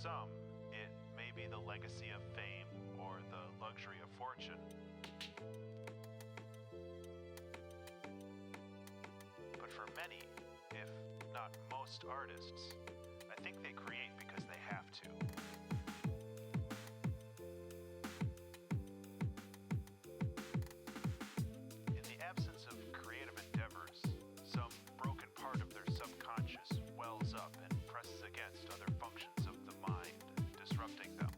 some, it may be the legacy of fame or the luxury of fortune. But for many, if not most artists, I think they create because they have to. In the absence of creative endeavors, some broken part of their subconscious wells up and presses against other functions of the mind, disrupting them.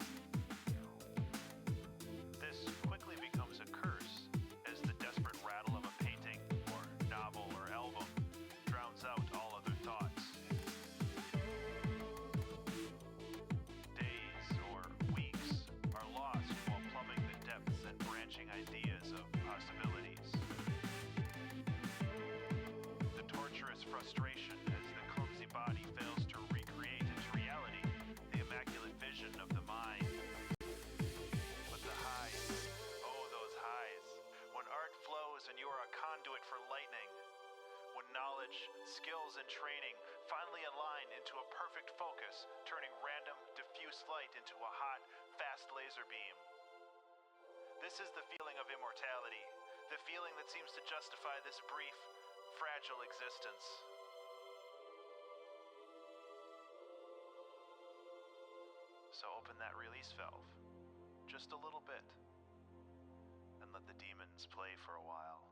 This quickly becomes a curse as the desperate rattle of a painting or novel or album drowns out all other thoughts. Days or weeks are lost while plumbing the depths and branching ideas of possibilities. The torturous frustration as the clumsy body fails to recreate into reality the immaculate vision of the mind. But the highs, oh those highs, when art flows and you are a conduit for lightning. When knowledge, skills, and training finally align into a perfect focus, turning random, diffuse light into a hot, fast laser beam. This is the feeling of immortality, the feeling that seems to justify this brief, fragile existence. So open that release valve, just a little bit, and let the demons play for a while.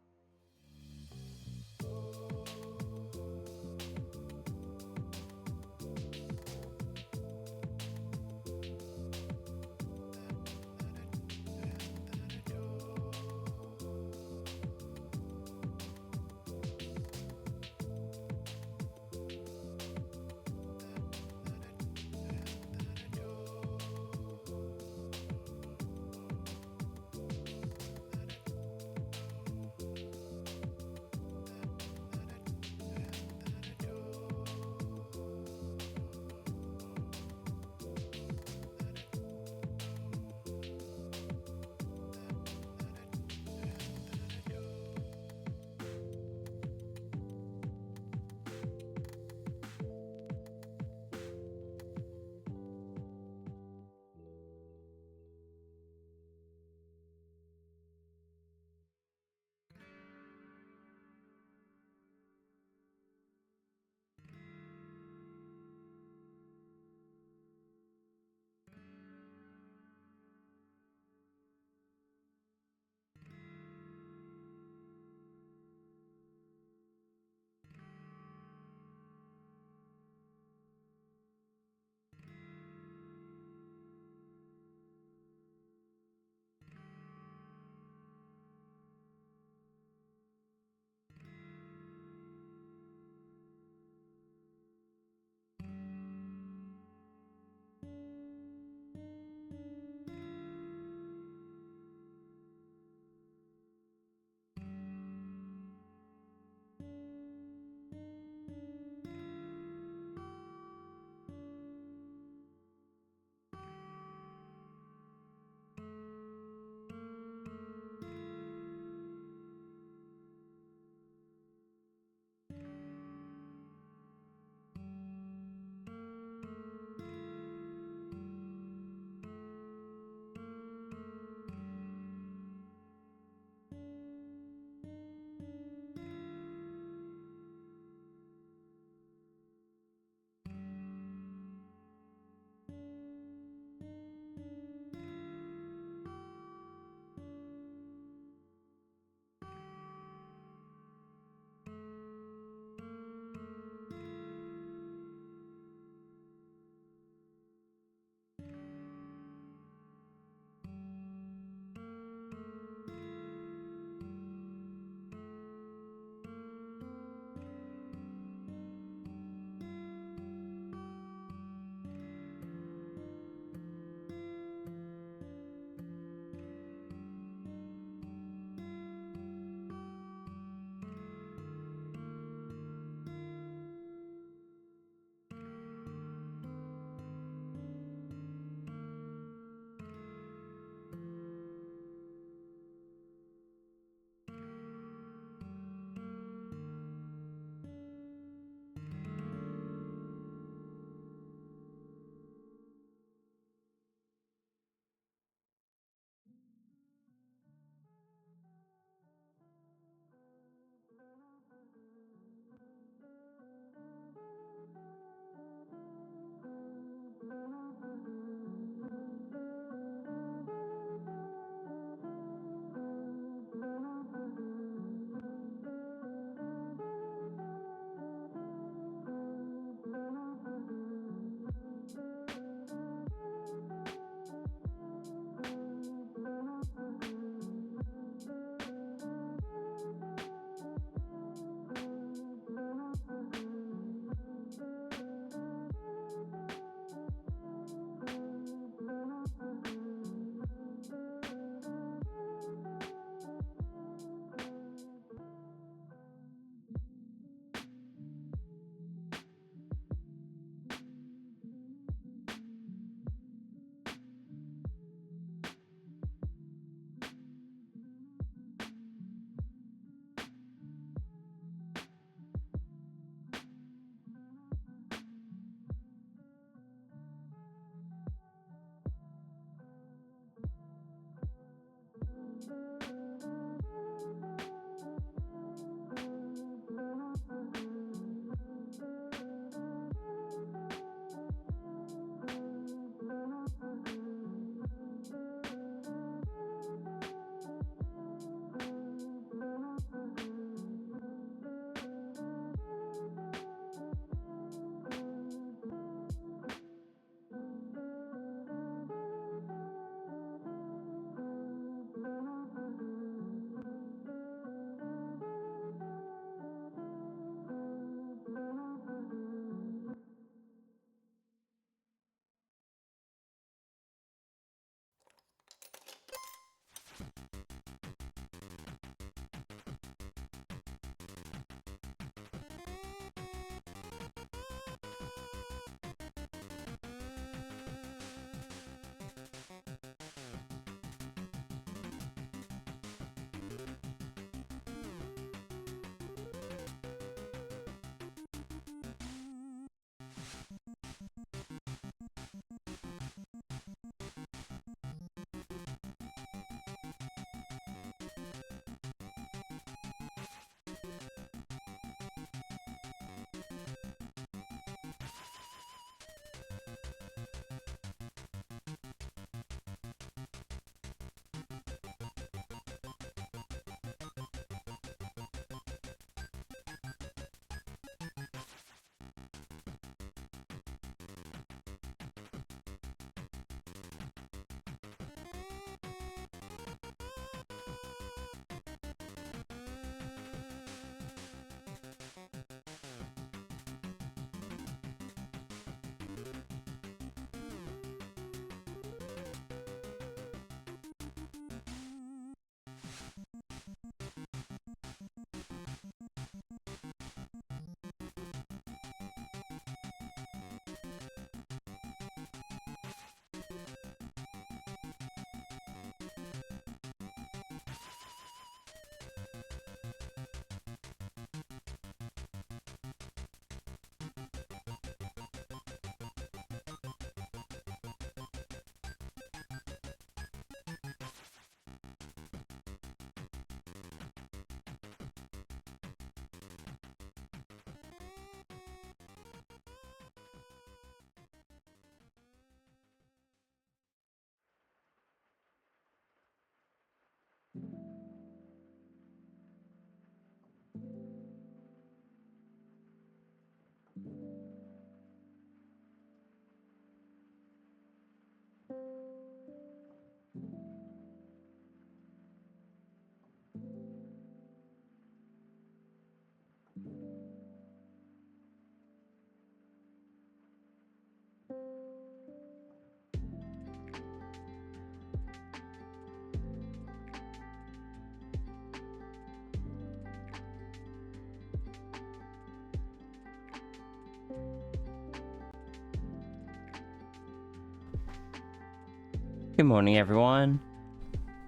Good morning, everyone.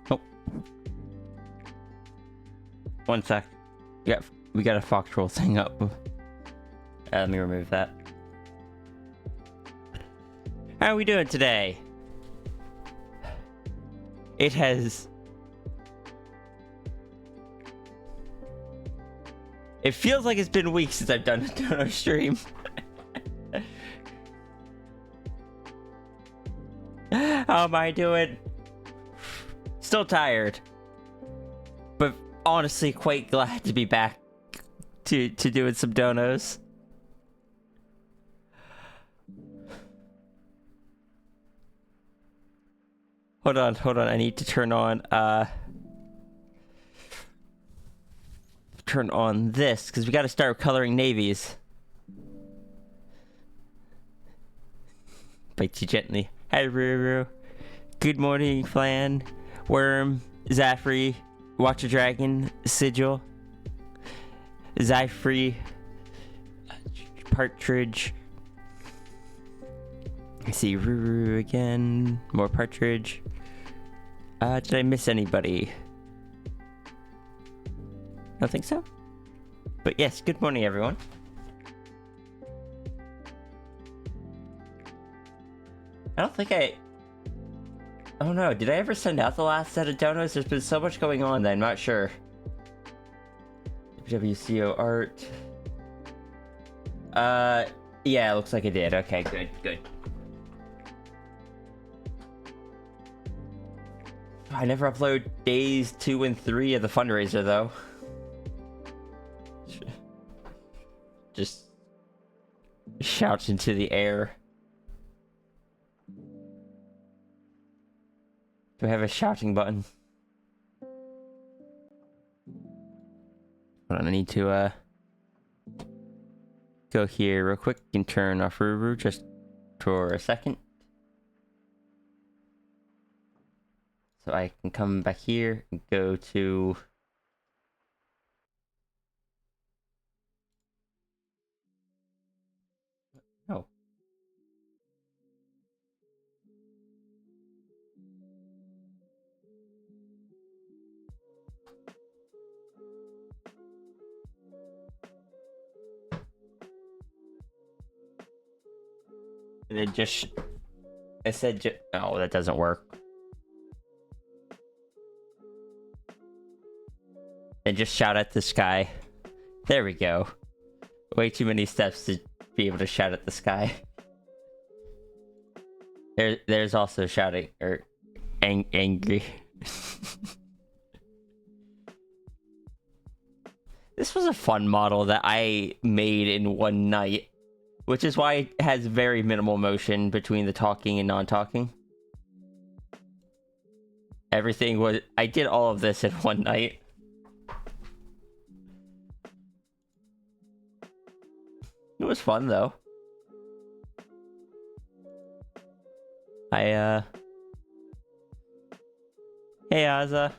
Oh. One sec. We got a fox troll thing up. Let me remove that. How are we doing today? It feels like it's been weeks since I've done a Dono stream. How am I doing? Still tired, but honestly quite glad to be back to doing some donos. Hold on, I need to turn on this because we got to start coloring navies. Bite you gently. Hi, Ruru. Good morning, Flan, Worm, Zaffrey, Watcher Dragon, Sigil, Zyfree, Partridge. I see Ruru again. More Partridge. Did I miss anybody? I don't think so. But yes, good morning, everyone. I don't think oh no, did I ever send out the last set of donos? There's been so much going on that I'm not sure. WCO art. Yeah, it looks like it did. Okay, good. I never upload days 2 and 3 of the fundraiser, though. Just shouts into the air. Do I have a shouting button? Hold on, I need to go here real quick and turn off Ruru just for a second. So I can come back here and go to... Oh. And it just... I said oh, that doesn't work. And just shout at the sky. There we go. Way too many steps to be able to shout at the sky. There's also shouting, or angry. This was a fun model that I made in one night, which is why it has very minimal motion between the talking and non-talking. Everything was... I did all of this in one night. It was fun, though. Hey, Azza.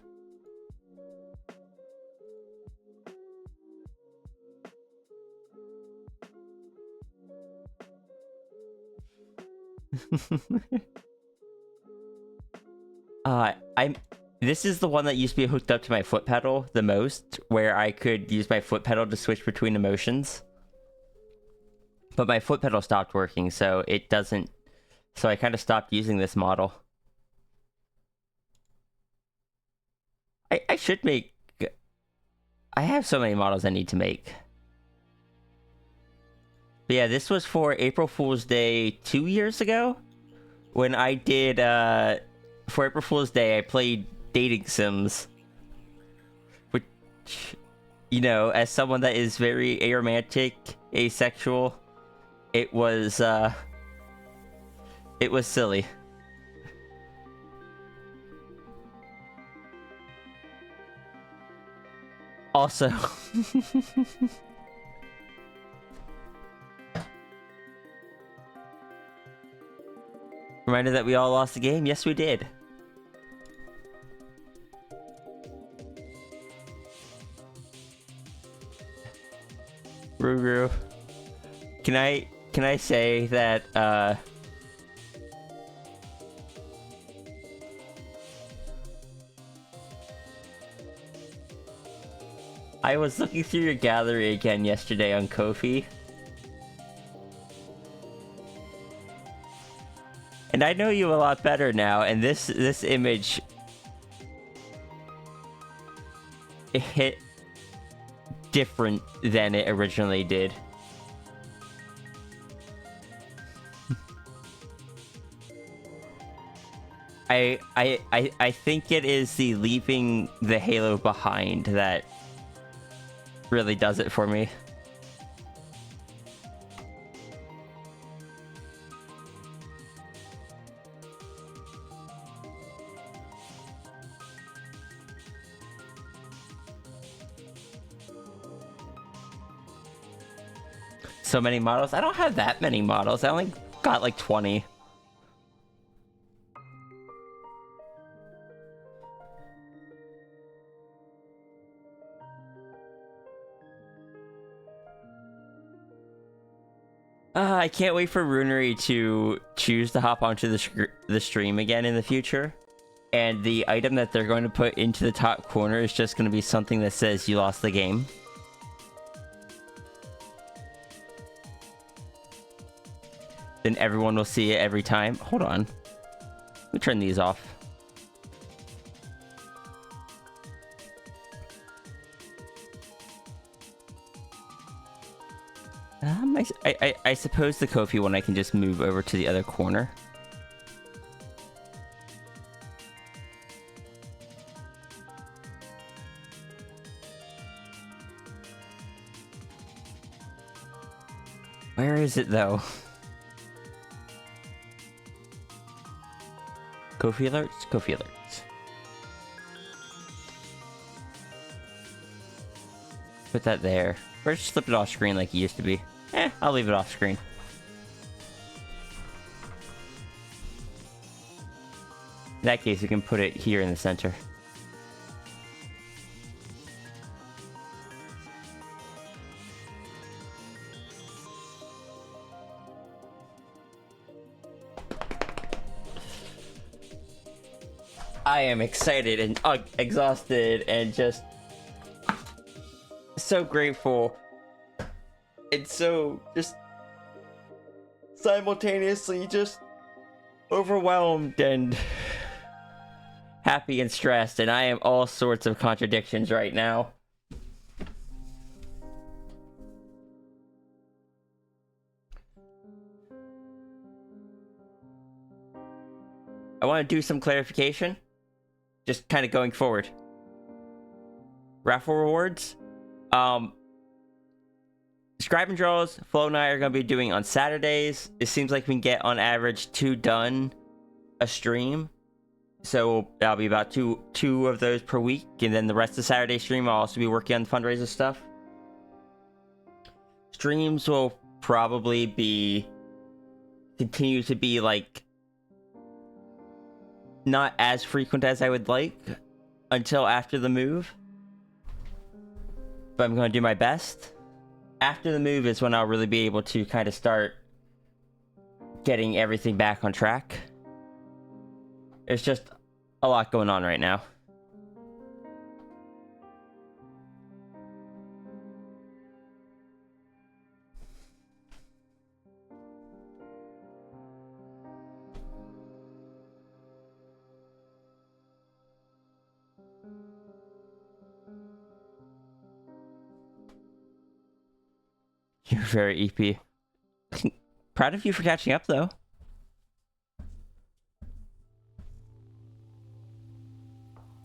This is the one that used to be hooked up to my foot pedal the most, where I could use my foot pedal to switch between emotions. But my foot pedal stopped working, so it doesn't... So I kind of stopped using this model. I should make... I have so many models I need to make. But yeah, this was for April Fool's Day 2 years ago. When I did, for April Fool's Day, I played dating sims. Which, you know, as someone that is very aromantic, asexual... It was silly. Also... Reminder that we all lost the game? Yes, we did. Ruru. Can I say that, I was looking through your gallery again yesterday on Ko-fi. And I know you a lot better now, and this image, it hit different than it originally did. I think it is the leaving the halo behind that really does it for me. So many models? I don't have that many models. I only got like 20. I can't wait for Runery to choose to hop onto the stream again in the future. And the item that they're going to put into the top corner is just going to be something that says you lost the game. Then everyone will see it every time. Hold on. Let me turn these off. I suppose the Ko-fi one I can just move over to the other corner. Where is it though? Ko-fi alerts? Ko-fi alerts. Put that there. Or just flip it off screen like it used to be. I'll leave it off screen. In that case, we can put it here in the center. I am excited and exhausted and just so grateful. And so just simultaneously just overwhelmed and happy and stressed, and I am all sorts of contradictions right now. I want to do some clarification, just kind of going forward. Raffle rewards. Scribe and Draws, Flo and I are going to be doing on Saturdays. It seems like we can get on average 2 done a stream. So that'll be about two of those per week. And then the rest of the Saturday stream, I'll also be working on fundraiser stuff. Streams will probably continue to be like not as frequent as I would like until after the move. But I'm going to do my best. After the move is when I'll really be able to kind of start getting everything back on track. There's just a lot going on right now. You're very EP. Proud of you for catching up, though.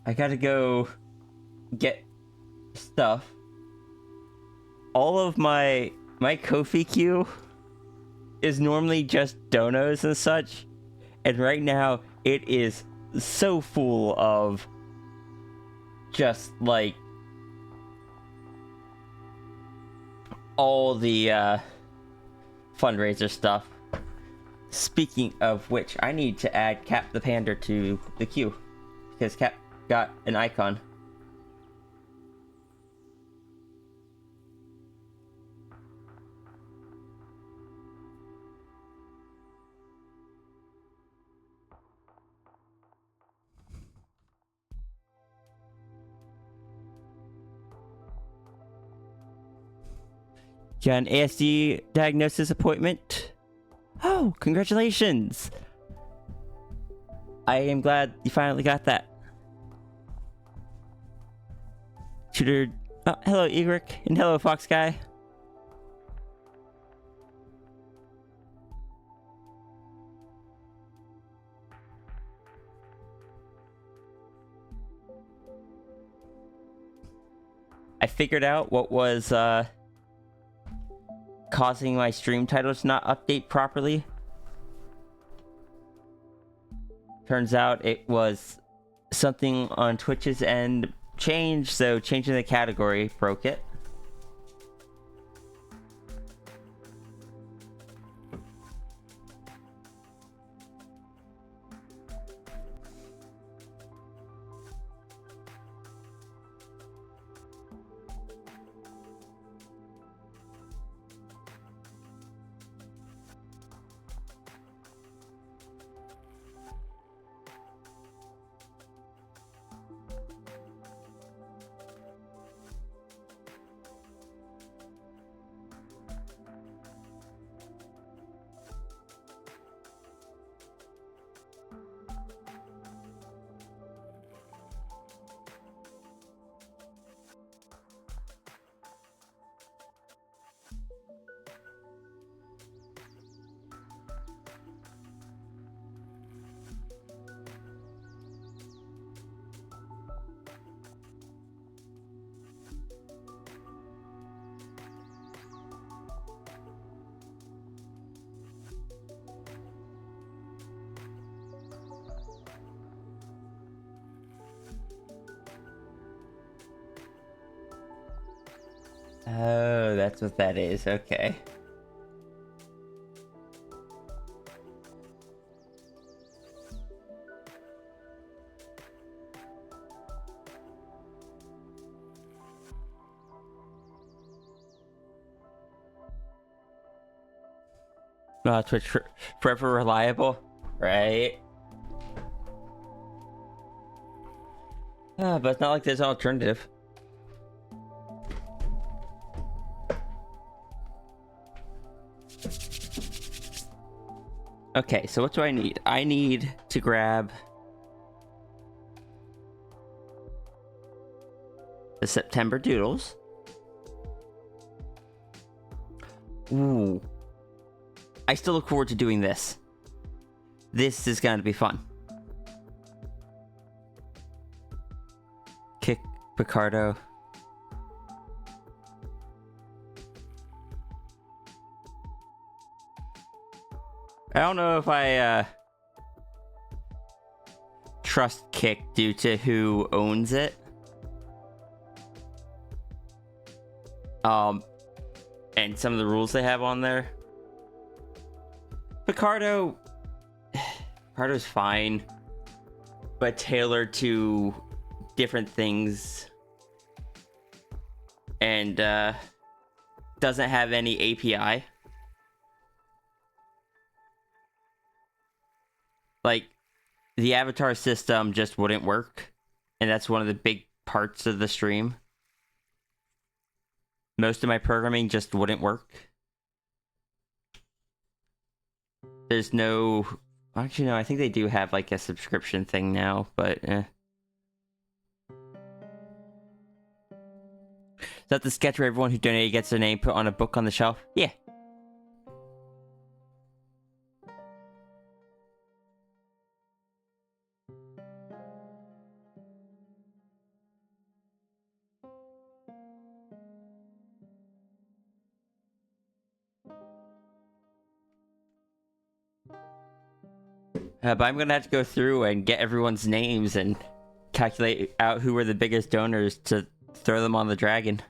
I gotta go get stuff. All of my Ko-fi queue is normally just donos and such, and right now it is so full of just like all the fundraiser stuff. Speaking of which, I need to add Cap the Panda to the queue because Cap got an icon. got an ASD diagnosis appointment. Oh, congratulations! I am glad you finally got that. Tutor. Oh, hello, Egric, and hello, Fox Guy. I figured out what was causing my stream titles to not update properly. Turns out it was something on Twitch's end changed, so changing the category broke it. Oh, that's what that is. Okay. Twitch forever reliable, right? But it's not like there's an alternative. Okay, so what do I need? I need to grab the September Doodles. Ooh. I still look forward to doing this. This is going to be fun. Kick Picardo. I don't know if I trust Kick due to who owns it. And some of the rules they have on there. Picardo's fine, but tailored to different things, and doesn't have any API. Like, the avatar system just wouldn't work, and that's one of the big parts of the stream. Most of my programming just wouldn't work. There's no... Actually, no, I think they do have, like, a subscription thing now, but, Is that the sketch where everyone who donated gets their name put on a book on the shelf? Yeah. But I'm gonna have to go through and get everyone's names and calculate out who were the biggest donors to throw them on the dragon.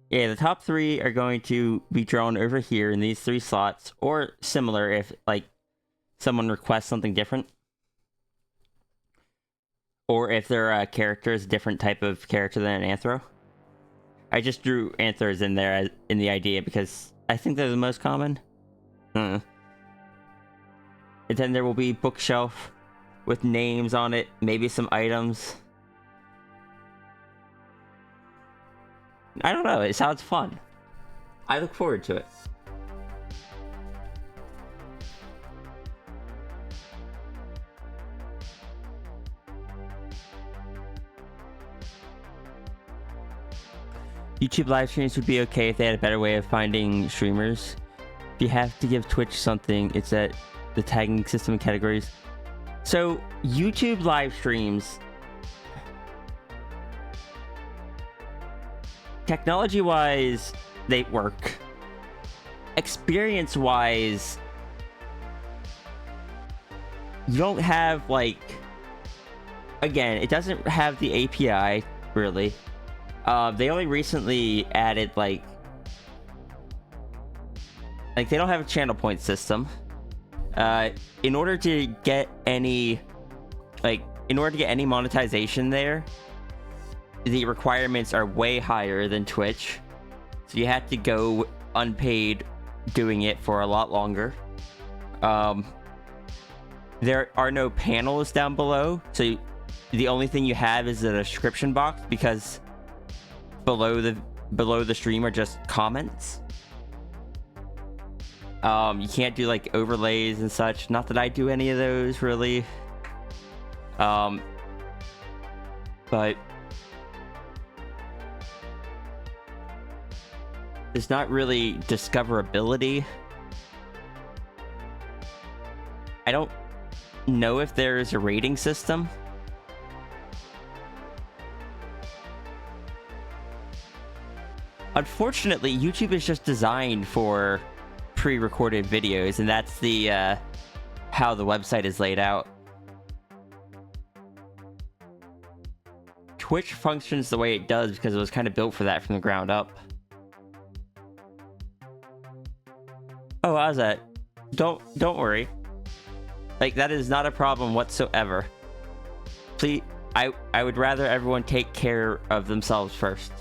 Yeah, the top 3 are going to be drawn over here in these 3 slots, or similar if, like, someone requests something different. Or if their character is a different type of character than an anthro. I just drew anthers in there in the idea because I think they're the most common. And then there will be bookshelf with names on it, maybe some items. I don't know, it sounds fun. I look forward to it. YouTube live streams would be okay if they had a better way of finding streamers. If you have to give Twitch something, it's that the tagging system and categories. So, YouTube live streams, technology-wise, they work. Experience-wise, you don't have, like... Again, it doesn't have the API, really. They only recently added, like, they don't have a channel point system. In order to get any monetization there, the requirements are way higher than Twitch. So you have to go unpaid doing it for a lot longer. There are no panels down below, so the only thing you have is a description box, because below the stream are just comments. You can't do like overlays and such. Not that I do any of those really. But there's not really discoverability. I don't know if there is a rating system. Unfortunately, YouTube is just designed for pre-recorded videos, and that's the how the website is laid out. Twitch functions the way it does because it was kind of built for that from the ground up. Oh, how's that? Don't worry. Like, that is not a problem whatsoever. Please, I would rather everyone take care of themselves first.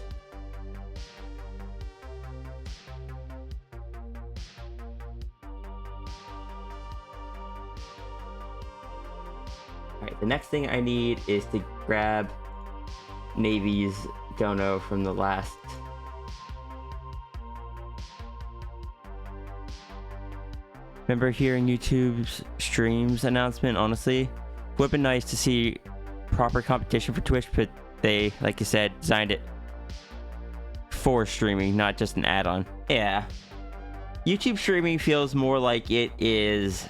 Alright, the next thing I need is to grab Navy's dono from the last. Remember hearing YouTube's streams announcement? Honestly, would have been nice to see proper competition for Twitch, but they, like you said, designed it for streaming, not just an add-on. Yeah. YouTube streaming feels more like it is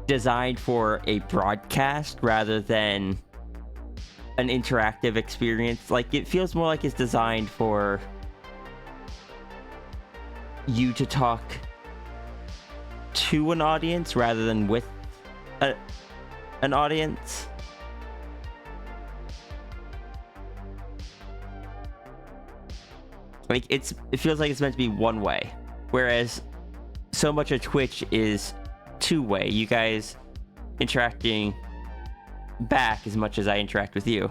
designed for a broadcast rather than an interactive experience. Like, it feels more like it's designed for you to talk to an audience rather than with an audience. Like, it feels like it's meant to be one way, whereas so much of Twitch is two-way. You guys interacting back as much as I interact with you.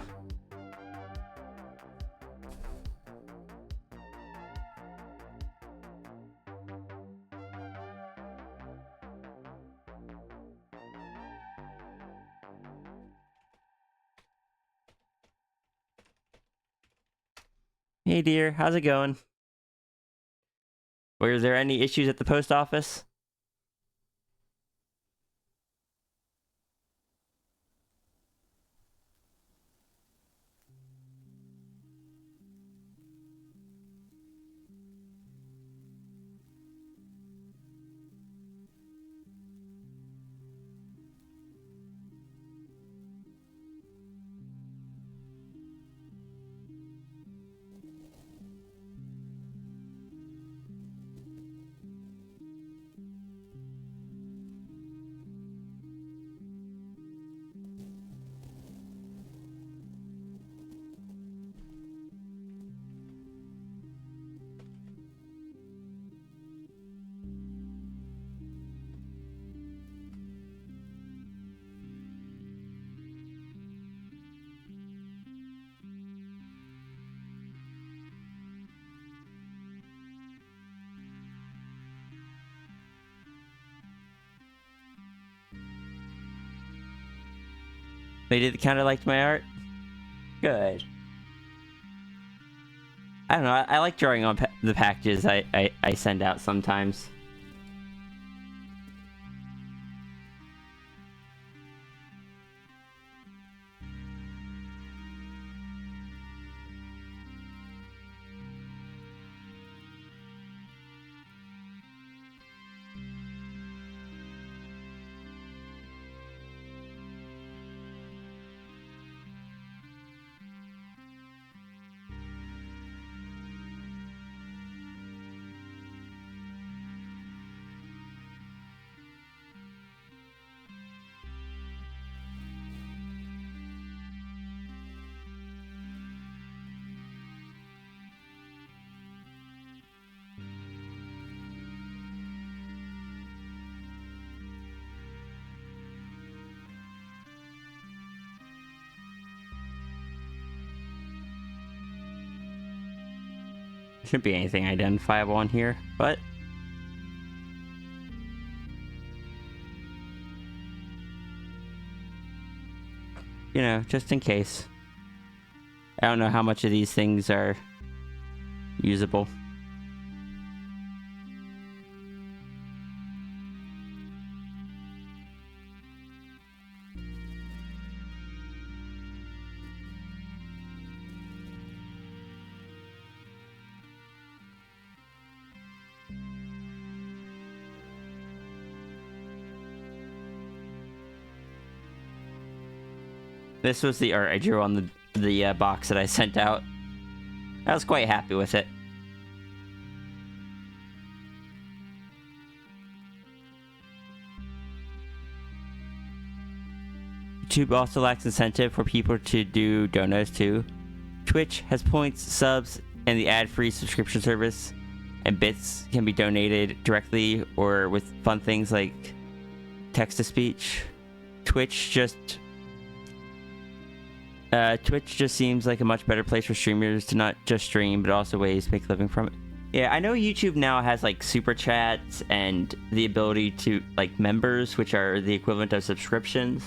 Hey dear, how's it going? Were there any issues at the post office? They did kind of like my art? Good. I don't know, I like drawing on the packages I send out sometimes. Shouldn't be anything identifiable on here, but you know, just in case. I don't know how much of these things are usable. This was the art I drew on the box that I sent out. I was quite happy with it. YouTube also lacks incentive for people to do donos too. Twitch has points, subs, and the ad-free subscription service, and bits can be donated directly or with fun things like text-to-speech. Twitch just seems like a much better place for streamers to not just stream, but also ways to make a living from it. Yeah, I know YouTube now has like super chats and the ability to like members, which are the equivalent of subscriptions.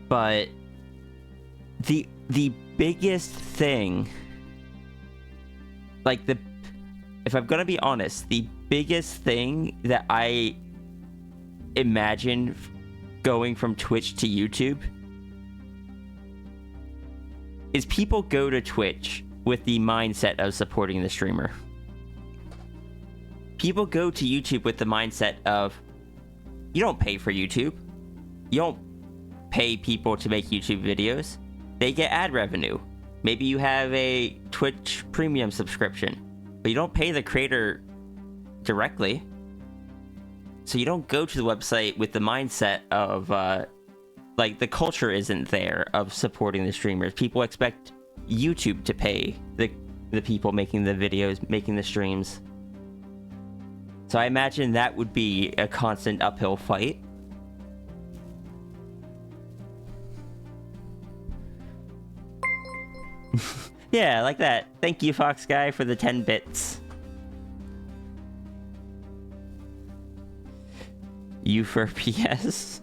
But the biggest thing, like if I'm gonna be honest, the biggest thing that I imagine going from Twitch to YouTube is people go to Twitch with the mindset of supporting the streamer. People go to YouTube with the mindset of, you don't pay for YouTube. You don't pay people to make YouTube videos. They get ad revenue. Maybe you have a Twitch premium subscription, but you don't pay the creator directly. So you don't go to the website with the mindset of, like, the culture isn't there of supporting the streamers. People expect YouTube to pay the people making the videos, making the streams. So I imagine that would be a constant uphill fight. Yeah, like that. Thank you, Fox Guy, for the 10 bits. You for PS?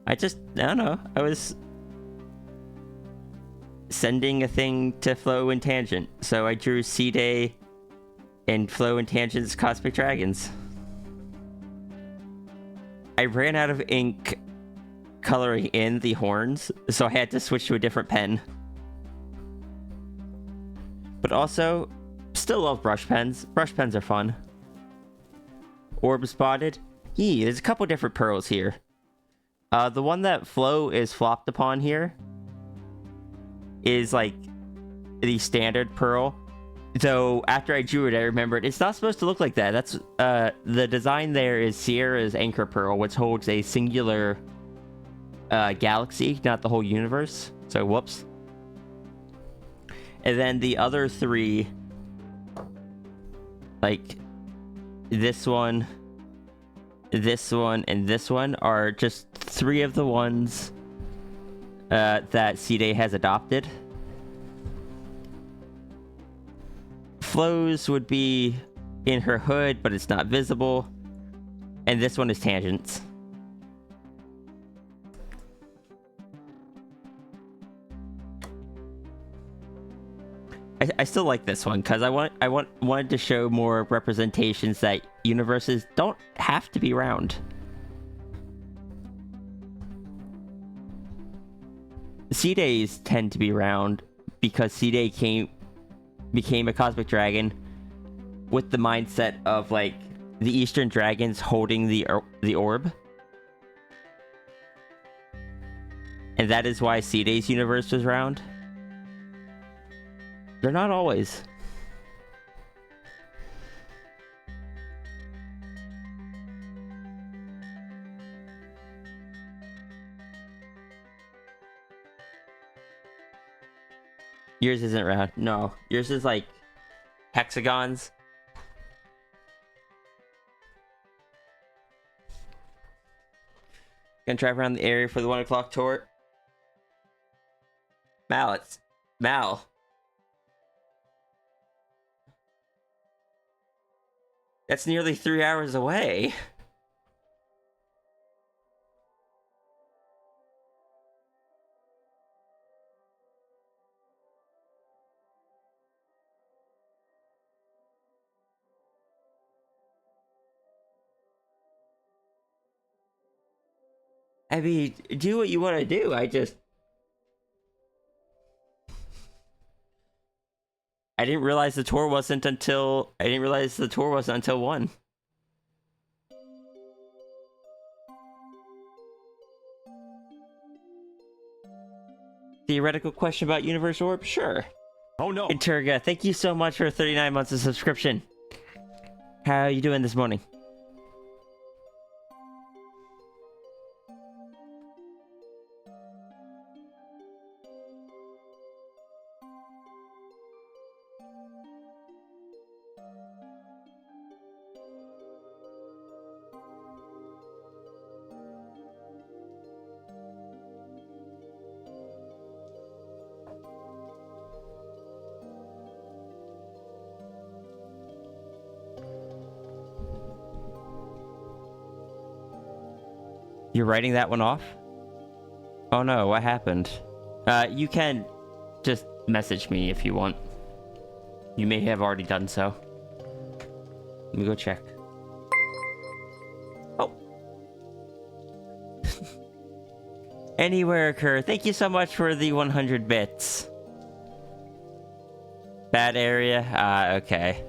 I don't know. I was sending a thing to Flow and Tangent, so I drew C-Day and Flow and Tangent's Cosmic Dragons. I ran out of ink coloring in the horns, so I had to switch to a different pen. But also, still love brush pens. Brush pens are fun. Orb spotted. There's a couple different pearls here. The one that Flo is flopped upon here is like the standard pearl. Though after I drew it, I remembered it's not supposed to look like that. That's the design there is Sierra's anchor pearl, which holds a singular galaxy, not the whole universe. So whoops. And then the other three, like this one, and this one, are just three of the ones that C-Day has adopted. Flows would be in her hood, but it's not visible. And this one is Tangents. I still like this one because wanted to show more representations that universes don't have to be round. C-Days tend to be round because C-Day became a cosmic dragon with the mindset of like the Eastern dragons holding the orb. And that is why C-Day's universe was round. They're not always. Yours isn't round. No, yours is like hexagons. Gonna drive around the area for the 1 o'clock tour. Mal. That's nearly 3 hours away. I mean, do what you want to do. I didn't realize the tour wasn't until 1. Theoretical question about universe orb? Sure. Oh no. Interga, thank you so much for 39 months of subscription. How are you doing this morning? You're writing that one off? Oh no, what happened? You can just message me if you want. You may have already done so. Let me go check. Oh. Anywhere occur. Thank you so much for the 100 bits. Bad area? Okay.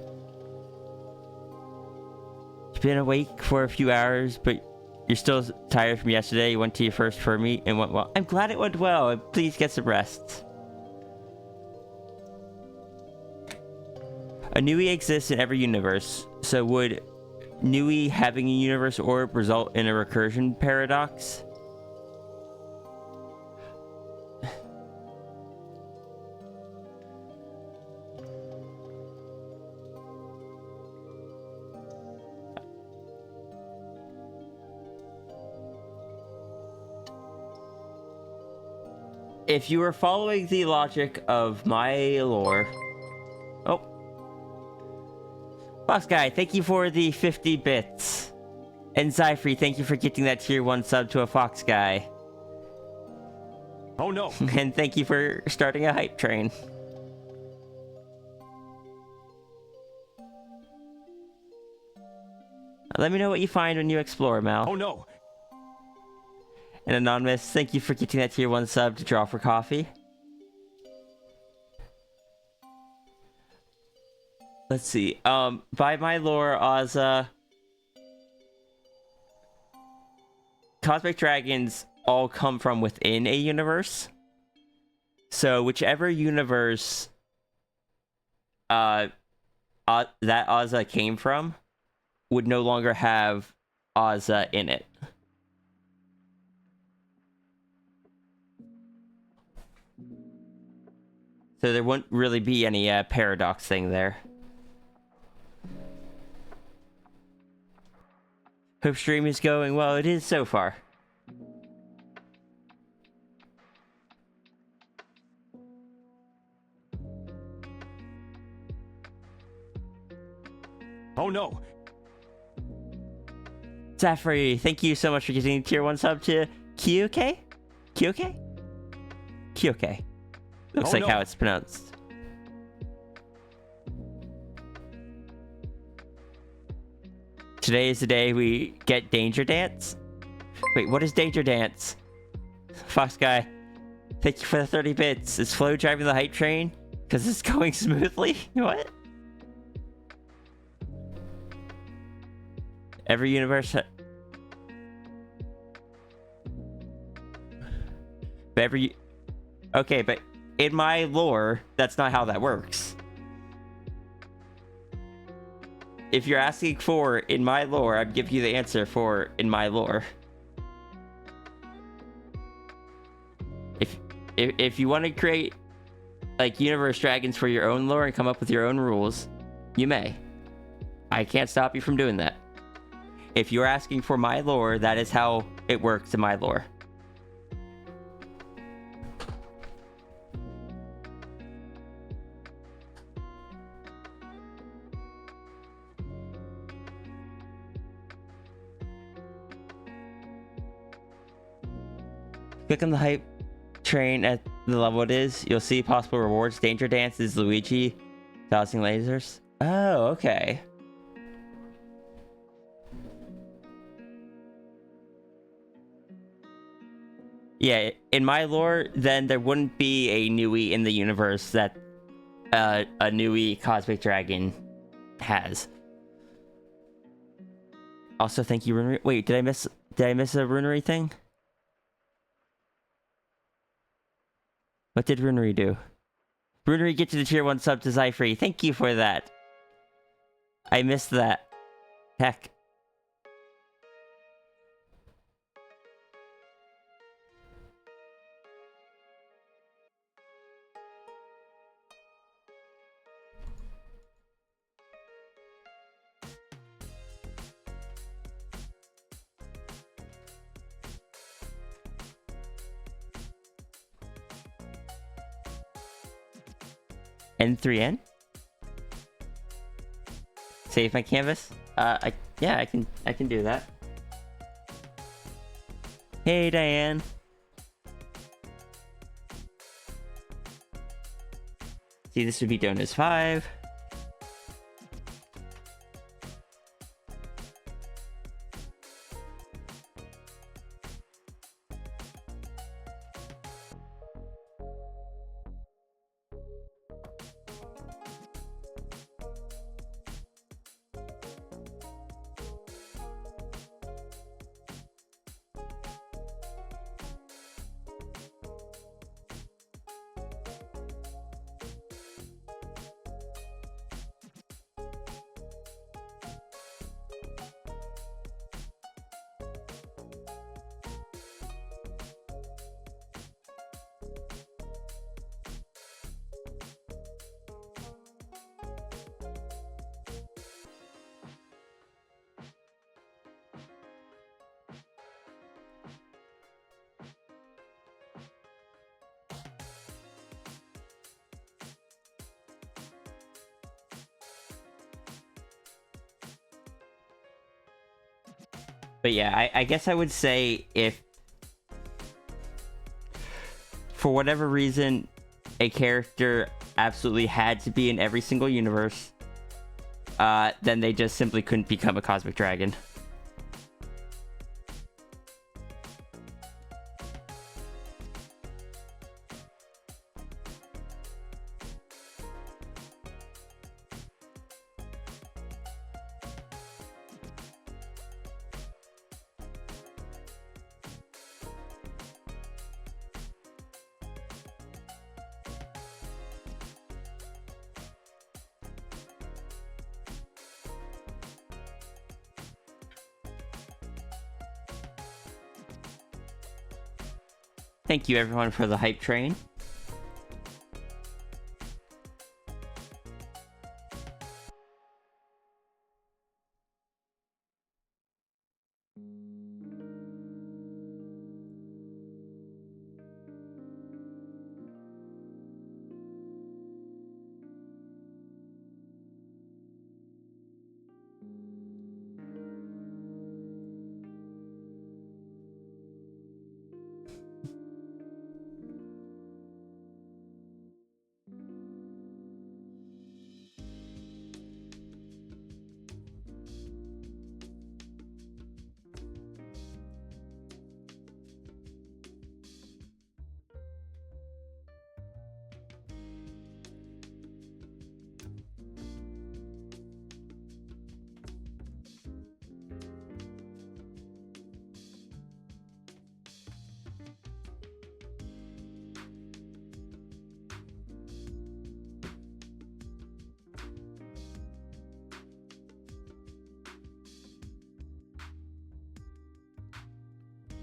You've been awake for a few hours, but you're still tired from yesterday. You went to your first fur meet and went well. I'm glad it went well. Please get some rest. A Nui exists in every universe. So would Nui having a universe orb result in a recursion paradox? If you were following the logic of my lore... Oh. Boss Guy, thank you for the 50 bits. And Zyfree, thank you for getting that tier 1 sub to a Fox Guy. Oh no. And thank you for starting a hype train. Let me know what you find when you explore, Mal. Oh no. And Anonymous, thank you for getting that tier 1 sub to draw for coffee. Let's see. By my lore, cosmic dragons all come from within a universe. So whichever universe that Ozza came from would no longer have Ozza in it. So there wouldn't really be any paradox thing there. Hope stream is going well. It is so far. Oh no. Zafri, thank you so much for getting tier 1 sub to Kyoke? Kyoke? Kyoke. Looks Oh, like no. how it's pronounced. Today is the day we get Danger Dance. Wait, what is Danger Dance? Fox Guy, thank you for the 30 bits. Is Flo driving the hype train? Because it's going smoothly? What? Every universe... Okay, but in my lore, that's not how that works. If you're asking for in my lore, I'd give you the answer for in my lore. If you want to create like universe dragons for your own lore and come up with your own rules, you may. I can't stop you from doing that. If you're asking for my lore, that is how it works in my lore. Click on the hype train at the level it is. You'll see possible rewards. Danger Dance is Luigi dodging lasers. Oh, okay. Yeah, in my lore, then there wouldn't be a Nui in the universe that a Nui Cosmic Dragon has. Also, thank you, Runery. Wait, did I miss a Runery thing? What did Runery do? Runery, get to the tier 1 sub to Zyfree. Thank you for that. I missed that. Heck. N3N? Save my canvas? Yeah, I can do that. Hey, Diane. See, this would be done as 5. But yeah, I guess I would say if, for whatever reason, a character absolutely had to be in every single universe, then they just simply couldn't become a Cosmic Dragon. Thank you everyone for the hype train.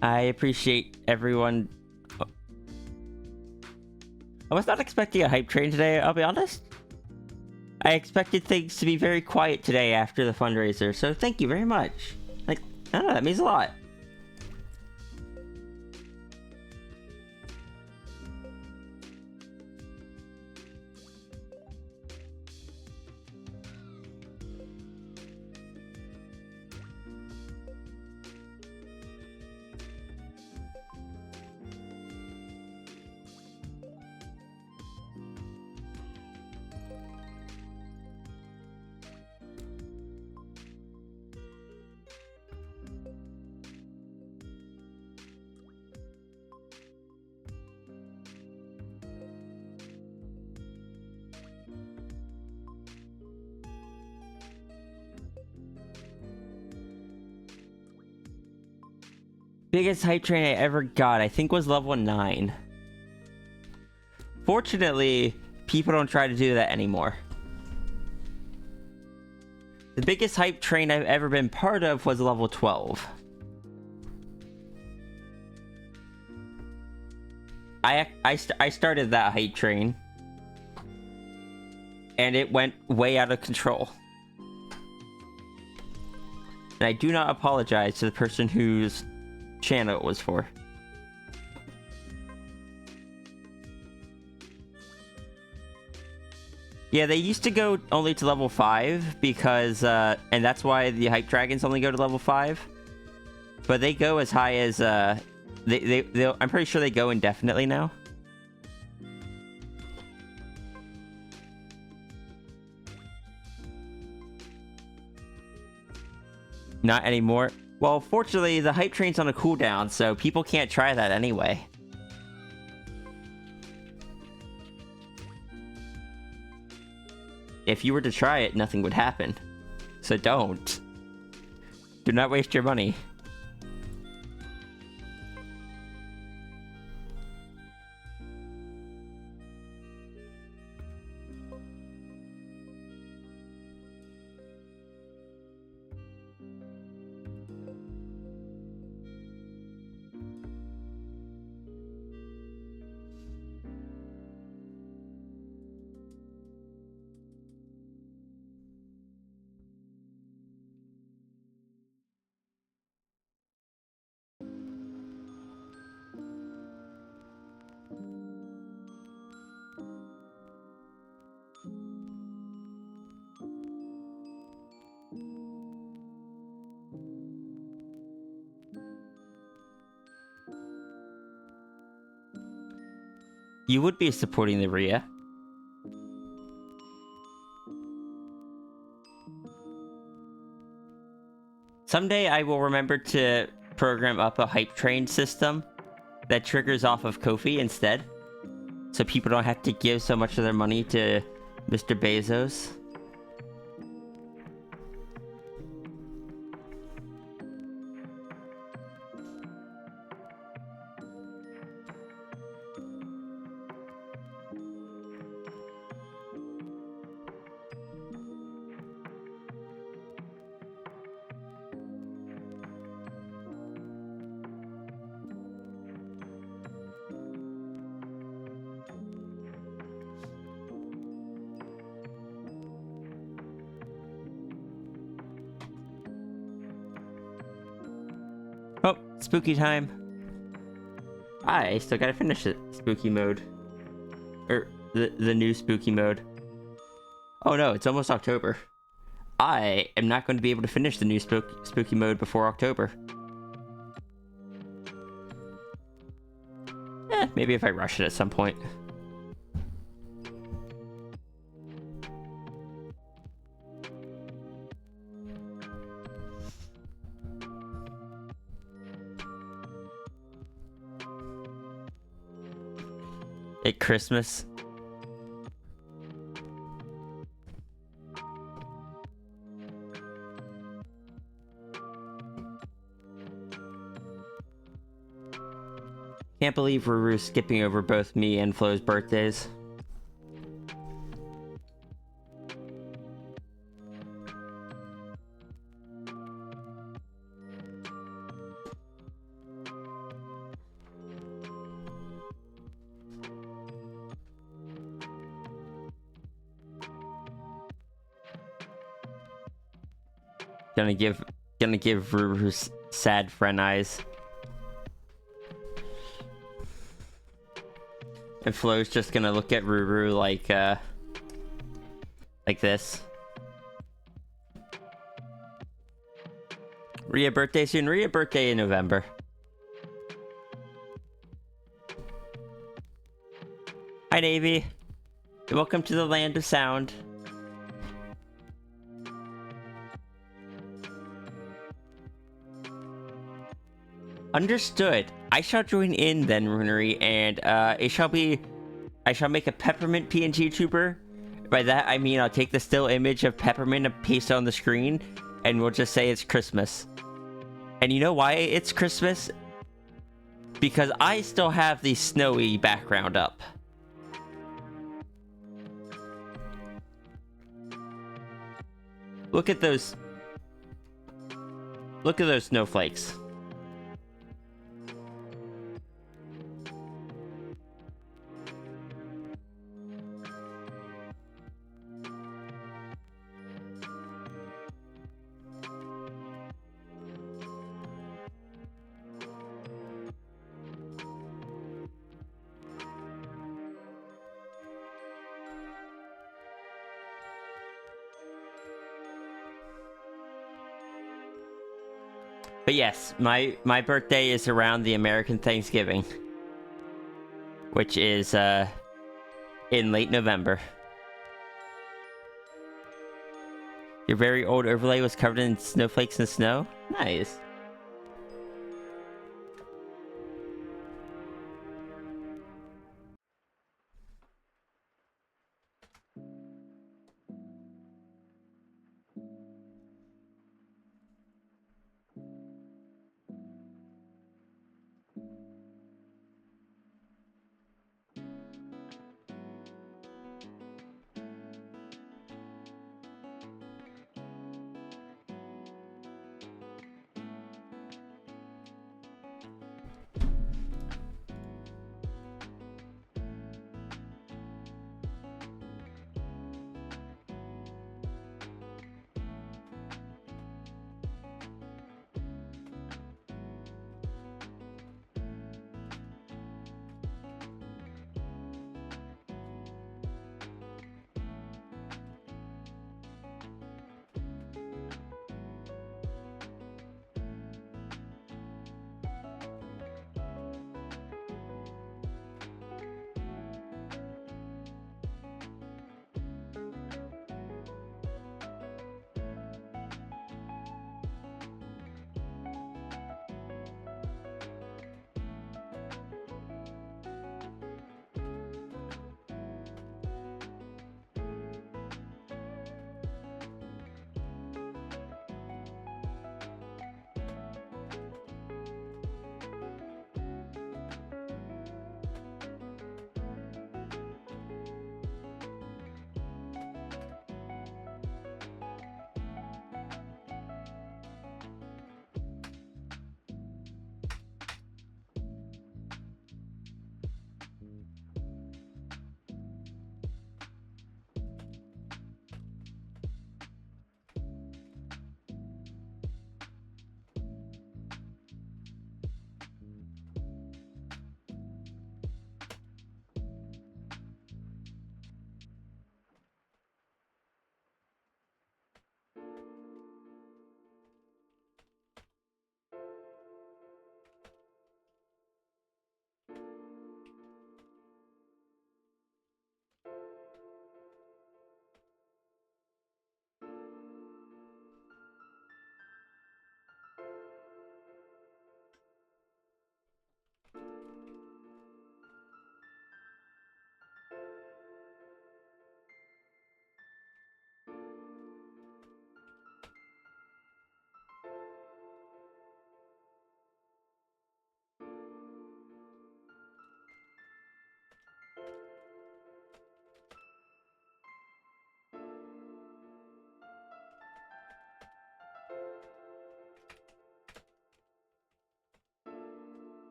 I appreciate everyone. I was not expecting a hype train today, I'll be honest. I expected things to be very quiet today after the fundraiser, so thank you very much. Like, I don't know, that means a lot. Biggest hype train I ever got, I think, was level 9. Fortunately, people don't try to do that anymore. The biggest hype train I've ever been part of was level 12. I started that hype train, and it went way out of control. And I do not apologize to the person whose channel it was for. Yeah, they used to go only to level 5 because, and that's why the hype dragons only go to level 5. But they go as high as, I'm pretty sure they go indefinitely now. Not anymore. Well, fortunately, the hype train's on a cooldown, so people can't try that anyway. If you were to try it, nothing would happen. So don't. Do not waste your money. You would be supporting the RIA. Someday I will remember to program up a hype train system that triggers off of Ko-fi instead. So people don't have to give so much of their money to Mr. Bezos. Oh, spooky time. I still gotta finish it. Spooky mode. The new spooky mode. Oh no, it's almost October. I am not going to be able to finish the new spooky mode before October. Maybe if I rush it at some point. At Christmas. Can't believe we're skipping over both me and Flo's birthdays. Gonna give Ruru sad friend eyes. And Flo's just gonna look at Ruru like this. Rhea birthday soon. Rhea birthday in November. Hi, Navy. Welcome to the land of sound. Understood. I shall join in then, Runery, and I shall make a peppermint PNG YouTuber. By that I mean I'll take the still image of peppermint and paste it on the screen, and we'll just say it's Christmas. And you know why it's Christmas? Because I still have the snowy background up. Look at those. Look at those snowflakes. But yes, my birthday is around the American Thanksgiving, which is in late November. Your very old overlay was covered in snowflakes and snow? Nice.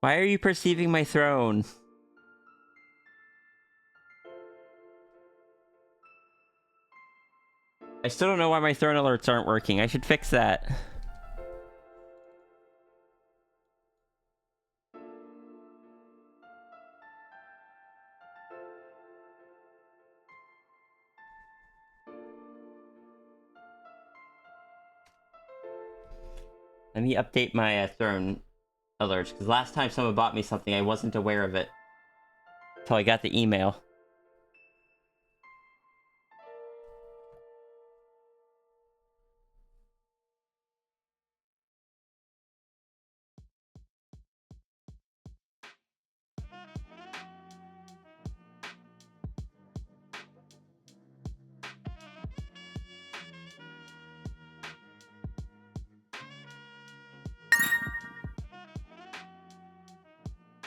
Why are you perceiving my throne? I still don't know why my throne alerts aren't working. I should fix that. Let me update my throne alerts, because last time someone bought me something, I wasn't aware of it until I got the email.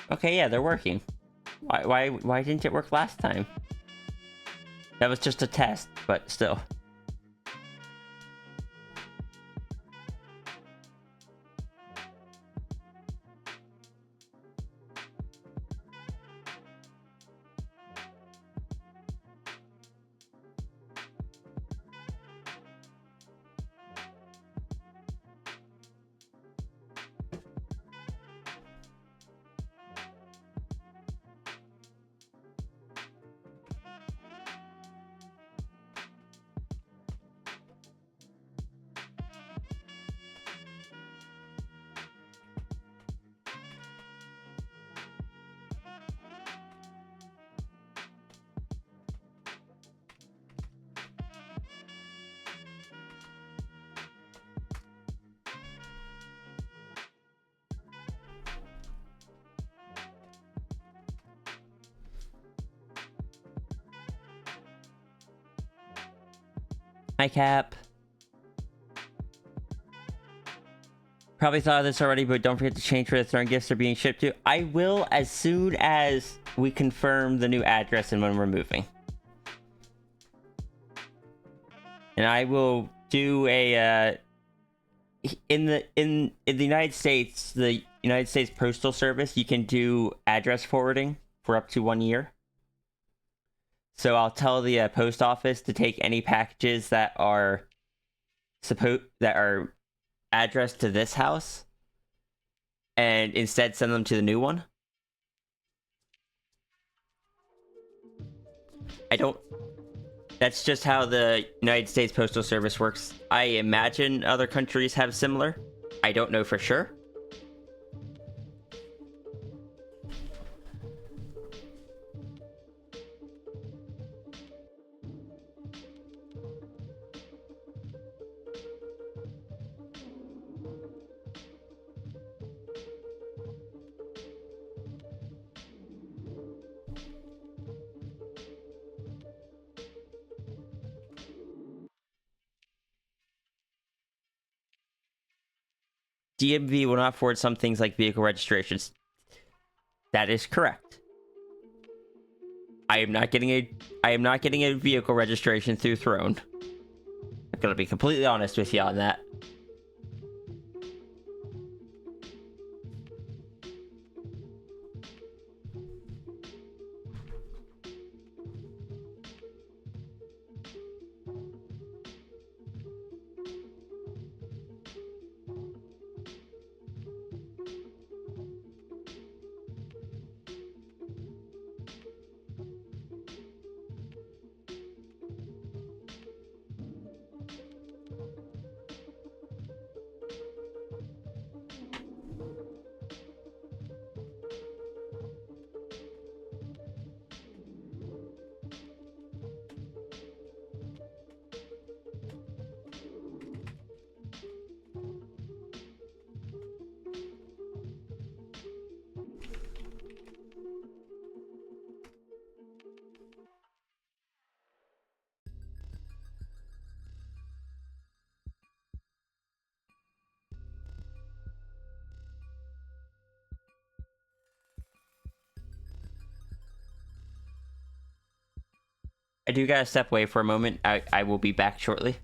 Okay, yeah, they're working. Why didn't it work last time? That was just a test, but still. Hi, Cap. Probably thought of this already, but don't forget to change where the throne gifts are being shipped to. I will as soon as we confirm the new address and when we're moving. And I will do a in the United States, the United States Postal Service, you can do address forwarding for up to 1 year. So I'll tell the post office to take any packages that are addressed to this house and instead send them to the new one. That's just how the United States Postal Service works. I imagine other countries have similar. I don't know for sure. DMV will not forward some things like vehicle registrations. That is correct. I am not getting a vehicle registration through Throne. I'm gonna be completely honest with you on that. I do gotta step away for a moment. I will be back shortly.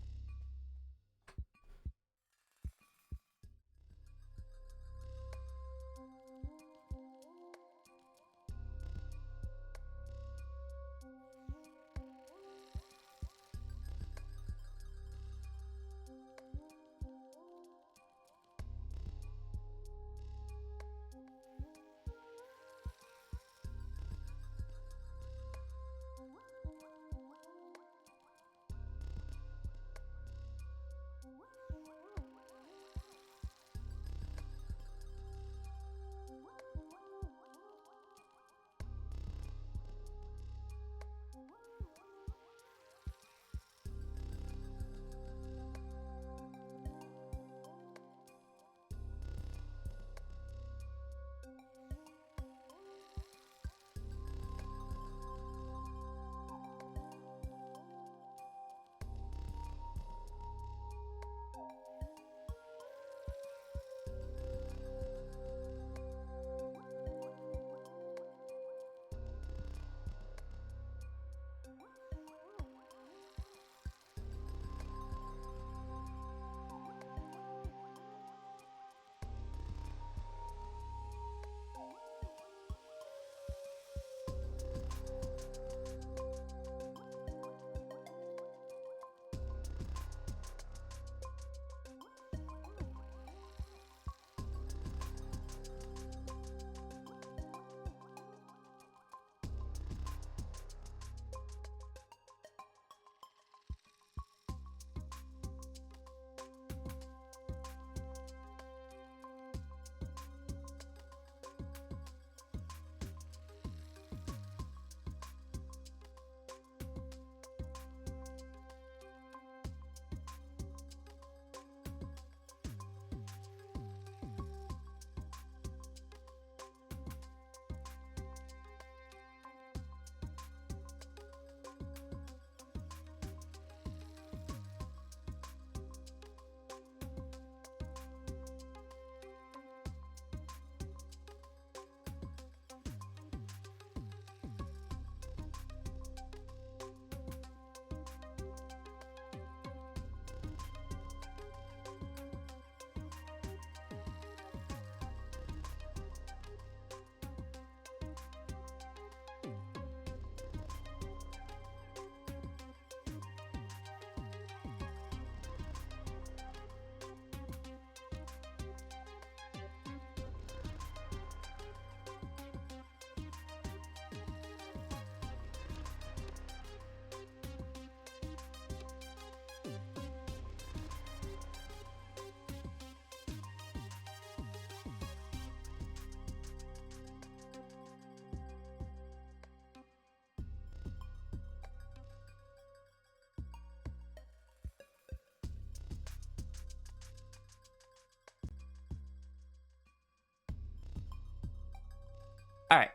Alright.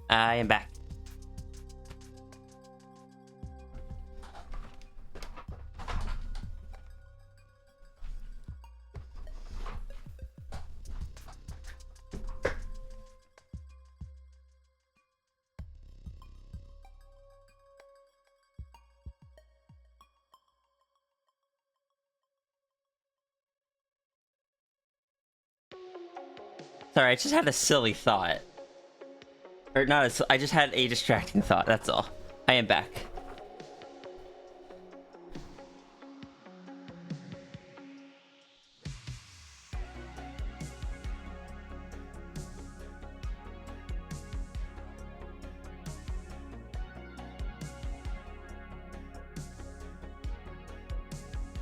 I am back. Sorry, I just had a silly thought. Or not I just had a distracting thought, that's all. I am back.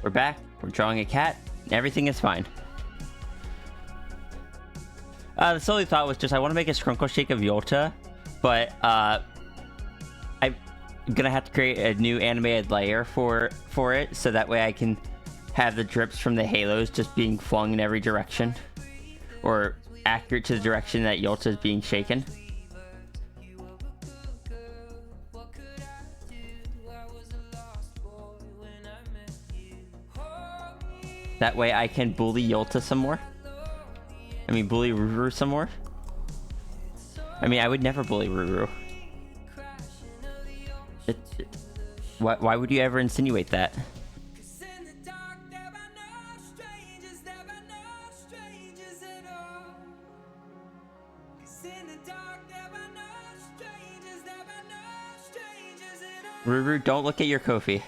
We're back, we're drawing a cat, and everything is fine. The silly thought was just I want to make a Scrunkle Shake of Yolta, but I'm gonna have to create a new animated layer for it, so that way I can have the drips from the halos just being flung in every direction, or accurate to the direction that Yolta is being shaken. That way I can bully Yolta some more. I mean, bully Ruru some more. I mean, I would never bully Ruru. Why would you ever insinuate that? Ruru, don't look at your Kofi.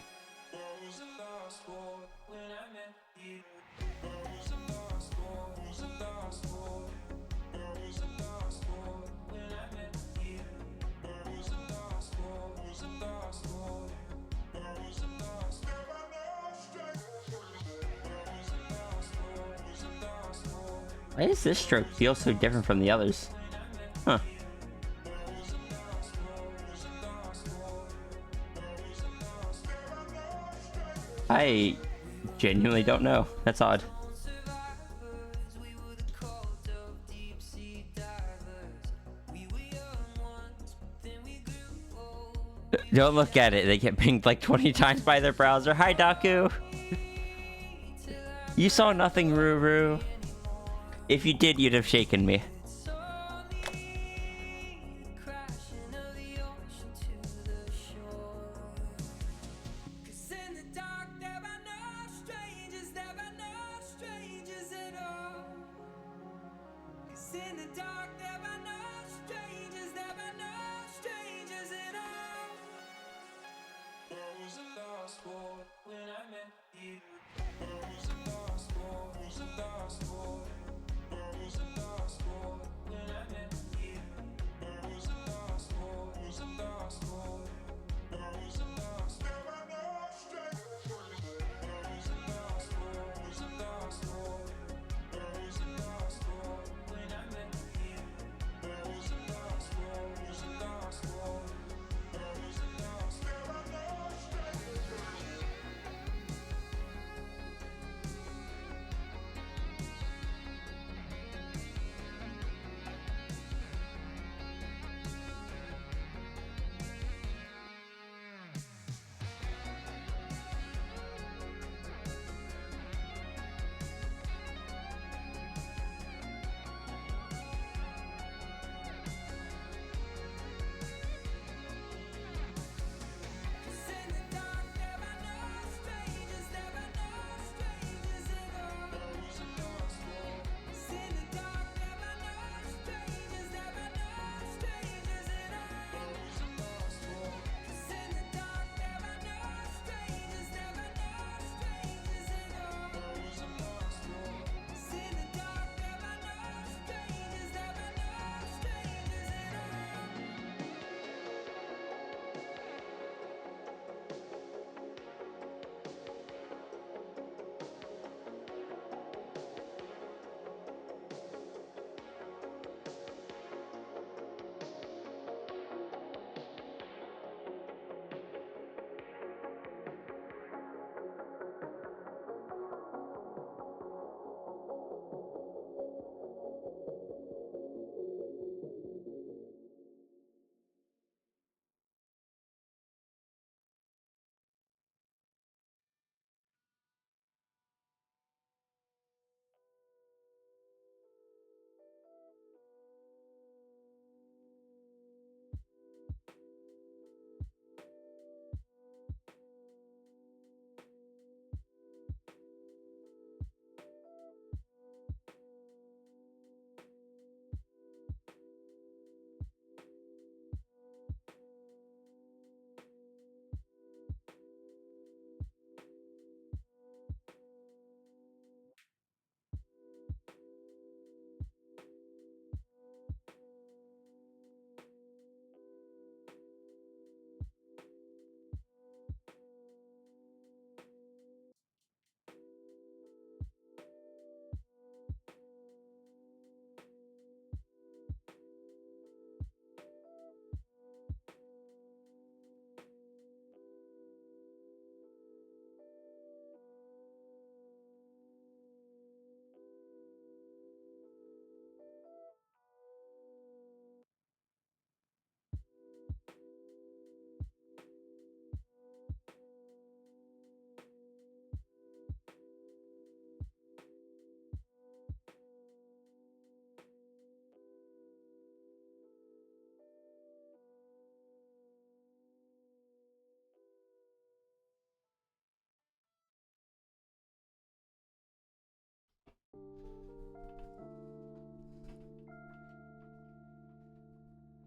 Why does this stroke feel so different from the others? Huh. I genuinely don't know. That's odd. Don't look at it. They get pinged like 20 times by their browser. Hi, Daku. You saw nothing, Ruru. If you did, you'd have shaken me.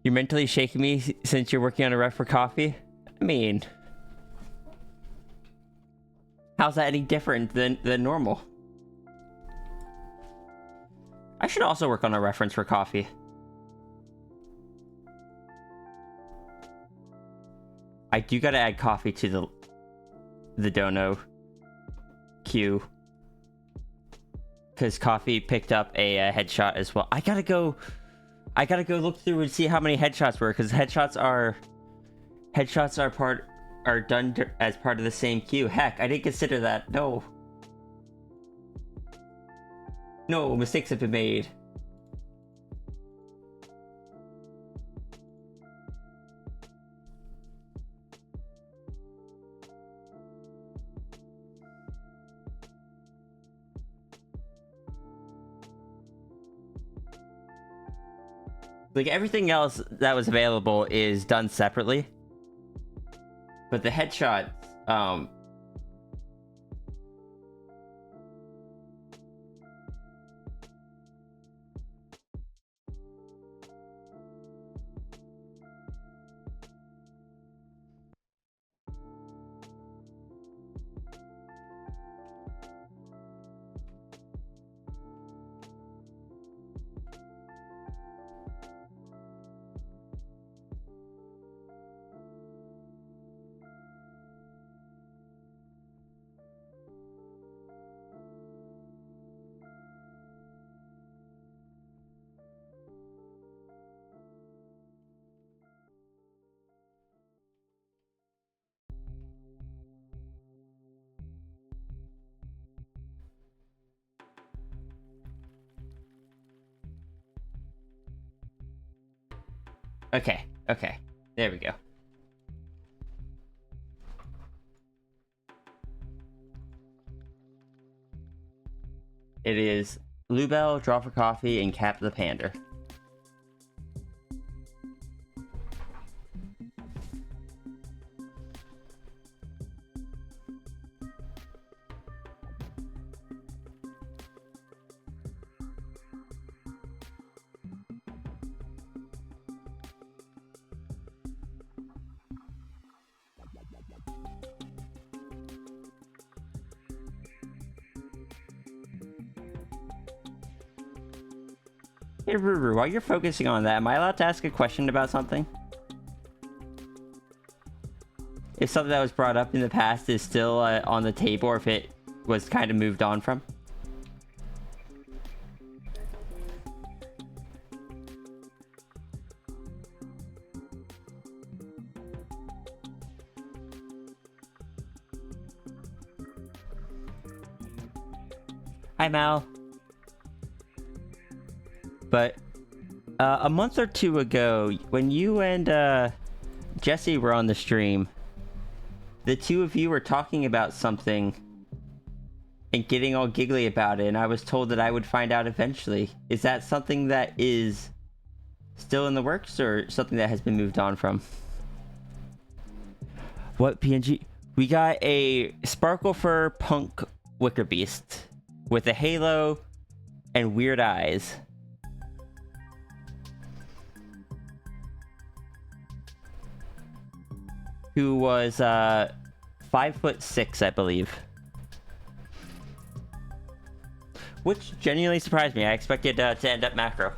You're mentally shaking me since you're working on a rec for coffee? I mean, how's that any different than normal? I should also work on a reference for coffee. I do gotta add coffee to the dono queue. Because coffee picked up a headshot as well. I gotta go look through and see how many headshots were, because headshots are done as part of the same queue. Heck, I didn't consider that. No, mistakes have been made. Like, everything else that was available is done separately. But the headshots, okay, there we go. It is Lubel, Draw for Coffee, and Cap the Pander. Hey, Ruru, while you're focusing on that, am I allowed to ask a question about something? If something that was brought up in the past is still on the table, or if it was kind of moved on from? Hi, Mal. But a month or two ago, when you and Jesse were on the stream, the two of you were talking about something and getting all giggly about it, and I was told that I would find out eventually. Is that something that is still in the works, or something that has been moved on from? What PNG? We got a Sparkle Fur Punk Wicker Beast with a halo and weird eyes. Who was 5'6", I believe. Which genuinely surprised me. I expected to end up macro.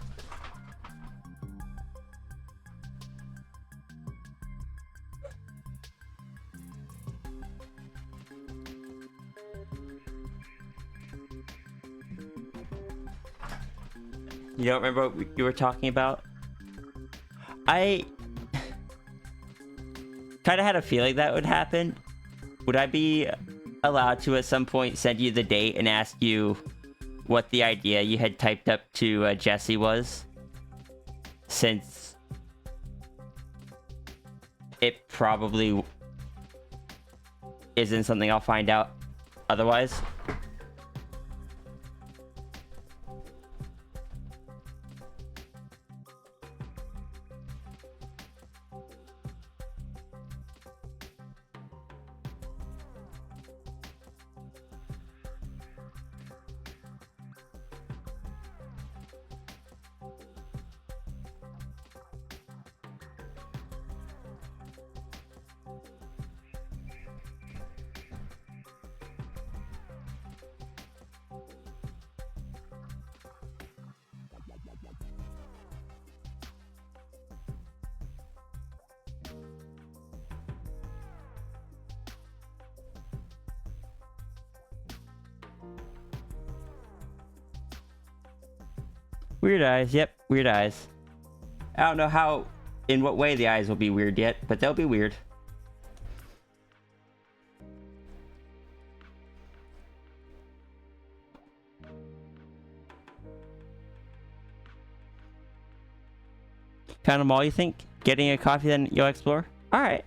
You don't remember what you were talking about? I kind of had a feeling that would happen. Would I be allowed to at some point send you the date and ask you what the idea you had typed up to Jesse was? Since it probably isn't something I'll find out otherwise. Weird eyes. Yep, weird eyes. I don't know how, in what way the eyes will be weird yet, but they'll be weird. Found them all, you think? Getting a coffee, then you'll explore? Alright.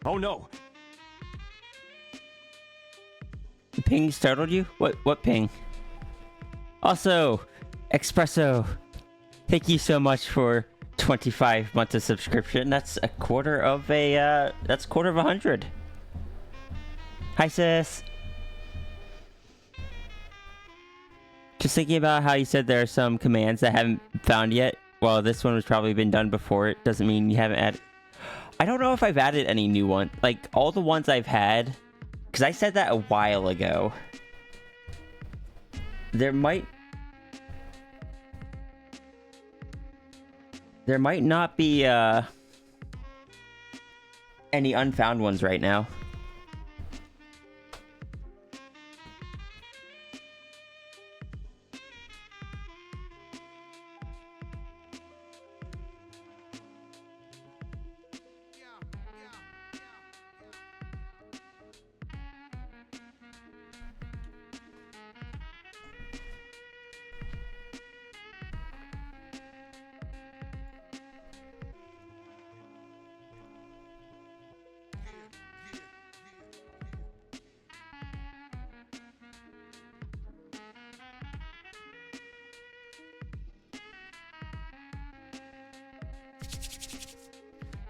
Oh no! The ping startled you? What ping? Also, Espresso, thank you so much for 25 months of subscription. That's a quarter of a, that's a quarter of 100. Hi, sis. Just thinking about how you said there are some commands that I haven't found yet. Well, this one has probably been done before. It doesn't mean you haven't added. I don't know if I've added any new one. Like, all the ones I've had, because I said that a while ago. There might not be any unfound ones right now.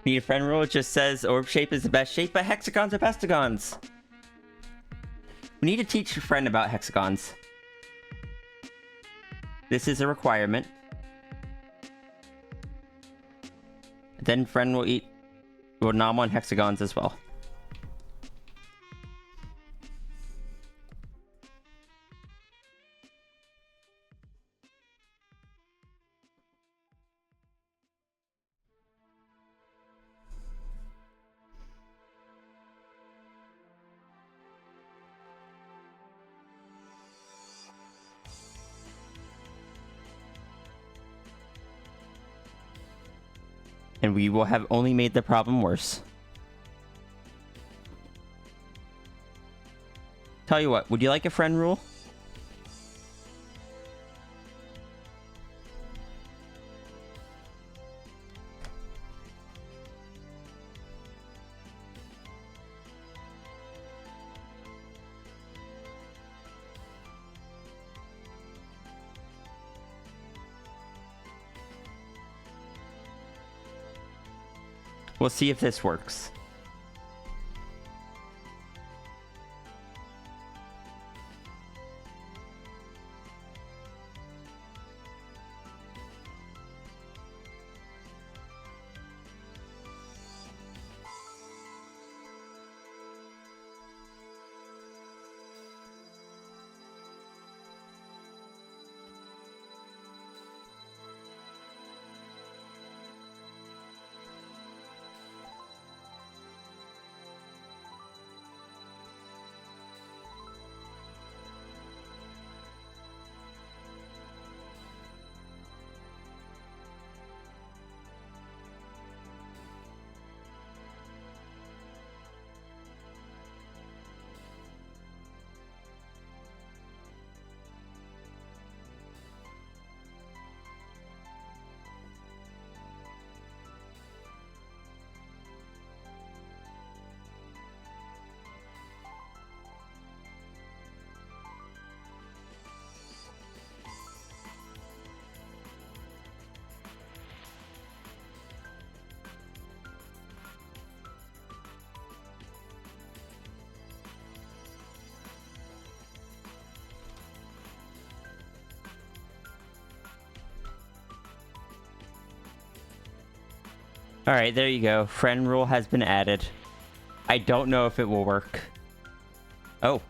Need a friend rule just says orb shape is the best shape, but hexagons are bestagons. We need to teach a friend about hexagons. This is a requirement. Then friend will nom on hexagons as well. and we will have only made the problem worse. Tell you what, would you like a friend rule? We'll see if this works. Alright, there you go. Friend rule has been added. I don't know if it will work. Oh.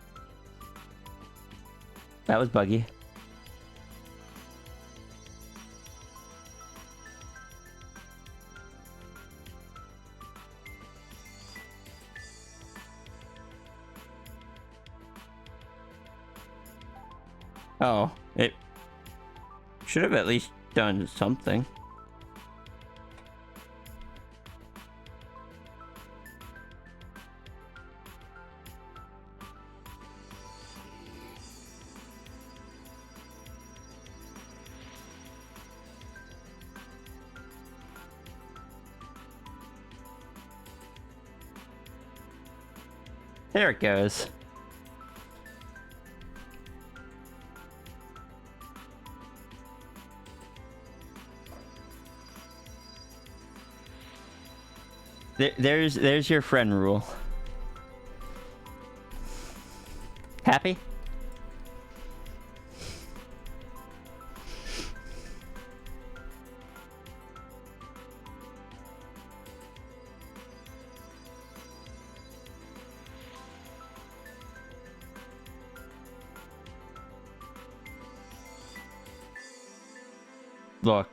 That was buggy. Oh, it should have at least done something. There it goes. There's your friend rule. Happy?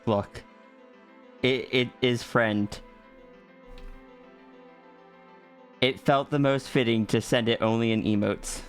Look. It is friend. It felt the most fitting to send it only in emotes.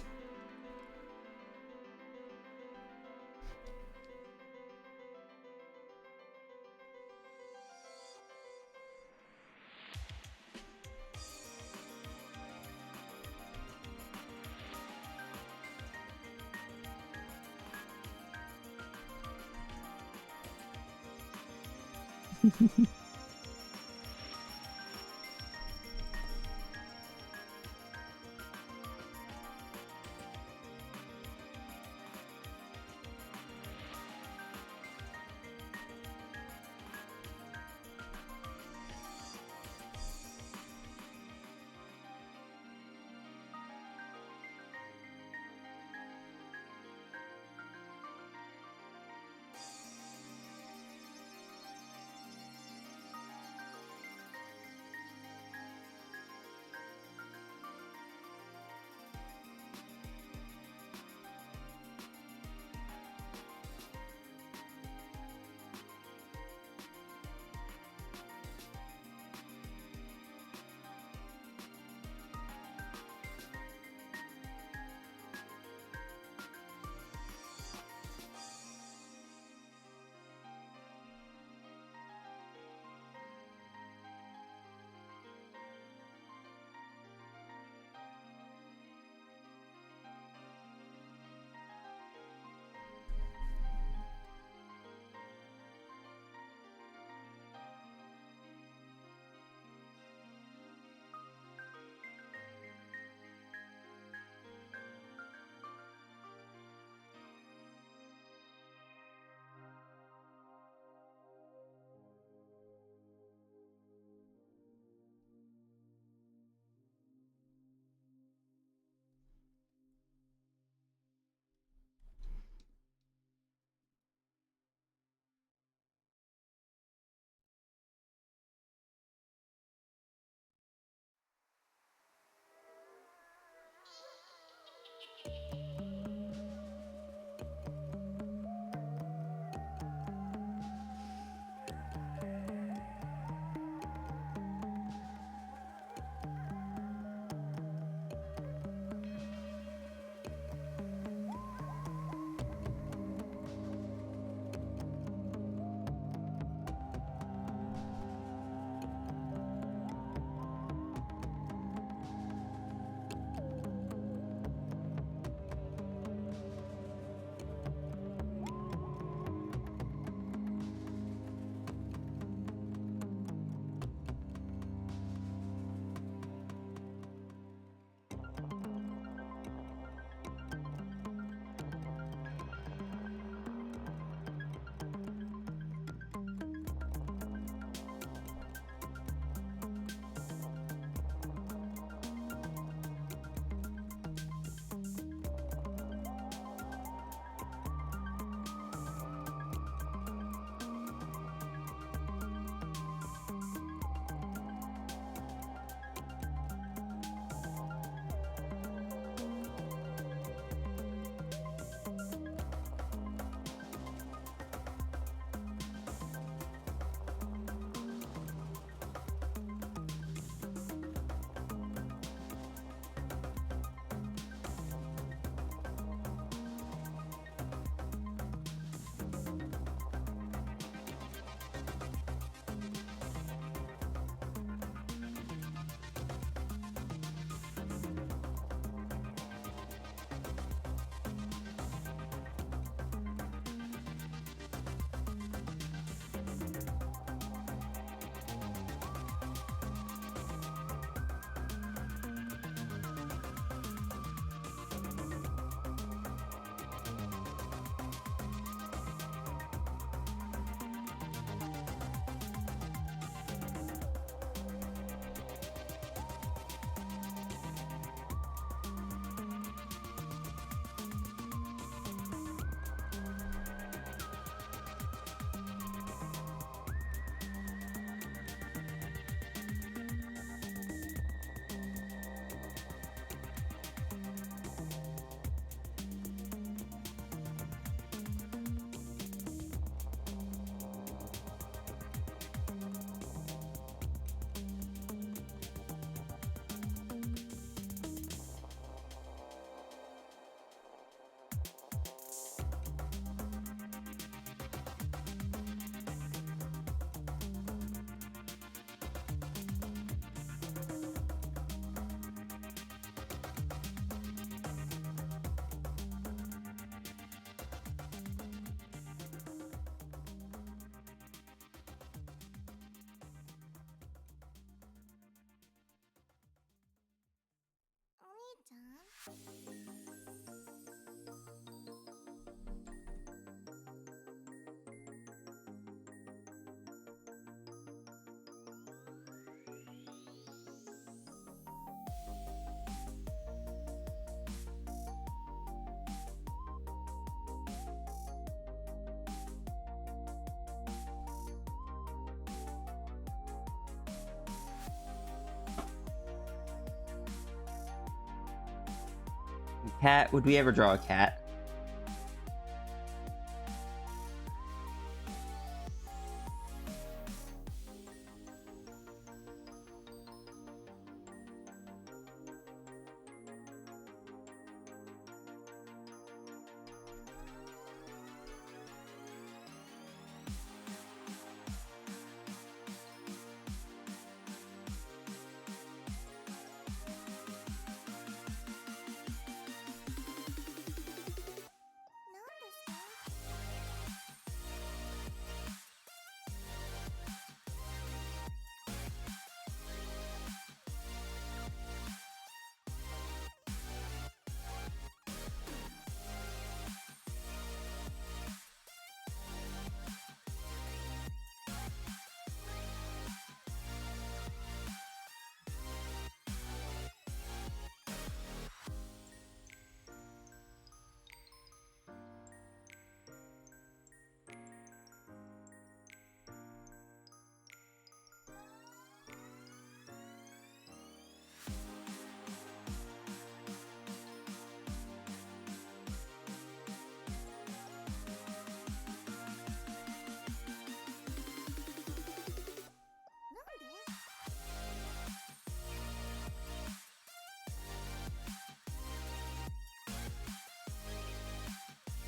Cat? Would we ever draw a cat?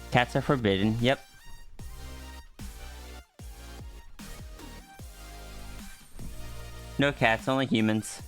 Cats are forbidden. Yep. No cats, only humans.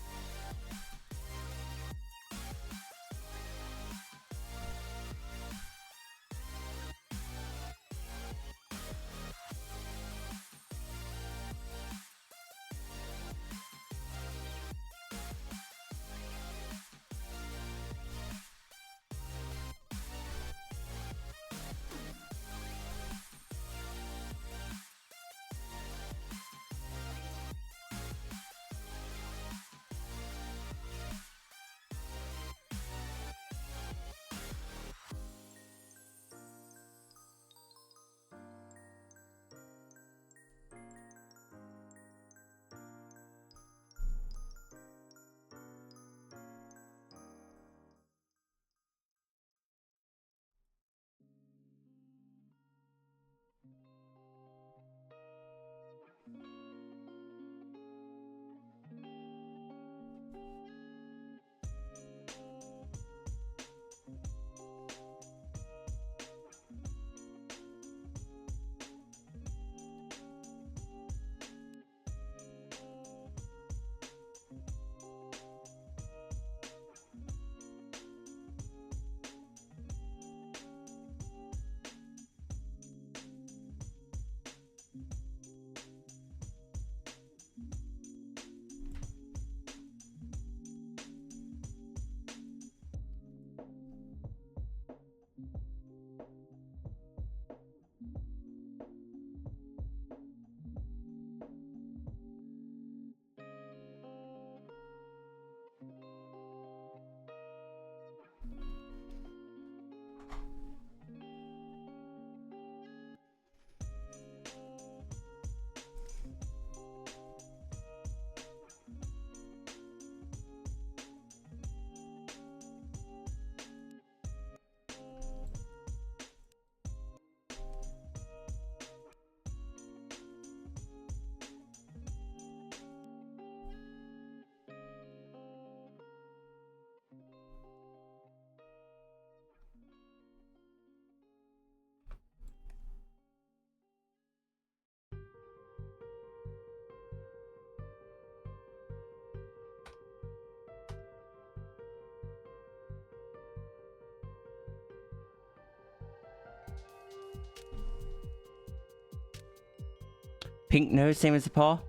Pink nose, same as the paw?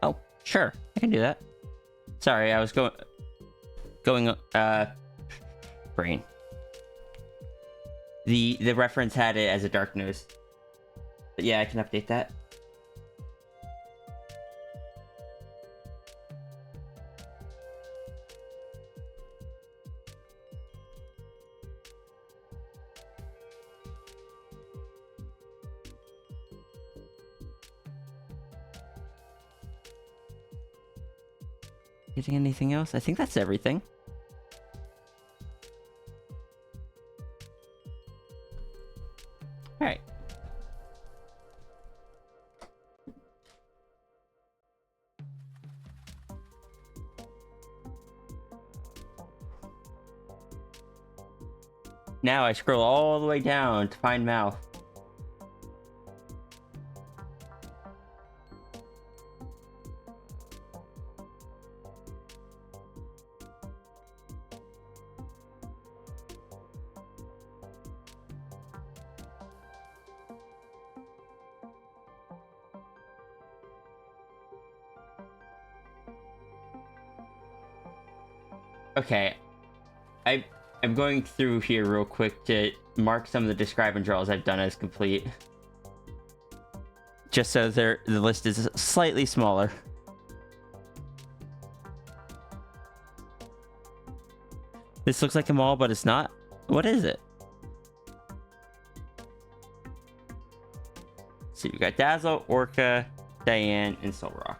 Oh, sure. I can do that. Sorry, I was going, for brain. The reference had it as a dark nose. But yeah, I can update that. Getting anything else? I think that's everything. Alright. Now I scroll all the way down to find Mal. Okay, I'm going through here real quick to mark some of the describe and draws I've done as complete. Just so the list is slightly smaller. This looks like a mall, but it's not. What is it? So you got Dazzle, Orca, Diane, and Soul Rock.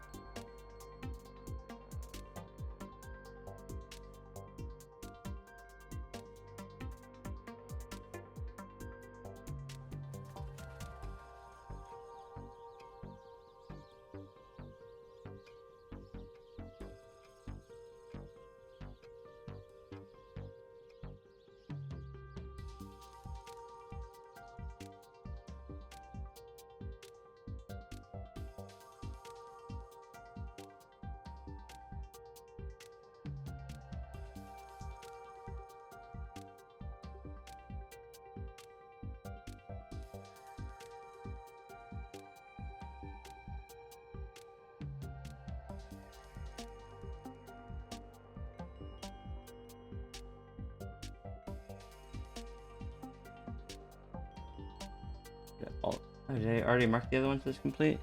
Oh, did I already mark the other ones as complete?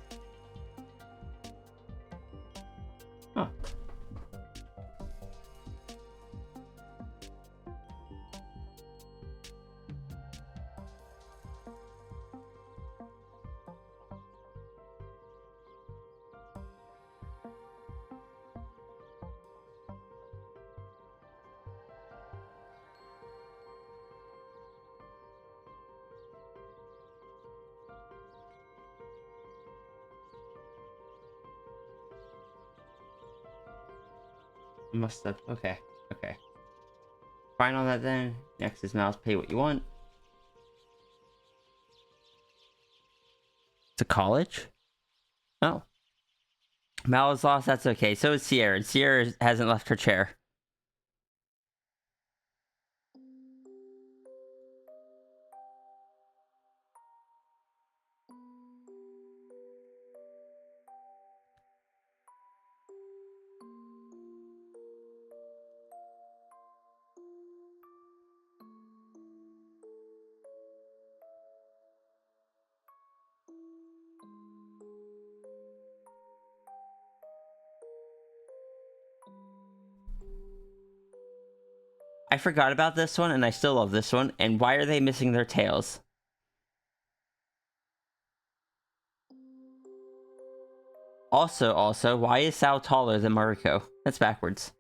Huh. Must have. Okay. Okay. Fine on that then. Next is mouse. Pay what you want. It's a college? Oh. Mal is lost. That's okay. So is Sierra. And Sierra hasn't left her chair. I forgot about this one, and I still love this one. And why are they missing their tails? Also, why is Sal taller than Mariko? That's backwards.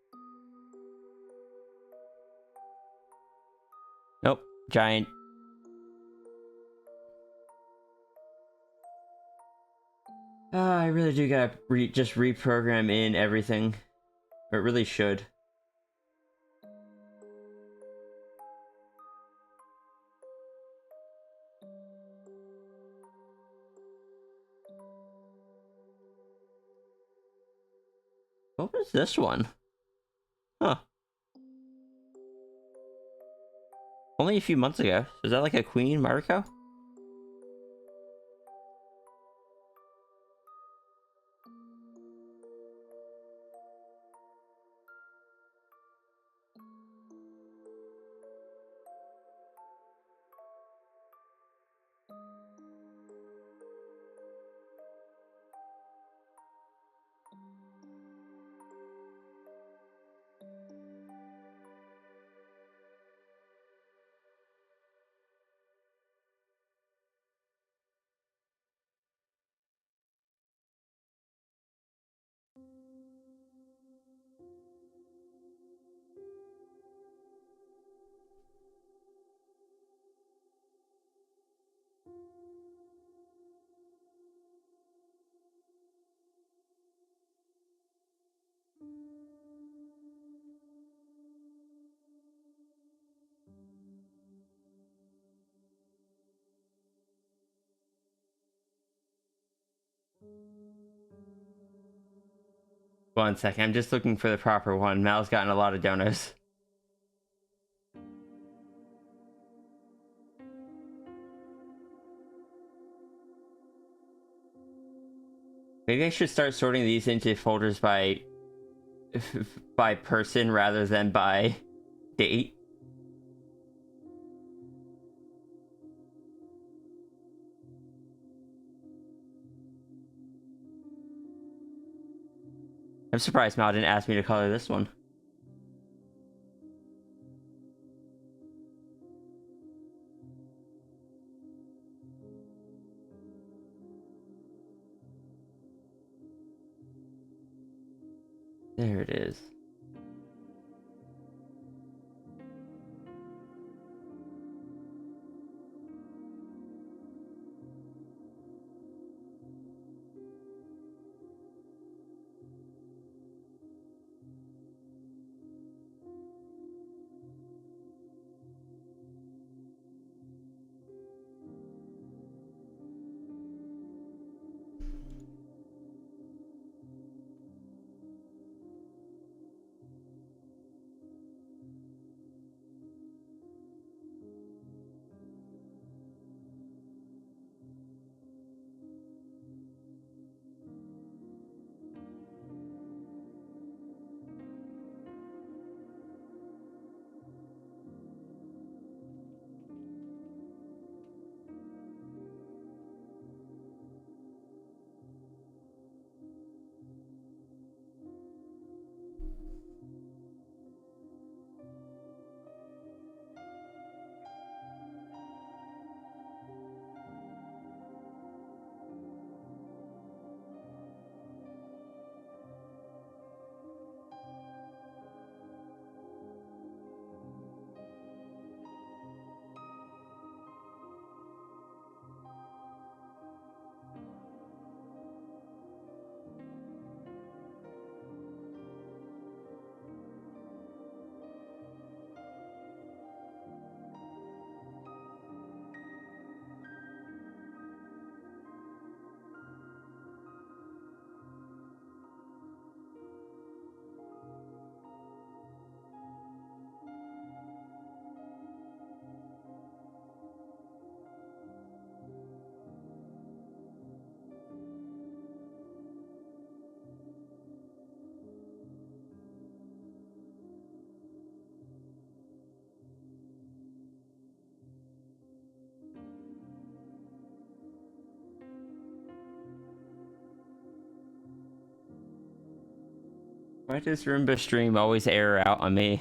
Nope. Giant. I really do gotta just reprogram in everything. Or it really should. What was this one? Huh. Only a few months ago. Is that like a Queen Mariko? One second, I'm just looking for the proper one. Mal's gotten a lot of donos. Maybe I should start sorting these into folders by person rather than by date. I'm surprised Mal didn't ask me to color this one. There it is. Why does Roomba stream always error out on me?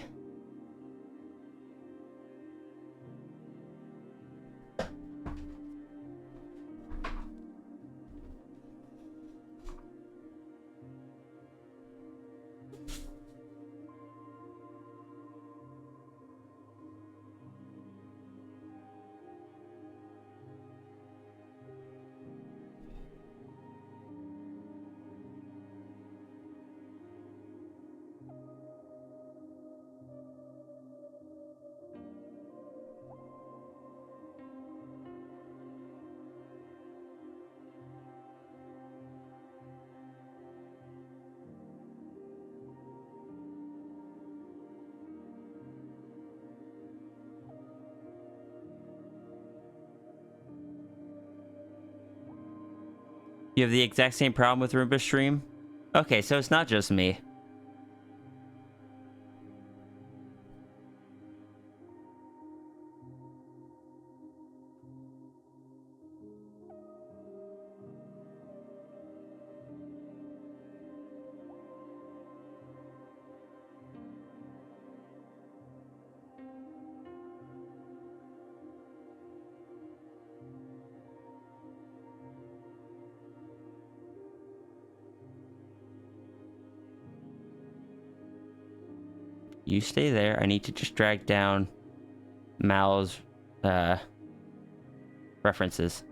You have the exact same problem with Roomba stream? Okay, so it's not just me. You stay there. I need to just drag down Mal's references.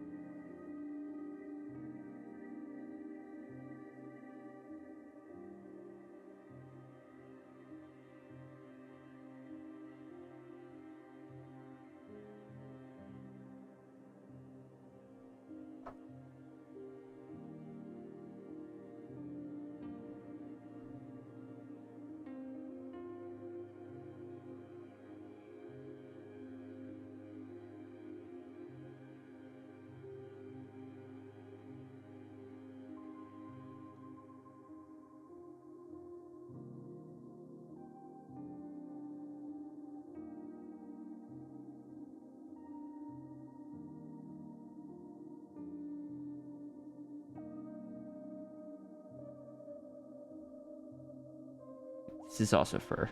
This is also fur.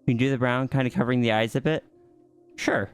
You can do the brown, kind of covering the eyes a bit? Sure.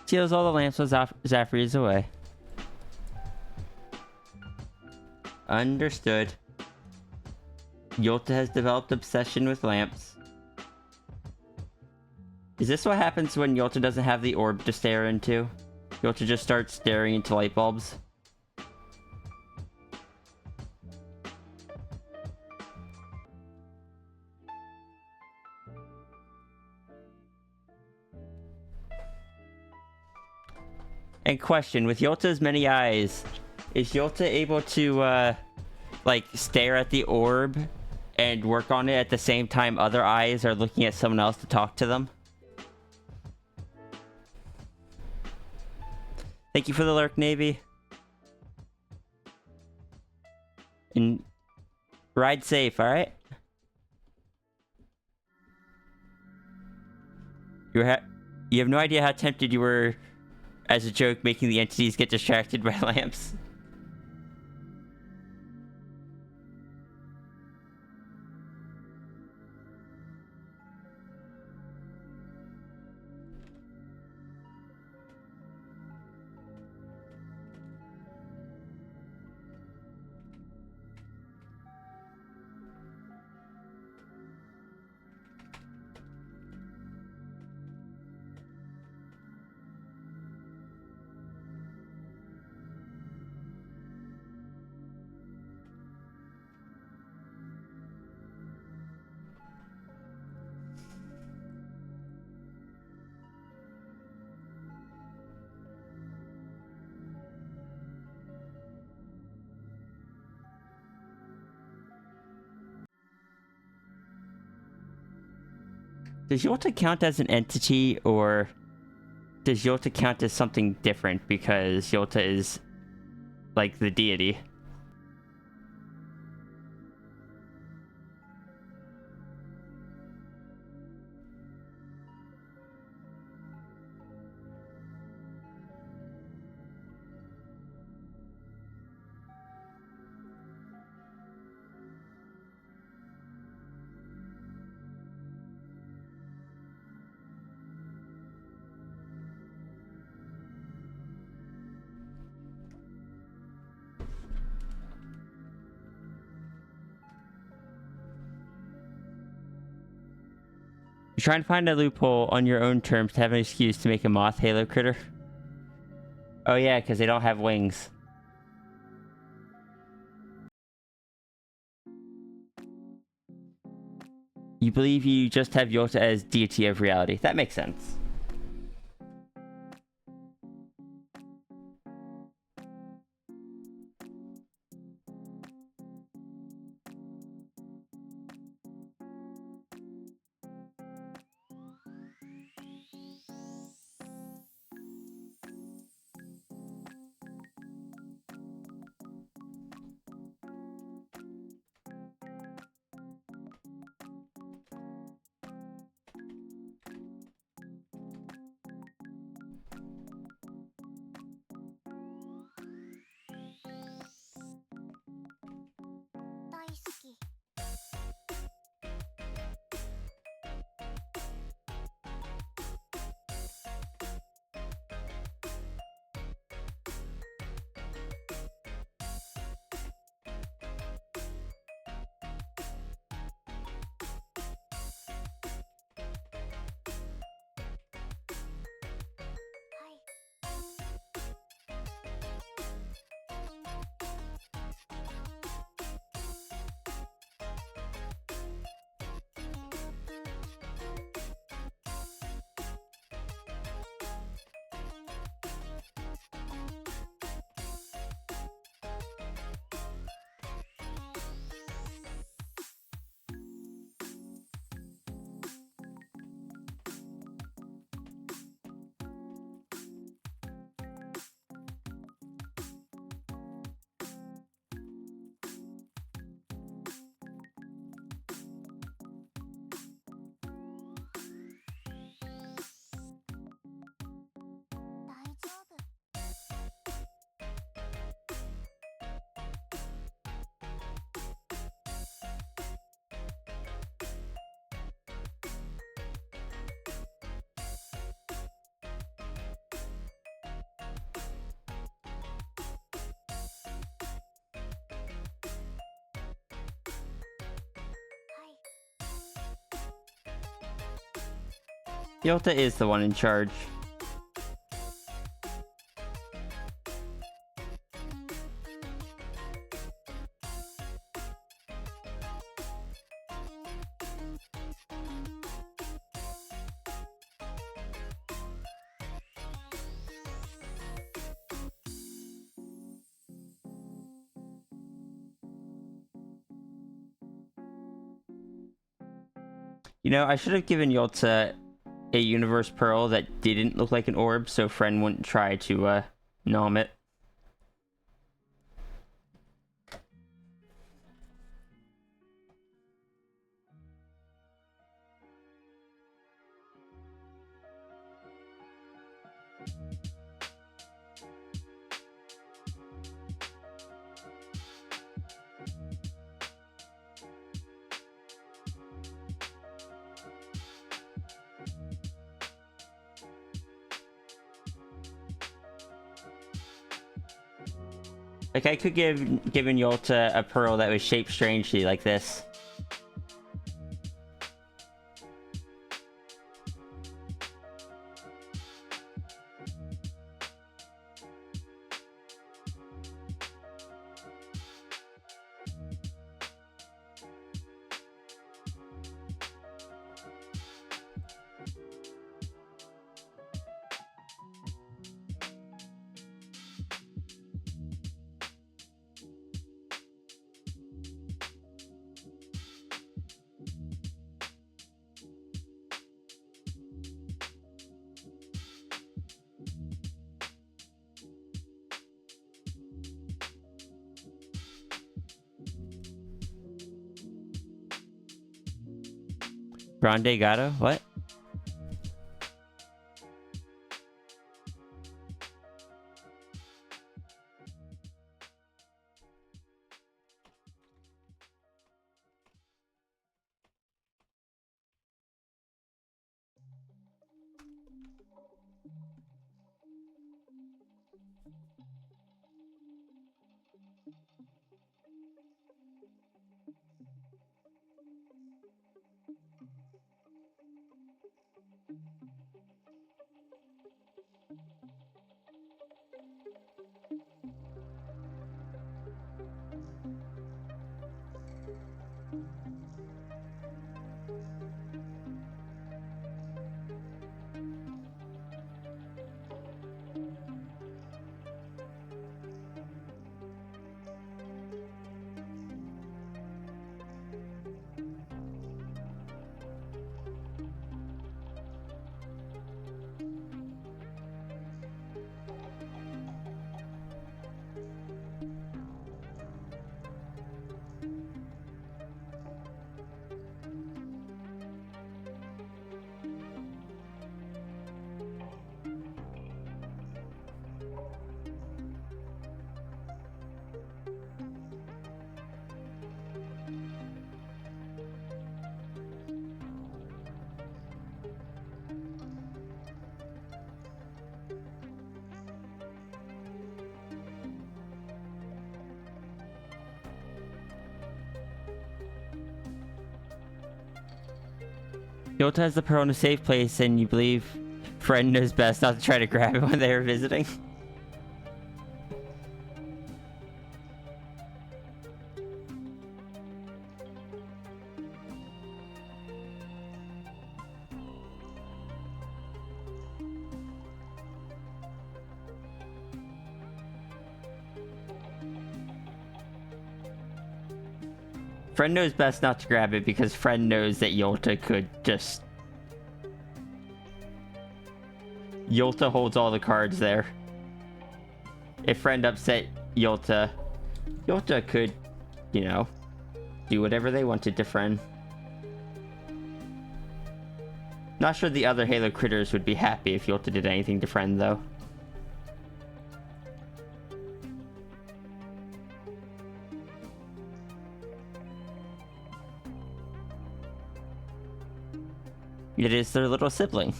Steals all the lamps when Zafri is away. Understood. Yolta has developed obsession with lamps. Is this what happens when Yolta doesn't have the orb to stare into? Yolta just starts staring into light bulbs? And question, with Yolta's many eyes, is Yolta able to, like, stare at the orb and work on it at the same time other eyes are looking at someone else to talk to them? Thank you for the lurk, Navy. And ride safe, alright? You have no idea how tempted you were, as a joke, making the entities get distracted by lamps. Does Yolta count as an entity, or does Yolta count as something different because Yolta is, like, the deity? You're trying to find a loophole on your own terms to have an excuse to make a moth halo critter? Oh yeah, because they don't have wings. You believe you just have Yota as deity of reality. That makes sense. Yota is the one in charge. You know, I should have given Yota a universe pearl that didn't look like an orb, so Friend wouldn't try to, nom it. Like, I could given Yolta a pearl that was shaped strangely like this. Grande Gato? What? Yolta has the pearl in a safe place, and you believe friend knows best not to try to grab it when they are visiting. Friend knows best not to grab it because friend knows that Yolta could just... Yolta holds all the cards there. If friend upset Yolta, Yolta could, you know, do whatever they wanted to friend. Not sure the other Halo critters would be happy if Yolta did anything to friend, though. It is their little sibling.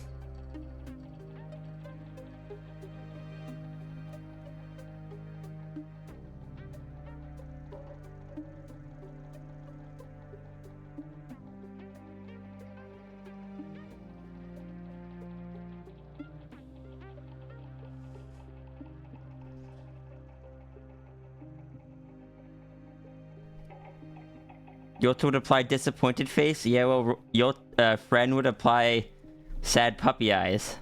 Yolta would apply disappointed face. Yeah, well, friend would apply sad puppy eyes.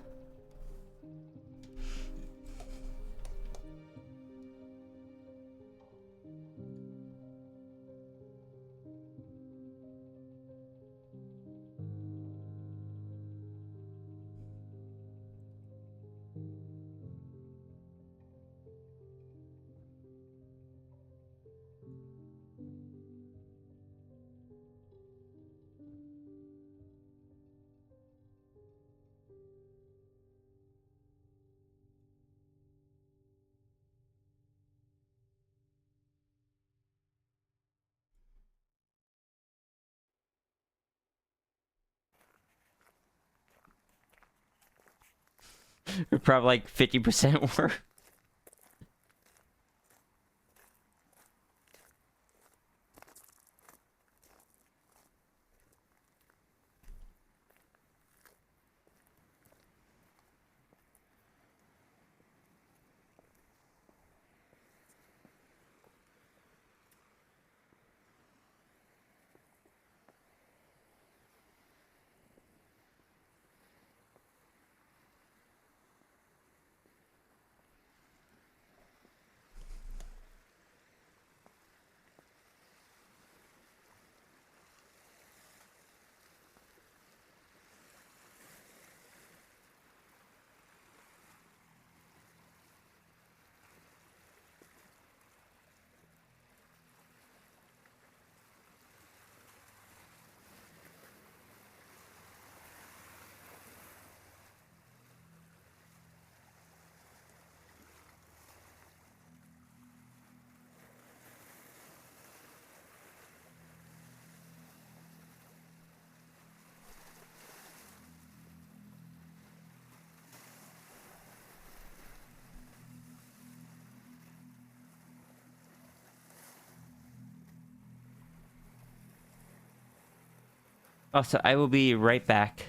Probably like 50% were. Also, I will be right back.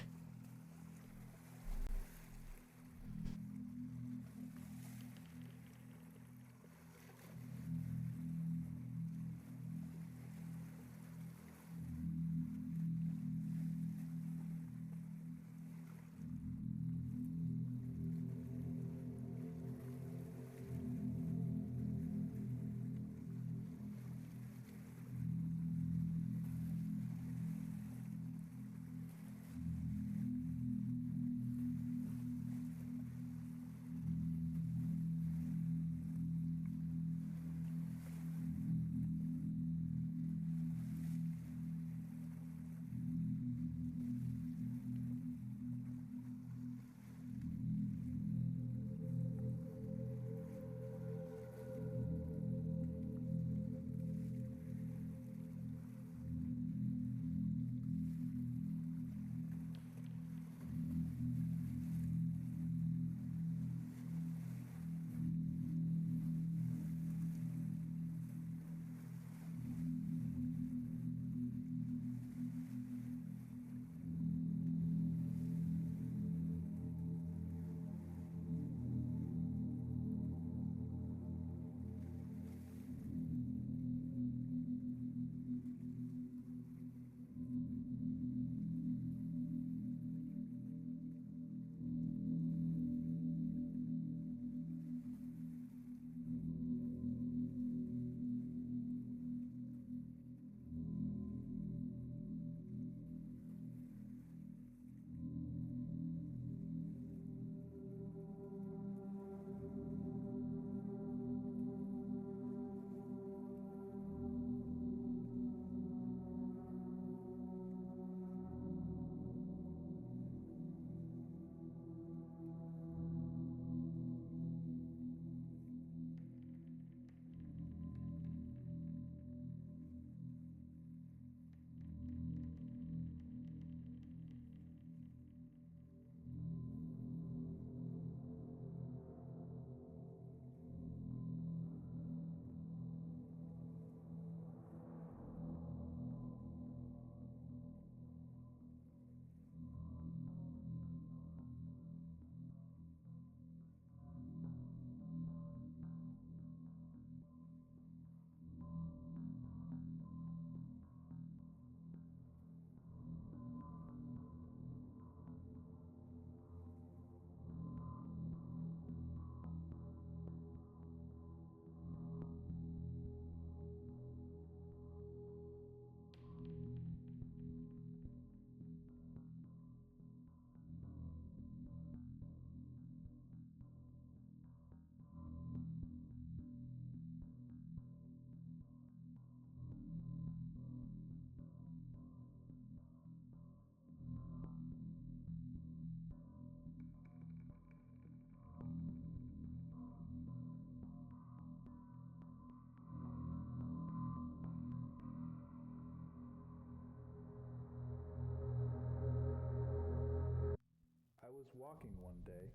walking one day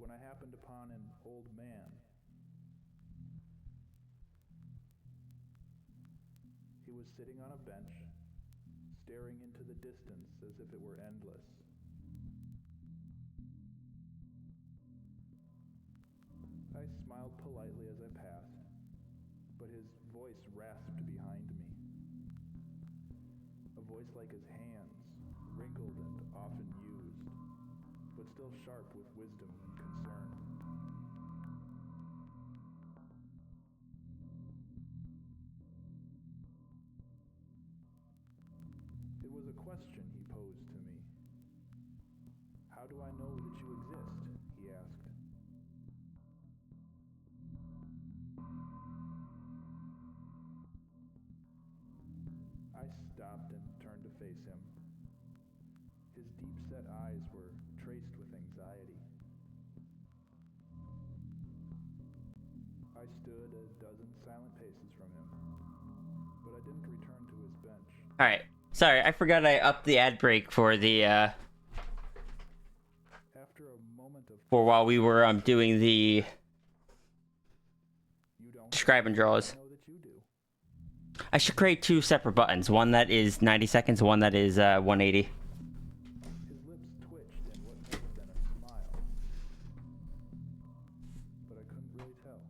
when I happened upon an old man. He was sitting on a bench, staring into the distance as if it were endless. I smiled politely as I passed, but his voice rasped behind me. A voice like his hands, wrinkled and often used, but still sharp with wisdom and concern. It was a question he posed to me. How do I know that you exist? He asked. I stopped and turned to face him. His deep-set eyes were traced with anxiety. I stood a dozen silent paces from him, but I didn't return to his bench. Alright. Sorry, I forgot I upped the ad break for the, After a moment of for while we were, doing the you don't describe and draws. know that you do. I should create two separate buttons. One that is 90 seconds, one that is, 180. His lips twitched in what might have been a smile, but I couldn't really tell.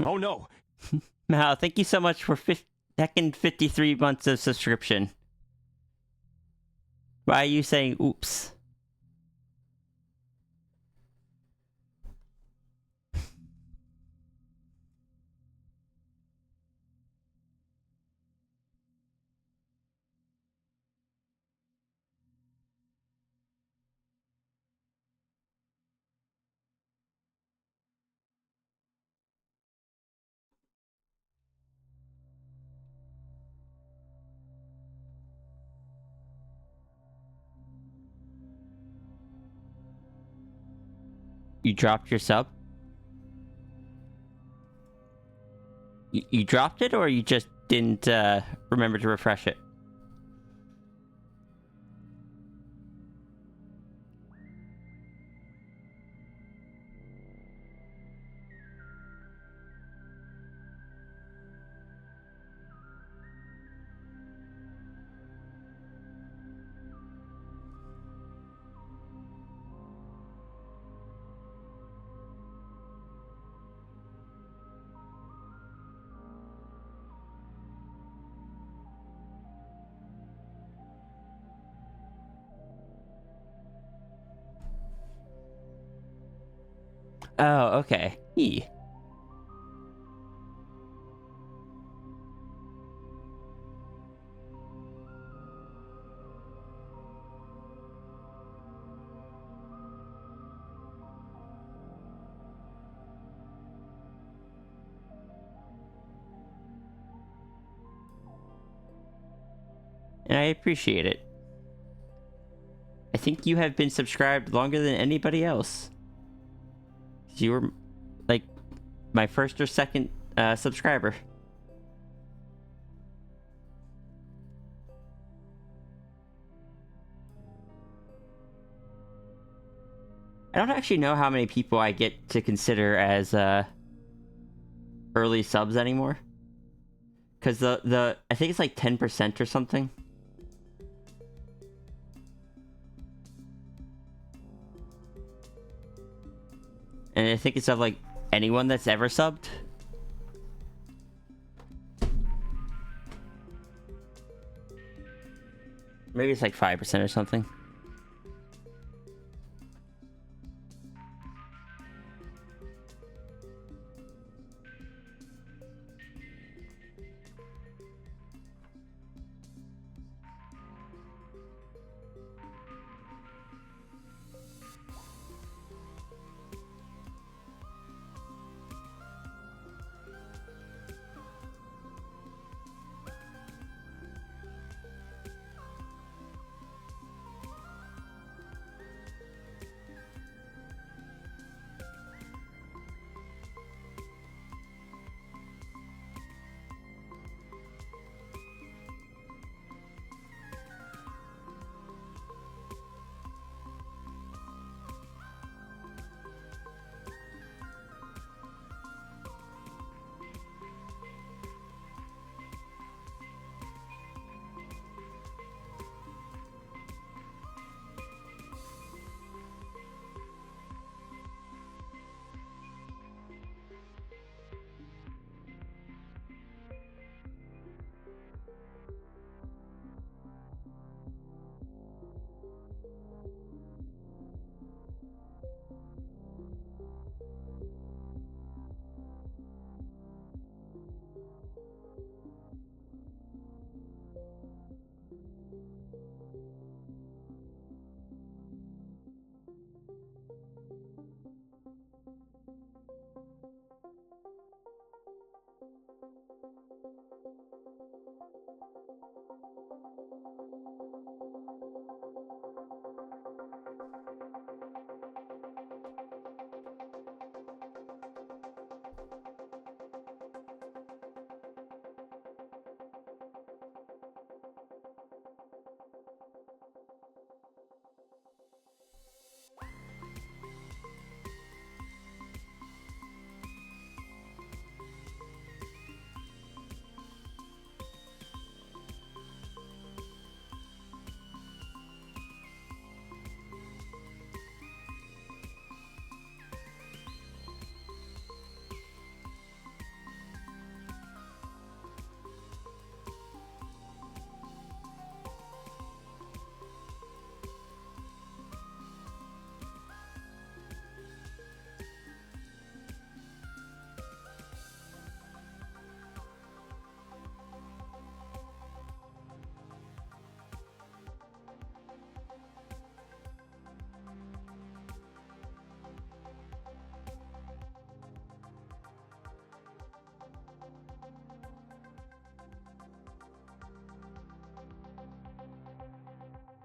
Oh no! Mal, thank you so much for second 53 months of subscription. Why are you saying oops? You dropped your sub? You dropped it, or you just didn't remember to refresh it? Oh, okay. Eee. And I appreciate it. I think you have been subscribed longer than anybody else. You were, like, my first or second subscriber. I don't actually know how many people I get to consider as early subs anymore. Because the I think it's like 10% or something. And I think it's of like anyone that's ever subbed. Maybe it's like 5% or something.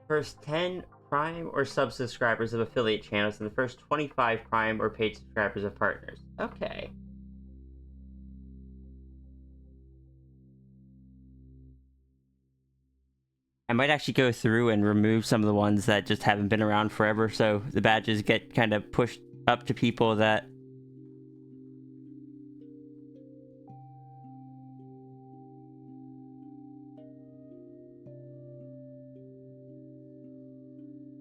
First 10 Prime or sub subscribers of affiliate channels, and the first 25 Prime or paid subscribers of partners. Okay. I might actually go through and remove some of the ones that just haven't been around forever, so the badges get kind of pushed up to people that...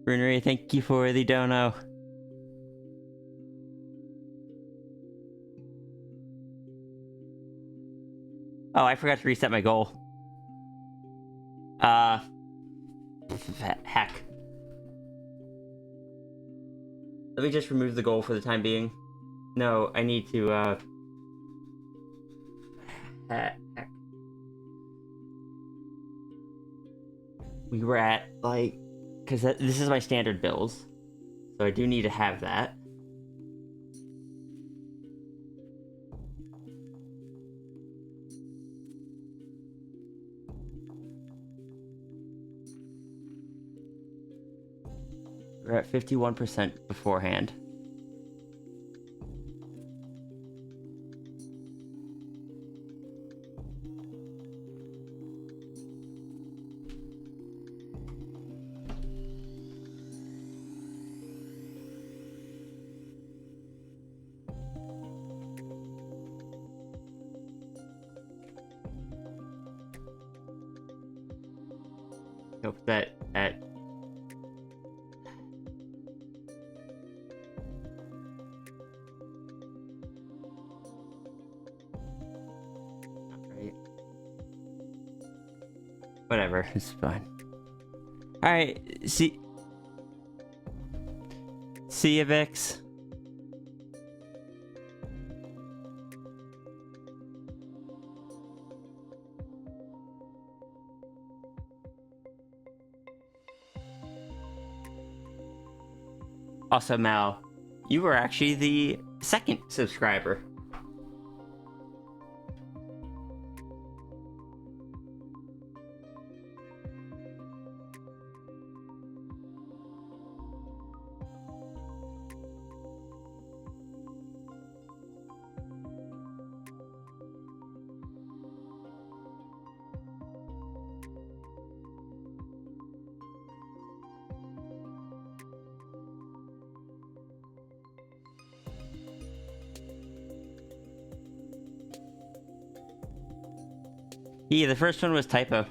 Brunery, thank you for the dono. Oh, I forgot to reset my goal. Heck. Let me just remove the goal for the time being. No, I need to, heck. We were at, like... Because this is my standard bills. So I do need to have that. We're at 51% beforehand. Hope that Alright. Whatever, it's fine. Alright, see you, Vix. Also, Mal, you were actually the second subscriber. Yeah, the first one was typo.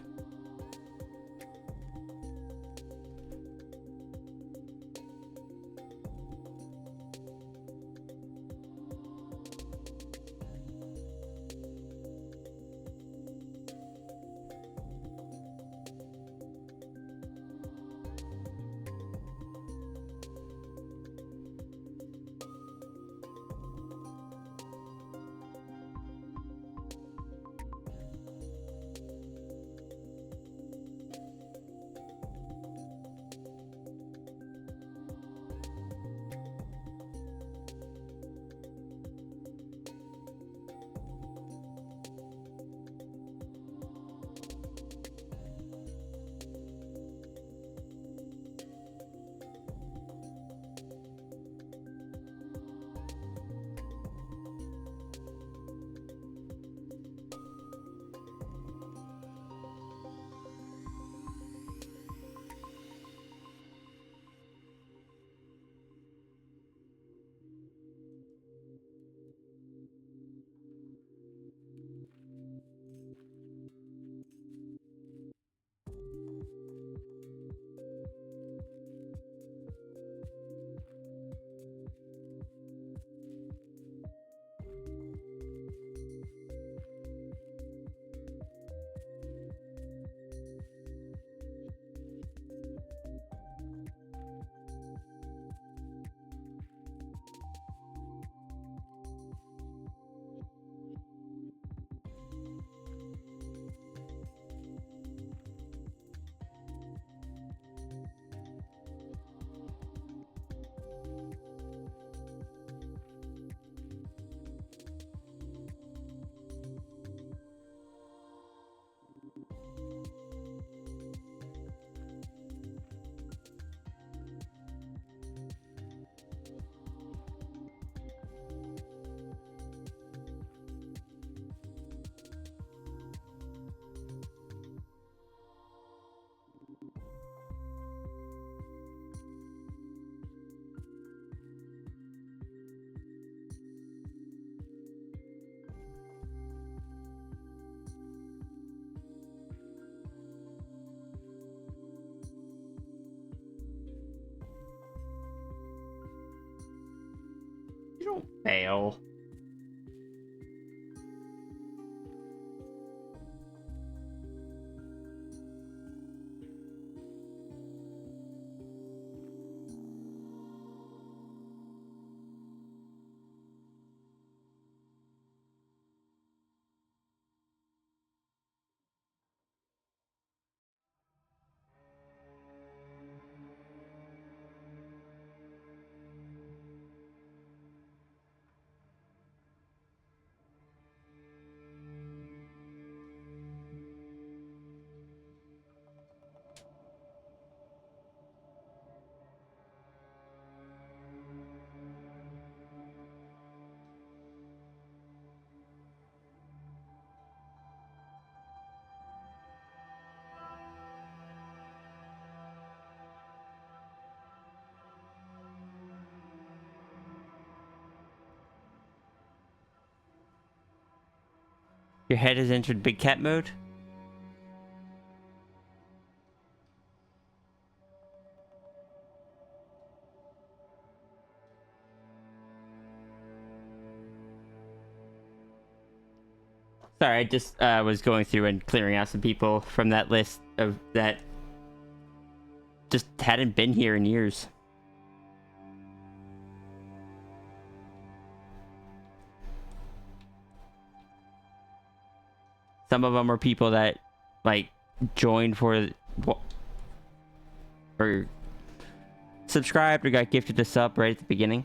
You don't fail. Your head has entered big cat mode? Sorry, I just was going through and clearing out some people from that list of that just hadn't been here in years. Some of them are people that like joined for or subscribed or got gifted a sub right at the beginning,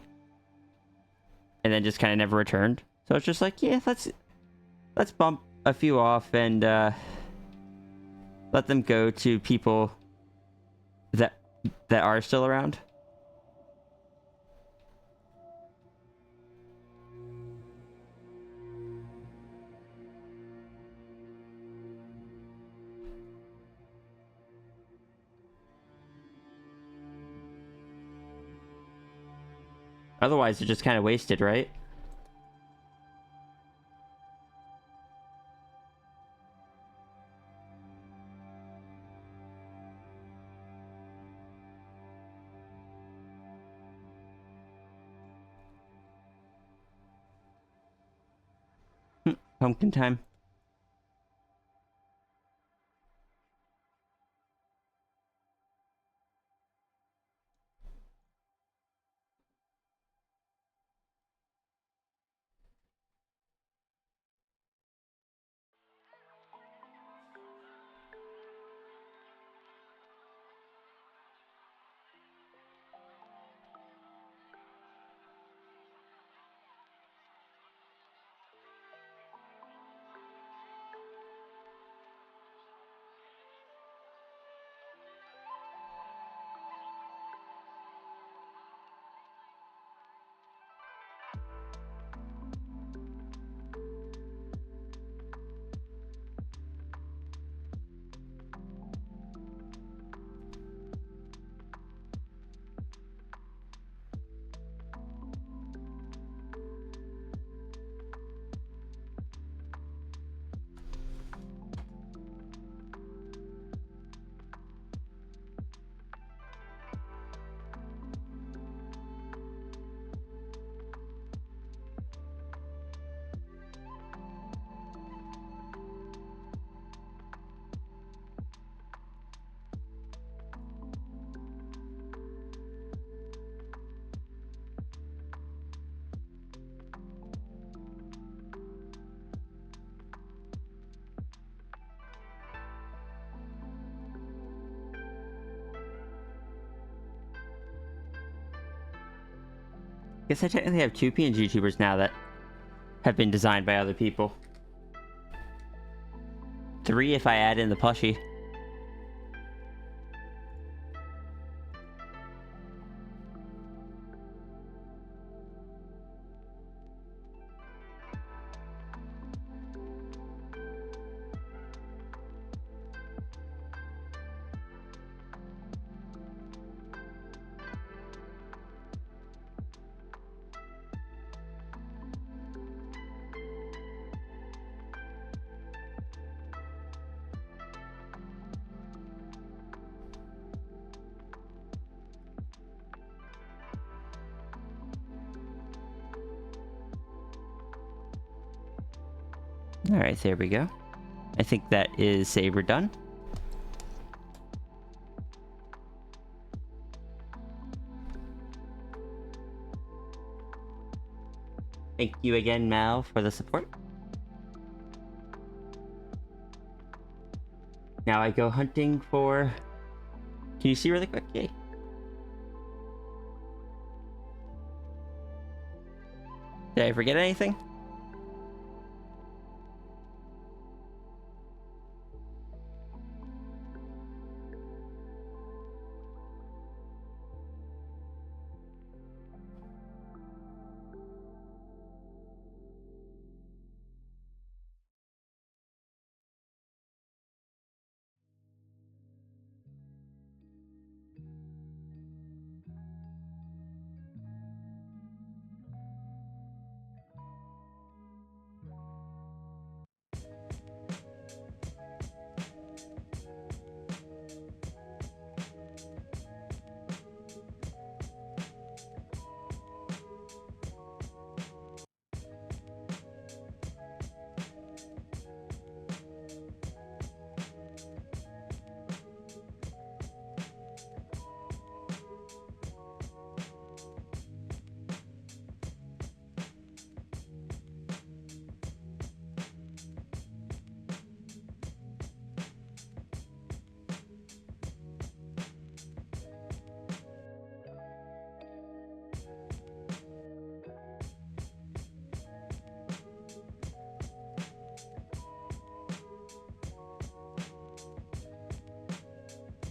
and then just kind of never returned. So it's just like, yeah, let's bump a few off and let them go to people that are still around. Otherwise, they're just kind of wasted, right? Pumpkin time. Guess I technically have 2 PNG tubers now that have been designed by other people. 3 if I add in the plushie. Alright, there we go. I think that is Saber done. Thank you again, Mal, for the support. Now I go hunting for... Can you see really quick? Yay. Did I forget anything?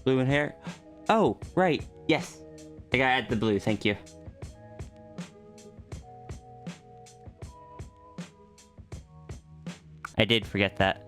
Blue in hair. Oh, right. Yes. I gotta add the blue. Thank you. I did forget that.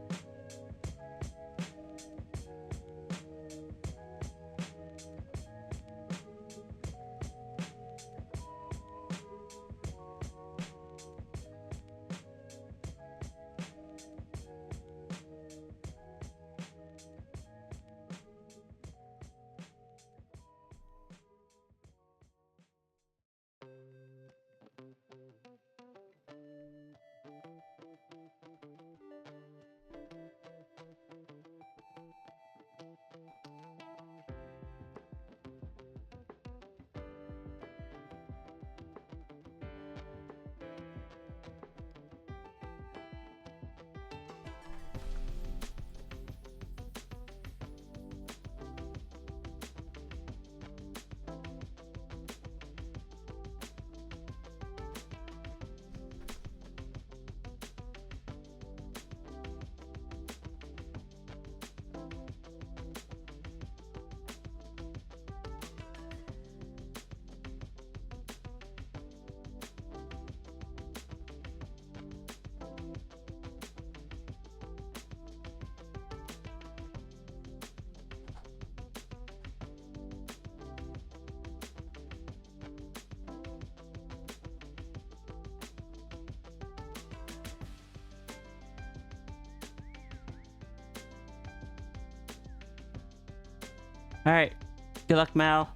Alright. Good luck, Mal.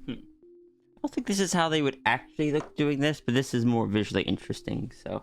I don't think this is how they would actually look doing this, but this is more visually interesting, so.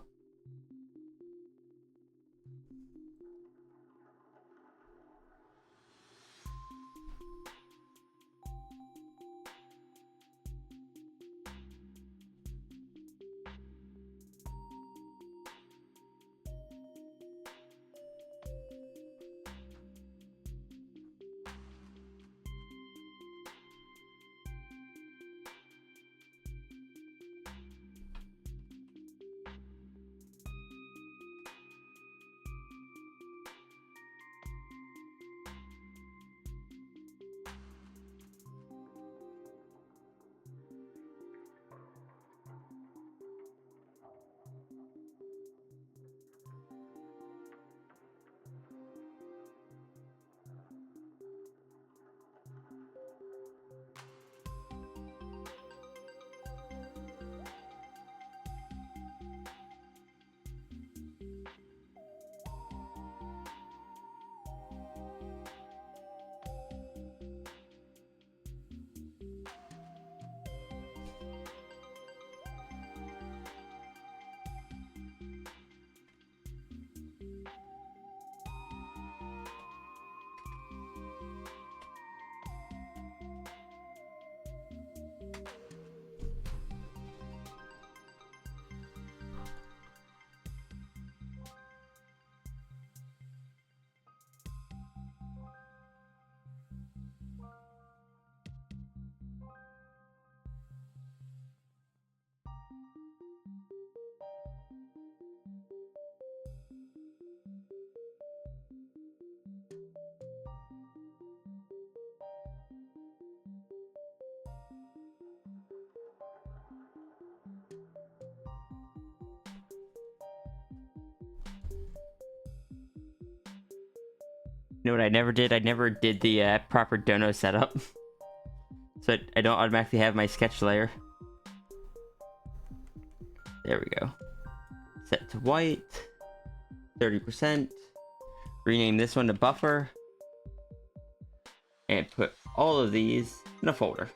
You know what I never did? I never did the proper dono setup. So I don't automatically have my sketch layer. There we go. Set to white. 30%. Rename this one to buffer. And put all of these in a folder.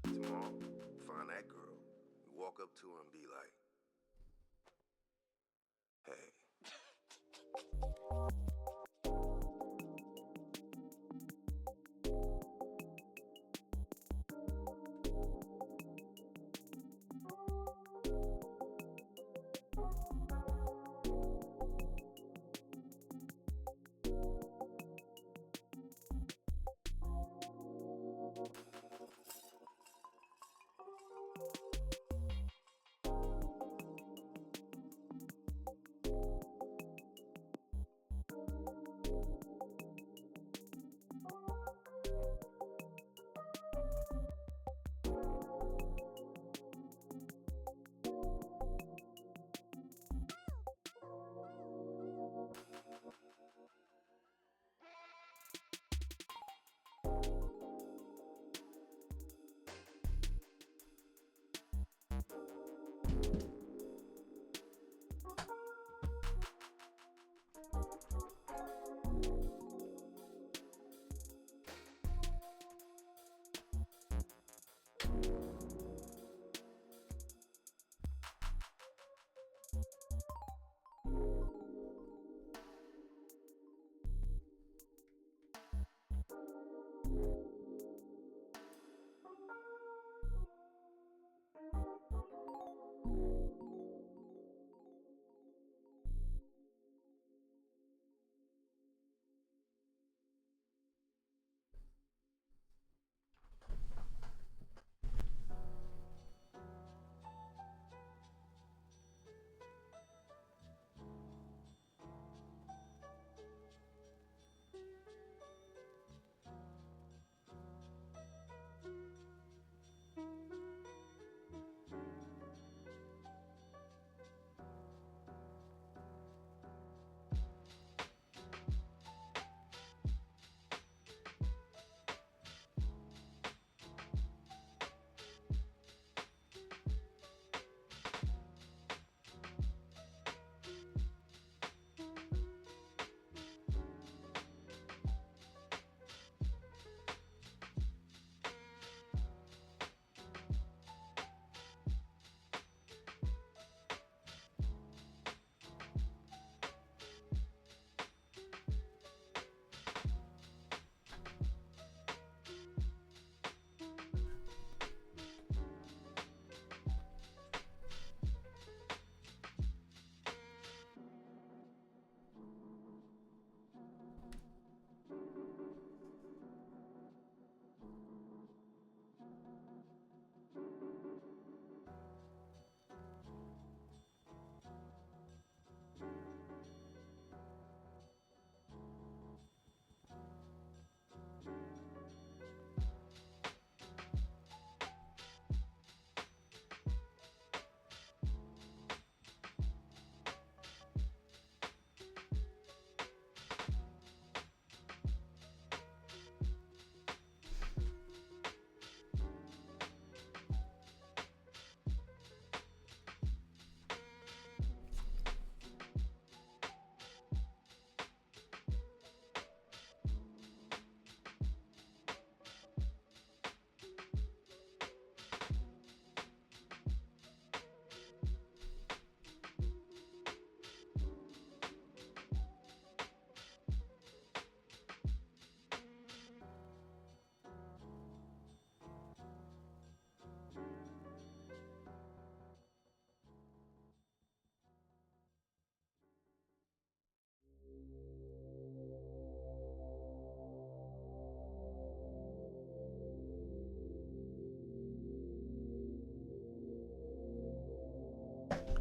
Tomorrow, find that girl. You walk up to her and be like, hey.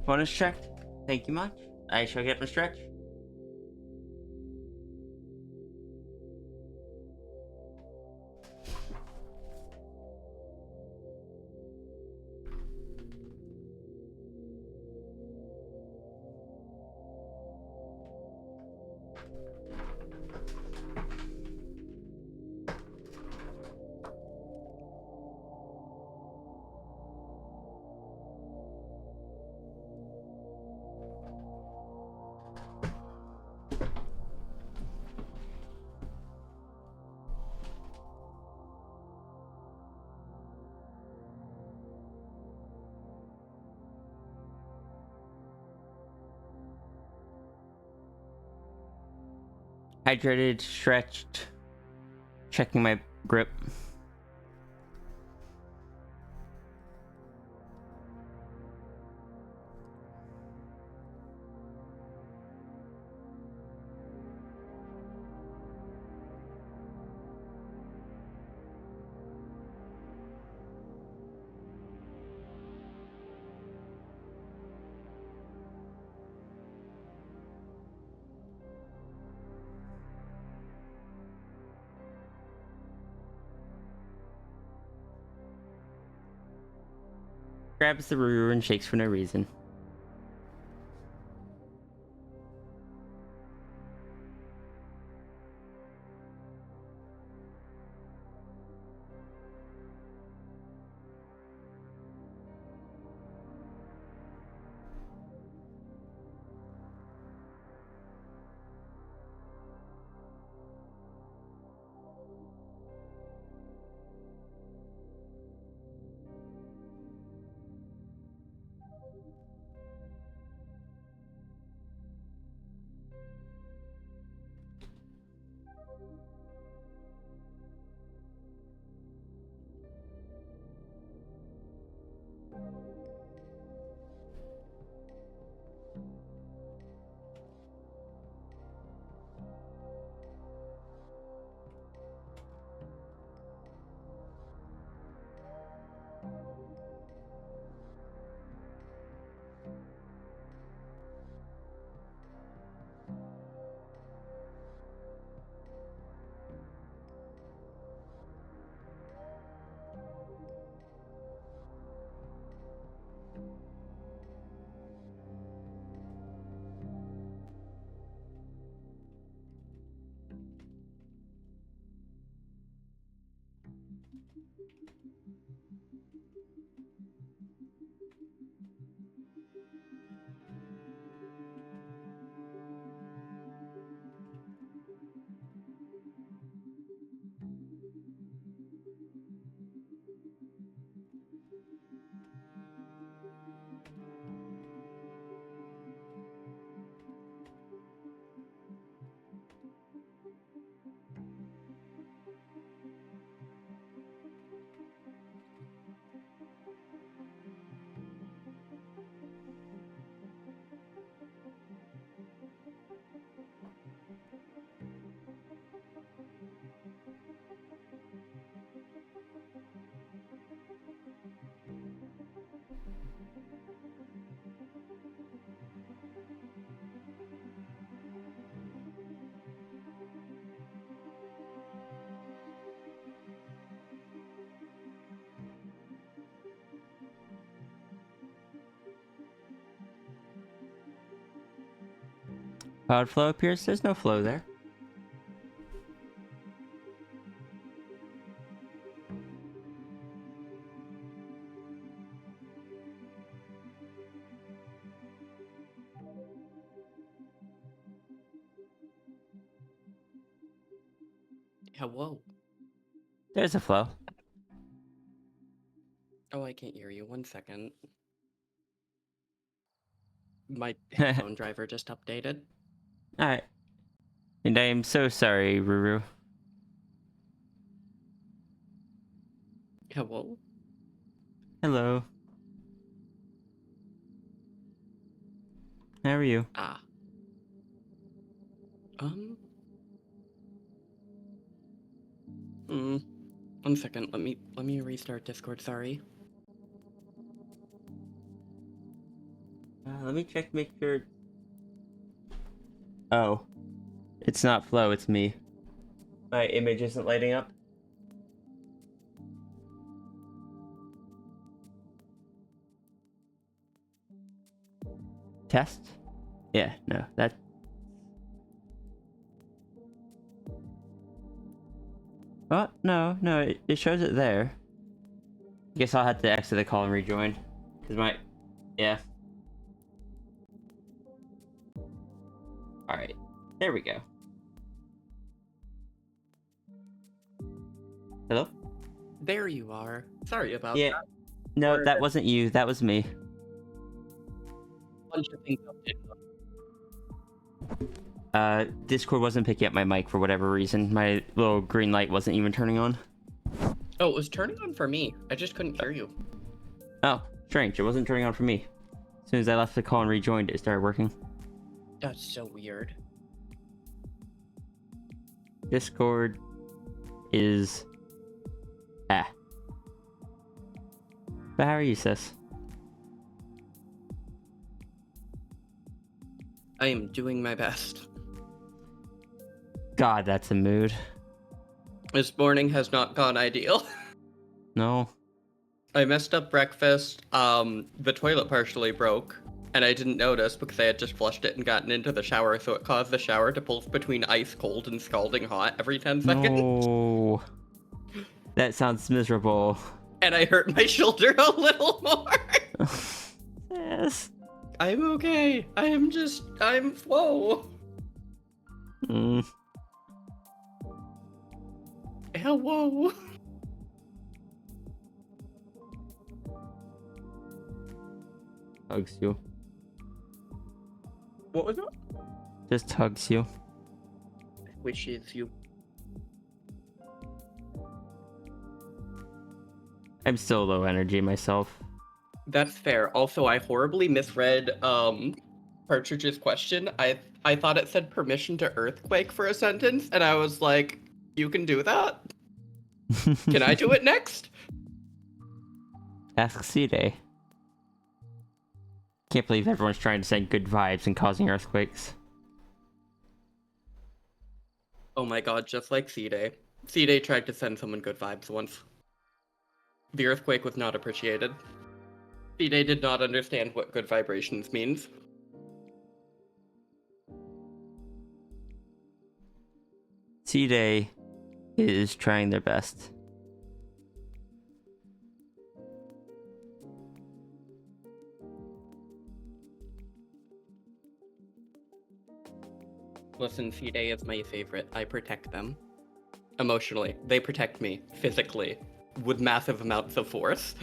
Bonus check. Thank you much. I shall get my stretch. Hydrated, stretched, checking my grip. Grabs the Ruru and shakes for no reason. Cloud flow appears. There's no flow there. Hello. There's a flow. Oh, I can't hear you. 1 second. My headphone driver just updated. Alright. And I am so sorry, Ruru. Hello. Hello. How are you? Ah. 1 second. Let me restart Discord. Sorry. Let me check, make sure. Oh, it's not Flow, it's me. My image isn't lighting up. Test? Yeah, no, that. Oh, no, it shows it there. Guess I'll have to exit the call and rejoin. Cause my, yeah. Alright, there we go. Hello? There you are. Sorry about Yeah. that. No, that wasn't you, that was me. Bunch of things updated. Discord wasn't picking up my mic for whatever reason. My little green light wasn't even turning on. Oh, it was turning on for me. I just couldn't hear you. Oh, strange. It wasn't turning on for me. As soon as I left the call and rejoined, it started working. That's so weird. Discord is... But how are you, sis? I am doing my best. God, that's a mood. This morning has not gone ideal. No. I messed up breakfast. The toilet partially broke, and I didn't notice because I had just flushed it and gotten into the shower, so it caused the shower to pulse between ice cold and scalding hot every 10 seconds. No. That sounds miserable. And I hurt my shoulder a little more. Yes. I'm okay. I'm whoa. Hello. Hugs you. What was that? Just hugs you. Wishes you. I'm still low energy myself. That's fair. Also, I horribly misread Partridge's question. I thought it said permission to earthquake for a sentence, and I was like, you can do that? Can I do it next? Ask C-Day. Can't believe everyone's trying to send good vibes and causing earthquakes. Oh my god, just like C-Day. C-Day tried to send someone good vibes once. The earthquake was not appreciated. C-Day did not understand what good vibrations means. C-Day is trying their best. Listen, C-Day is my favorite. I protect them. Emotionally. They protect me. Physically. With massive amounts of force.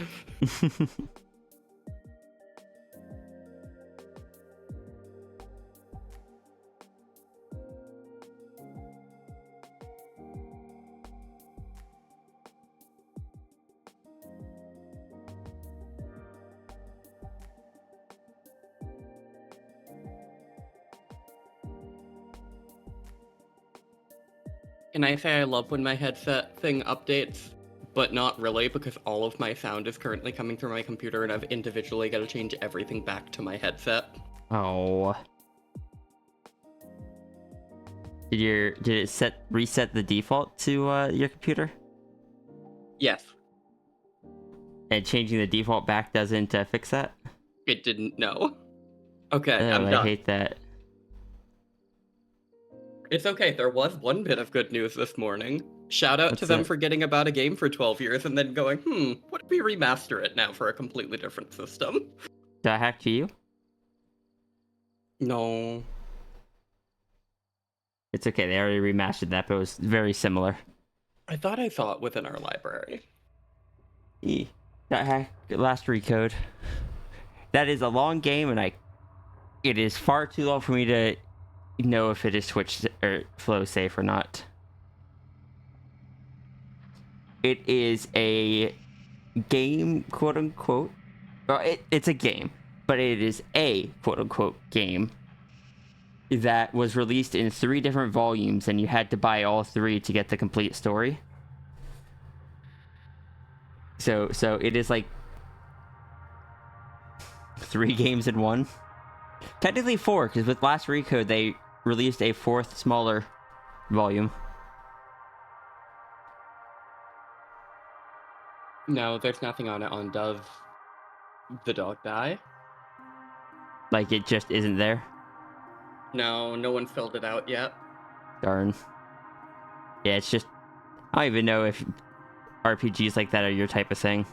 Can I say I love when my headset thing updates? But not really, because all of my sound is currently coming through my computer and I've individually got to change everything back to my headset. Oh. Did it reset the default to your computer? Yes. And changing the default back doesn't fix that? It didn't know. Okay, Oh, I'm I done. hate that. It's okay, there was one bit of good news this morning. Shout out What's to them that? for getting about a game for 12 years and then going, what if we remaster it now for a completely different system? Did I hack to you? No. It's okay, they already remastered that, but it was very similar. I thought I saw it within our library. Got hacked last recode. That is a long game, and it is far too long for me to know if it is Switch or Flow safe or not. It is a game, quote unquote. Well, it's a game, but it is a quote unquote game that was released in 3 different volumes, and you had to buy all 3 to get the complete story. So it is like 3 games in one. Technically 4, because with last Recode, they released a 4th, smaller volume. No, there's nothing on it on Does the Dog Die? Like, it just isn't there. No, no one filled it out yet. Darn. Yeah, it's just... I don't even know if RPGs like that are your type of thing.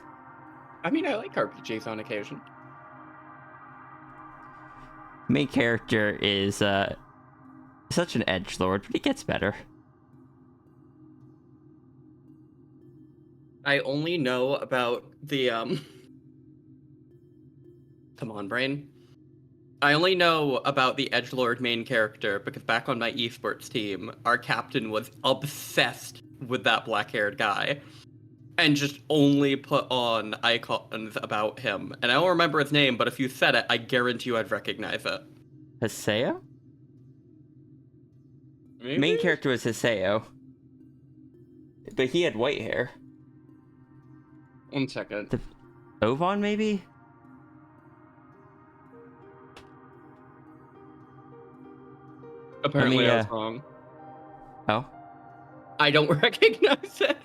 I mean, I like RPGs on occasion. Main character is, such an edgelord, but he gets better. I only know about the, Come on, brain. I only know about the edgelord main character because back on my esports team, our captain was obsessed with that black-haired guy. And just only put on icons about him. And I don't remember his name, but if you said it, I guarantee you I'd recognize it. Haseo? Maybe? Main character was Haseo. But he had white hair. 1 second. Ovan, maybe? Apparently I was wrong. Oh? I don't recognize it.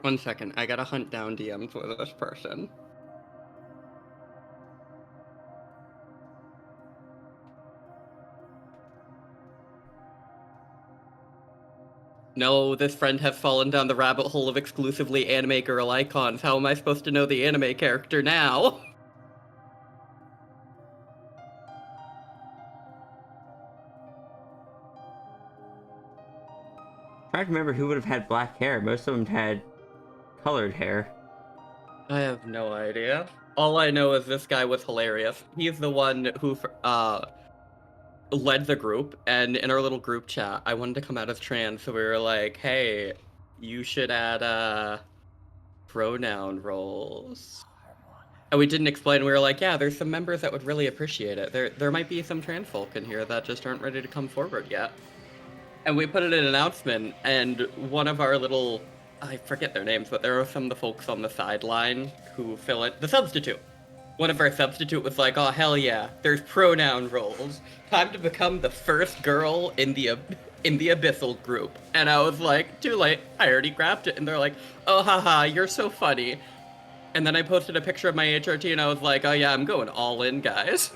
1 second, I gotta hunt down DMs with this person. No, this friend has fallen down the rabbit hole of exclusively anime girl icons. How am I supposed to know the anime character now? Trying to remember who would have had black hair. Most of them had colored hair. I have no idea. All I know is this guy was hilarious. He's the one who led the group, and in our little group chat, I wanted to come out as trans, so we were like, hey, you should add pronoun roles. And we didn't explain, we were like, yeah, there's some members that would really appreciate it. There might be some trans folk in here that just aren't ready to come forward yet. And we put it in an announcement, and one of our little, I forget their names, but there are some of the folks on the sideline who fill it, the substitute. One of our substitute was like, oh, hell yeah, there's pronoun roles. Time to become the first girl in the Abyssal group. And I was like, too late, I already grabbed it. And they're like, oh, haha, you're so funny. And then I posted a picture of my HRT and I was like, oh yeah, I'm going all in, guys.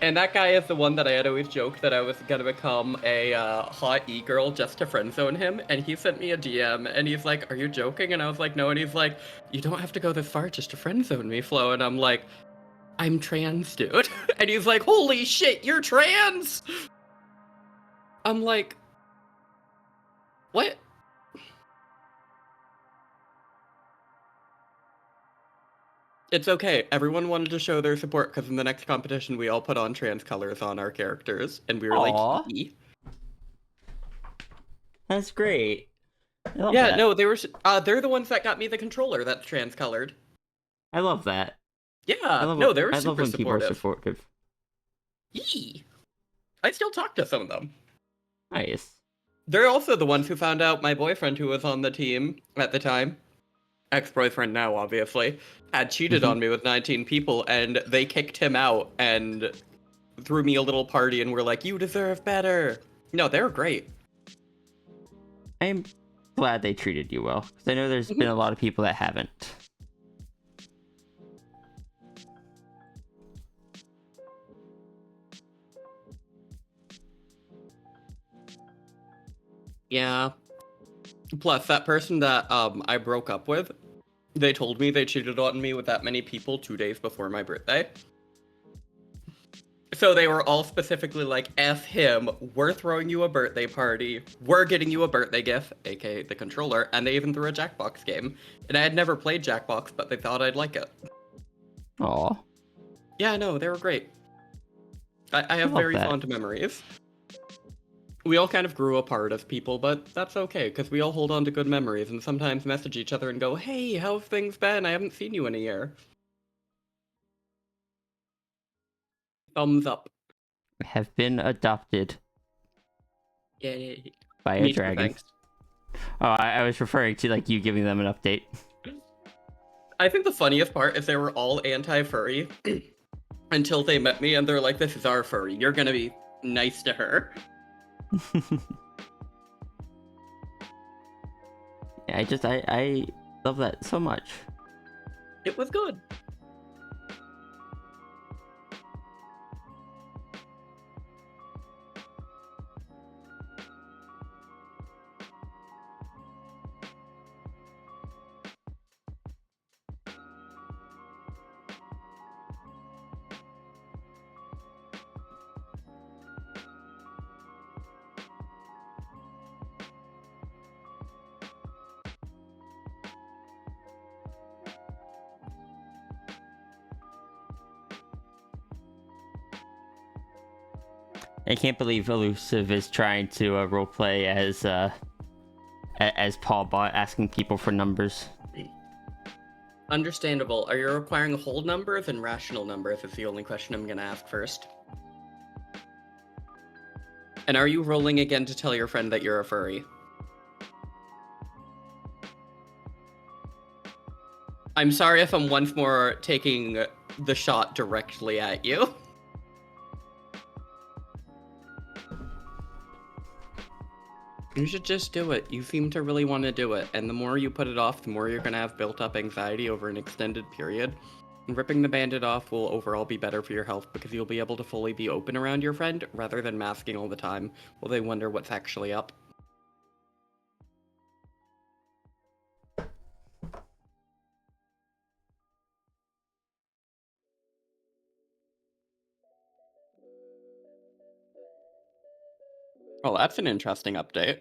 And that guy is the one that I had always joked that I was gonna become a hot e-girl just to friendzone him. And he sent me a DM and he's like, are you joking? And I was like, no. And he's like, you don't have to go this far just to friendzone me, Flo. And I'm like, I'm trans, dude. And he's like, holy shit, you're trans! I'm like, what? It's okay. Everyone wanted to show their support because in the next competition we all put on trans colors on our characters, and we were Aw. like, "Ee." That's great. I love Yeah, that. no, they're the ones that got me the controller that's trans colored. I love that. Yeah, no, they were I love super when people are supportive. supportive. Yee. I still talk to some of them. Nice. They're also the ones who found out my boyfriend, who was on the team at the time, ex-boyfriend now, obviously, had cheated on me with 19 people, and they kicked him out and threw me a little party and were like, you deserve better. No, they were great. I'm glad they treated you well, because I know there's been a lot of people that haven't. Yeah. Plus, that person that I broke up with, they told me they cheated on me with that many people 2 days before my birthday. So they were all specifically like, F him, we're throwing you a birthday party, we're getting you a birthday gift, aka the controller, and they even threw a Jackbox game. And I had never played Jackbox, but they thought I'd like it. Aw. Yeah, no, they were great. I have love very that. fond memories. We all kind of grew apart as people, but that's okay, because we all hold on to good memories and sometimes message each other and go, hey, how have things been? I haven't seen you in a year. Thumbs up. Have been adopted Yay. by a Need for dragon. thanks. Oh, I was referring to like you giving them an update. I think the funniest part is they were all anti-furry until they met me and they're like, this is our furry. You're gonna be nice to her. Yeah, I love that so much. It was good. I can't believe Elusive is trying to roleplay as Paul Bot, asking people for numbers. Understandable. Are you requiring whole numbers and rational numbers is the only question I'm gonna ask first. And are you rolling again to tell your friend that you're a furry? I'm sorry if I'm once more taking the shot directly at you. You should just do it. You seem to really want to do it, and the more you put it off, the more you're going to have built up anxiety over an extended period. And ripping the bandit off will overall be better for your health because you'll be able to fully be open around your friend rather than masking all the time while they wonder what's actually up. Well, that's an interesting update.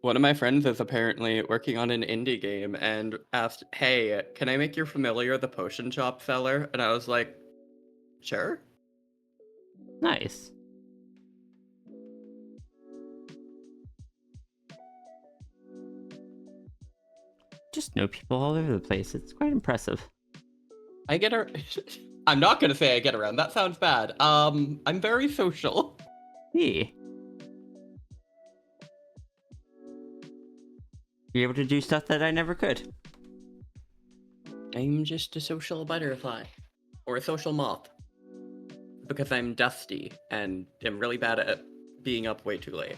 One of my friends is apparently working on an indie game and asked, hey, can I make your familiar the potion shop seller? And I was like, sure. Nice. Just know people all over the place. It's quite impressive. I get I'm not gonna say I get around. That sounds bad. I'm very social. Yeah. You're able to do stuff that I never could. I'm just a social butterfly. Or a social moth. Because I'm dusty and am really bad at being up way too late.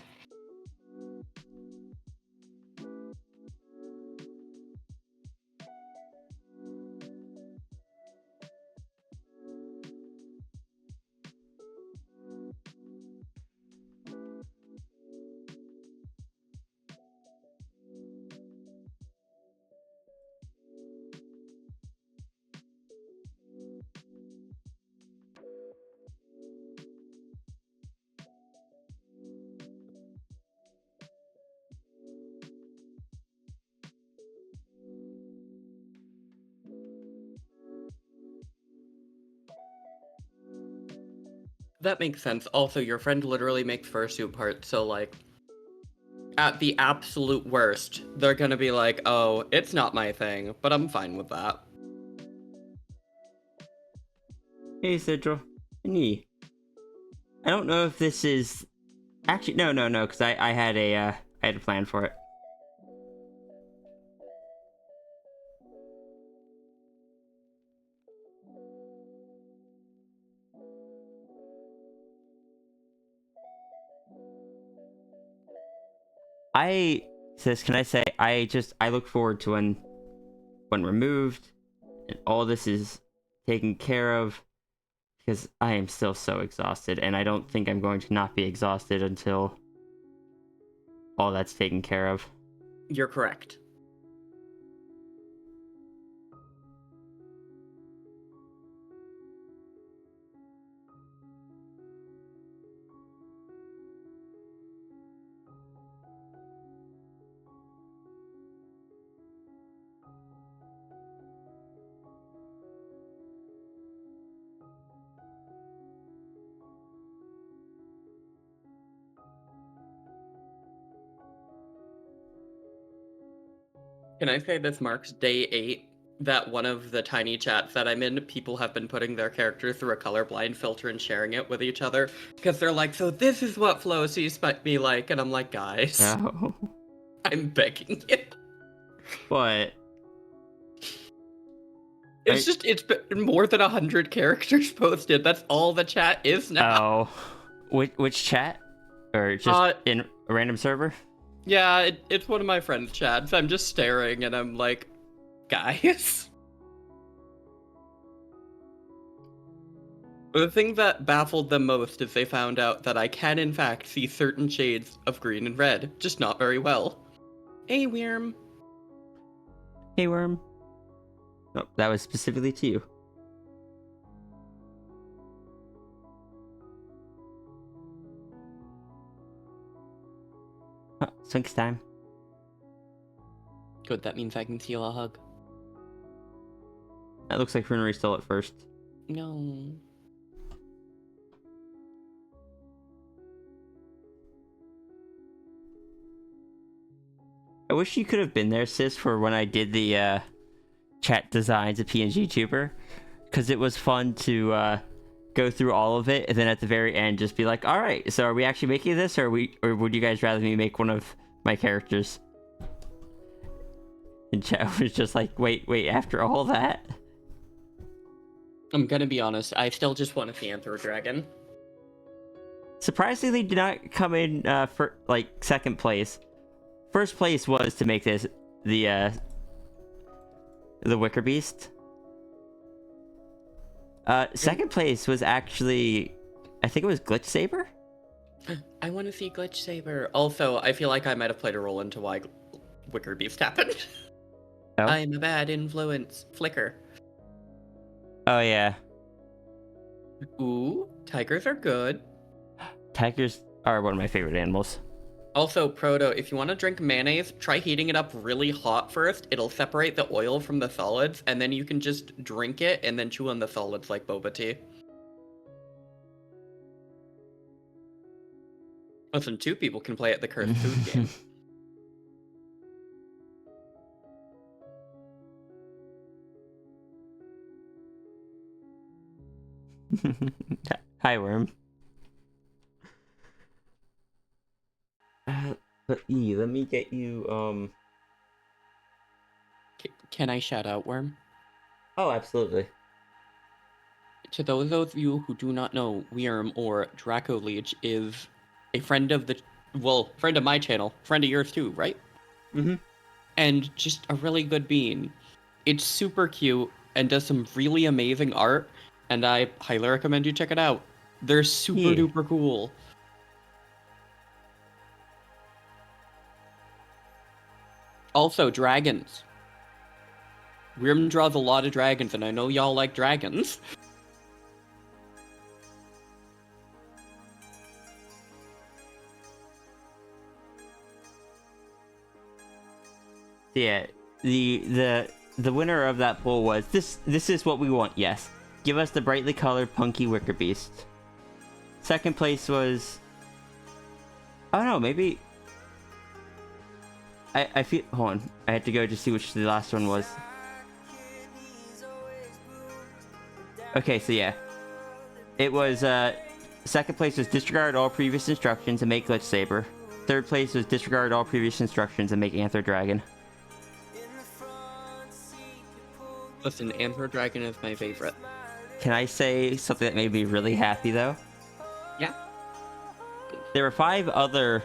That makes sense. Also, your friend literally makes fursuit parts, so like, at the absolute worst, they're gonna be like, oh, it's not my thing, but I'm fine with that. Hey, Sidral. Nee. I don't know if this is... Actually, no, because I had a plan for it. Can I say, I look forward to when removed, and all this is taken care of, because I am still so exhausted, and I don't think I'm going to not be exhausted until all that's taken care of. You're correct. Can I say this marks day 8 that one of the tiny chats that I'm in, people have been putting their characters through a colorblind filter and sharing it with each other because they're like, so this is what Flo sees me like, and I'm like, guys, No. I'm begging you. But It's been more than 100 characters posted. That's all the chat is now. Oh, which chat? Or just in a random server? Yeah, it's one of my friends' chats. I'm just staring and I'm like, guys. The thing that baffled them most is they found out that I can in fact see certain shades of green and red, just not very well. Hey, Worm. Hey, Worm. Oh, that was specifically to you. Oh, Sync's time. Good, that means I can steal a hug. That looks like Runery stole it first. No. I wish you could have been there, sis, for when I did the chat designs of PNG Tuber, because it was fun to go through all of it, and then at the very end just be like, all right, so are we actually making this, or would you guys rather me make one of my characters? And chat was just like, wait, after all that? I'm gonna be honest, I still just want to see Anthro Dragon. Surprisingly, did not come in for like second place. First place was to make this the Wicker Beast. Second place was actually, I think it was Glitch Saber. I want to see Glitch Saber. Also, I feel like I might have played a role into why Wicker Beast happened. Oh? I'm a bad influence. Flicker. Oh yeah, Ooh, tigers are good. tigers are one of my favorite animals. Also, Proto, if you want to drink mayonnaise, try heating it up really hot first. It'll separate the oil from the solids, and then you can just drink it and then chew on the solids like boba tea. Listen, 2 people can play at the cursed food game. Hi, Worm. But let me get you, Can I shout out, Worm? Oh, absolutely. To those of you who do not know, Worm, or Draco Leech, is a friend of friend of my channel, friend of yours too, right? Mm-hmm. And just a really good bean. It's super cute and does some really amazing art, and I highly recommend you check it out. They're super duper cool. Also, dragons. Worm draws a lot of dragons, and I know y'all like dragons. Yeah, the winner of that poll was this is what we want, yes. Give us the brightly colored punky Wicker Beast. Second place was, I don't know, maybe I feel, hold on, I had to go to see which the last one was. Okay, so yeah, it was second place was disregard all previous instructions and make Glitch Saber. Third place was disregard all previous instructions and make Anthro Dragon. Listen, Anthro Dragon is my favorite. Can I say something that made me really happy, though? Yeah. There were 5 other,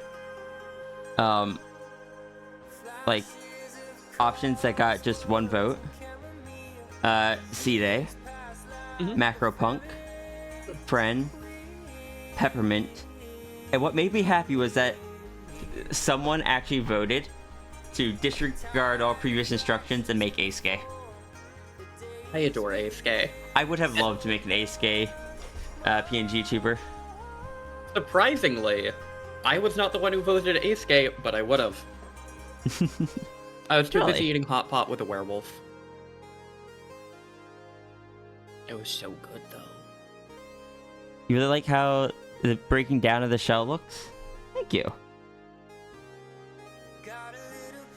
like, options that got just 1 vote. C-Day, Macro Punk, Friend, Peppermint. And what made me happy was that someone actually voted to disregard all previous instructions and make Ace-Gay. I adore Ace-Gay. I would have loved to make an Ace-Gay PNG tuber. Surprisingly, I was not the one who voted Ace-Gay, but I would have. I was too busy eating hot pot with a werewolf. It was so good, though. You really like how the breaking down of the shell looks? Thank you.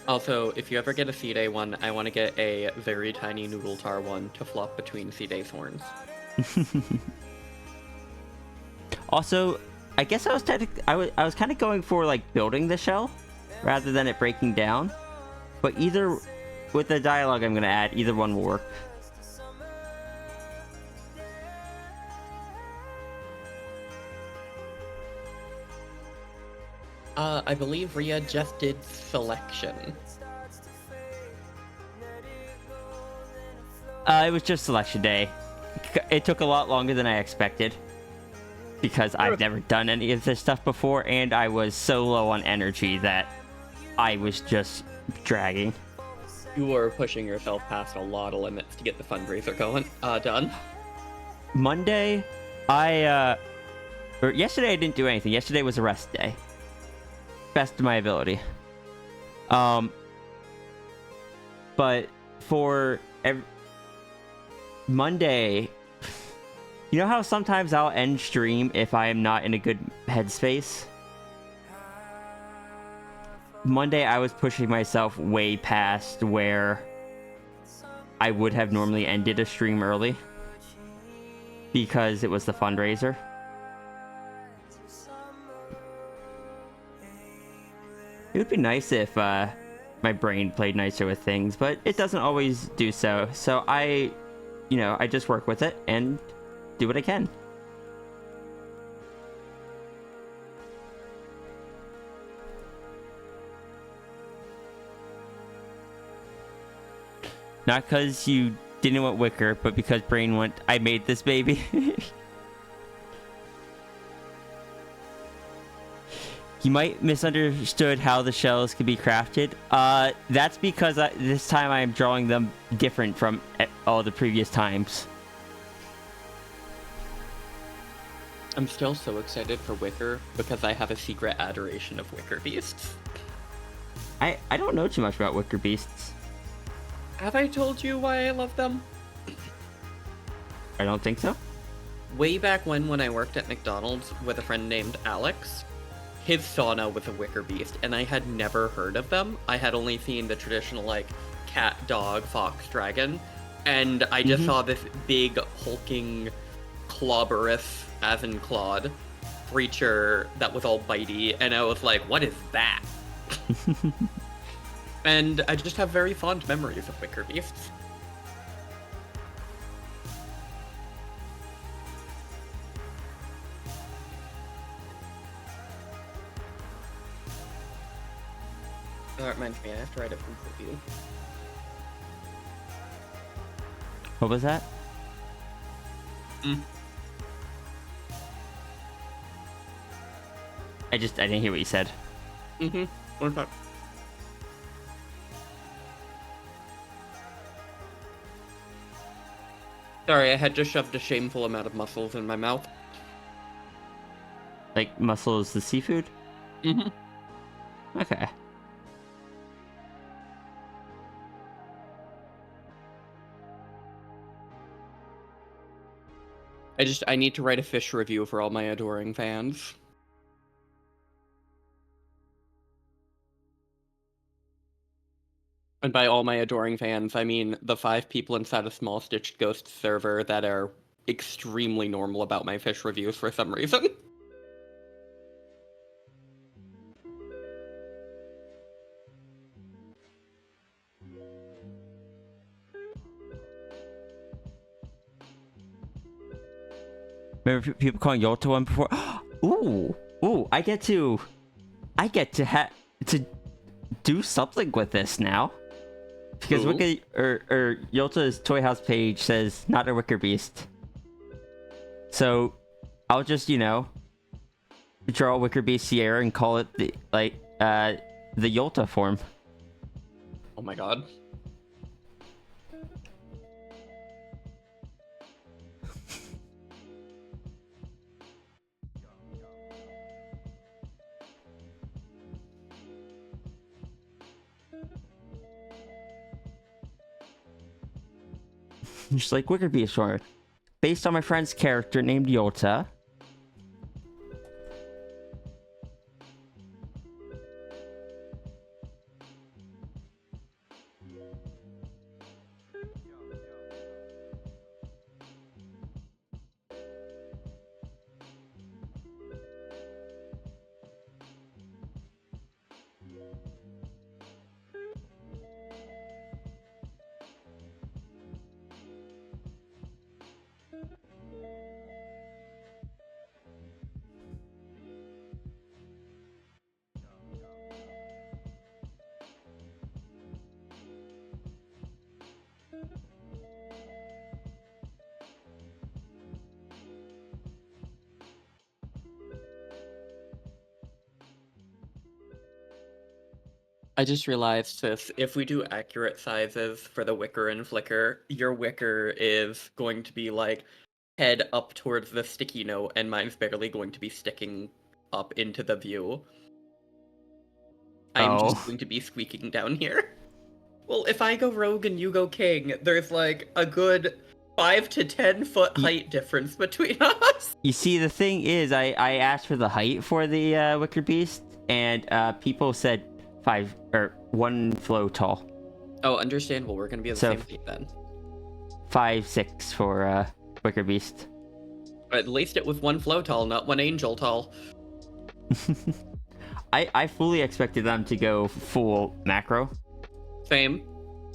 Also, if you ever get a C-Day one, I want to get a very tiny noodle tar one to flop between C-Day's horns. Also, I guess I was kind of going for like building the shell rather than it breaking down. But either with the dialogue I'm gonna add, either one will work. I believe Rhea just did selection. It was just selection day. It took a lot longer than I expected. Because I've never done any of this stuff before, and I was so low on energy that I was just dragging. You were pushing yourself past a lot of limits to get the fundraiser done. Monday, yesterday I didn't do anything. Yesterday was a rest day. Best of my ability. But for Monday, you know how sometimes I'll end stream if I am not in a good headspace? Monday, I was pushing myself way past where I would have normally ended a stream early because it was the fundraiser. It would be nice if my brain played nicer with things, but it doesn't always do so. So I just work with it and do what I can. Not because you didn't want Wicker, but because Brain went, I made this baby. You might misunderstood how the shells can be crafted. That's because this time I am drawing them different from all the previous times. I'm still so excited for Wicker because I have a secret adoration of Wicker beasts. I don't know too much about Wicker beasts. Have I told you why I love them? I don't think so. Way back when I worked at McDonald's with a friend named Alex, his sauna was a wicker beast, and I had never heard of them. I had only seen the traditional, like, cat, dog, fox, dragon, and I just saw this big, hulking, clobberous, as in clawed, creature that was all bitey, and I was like, what is that? And I just have very fond memories of wicker beasts. That reminds me, I have to write a food review. What was that? I didn't hear what you said. What's that? Sorry, I had just shoved a shameful amount of mussels in my mouth. Like mussels, the seafood? Okay. I need to write a fish review for all my adoring fans. And by all my adoring fans, I mean the 5 people inside a small Stitched Ghost server that are extremely normal about my fish reviews for some reason. Remember people calling Yolta one before? Ooh! I get to do something with this now. Because Wicker or Yolta's Toy House page says not a Wicker Beast. So I'll just, draw a Wicker Beast Sierra and call it the Yolta form. Oh my god. Just like Wicker Beast form. Based on my friend's character named Yolta. I just realized, sis, if we do accurate sizes for the wicker and flicker, your wicker is going to be like head up towards the sticky note, and mine's barely going to be sticking up into the view. I'm just Oh. going to be squeaking down here. Well, if I go rogue and you go king, there's like a good 5 to 10 foot height difference between us. You see, the thing is, I asked for the height for the Wicker Beast, and people said 1 flow tall. Oh, understandable. We're gonna be the So- same height then. 5'6" for Wicker Beast. At least it was 1 flow tall, not 1 angel tall. I fully expected them to go full macro. Same.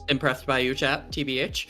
Impressed by you, chat. TBH.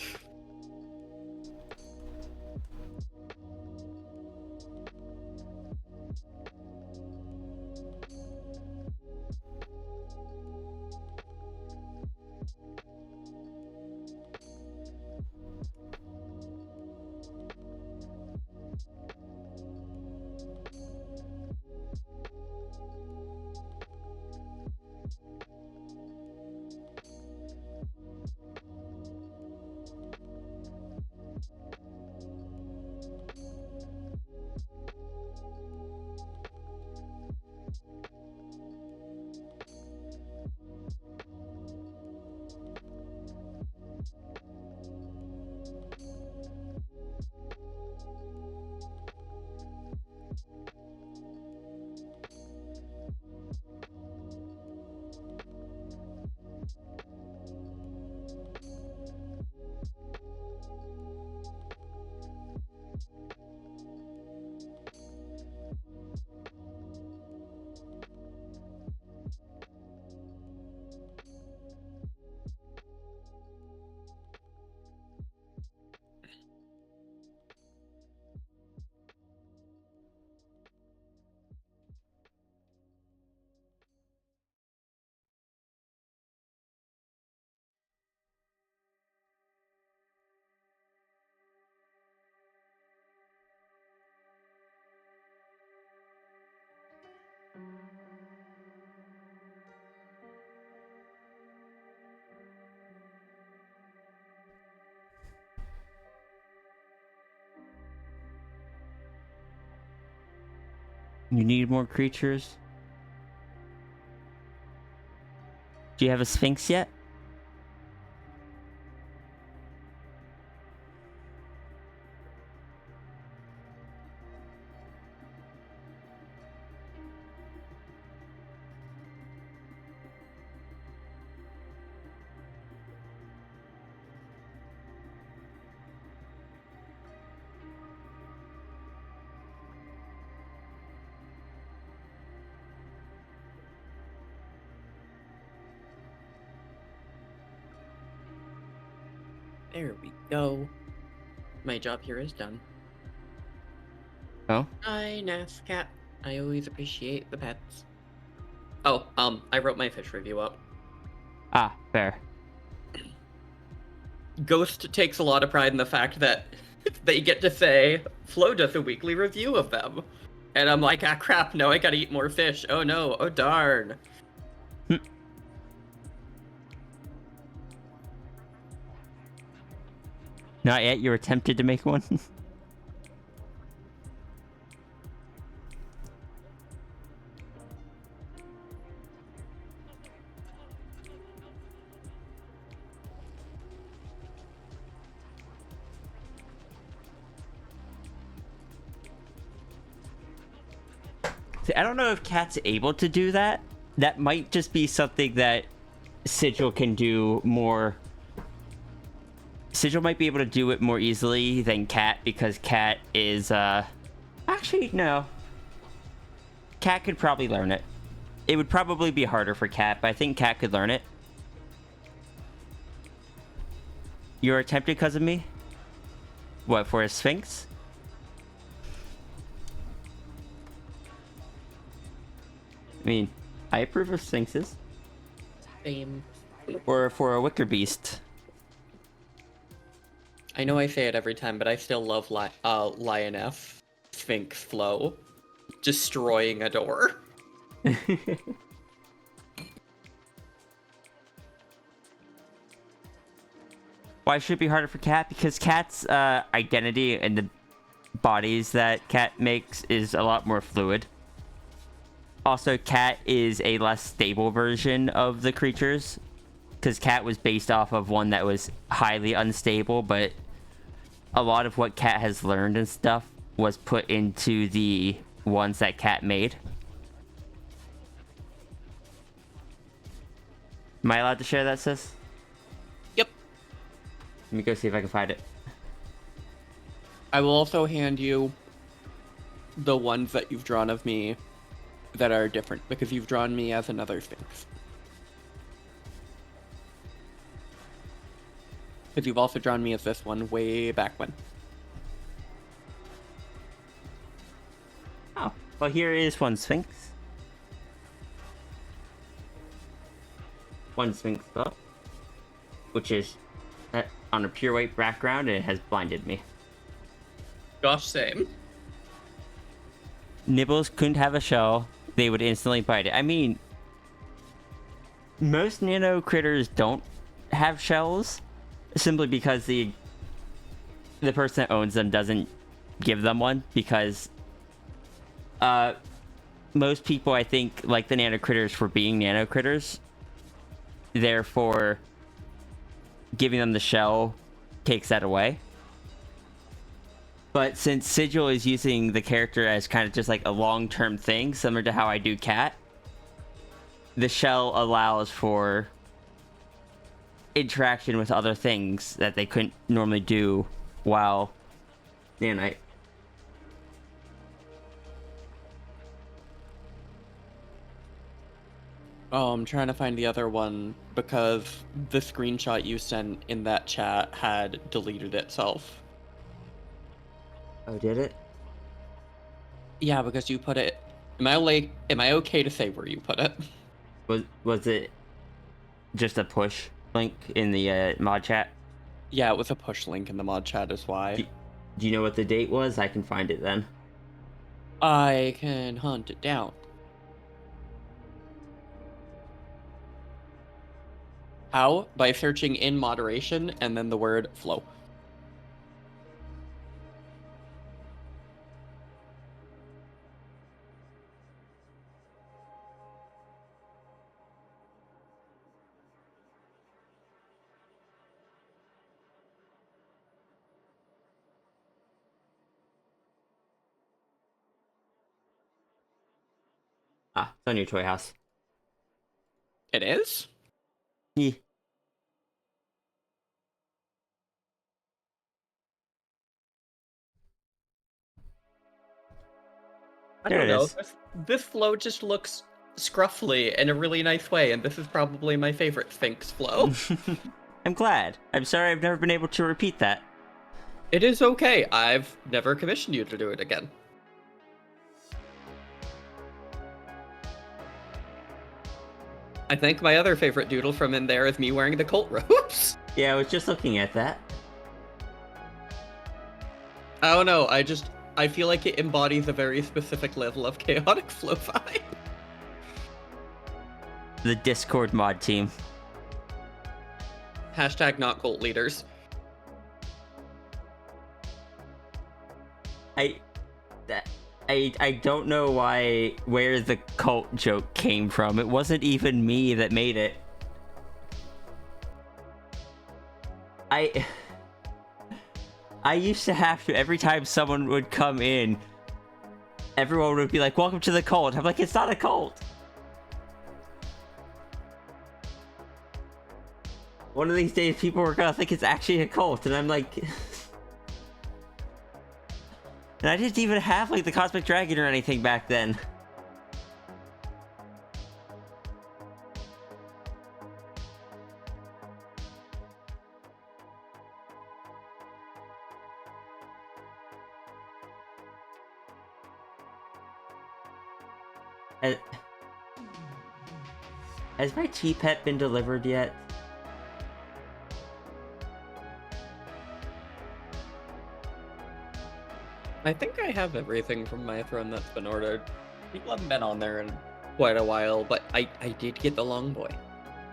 You need more creatures? Do you have a Sphinx yet? There we go. My job here is done. Oh? Hi, Nascat. I always appreciate the pets. Oh, I wrote my fish review up. Ah, fair. Ghost takes a lot of pride in the fact that they get to say, Flo does a weekly review of them. And I'm like, ah crap, no, I gotta eat more fish. Oh no, oh darn. Not yet? You were tempted to make one? See, I don't know if Cat's able to do that. That might just be something that Sigil can do more. Sigil might be able to do it more easily than Cat because Cat is, actually, no. Cat could probably learn it. It would probably be harder for Cat, but I think Cat could learn it. You're tempted because of me? What, for a Sphinx? I mean, I approve of Sphinxes. Same. Or for a Wicker Beast. I know I say it every time, but I still love Lioness Sphinx Flow. Destroying a door. Why should it be harder for Cat? Because Cat's identity and the bodies that Cat makes is a lot more fluid. Also, Cat is a less stable version of the creatures, because Cat was based off of one that was highly unstable, but a lot of what Cat has learned and stuff was put into the ones that Cat made. Am I allowed to share that, sis? Yep. Let me go see if I can find it. I will also hand you the ones that you've drawn of me that are different, because you've drawn me as another Sphinx. Because you've also drawn me as this one way back when. Oh, well, here is one Sphinx. One Sphinx book, which is on a pure white background, and it has blinded me. Gosh, same. Nibbles couldn't have a shell, they would instantly bite it. I mean, most nano critters don't have shells, simply because the person that owns them doesn't give them one, because most people, I think, like the nano critters for being nano critters. Therefore, giving them the shell takes that away. But since Sigil is using the character as kind of just like a long-term thing, similar to how I do Cat, the shell allows for interaction with other things that they couldn't normally do while nanite. Oh, I'm trying to find the other one because the screenshot you sent in that chat had deleted itself. Oh, did it? Yeah, because you put it. Am I okay to say where you put it? Was it just a push link in the mod chat? Yeah, it was a push link in the mod chat is why. Do you know what the date was? I can find it then. I can hunt it down. How? By searching in moderation and then the word flow. Ah, it's on your toy house. It is? Yeah. I There don't it know. is. This flow just looks scruffly in a really nice way, and this is probably my favorite Sphinx flow. I'm glad. I'm sorry I've never been able to repeat that. It is okay. I've never commissioned you to do it again. I think my other favorite doodle from in there is me wearing the cult robes. Yeah, I was just looking at that. I don't know, I feel like it embodies a very specific level of chaotic flow vibe. The Discord mod team. Hashtag not cult leaders. I don't know where the cult joke came from. It wasn't even me that made it. I used to have to, every time someone would come in, everyone would be like, "Welcome to the cult." I'm like, it's not a cult. One of these days, people are gonna think it's actually a cult, and I'm like... And I didn't even have, like, the Cosmic Dragon or anything back then. Has my T-Pet been delivered yet? I think I have everything from my throne that's been ordered. People haven't been on there in quite a while, but I did get the long boy,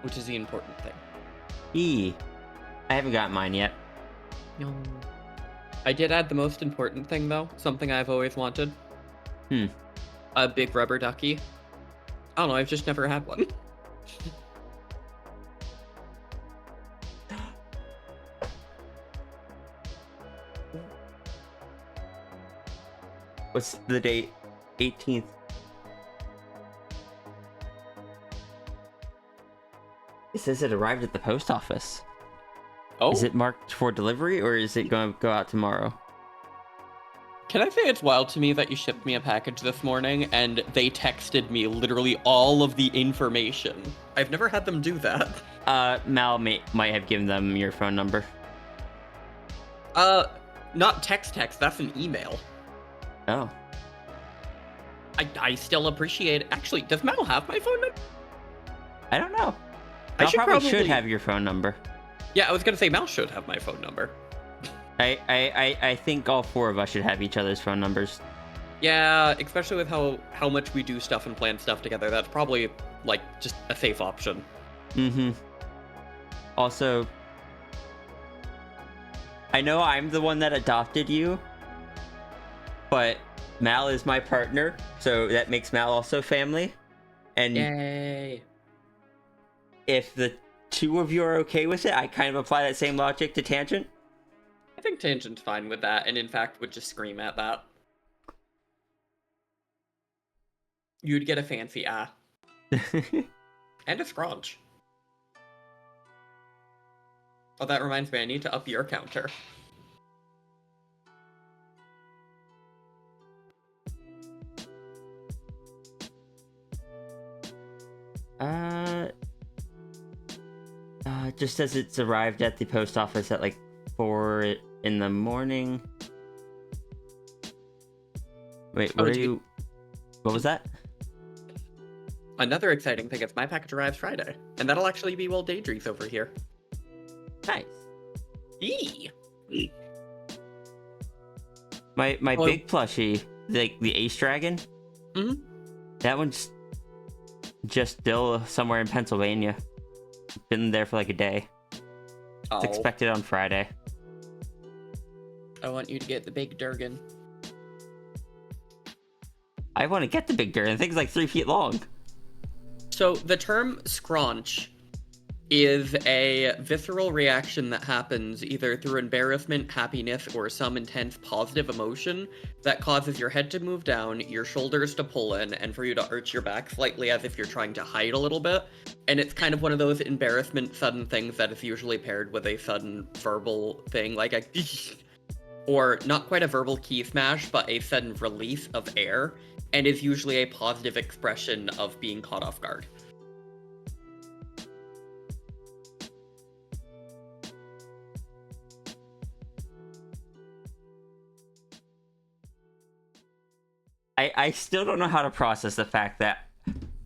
which is the important thing. I haven't gotten mine yet. No. I did add the most important thing, though. Something I've always wanted. A big rubber ducky. I don't know, I've just never had one. What's the date? 18th. It says it arrived at the post office. Oh. Is it marked for delivery, or is it going to go out tomorrow? Can I say it's wild to me that you shipped me a package this morning and they texted me literally all of the information? I've never had them do that. Mal might have given them your phone number. Not text, that's an email. Oh. I still appreciate it. Actually, does Mal have my phone number? I don't know. I Mal should probably should have your phone number. Yeah, I was gonna say Mal should have my phone number. I think all four of us should have each other's phone numbers. Yeah, especially with how much we do stuff and plan stuff together. That's probably, like, just a safe option. Mm-hmm. Also, I know I'm the one that adopted you, but Mal is my partner, so that makes Mal also family. And Yay. if the two of you are okay with it, I kind of apply that same logic to Tangent. I think Tangent's fine with that, and in fact would just scream at that. You'd get a fancy and a scrunch. Oh, that reminds me, I need to up your counter. Just as it's arrived at the post office at like 4 in the morning. Wait, what what was that? Another exciting thing is my package arrives Friday, and that'll actually be while Daedry's over here. Nice. Eee! My big plushie, like the Ace Dragon. Mm-hmm. That one's just still somewhere in Pennsylvania. Been there for like a day. It's expected on Friday. I want you to get the big Durgan. I want to get the big Durgan. The thing's like 3 feet long. So the term scrunch is a visceral reaction that happens either through embarrassment, happiness, or some intense positive emotion that causes your head to move down, your shoulders to pull in, and for you to arch your back slightly as if you're trying to hide a little bit. And it's kind of one of those embarrassment sudden things that is usually paired with a sudden verbal thing, like a or not quite a verbal key smash, but a sudden release of air, and is usually a positive expression of being caught off guard. I still don't know how to process the fact that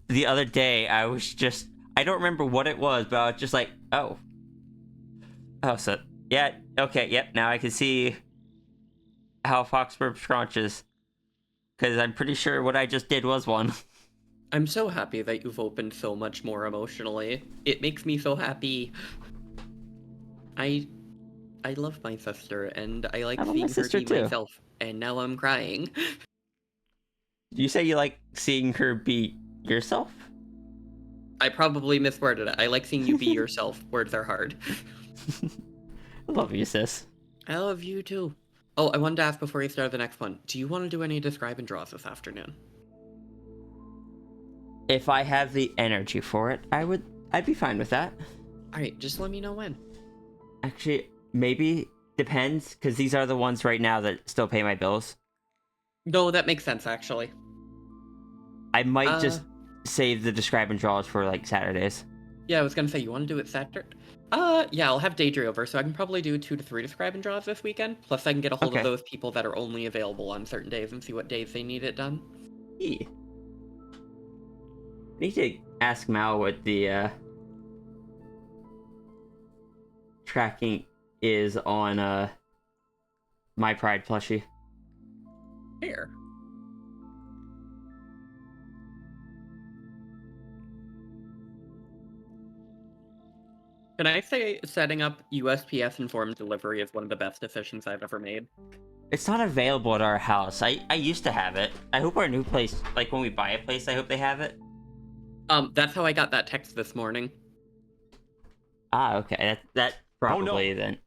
the other day I don't remember what it was, but I was just like, oh, so yeah, okay, yep, now I can see how Foxburg scrunches, because I'm pretty sure what I just did was one. I'm so happy that you've opened so much more emotionally. It makes me so happy. I love my sister, and I like seeing her be too. myself, and now I'm crying. You say you like seeing her be yourself? I probably misworded it. I like seeing you be yourself. Words are hard. I love you, sis. I love you too. Oh, I wanted to ask before you start the next one. Do you want to do any describe and draws this afternoon? If I have the energy for it, I'd be fine with that. Alright, just let me know when. Actually, maybe depends, because these are the ones right now that still pay my bills. No, that makes sense, actually. I might just save the describe and draws for like Saturdays. Yeah, I was gonna say, you want to do it Saturday? Yeah, I'll have Daedry over, so I can probably do 2 to 3 describe and draws this weekend. Plus, I can get a hold of those people that are only available on certain days and see what days they need it done. Yeah. I need to ask Mal what the tracking is on my Pride plushie. Here. Can I say setting up USPS informed delivery is one of the best decisions I've ever made? It's not available at our house. I used to have it. I hope our new place, like when we buy a place, I hope they have it. That's how I got that text this morning. Ah, okay. That probably no. then.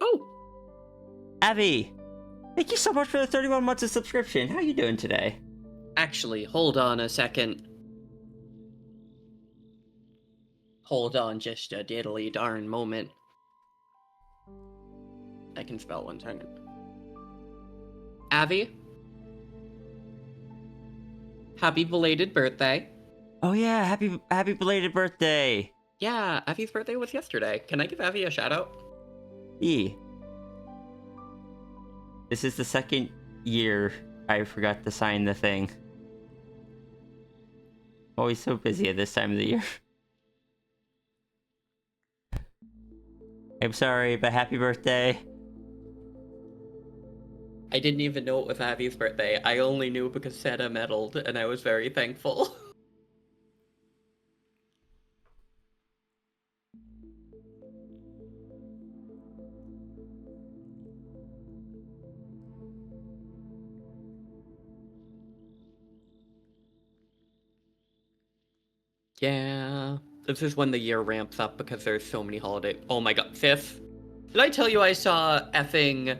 Oh, Abby, thank you so much for the 31 months of subscription. How you doing today? actually, hold on a second. Hold on just a diddly darn moment. I can spell one second. Avi? Happy belated birthday. Oh yeah, happy belated birthday. Yeah, Avi's birthday was yesterday. Can I give Avi a shout out? E. This is the second year I forgot to sign the thing. Always so busy at this time of the year. I'm sorry, but happy birthday. I didn't even know it was Avi's birthday. I only knew because Seta meddled, and I was very thankful. Yeah, this is when the year ramps up because there's so many holidays. Oh my god, Fifth. Did I tell you I saw effing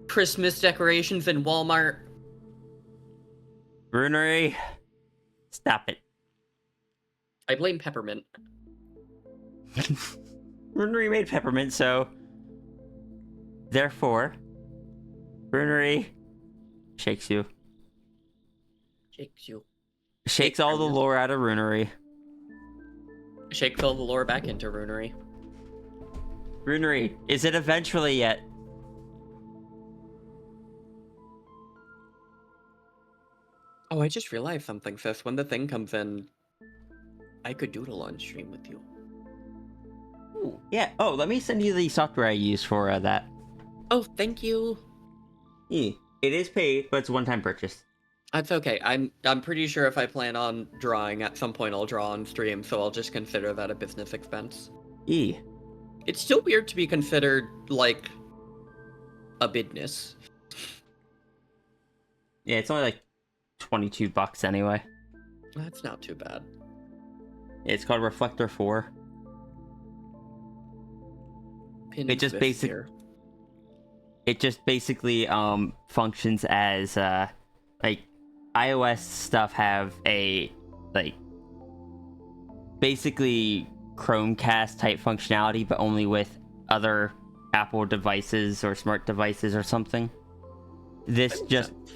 Christmas decorations in Walmart? Runery, stop it. I blame Peppermint. Runery made peppermint, so therefore, Runery shakes you. Shakes you. Shakes all the lore out of Runery. Shakes all the lore back into Runery. Runery, is it eventually yet? Oh, I just realized something, sis. When the thing comes in, I could doodle on stream with you. Ooh, yeah. Oh, let me send you the software I use for that. Oh, thank you. Yeah. It is paid, but it's a one-time purchase. That's okay. I'm pretty sure if I plan on drawing at some point, I'll draw on stream, so I'll just consider that a business expense. E. It's still weird to be considered like a business. Yeah, it's only like $22 anyway. That's not too bad. It's called Reflector 4. Pin just Swift basic- here. It just basically functions as like iOS stuff have a like basically Chromecast type functionality, but only with other Apple devices or smart devices or something. This Makes just sense.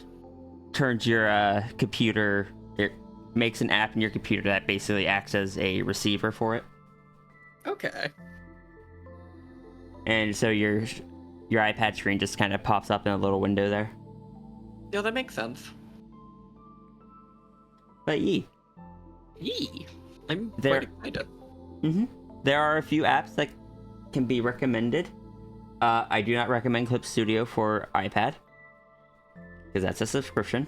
turns your computer, it makes an app in your computer that basically acts as a receiver for it. Okay. And so your iPad screen just kind of pops up in a little window there. Yeah, that makes sense. But yee. Yee. I'm There- quite excited. There are a few apps that can be recommended. I do not recommend Clip Studio for iPad, because that's a subscription.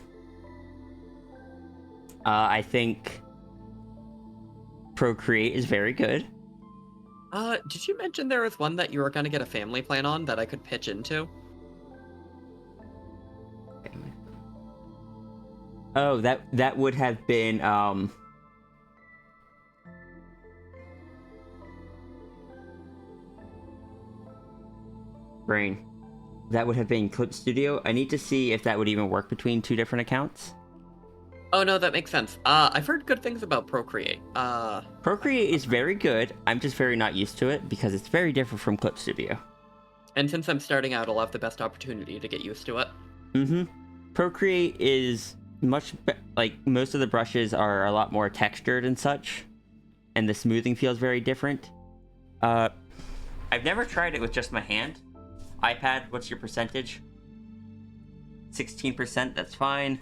I think Procreate is very good. Did you mention there was one that you were gonna get a family plan on that I could pitch into? Oh, that would have been Brain. That would have been Clip Studio. I need to see if that would even work between two different accounts. Oh no, that makes sense. I've heard good things about Procreate. Procreate is very good. I'm just very not used to it because it's very different from Clip Studio. And since I'm starting out, I'll have the best opportunity to get used to it. Procreate is like most of the brushes are a lot more textured and such, and the smoothing feels very different. I've never tried it with just my hand. iPad, what's your percentage? 16%, that's fine.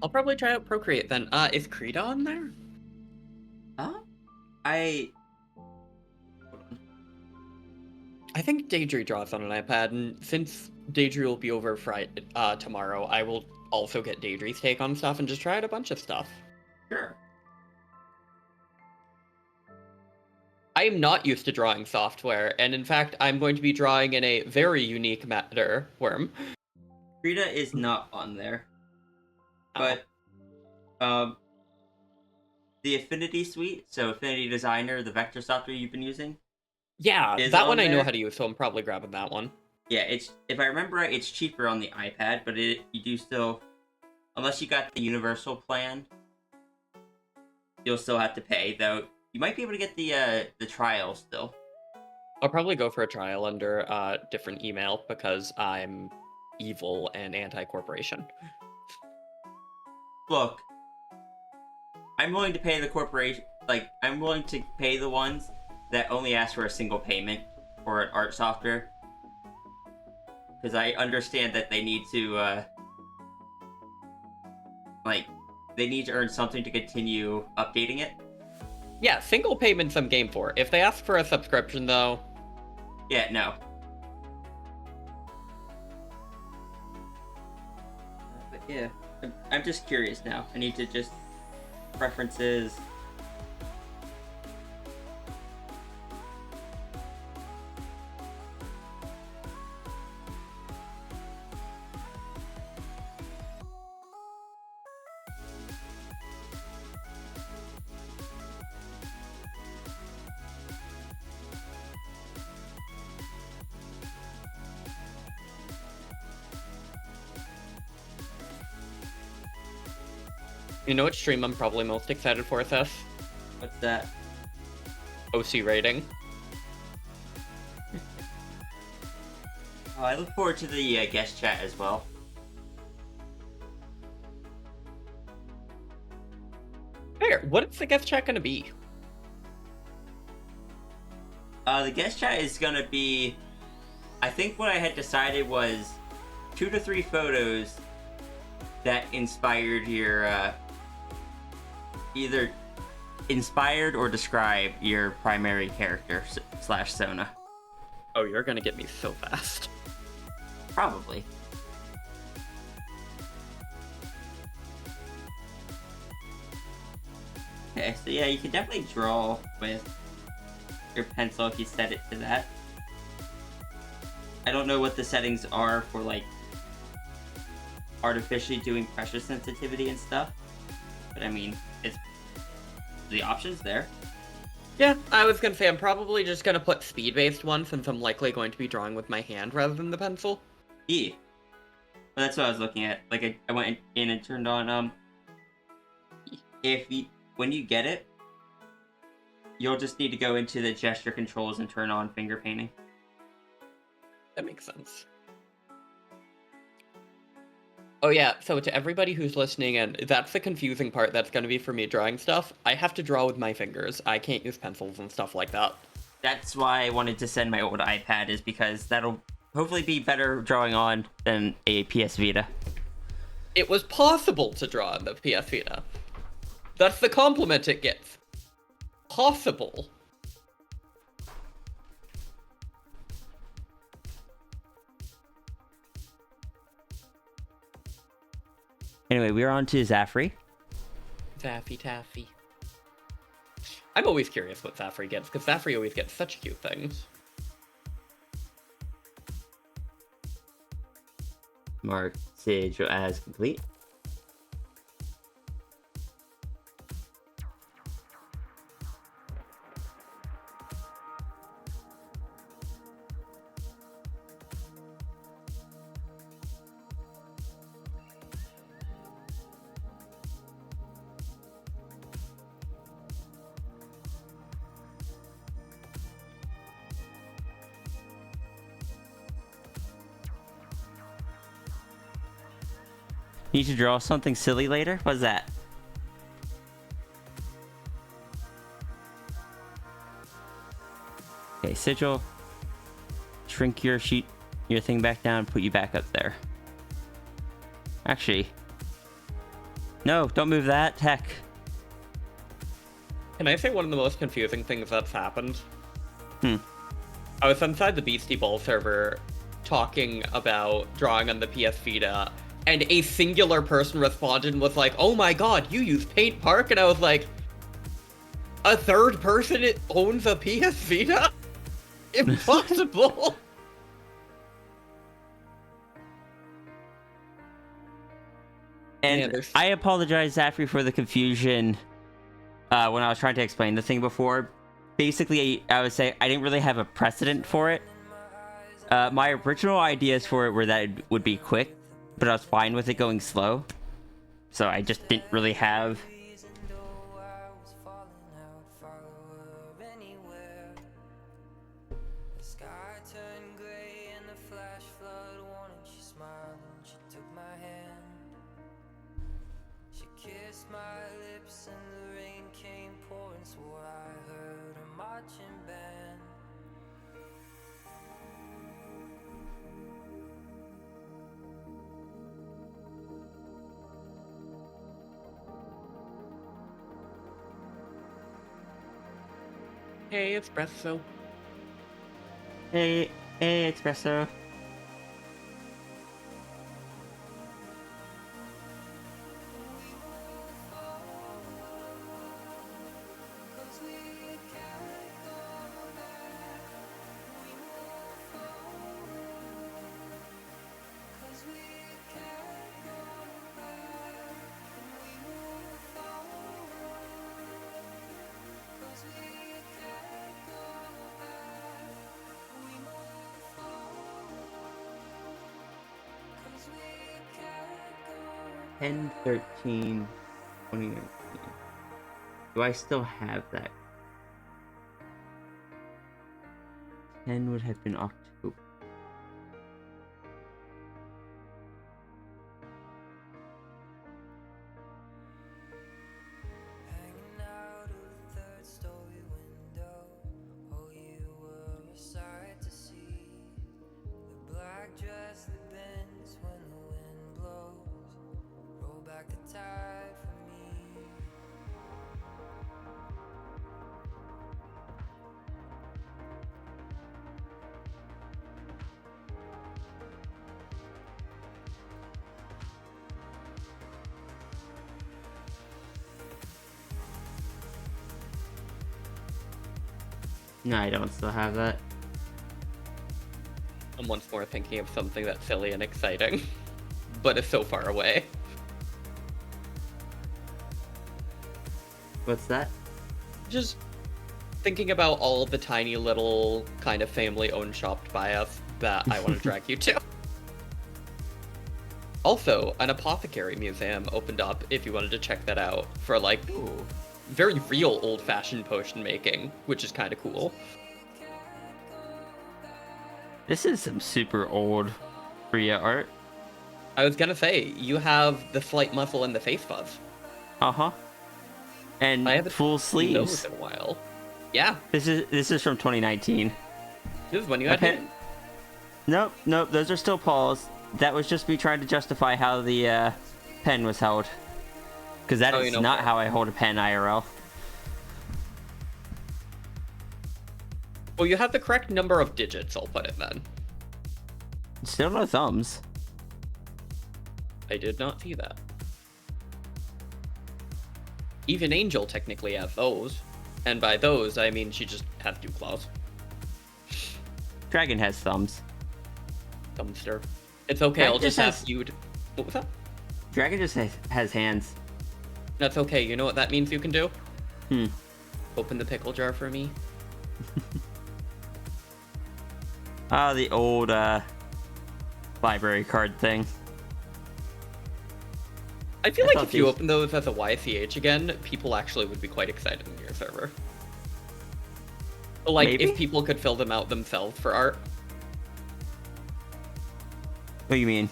I'll probably try out Procreate then. Is Krita on there? I think Daedry draws on an iPad, and since Daedry will be over Friday, tomorrow, I will also get Daedry's take on stuff and just try out a bunch of stuff. Sure. I am not used to drawing software, and in fact, I'm going to be drawing in a very unique matter, Worm. Rita is not on there. Oh. But, the Affinity Suite, so Affinity Designer, the vector software you've been using. Yeah, Is that on one I know there? how to use, so I'm probably grabbing that one. Yeah, if I remember right, it's cheaper on the iPad, but you do still, unless you got the universal plan, you'll still have to pay, though. You might be able to get the trial still. I'll probably go for a trial under a different email because I'm evil and anti-corporation. Look, I'm willing to pay the corporation, I'm willing to pay the ones that only ask for a single payment for an art software. Because I understand that they need to, they need to earn something to continue updating it. Yeah, single payments I'm game for. If they ask for a subscription, though... Yeah, no. But yeah, I'm just curious now. I need to just... preferences... You know what stream I'm probably most excited for, Seth? What's that? OC rating. Oh, I look forward to the guest chat as well. Fair. What is the guest chat gonna be? The guest chat is gonna be... I think what I had decided was 2 to 3 photos that inspired your, either inspired or describe your primary character / Sona. Oh, you're gonna get me so fast. Probably. Okay, so yeah, you can definitely draw with your pencil if you set it to that. I don't know what the settings are for, artificially doing pressure sensitivity and stuff. But I mean, it's the option's there. Yeah, I was gonna say I'm probably just gonna put speed-based one since I'm likely going to be drawing with my hand rather than the pencil. Yeah. Well, that's what I was looking at. I went in and turned on, when you get it, you'll just need to go into the gesture controls and turn on finger painting. That makes sense. Oh yeah, so to everybody who's listening, and that's the confusing part that's going to be for me drawing stuff, I have to draw with my fingers. I can't use pencils and stuff like that. That's why I wanted to send my old iPad, is because that'll hopefully be better drawing on than a PS Vita. It was possible to draw on the PS Vita. That's the compliment it gets. Possible. Anyway, we're on to Zafri. Zaffy Taffy. I'm always curious what Zafri gets, because Zafri always gets such cute things. Mark sigil as complete. Need to draw something silly later? What's that? Okay, sigil. Shrink your sheet, your thing back down, put you back up there. Actually, no, don't move that. Heck. Can I say one of the most confusing things that's happened? Hmm. I was inside the Beastie Ball server talking about drawing on the PS Vita, and a singular person responded and was like, "Oh my god, you use Paint Park?" And I was like, a third person owns a PS Vita? Impossible. And Yeah, I apologize, Zafri, for the confusion when I was trying to explain the thing before. Basically, I would say I didn't really have a precedent for it. My original ideas for it were that it would be quick, but I was fine with it going slow. So I just didn't really have... Hey, espresso. Hey, Espresso. Ten 13 2019. Do I still have that? 10 would have been October. No, I don't still have that. I'm once more thinking of something that's silly and exciting, but is so far away. What's that? Just thinking about all the tiny little kind of family-owned shops by us that I want to drag you to. Also, an apothecary museum opened up if you wanted to check that out for like very real old-fashioned potion making, which is kind of cool. This is some super old Rhea art. I was gonna say, you have the slight muscle and the face fuzz. Uh-huh. And I haven't full seen those sleeves. in a while. Yeah, This is from 2019. this is when you had Okay. him. Nope, those are still Paul's. That was just me trying to justify how the pen was held. Because that is not how I hold a pen IRL. Well, you have the correct number of digits, I'll put it then. Still no thumbs. I did not see that. Even Angel technically has those. And by those, I mean she just has two claws. Dragon has thumbs. Dumpster. It's okay, Dragon I'll just just ask has- you to... What was that? Dragon just has hands. That's okay, you know what that means you can do? Hmm. Open the pickle jar for me. Ah, the old library card thing. I feel I like thought if you these- open those as a YCH again, people actually would be quite excited in your server. Like, Maybe? if people could fill them out themselves for art. What do you mean?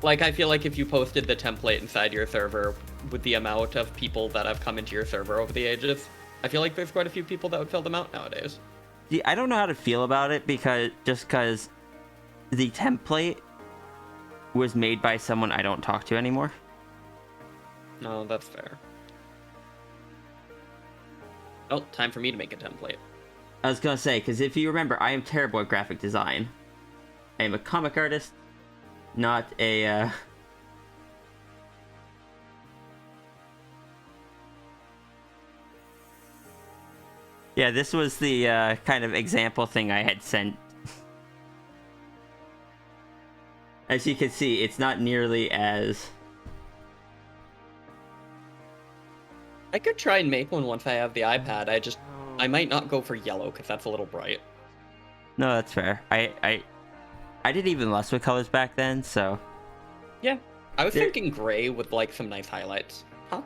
Like, I feel like if you posted the template inside your server with the amount of people that have come into your server over the ages, I feel like there's quite a few people that would fill them out nowadays. See, I don't know how to feel about it because the template was made by someone I don't talk to anymore. No, that's fair. Oh, time for me to make a template. I was gonna say, because if you remember, I am terrible at graphic design. I am a comic artist, not a, Yeah, this was the, kind of example thing I had sent. As you can see, it's not nearly as... I could try and make one once I have the iPad. I might not go for yellow because that's a little bright. No, that's fair. I did even less with colors back then, so... Yeah, I was There- thinking gray with like some nice highlights. Huh?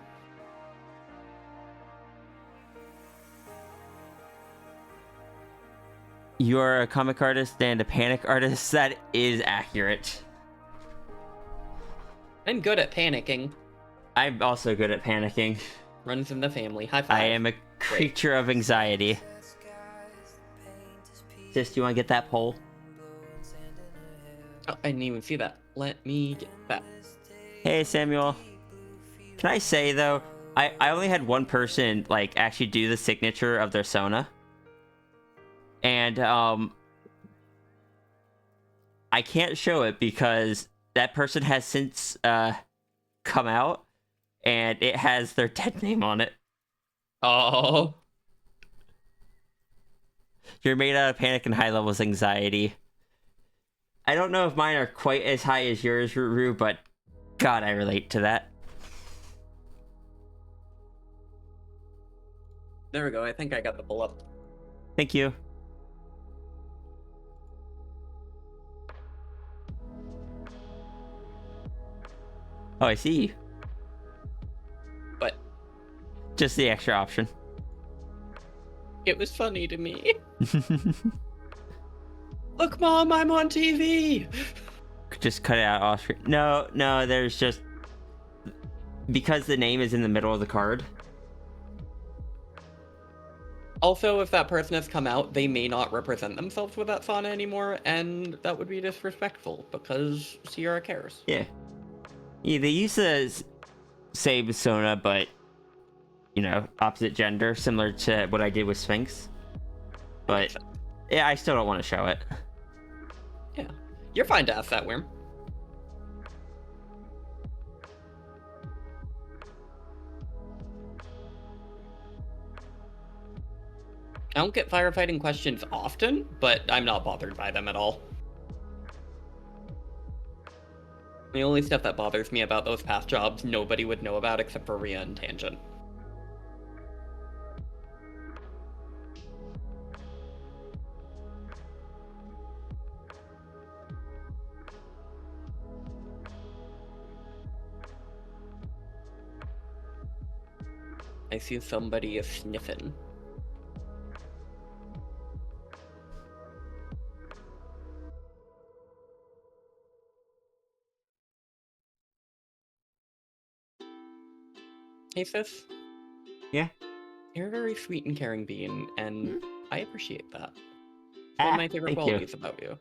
You're a comic artist and a panic artist. That is accurate. I'm good at panicking. I'm also good at panicking. Runs in the family. High five. I am a creature of anxiety. Sis, do you want to get that poll? Oh, I didn't even see that. Let me get that. Hey, Samuel. Can I say, though, I only had one person, like, actually do the signature of their Sona. And, I can't show it because that person has since, come out, and it has their dead name on it. Oh. You're made out of panic and high levels anxiety. I don't know if mine are quite as high as yours, Ruru, but God, I relate to that. There we go. I think I got the pull up. Thank you. Oh, I see. But Just the extra option. it was funny to me. Look, Mom, I'm on TV. Just cut it out off screen. No, there's just... Because the name is in the middle of the card. Also, if that person has come out, they may not represent themselves with that sauna anymore, and that would be disrespectful because Sierra cares. Yeah. Yeah, they use the same Sona, but, you know, opposite gender, similar to what I did with Sphinx. But, yeah, I still don't want to show it. Yeah. You're fine to ask that, Worm. I don't get firefighting questions often, but I'm not bothered by them at all. The only stuff that bothers me about those past jobs nobody would know about except for Rhea and Tangent. I see somebody is sniffing. Hey, sis. Yeah? You're a very sweet and caring being, and I appreciate that. It's one Ah, of my favorite thank you. qualities about you.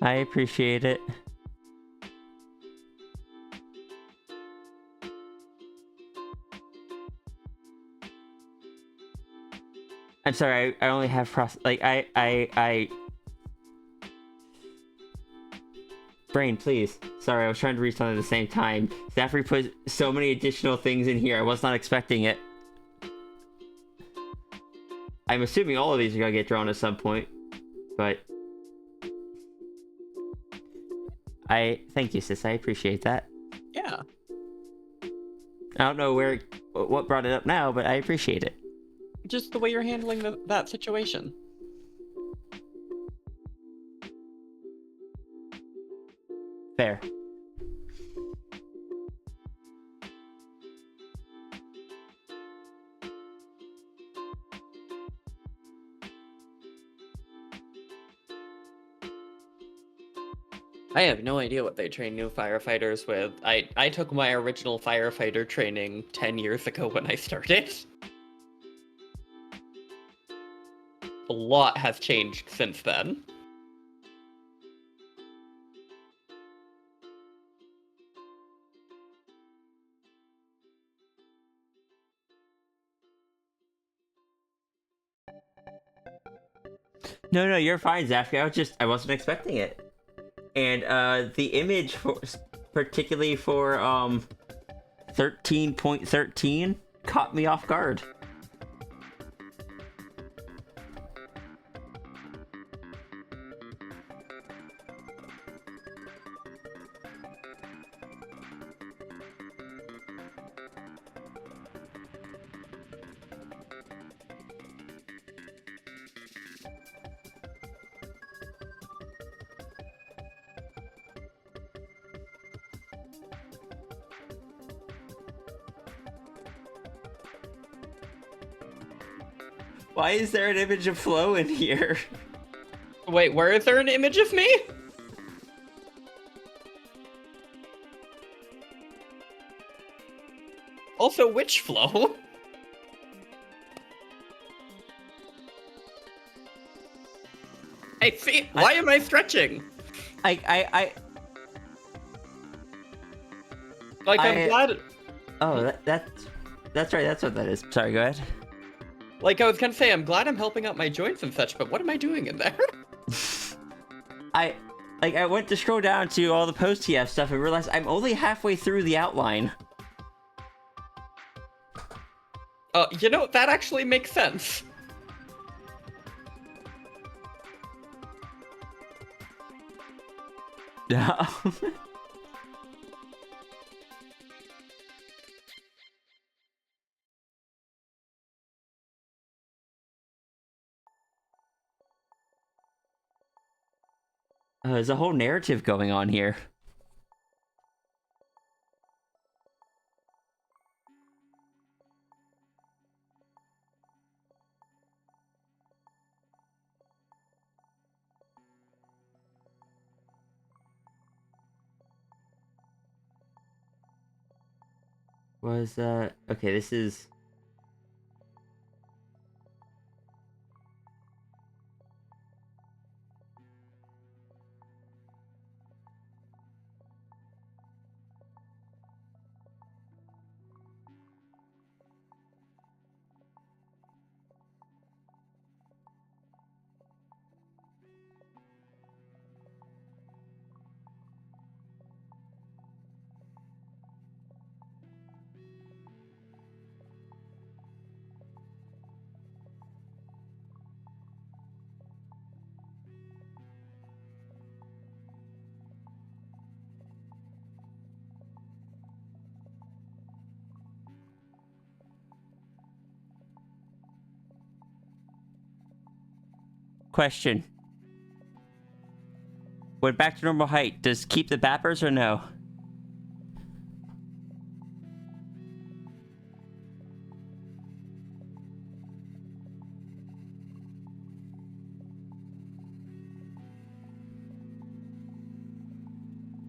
I appreciate it. I'm sorry, I only have Brain, please. Sorry, I was trying to read something at the same time. Zafri put so many additional things in here, I was not expecting it. I'm assuming all of these are gonna get drawn at some point, but... Thank you, sis, I appreciate that. Yeah. I don't know what brought it up now, but I appreciate it. Just the way you're handling that situation. Fair. I have no idea what they train new firefighters with. I took my original firefighter training 10 years ago when I started. A lot has changed since then. No, you're fine, Zafri. I wasn't expecting it. And the image for particularly for 13.13 caught me off guard. Why is there an image of Flo in here? Wait, where is there an image of me? Also, which Flo? Hey, see, why am I stretching? I Like, I'm glad. Oh, that's right. That's what that is. Sorry, go ahead. Like, I was gonna say, I'm glad I'm helping out my joints and such, but what am I doing in there? I went to scroll down to all the post-TF stuff and realized I'm only halfway through the outline. You know, that actually makes sense. No. There's a whole narrative going on here. Okay, this is... Question. When back to normal height, does keep the bappers or no?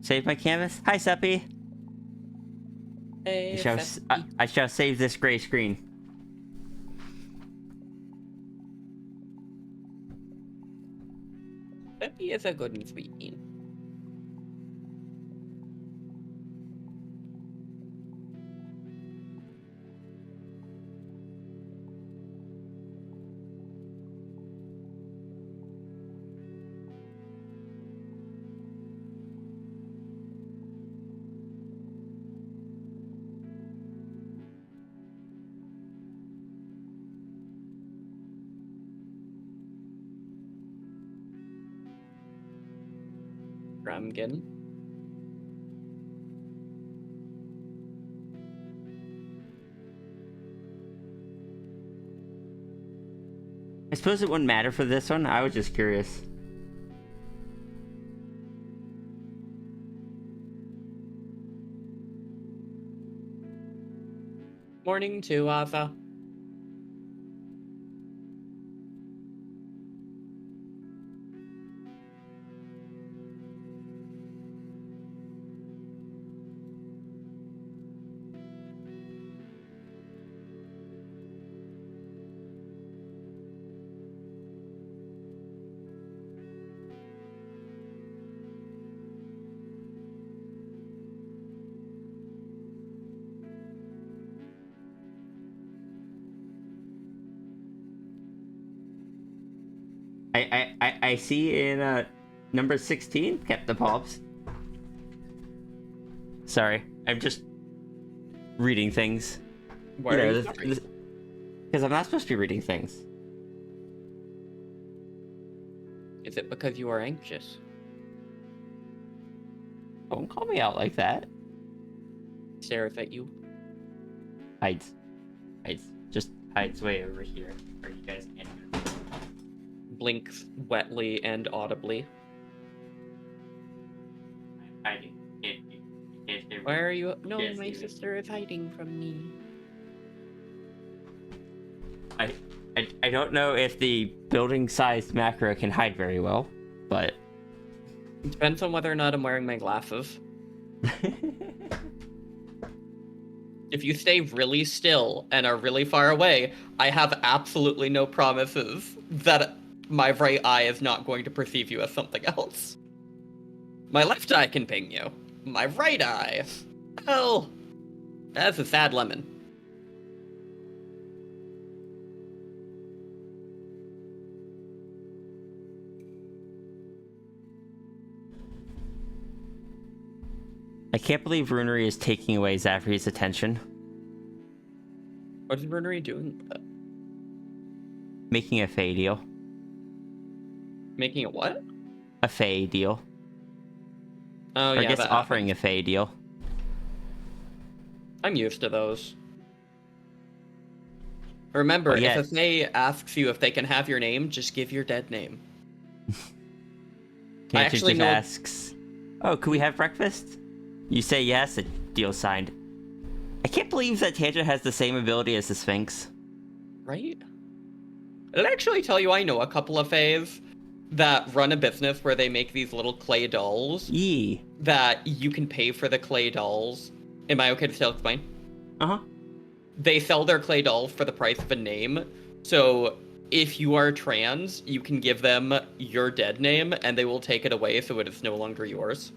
Save my canvas? Hi, Seppi. Hey, I shall save this gray screen. Peppy is a good and sweet bean. Ramgen. I suppose it wouldn't matter for this one. I was just curious. Morning to Ava. I see in Number 16, Captain Pops. Sorry, I'm just reading things. Why are you sorry? Because I'm not supposed to be reading things. Is it because you are anxious? Don't call me out like that. Stares at you. Hides. Hides. Just hides way over here. Or you guys can't. Blinks wetly and audibly. I'm hiding. You can't hear me. Why are you? No, Yes, my you- sister is hiding from me. I don't know if the building-sized macro can hide very well, but... It depends on whether or not I'm wearing my glasses. If you stay really still and are really far away, I have absolutely no promises that my right eye is not going to perceive you as something else. My left eye can ping you. My right eye, well, that's a sad lemon. I can't believe Runery is taking away Zafri's attention. What is Runery doing with it? Making a Fae deal. Making a what? A Fae deal. Oh, Or yeah, I guess that offering happens. a Fae deal. I'm used to those. Remember, Oh, yeah. if a Fae asks you if they can have your name, just give your dead name. Tangent actually just know- asks, "Oh, could we have breakfast?" You say yes, a deal signed. I can't believe that Tangent has the same ability as the Sphinx. Right? I'd actually tell you I know a couple of Faes that run a business where they make these little clay dolls Yee. that you can pay for the clay dolls. Am I okay to still explain? Uh-huh. They sell their clay dolls for the price of a name. So if you are trans, you can give them your dead name and they will take it away so it is no longer yours.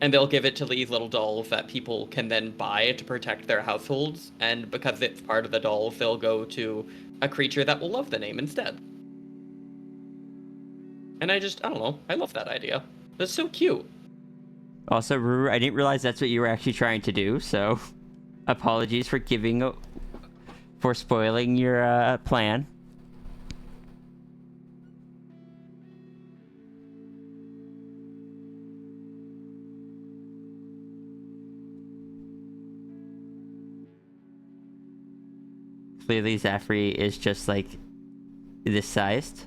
And they'll give it to these little dolls that people can then buy to protect their households. And because it's part of the dolls, they'll go to a creature that will love the name instead. And I don't know, I love that idea. That's so cute. Also, Ruru, I didn't realize that's what you were actually trying to do, so apologies for for spoiling your plan. Clearly, Zafri is just like this sized.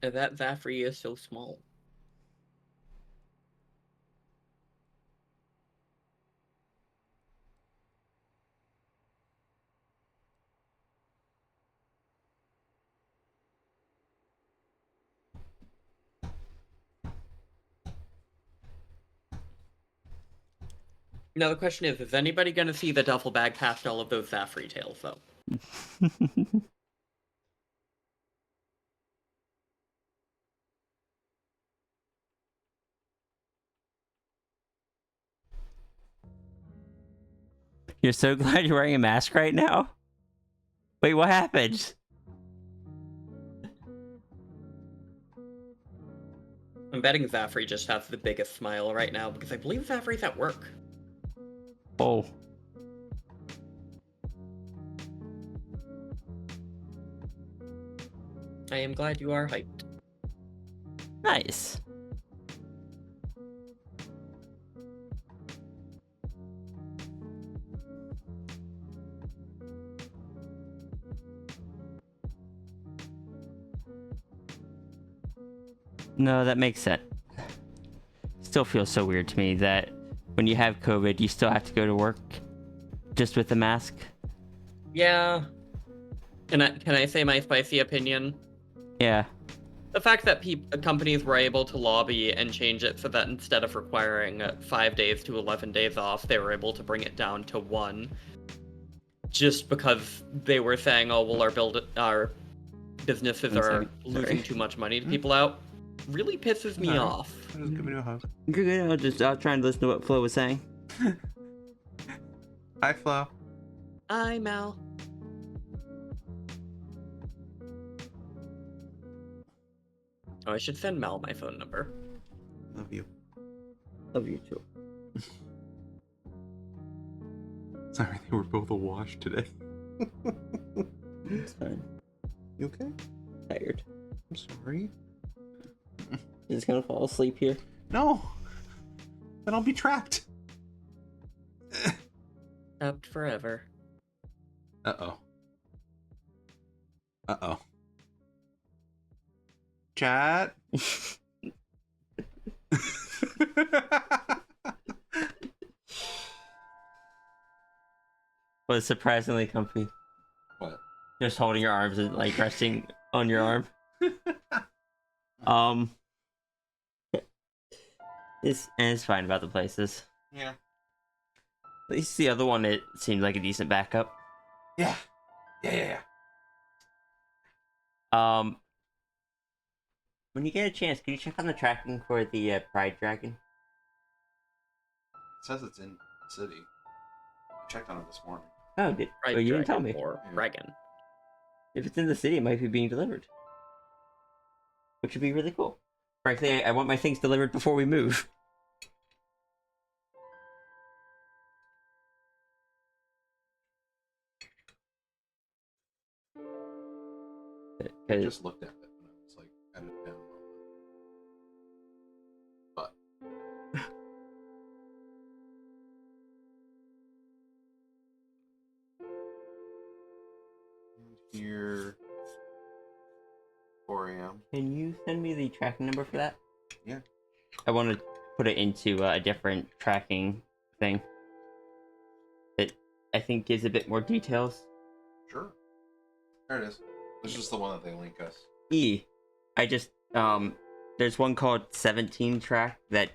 And that Zafri is so small. Now the question is anybody gonna see the duffel bag past all of those Zafri tails, though? You're so glad you're wearing a mask right now? Wait, what happened? I'm betting Zafri just has the biggest smile right now, because I believe Zafri's at work. Oh. I am glad you are hyped. Nice. No, that makes sense. Still feels so weird to me that when you have COVID, you still have to go to work just with the mask. Yeah. Can I say my spicy opinion? Yeah. The fact that companies were able to lobby and change it so that instead of requiring 5 days to 11 days off, they were able to bring it down to 1. Just because they were saying, oh, well, our businesses are losing too much money to people out, really pisses me off. Just give me a hug. Good. I'll try and listen to what Flo was saying. Hi, Flo. Hi, Mel. Oh, I should send Mel my phone number. Love you. Love you too. Sorry, they were both awash today. It's fine. You okay? Tired. I'm sorry. You're just gonna fall asleep here. No! Then I'll be trapped. Trapped forever. Uh-oh. Uh-oh. Chat? Was surprisingly comfy. What? Just holding your arms and like resting on your arm. It's fine about the places. Yeah. At least the other one, it seemed like a decent backup. Yeah. Yeah. When you get a chance, can you check on the tracking for the Pride Dragon? It says it's in the city. I checked on it this morning. Oh, you didn't tell me. Or Yeah. Dragon. If it's in the city, it might be being delivered. Which would be really cool. Frankly, I want my things delivered before we move. I just looked at it and I was like, edited down a little bit. But here 4 a.m. Can you send me the tracking number for that? Yeah. I want to put it into a different tracking thing that I think gives a bit more details. Sure. There it is. This is the one that they link us. I just there's one called 17 Track that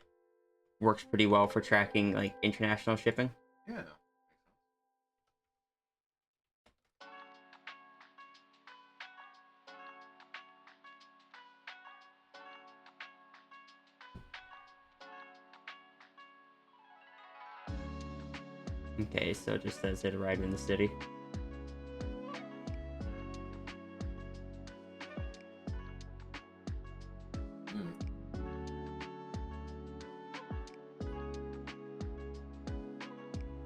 works pretty well for tracking like international shipping. Yeah. Okay, so it just says it arrived in the city.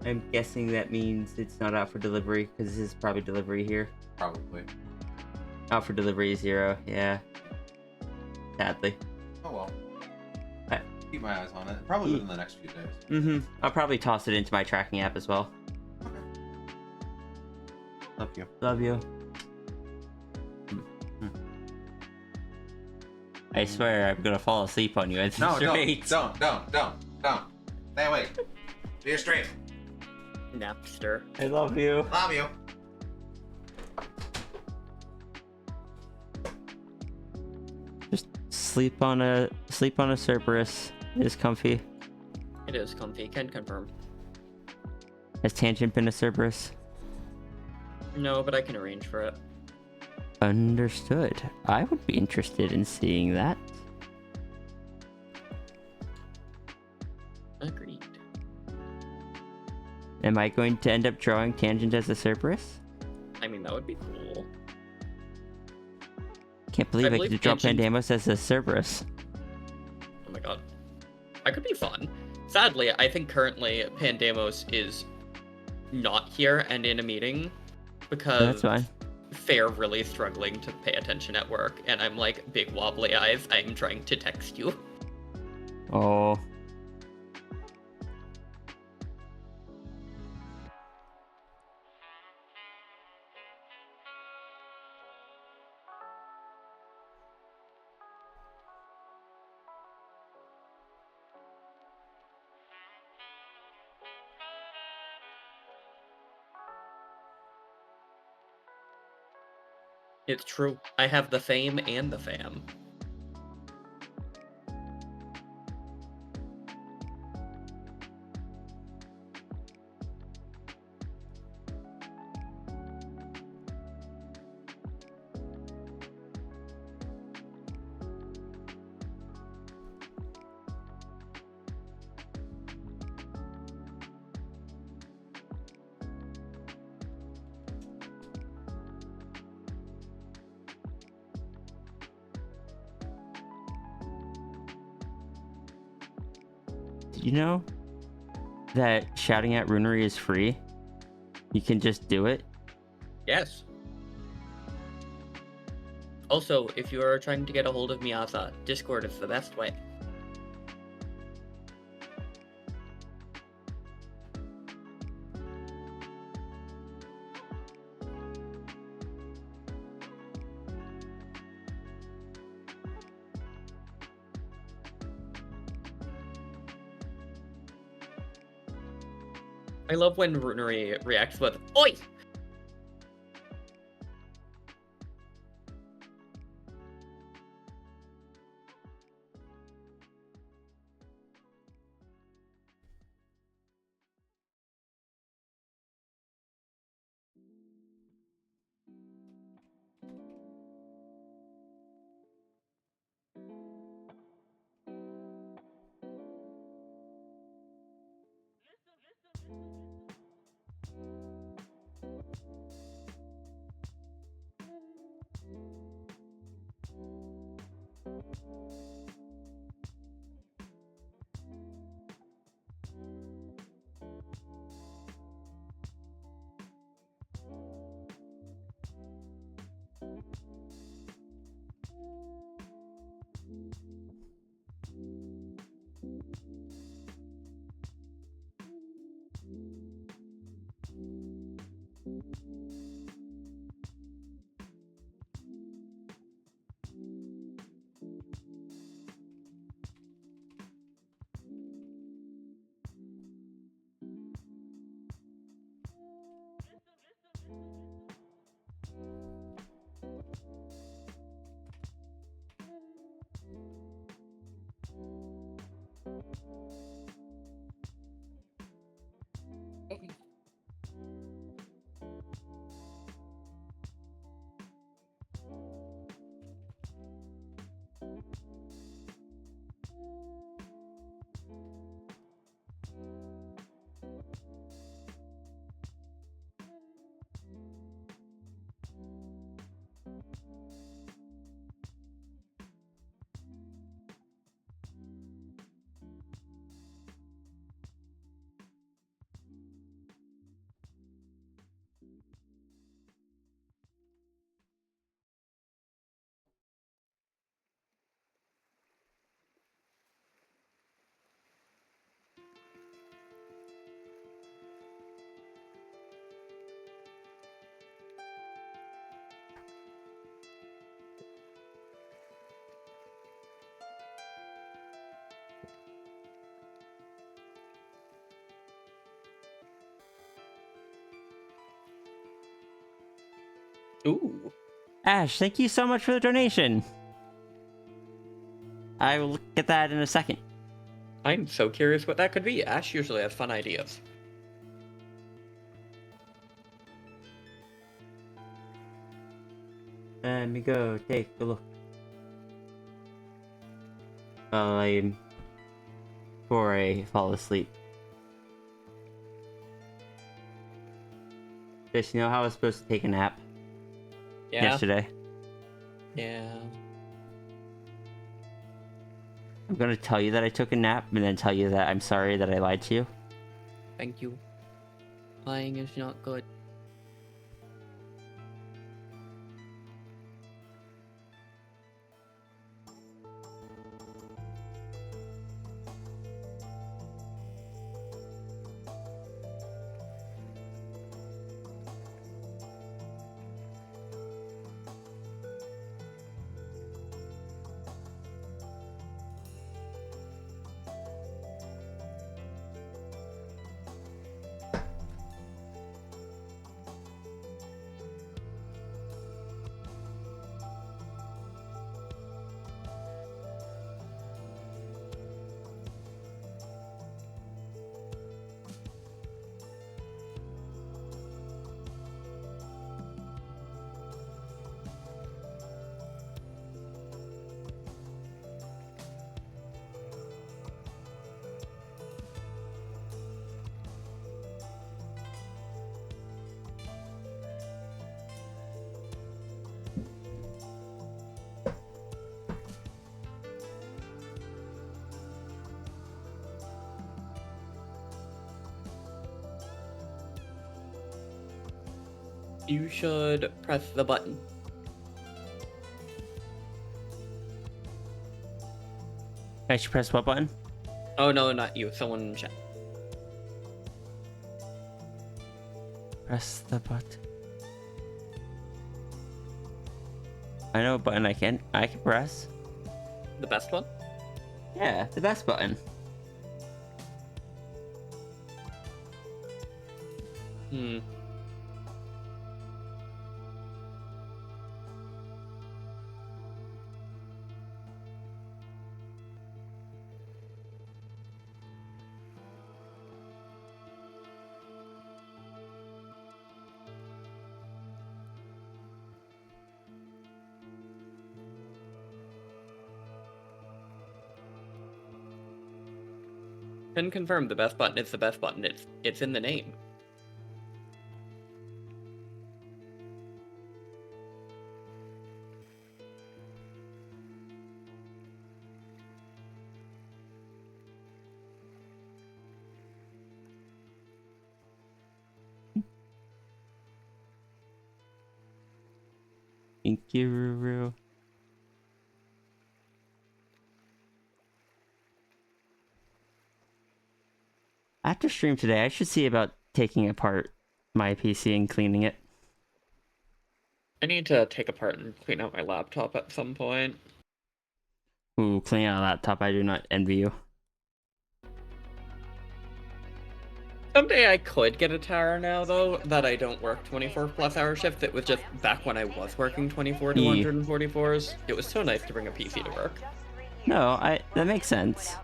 I'm guessing that means it's not out for delivery, because this is probably delivery here. Probably. Out for delivery 0, yeah. Sadly. Oh well. I- Keep my eyes on it. Probably within the next few days. I'll probably toss it into my tracking app as well. Okay. Love you. Love you. I swear I'm gonna fall asleep on you at this No, rate. don't. Stay awake. Be straight. Napster. I love you. Love you. Just sleep on a Cerberus. It is comfy. It is comfy. Can confirm. Has Tangent been a Cerberus? No, but I can arrange for it. Understood. I would be interested in seeing that. Agreed. Am I going to end up drawing Tangent as a Cerberus? I mean, that would be cool. Can't believe I believe could draw Tangent- Pandamos as a Cerberus. Oh my god. That could be fun. Sadly, I think currently Pandamos is not here and in a meeting because That's fine. Fair really struggling to pay attention at work, and I'm like, big wobbly eyes, I'm trying to text you. Oh. It's true. I have the fame and the fam. Did you know that shouting at Runery is free? You can just do it. Yes. Also, if you are trying to get a hold of Miasa, Discord is the best way. I love when Runery reacts with "Oi!" Ooh. Ash, thank you so much for the donation. I will look at that in a second. I'm so curious what that could be. Ash usually has fun ideas. Let me go take a look. While before I fall asleep. Just, you know how I was supposed to take a nap Yeah. yesterday? Yeah. I'm gonna tell you that I took a nap and then tell you that I'm sorry that I lied to you. Thank you. Lying is not good. You should press the button. I should press what button? Oh no, not you. Someone in chat. Press the button. I know what button I can press. The best one? Yeah, the best button. Hmm. Can confirm the best button is the best button. It's in the name. Thank you, Ruru. After stream today, I should see about taking apart my PC and cleaning it. I need to take apart and clean out my laptop at some point. Ooh, cleaning out a laptop, I do not envy you. Someday I could get a tower now, though, that I don't work 24+ hour shifts. It was just back when I was working 24 to 144s. It was so nice to bring a PC to work. No, that makes sense.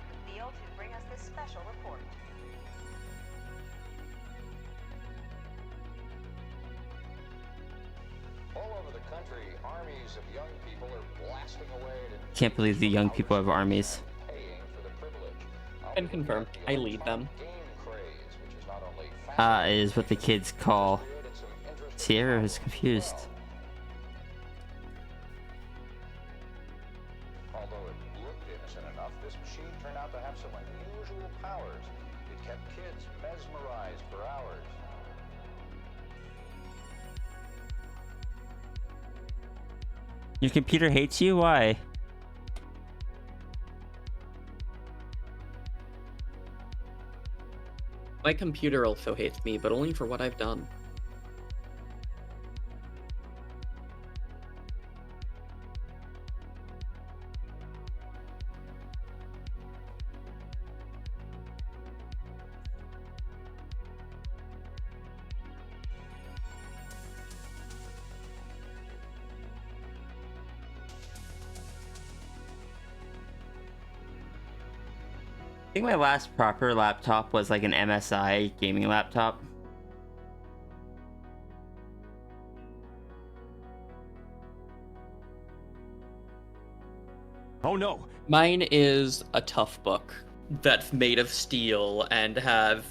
Can't believe the young people have armies. And confirm, I lead them. Is what the kids call. Sierra is confused. Although it looked innocent enough, this machine turned out to have some unusual powers. It kept kids mesmerized for hours. Your computer hates you? Why? My computer also hates me, but only for what I've done. I think my last proper laptop was like an MSI gaming laptop. Oh no! Mine is a tough book that's made of steel and have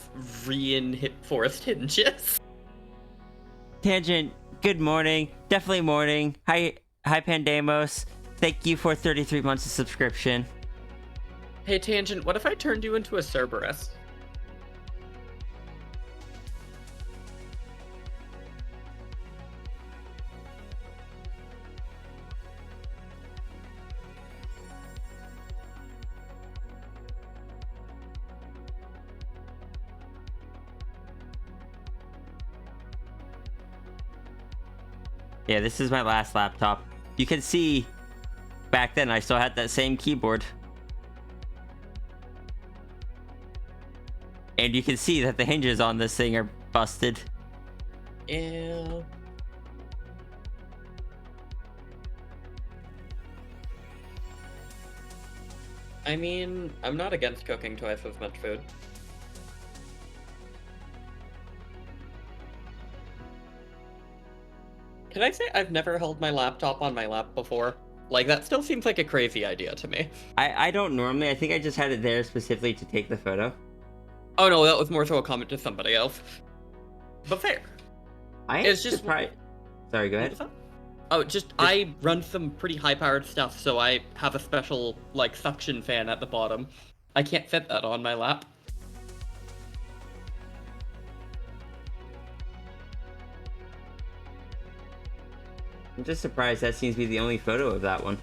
reinforced hinges. Tangent, good morning. Definitely morning. Hi Pandemos. Thank you for 33 months of subscription. Hey Tangent, what if I turned you into a Cerberus? Yeah, this is my last laptop. You can see back then I still had that same keyboard. And you can see that the hinges on this thing are busted. Ew. I mean, I'm not against cooking twice as much food. Can I say I've never held my laptop on my lap before? Like, that still seems like a crazy idea to me. I don't normally. I think I just had it there specifically to take the photo. Oh no, that was more so a comment to somebody else. But fair. It's just surprised. Sorry, go ahead. Oh, I run some pretty high-powered stuff, so I have a special, like, suction fan at the bottom. I can't fit that on my lap. I'm just surprised that seems to be the only photo of that one.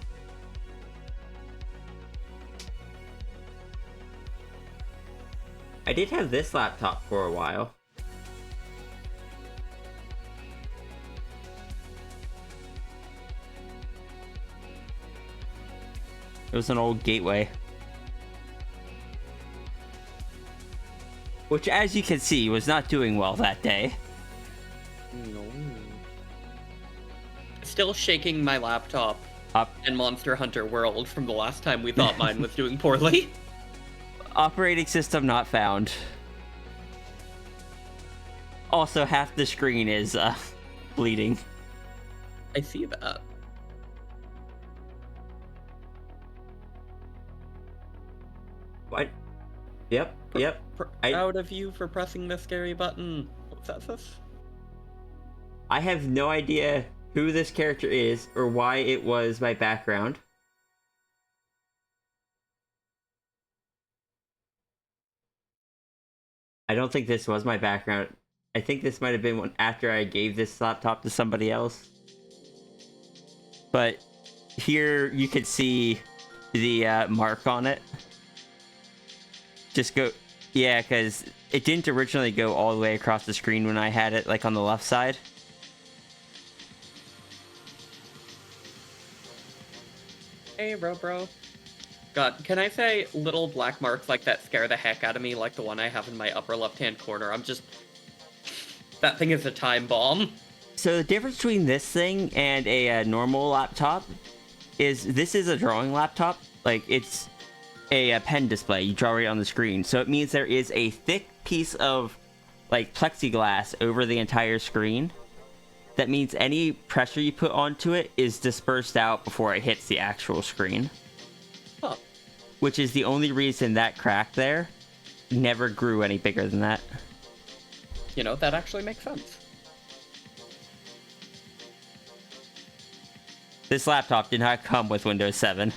I did have this laptop for a while. It was an old Gateway. Which, as you can see, was not doing well that day. No. Still shaking my laptop Up. in Monster Hunter World from the last time we thought mine was doing poorly. Operating system not found. Also, half the screen is bleeding. I see that. What? Yep. Proud of you for pressing the scary button. What's that, sis? I have no idea who this character is or why it was my background. I don't think this was my background. I think this might have been one after I gave this laptop to somebody else. But here you can see the mark on it. Just go... Yeah, because it didn't originally go all the way across the screen when I had it, like, on the left side. Hey, bro. God, can I say little black marks like that scare the heck out of me, like the one I have in my upper left-hand corner? That thing is a time bomb. So the difference between this thing and a normal laptop is this is a drawing laptop. Like, it's a pen display. You draw right on the screen. So it means there is a thick piece of, like, plexiglass over the entire screen. That means any pressure you put onto it is dispersed out before it hits the actual screen. Huh. Which is the only reason that crack there never grew any bigger than that. You know, that actually makes sense. This laptop did not come with Windows 7.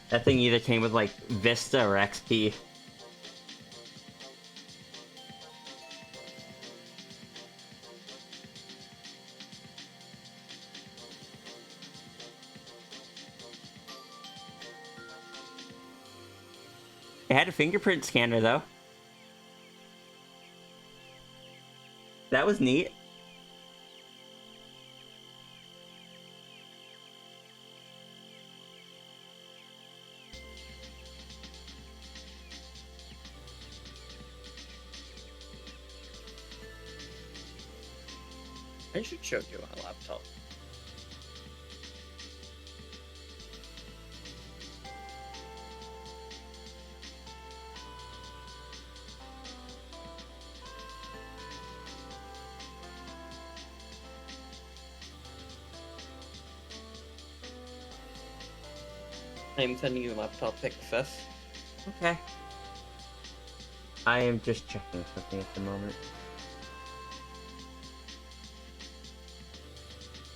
That thing either came with, like, Vista or XP. It had a fingerprint scanner, though. That was neat. I should show you my laptop. I'm sending you laptop pics, sis. Okay. I am just checking something at the moment.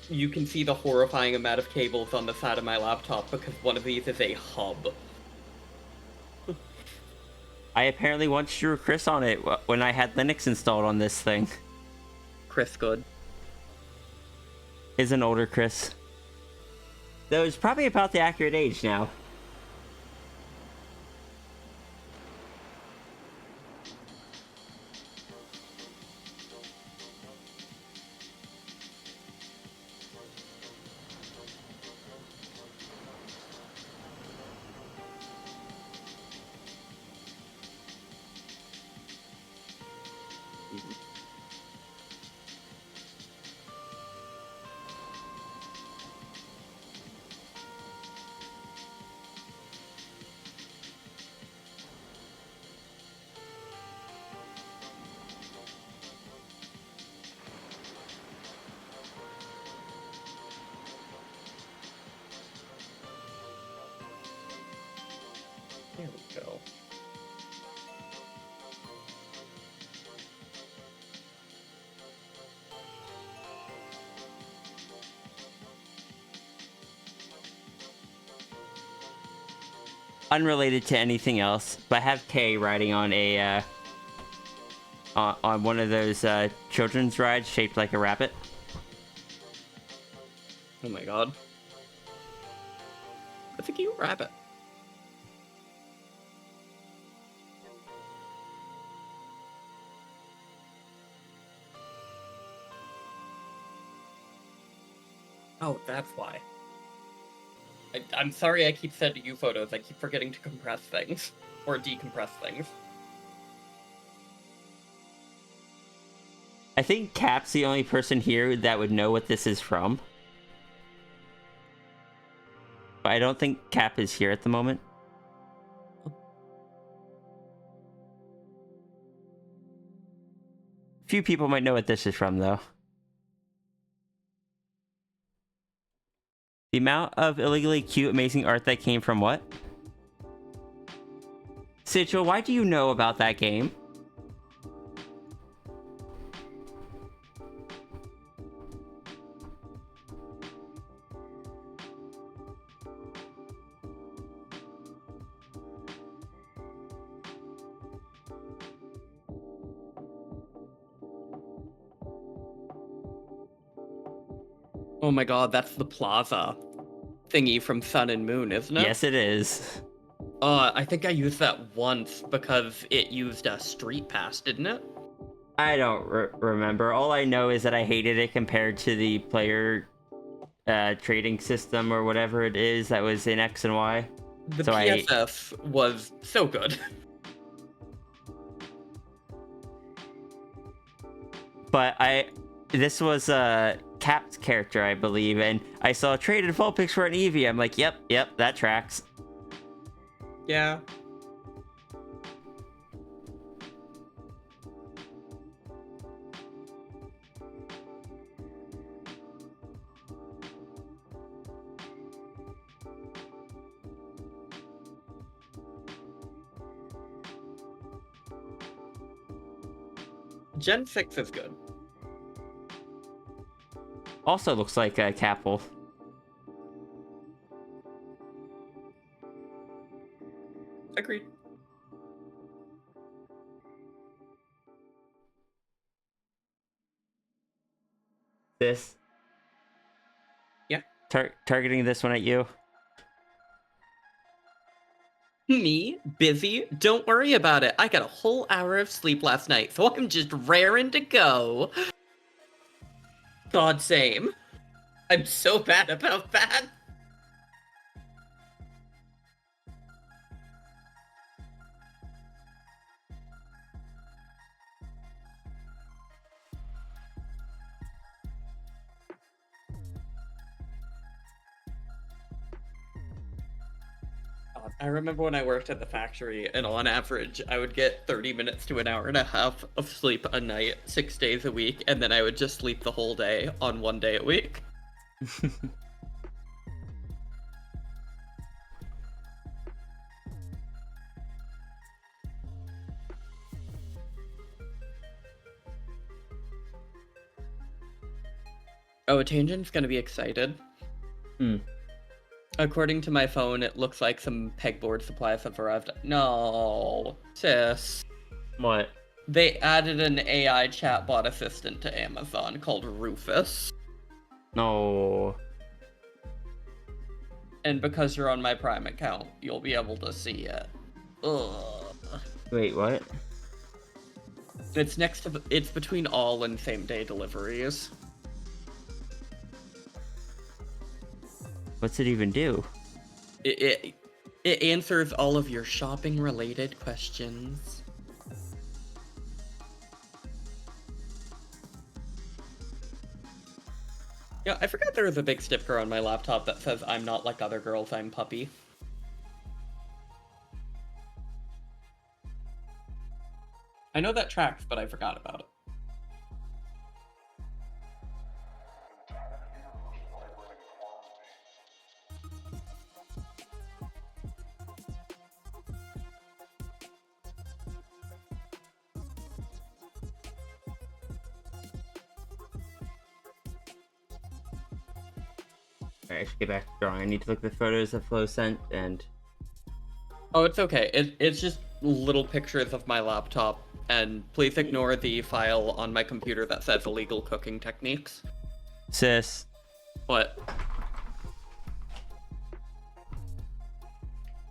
You can see the horrifying amount of cables on the side of my laptop because one of these is a hub. I apparently once drew Chris on it when I had Linux installed on this thing. Chris Good. Is an older Chris. Though it's probably about the accurate age now. There we go. unrelated to anything else, but I have Kay riding on a on one of those children's rides shaped like a rabbit. Oh my god. That's a cute rabbit. Oh, that's why. I'm sorry I keep sending you photos. I keep forgetting to compress things. Or decompress things. I think Cap's the only person here that would know what this is from. But I don't think Cap is here at the moment. Few people might know what this is from, though. The amount of illegally cute, amazing art that came from what? Sigil, why do you know about that game? Oh my god, that's the plaza thingy from Sun and Moon, isn't it? Yes, it is. I think I used that once because it used a street pass, didn't it? I don't remember. All I know is that I hated it compared to the player trading system or whatever it is that was in X and Y. The So PSF was so good. But this was Cap's character, I believe, and I saw a traded full picture for an Eevee. I'm like, yep, that tracks. Yeah. Gen 6 is good. Also looks like Capel. Agreed. This? Yeah. Targeting this one at you? Me? Busy? Don't worry about it. I got a whole hour of sleep last night, so I'm just raring to go. God same. I'm so bad about that. I remember when I worked at the factory, and on average, I would get 30 minutes to an hour and a half of sleep a night, 6 days a week, and then I would just sleep the whole day on 1 day a week. Oh, Tangent's gonna be excited. According to my phone, it looks like some pegboard supplies have arrived. No, sis. What? They added an AI chatbot assistant to Amazon called Rufus. No. And because you're on my Prime account, you'll be able to see it. Ugh. Wait, what? It's between all and same day deliveries. What's it even do? It answers all of your shopping related questions. Yeah, I forgot there was a big sticker on my laptop that says I'm not like other girls, I'm puppy. I know that tracks, but I forgot about it. Alright, I should get back to drawing. I need to look at the photos that Flo sent and Oh, it's okay. It's just little pictures of my laptop, and please ignore the file on my computer that says illegal cooking techniques. Sis, But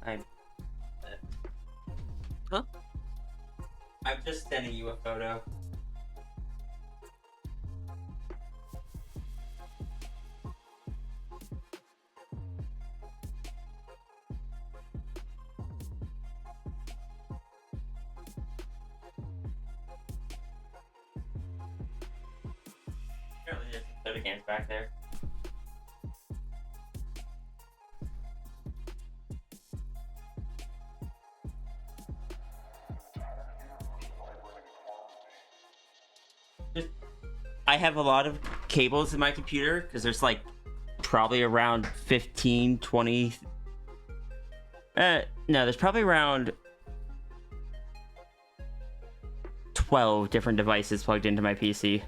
I'm Huh? I'm just sending you a photo. Apparently there's some soda cans back there. I have a lot of cables in my computer because there's like probably around 15, 20. No, there's probably around 12 different devices plugged into my PC.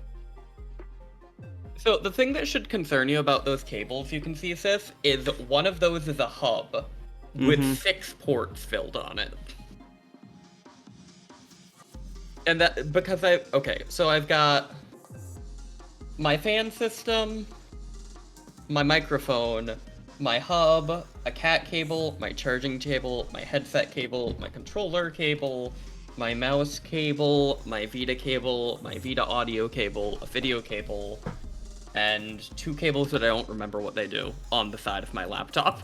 so the thing that should concern you about those cables you can see, Sis, is one of those is a hub with Mhm. 6 ports filled on it. And that because so I've got my fan system, my microphone, my hub, a cat cable, my charging cable, my headset cable, my controller cable, my mouse cable, my Vita cable, my Vita audio cable, a video cable, and 2 cables that I don't remember what they do on the side of my laptop.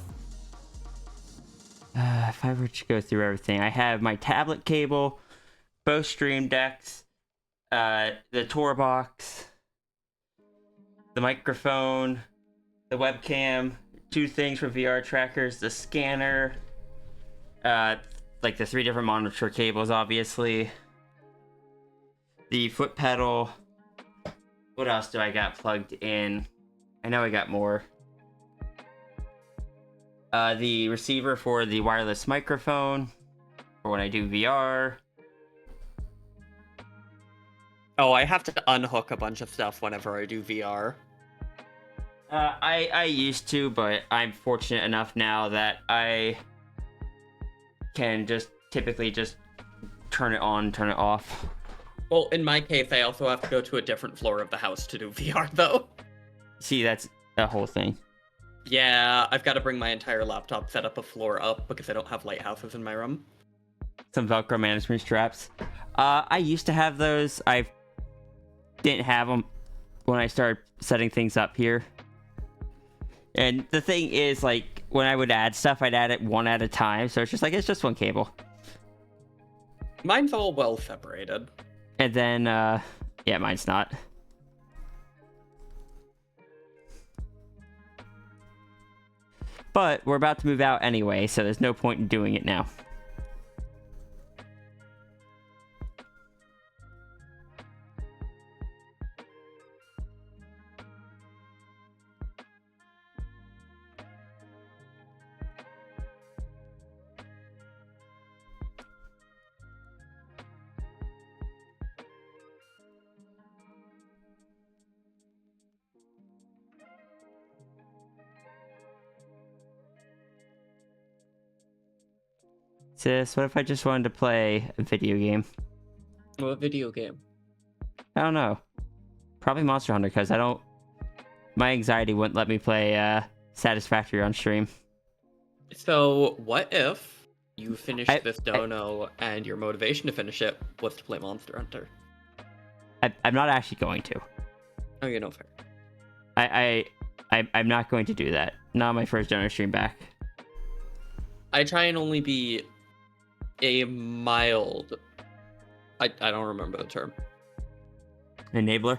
If I were to go through everything, I have my tablet cable, both stream decks, the Tor box, the microphone, the webcam, 2 things for VR trackers, the scanner, like the 3 different monitor cables, obviously, the foot pedal. What else do I got plugged in? I know I got more. The receiver for the wireless microphone for when I do VR. Oh, I have to unhook a bunch of stuff whenever I do VR. I used to, but I'm fortunate enough now that I can just typically just turn it on, turn it off. Well, in my case, I also have to go to a different floor of the house to do VR, though. See, that's a whole thing. Yeah, I've got to bring my entire laptop setup a floor up because I don't have lighthouses in my room. Some Velcro management straps. I used to have those. I didn't have them when I started setting things up here. And the thing is, like, when I would add stuff, I'd add it one at a time. So it's just like, it's just one cable. Mine's all well separated. And then, yeah, mine's not. But we're about to move out anyway, so there's no point in doing it now. Sis, what if I just wanted to play a video game? What video game? I don't know. Probably Monster Hunter, because I don't... My anxiety wouldn't let me play Satisfactory on stream. So, what if you finished I- this dono and your motivation to finish it was to play Monster Hunter? I'm not actually going to. Oh, you know, fair. I'm not going to do that. Not my first donor stream back. I try and only be a mild... I don't remember the term. Enabler?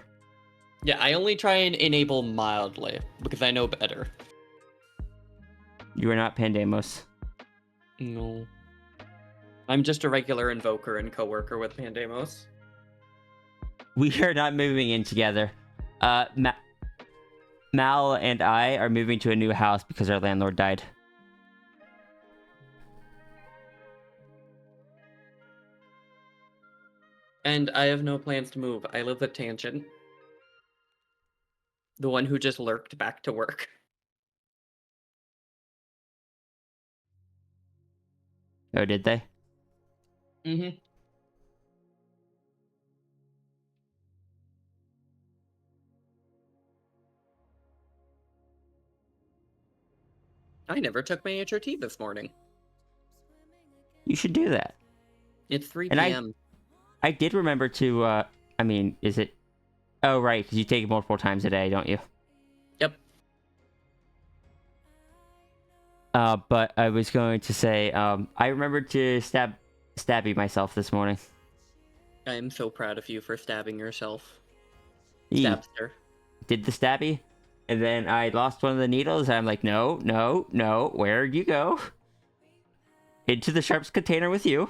Yeah, I only try and enable mildly, because I know better. You are not Pandemos. No. I'm just a regular invoker and coworker with Pandemos. We are not moving in together. Mal and I are moving to a new house because our landlord died. And I have no plans to move. I live with Tangent. The one who just lurked back to work. Oh, did they? Mm-hmm. I never took my HRT this morning. You should do that. It's 3 And p.m. I did remember to, I mean, is it... Oh, right, because you take it multiple times a day, don't you? Yep. But I was going to say, I remembered to stabby myself this morning. I am so proud of you for stabbing yourself. He Stabster. did the stabby, and then I lost one of the needles, and I'm like, no, no, no, where'd you go? Into the sharps container with you.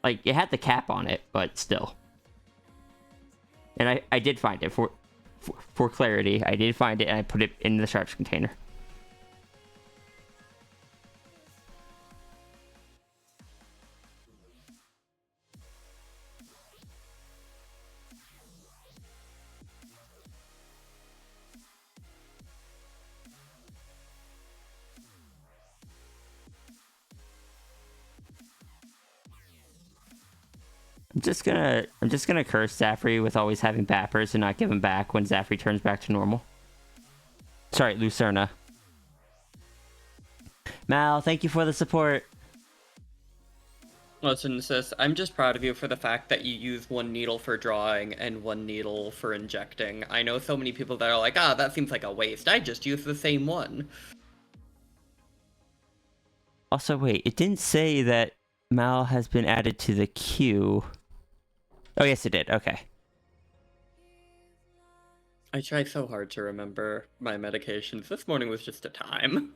Like, it had the cap on it, but still. And I did find it, for clarity. I did find it, and I put it in the sharps container. I'm just gonna curse Zafrey with always having bappers and not give him back when Zafrey turns back to normal. Sorry, Lucerna. Mal, thank you for the support. Listen, sis, I'm just proud of you for the fact that you use one needle for drawing and one needle for injecting. I know so many people that are like, ah, that seems like a waste. I just use the same one. Also, wait, it didn't say that Mal has been added to the queue. Oh, yes, it did. Okay. I try so hard to remember my medications. This morning was just a time.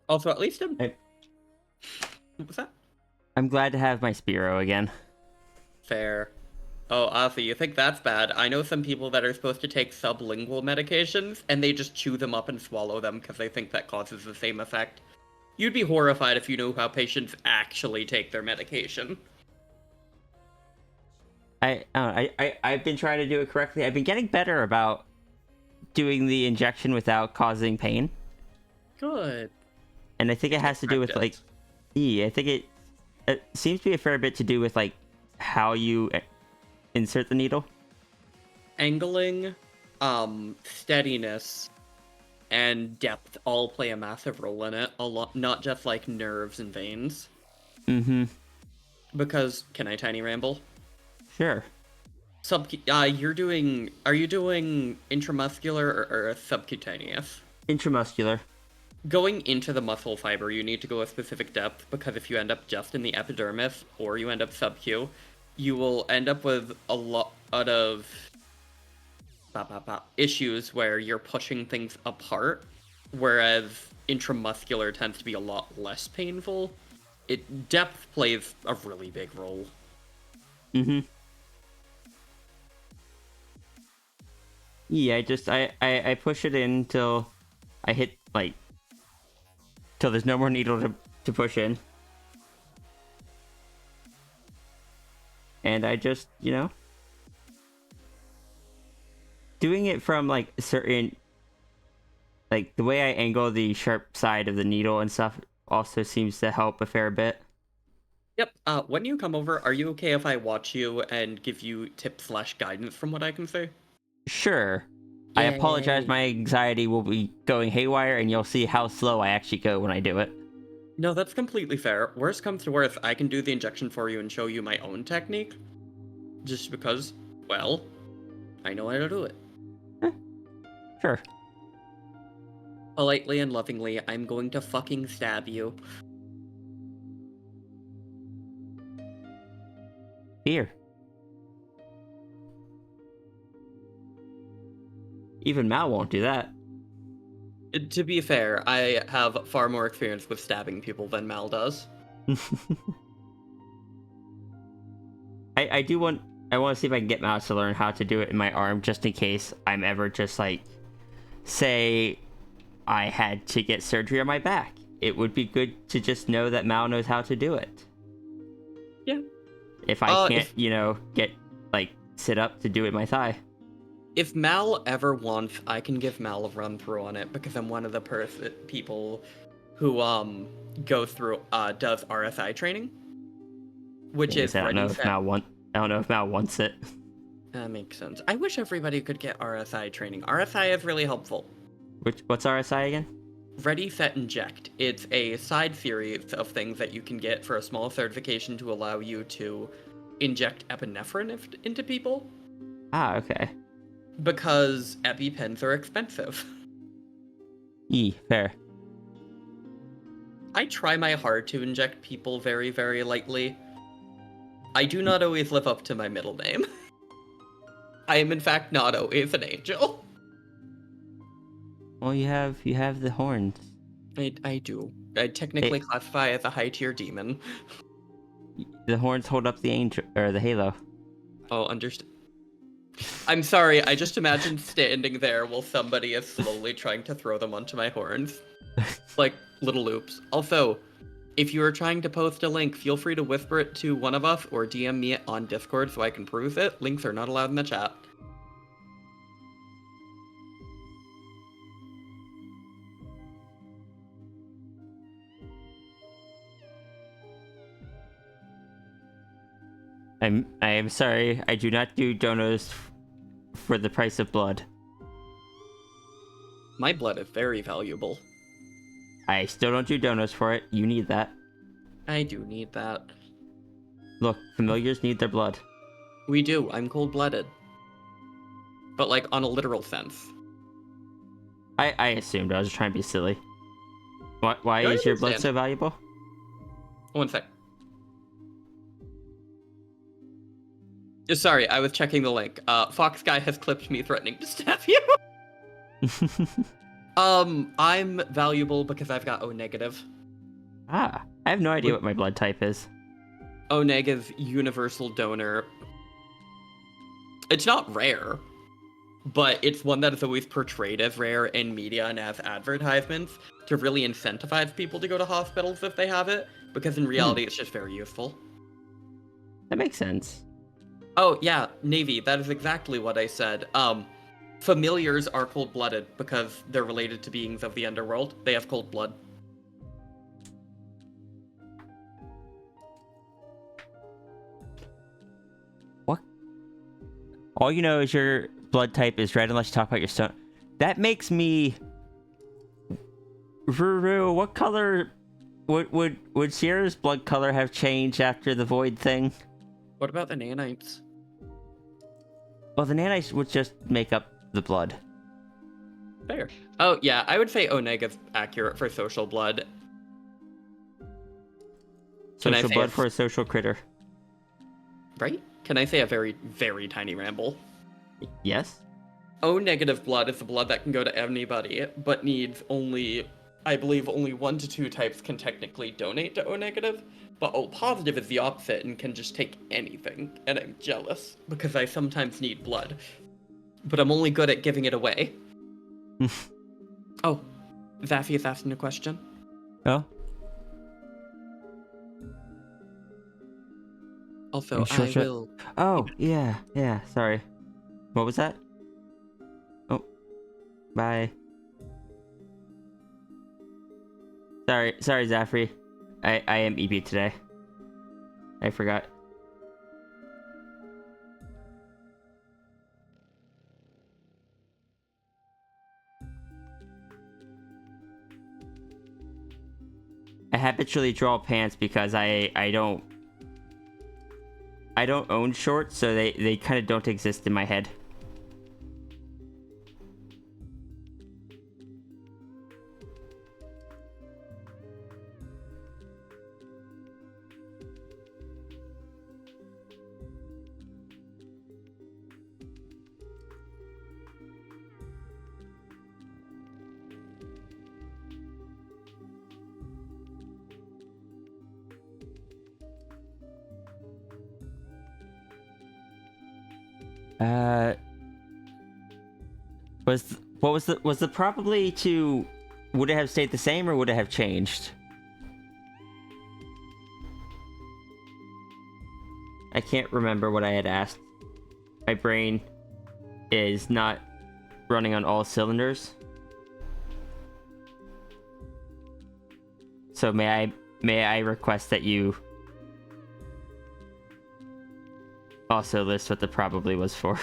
Also, at least what was that? I'm glad to have my Spiro again. Fair. Oh, Ozzy, you think that's bad? I know some people that are supposed to take sublingual medications, and they just chew them up and swallow them because they think that causes the same effect. You'd be horrified if you knew how patients actually take their medication. I've been trying to do it correctly. I've been getting better about doing the injection without causing pain. Good. And I think it has to do with, like... Yeah, I think it seems to be a fair bit to do with, like, how you insert the needle. Angling, steadiness, and depth all play a massive role in it. A lot, not just, like, nerves and veins. Mm-hmm. Because, can I tiny ramble? Sure. Are you doing intramuscular or subcutaneous? Intramuscular. Going into the muscle fiber, you need to go a specific depth, because if you end up just in the epidermis, or you end up sub-Q, you will end up with a lot of issues where you're pushing things apart, whereas intramuscular tends to be a lot less painful. Depth plays a really big role. Mm-hmm. Yeah, I push it in till I hit, like, till there's no more needle to push in. And I just, you know, doing it from, like, certain, like, the way I angle the sharp side of the needle and stuff also seems to help a fair bit. Yep, when you come over, are you okay if I watch you and give you tips/guidance from what I can say? Sure. I apologize, my anxiety will be going haywire, and you'll see how slow I actually go when I do it. No, that's completely fair. Worst comes to worst, I can do the injection for you and show you my own technique. Just because, well, I know how to do it. Sure. Politely and lovingly, I'm going to fucking stab you. Here. Even Mal won't do that. To be fair, I have far more experience with stabbing people than Mal does. I want to see if I can get Mal to learn how to do it in my arm, just in case I'm ever just, like, say I had to get surgery on my back. It would be good to just know that Mal knows how to do it. Yeah. If I can't, you know, get, like, sit up to do it in my thigh. If Mal ever wants, I can give Mal a run through on it because I'm one of the people who goes through does RSI training, which Yes, is I don't know ready if set. I don't know if Mal wants it. That makes sense. I wish everybody could get RSI training. RSI is really helpful. What's RSI again? Ready, Set, Inject. It's a side series of things that you can get for a small certification to allow you to inject epinephrine into people, Ah, okay. because EpiPens are expensive. Fair. I try my hard to inject people very, very lightly. I do not always live up to my middle name. I am in fact not always an angel. Well, you have the horns. I do. I technically classify as a high tier demon. The horns hold up the angel or the halo. Oh, understand. I'm sorry, I just imagined standing there while somebody is slowly trying to throw them onto my horns. Like little loops. Also, if you are trying to post a link, feel free to whisper it to one of us or DM me on Discord so I can peruse it. Links are not allowed in the chat. I am sorry. I do not do donos for the price of blood. My blood is very valuable. I still don't do donos for it. You need that. I do need that. Look, familiars need their blood. We do. I'm cold-blooded. But like on a literal sense. I assumed. I was just trying to be silly. Why I is your blood understand. so valuable? One sec. Sorry, I was checking the link. Fox Guy has clipped me threatening to stab you. I'm valuable because I've got O negative. I have no idea what my blood type is. O negative universal donor. It's not rare, but it's one that is always portrayed as rare in media and as advertisements to really incentivize people to go to hospitals if they have it, because in reality it's just very useful. That makes sense. Oh, yeah, Navy, that is exactly what I said. Familiars are cold-blooded because they're related to beings of the underworld. They have cold blood. What? All you know is your blood type is red unless you talk about your stone. That makes me... Ruru, what color... Would Sierra's blood color have changed after the void thing? What about the nanites? Well, the nanites would just make up the blood. Fair. Oh, yeah, I would say O negative accurate for social blood. Can I Social say blood for a social critter. Right? Can I say a very, very tiny ramble? Yes? O negative blood is the blood that can go to anybody, but needs only, I believe only 1 to 2 types can technically donate to O negative, but O positive is the opposite and can just take anything, and I'm jealous, because I sometimes need blood. But I'm only good at giving it away. Oh, Zaffy is asking a question. Oh? Also, Sure, I sure. will... Oh, yeah, sorry. What was that? Oh. Bye. Sorry, Zaffrey. I am EB today. I forgot. I habitually draw pants because I don't own shorts, so they kind of don't exist in my head. Was the probably to, would it have stayed the same or would it have changed? I can't remember what I had asked. My brain is not running on all cylinders. So may I request that you also list what the probably was for.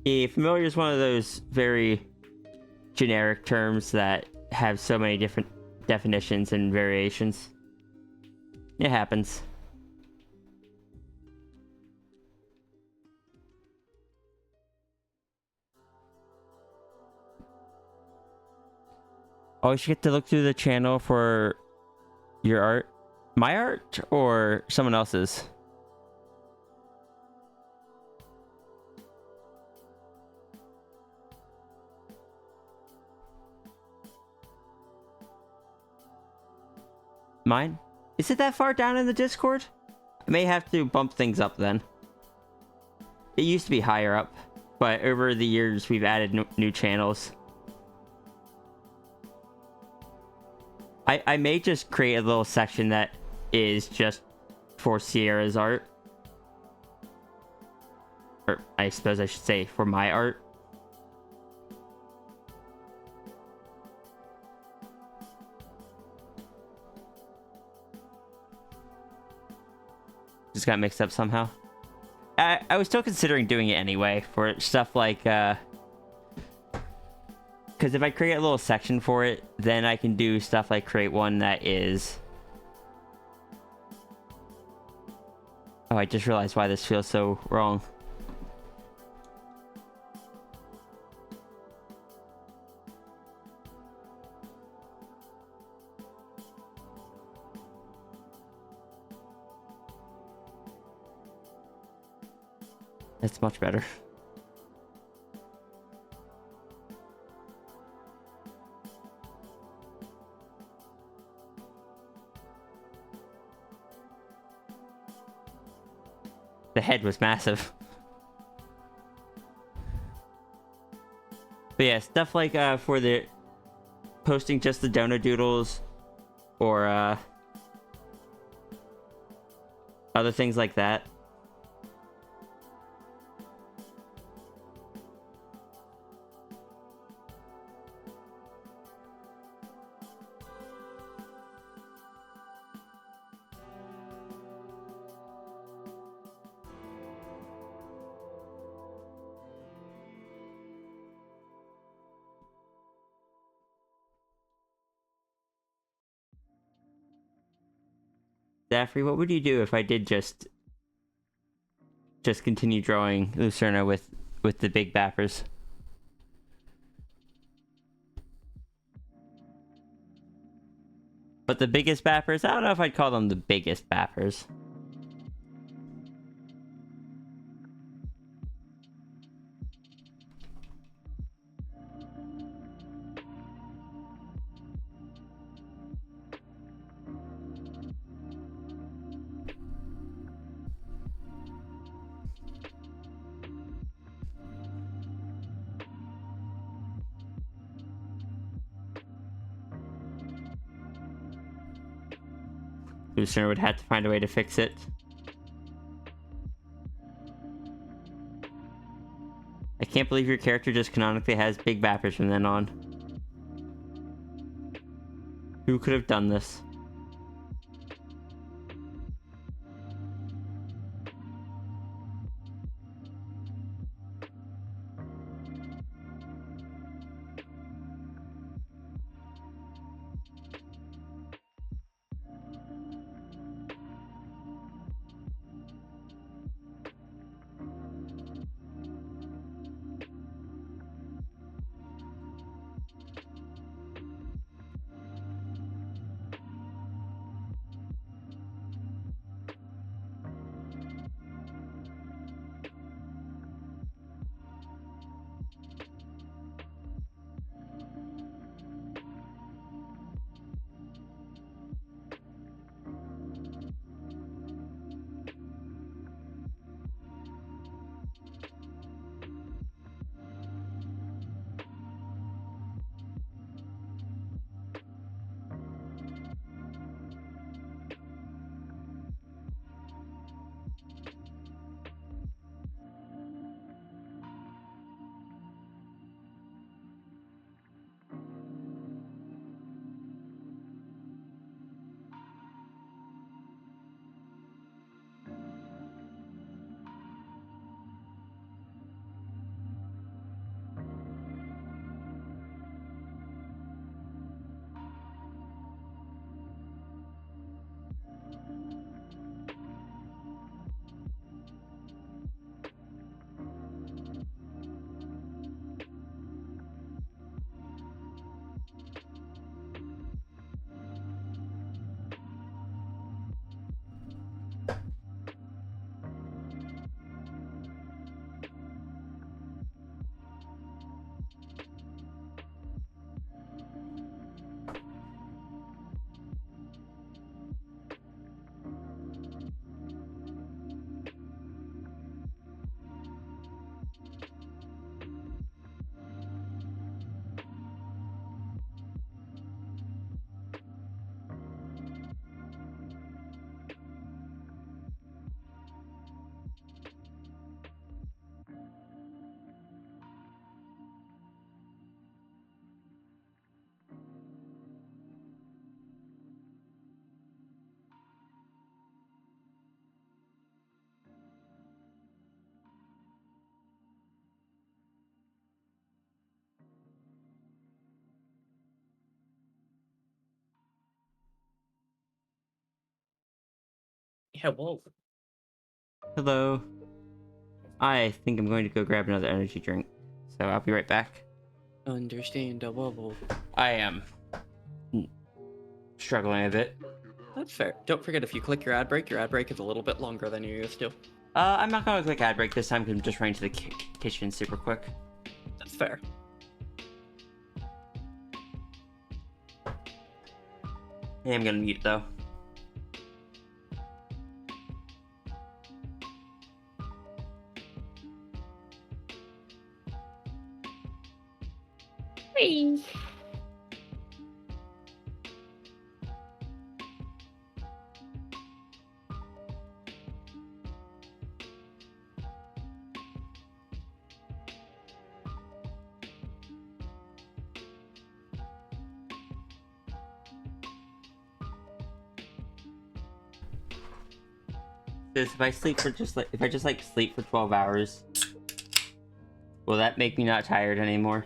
Yeah, familiar is one of those very generic terms that have so many different definitions and variations. It happens. Always get to look through the channel for your art. My art or someone else's? Mine? Is it that far down in the Discord? I may have to bump things up then. It used to be higher up, but over the years we've added new channels. I may just create a little section that is just for Sierra's art. Or I suppose I should say for my art. Just got mixed up somehow. I was still considering doing it anyway for stuff like because if I create a little section for it, then I can do stuff like create one that is... Oh, I just realized why this feels so wrong. That's much better. The head was massive. But yeah, stuff like for the posting just the Doodles or other things like that. Daffrey, what would you do if I did just continue drawing Lucerna with the big bappers? But the biggest bappers? I don't know if I'd call them the biggest bappers. Lucerna would have to find a way to fix it. I can't believe your character just canonically has big bappers from then on. Who could have done this? Hello. Hello. I think I'm going to go grab another energy drink, so I'll be right back. Understandable. I am struggling a bit. That's fair. Don't forget, if you click your ad break is a little bit longer than you used to. I'm not going to click ad break this time because I'm just running to the kitchen super quick. That's fair. I am going to mute though. Hey. If I sleep for if I just sleep for 12 hours, will that make me not tired anymore?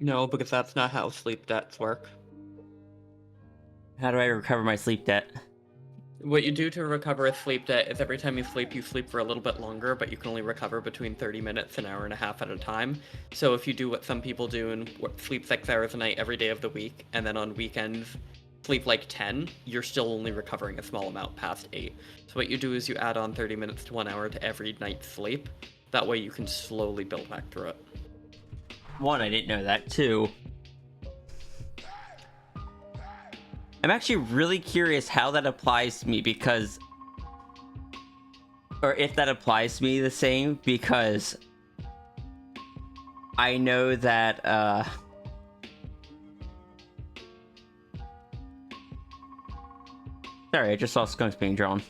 No, because that's not how sleep debts work. How do I recover my sleep debt? What you do to recover a sleep debt is every time you sleep for a little bit longer, but you can only recover between 30 minutes and an hour and a half at a time. So if you do what some people do and sleep 6 hours a night every day of the week, and then on weekends sleep like 10, you're still only recovering a small amount past 8. So what you do is you add on 30 minutes to 1 hour to every night's sleep. That way you can slowly build back through it. One, I didn't know that. Two, I'm actually really curious how that applies to me because... Or if that applies to me the same, because... I know that, Sorry, I just saw skunks being drawn.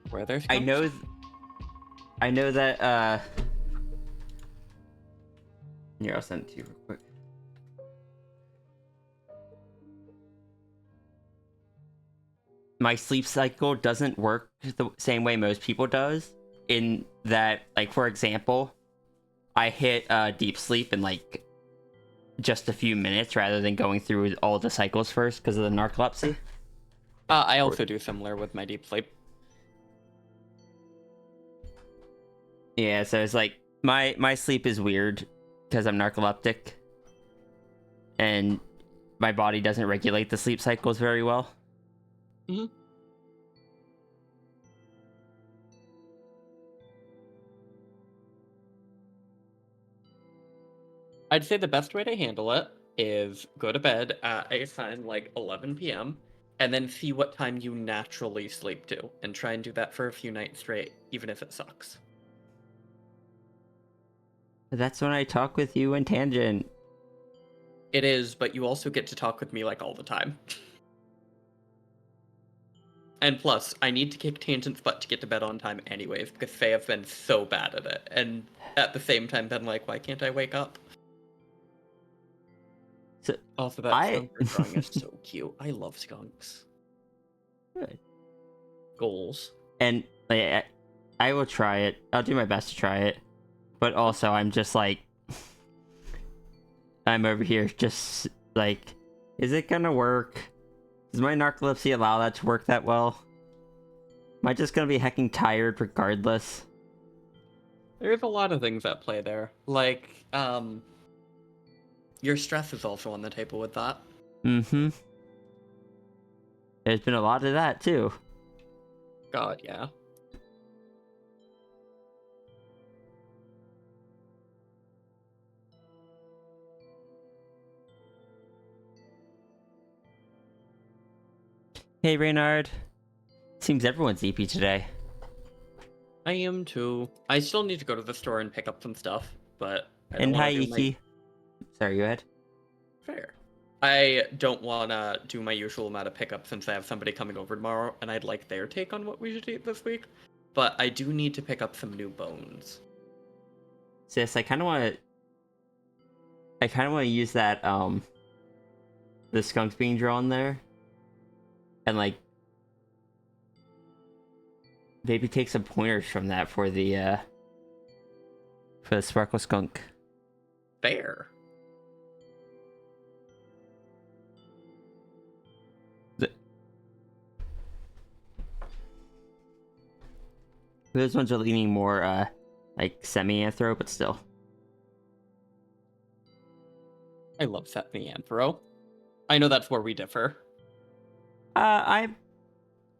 Where there's I know that, Here, I'll send it to you real quick. My sleep cycle doesn't work the same way most people does, in that, like, for example, I hit deep sleep in like just a few minutes rather than going through all the cycles first because of the narcolepsy. I also do similar with my deep sleep. Yeah, so it's like my sleep is weird because I'm narcoleptic and my body doesn't regulate the sleep cycles very well. Mm-hmm. I'd say the best way to handle it is go to bed at a time like 11 p.m. and then see what time you naturally sleep to, and try and do that for a few nights straight, even if it sucks. That's when I talk with you and Tangent. It is, but you also get to talk with me like all the time. And plus, I need to kick Tangent's butt to get to bed on time anyways, because Faye has been so bad at it. And at the same time, been like, why can't I wake up? So Also, that skunk you're drawing is so cute. I love skunks. Good. Goals. And like, I will try it. I'll do my best to try it. But also, I'm just like, I'm over here just like, is it gonna work? Does my narcolepsy allow that to work that well? Am I just gonna be hecking tired regardless? There's a lot of things at play there. Like, your stress is also on the table with that. Mm-hmm. There's been a lot of that too. God, yeah. Hey, Reynard. Seems everyone's EP today. I am too. I still need to go to the store and pick up some stuff, but I don't And wanna hi, do Iki. Sorry, go ahead. Fair. I don't want to do my usual amount of pickup since I have somebody coming over tomorrow, and I'd like their take on what we should eat this week. But I do need to pick up some new bones. Sis, I kind of want to use that, the skunks being drawn there. And, like, maybe take some pointers from that for the Sparkle Skunk. Fair. Those ones are leaning more, like, semi-anthro, but still. I love semi-anthro. I know that's where we differ. I'm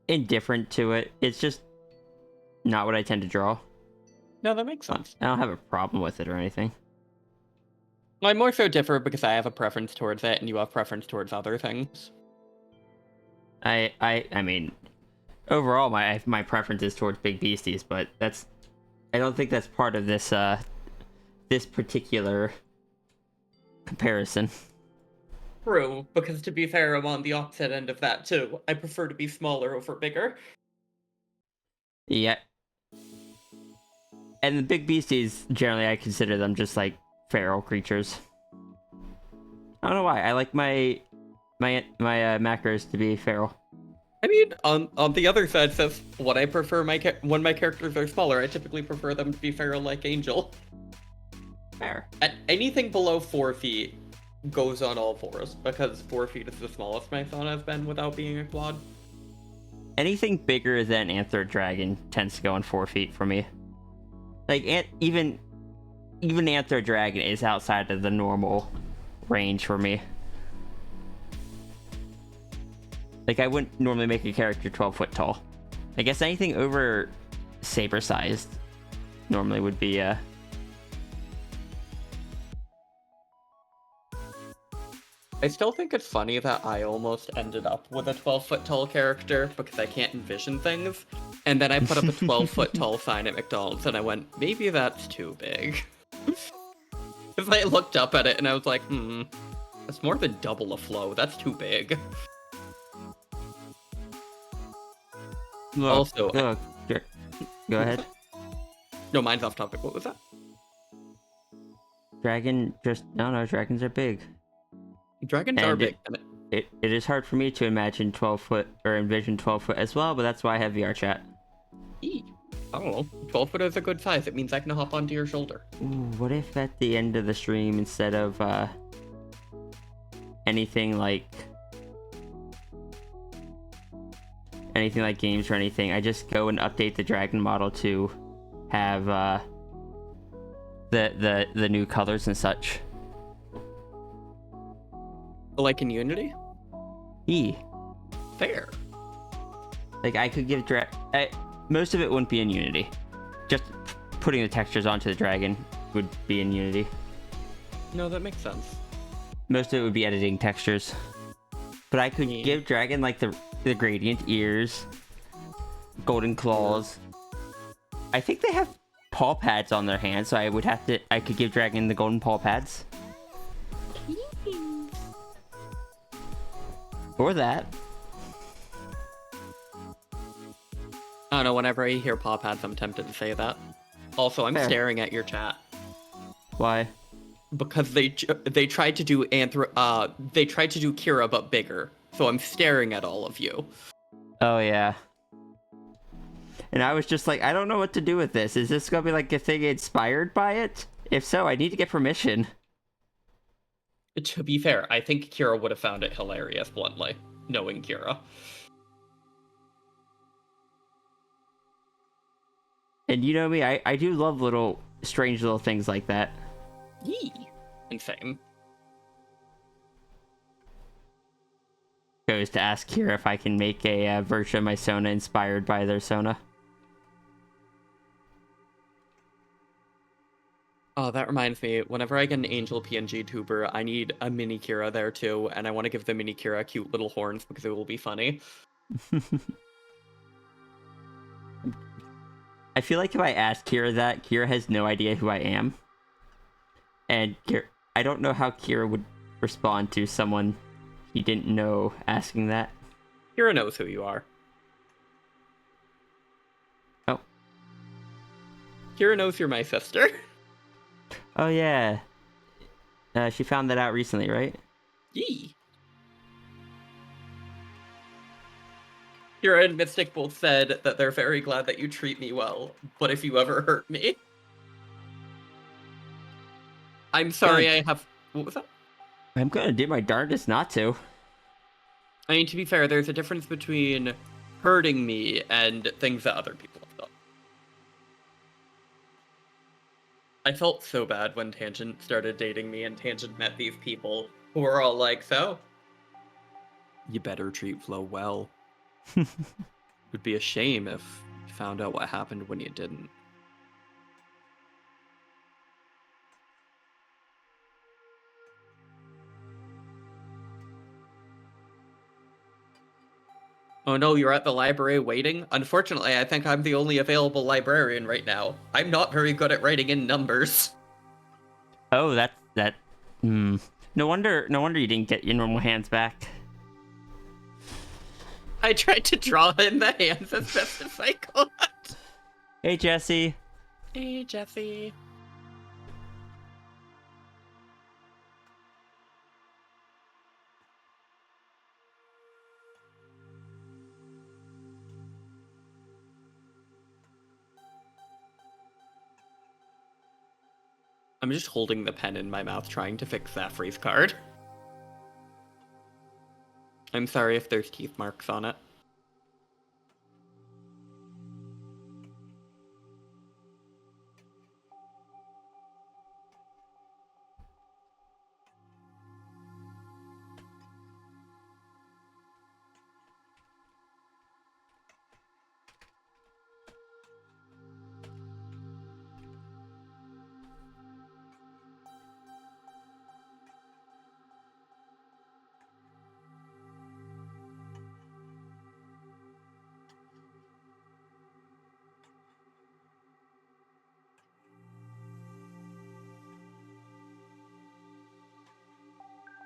indifferent to it. It's just not what I tend to draw. No, that makes sense. I don't have a problem with it or anything. I more so differ because I have a preference towards it, and you have preference towards other things. I mean, overall, my preference is towards big beasties, but I don't think that's part of this this particular comparison. True, because to be fair, I'm on the opposite end of that too. I prefer to be smaller over bigger. Yeah. And the big beasties, generally, I consider them just like feral creatures. I don't know why. I like my macros to be feral. I mean, on the other side says what I prefer when my characters are smaller. I typically prefer them to be feral like Angel. Fair. Anything below 4 feet goes on all fours, because 4 feet is the smallest my phone has been without being a quad. Anything bigger than Anther Dragon tends to go on 4 feet for me. Like, even Anther Dragon is outside of the normal range for me. Like, I wouldn't normally make a character 12 foot tall. I guess anything over saber sized normally would be I still think it's funny that I almost ended up with a 12-foot tall character because I can't envision things. And then I put up a 12-foot tall sign at McDonald's and I went, maybe that's too big. Because I looked up at it and I was like, that's more than double a flow. That's too big. Look, Also, look, go ahead. No, mine's off topic. What was that? Dragons are big. Dragons And are big. It is hard for me to imagine 12 foot or envision 12 foot as well, but that's why I have VR chat. I don't know. 12 foot is a good size. It means I can hop onto your shoulder. Ooh, what if at the end of the stream, instead of anything like games or anything, I just go and update the dragon model to have the new colors and such. Like in Unity? Fair. Like, I could give most of it wouldn't be in Unity. Just putting the textures onto the dragon would be in Unity. No, that makes sense. Most of it would be editing textures. But I could give dragon like the gradient ears, golden claws. I think they have paw pads on their hands, so I could give dragon the golden paw pads. Or that. I don't know, whenever I hear paw pads, I'm tempted to say that. Also, I'm Fair. staring at your chat. Why? Because they tried to do Kira but bigger. So I'm staring at all of you. Oh, yeah. And I was just like, I don't know what to do with this. Is this gonna be like a thing inspired by it? If so, I need to get permission. To be fair, I think Kira would have found it hilarious, bluntly, knowing Kira. And you know me, I do love strange little things like that. Yee. Insane. Goes to ask Kira if I can make a version of my Sona inspired by their Sona. Oh, that reminds me, whenever I get an Angel PNG tuber, I need a mini Kira there too, and I want to give the mini Kira cute little horns because it will be funny. I feel like if I ask Kira that, Kira has no idea who I am. And I don't know how Kira would respond to someone he didn't know asking that. Kira knows who you are. Oh. Kira knows you're my sister. Oh, yeah. She found that out recently, right? Yee. Kira and Mystic both said that they're very glad that you treat me well, but if you ever hurt me... I'm sorry, I have... What was that? I'm gonna do my darndest not to. I mean, to be fair, there's a difference between hurting me and things that other people have done. I felt so bad when Tangent started dating me and Tangent met these people who were all like, so, you better treat Flo well. It would be a shame if you found out what happened when you didn't. Oh no, you're at the library waiting? Unfortunately, I think I'm the only available librarian right now. I'm not very good at writing in numbers. Oh, that. No wonder you didn't get your normal hands back. I tried to draw in the hands as best as I could. Hey, Jesse. Hey, Jesse. I'm just holding the pen in my mouth trying to fix Zafri's card. I'm sorry if there's teeth marks on it.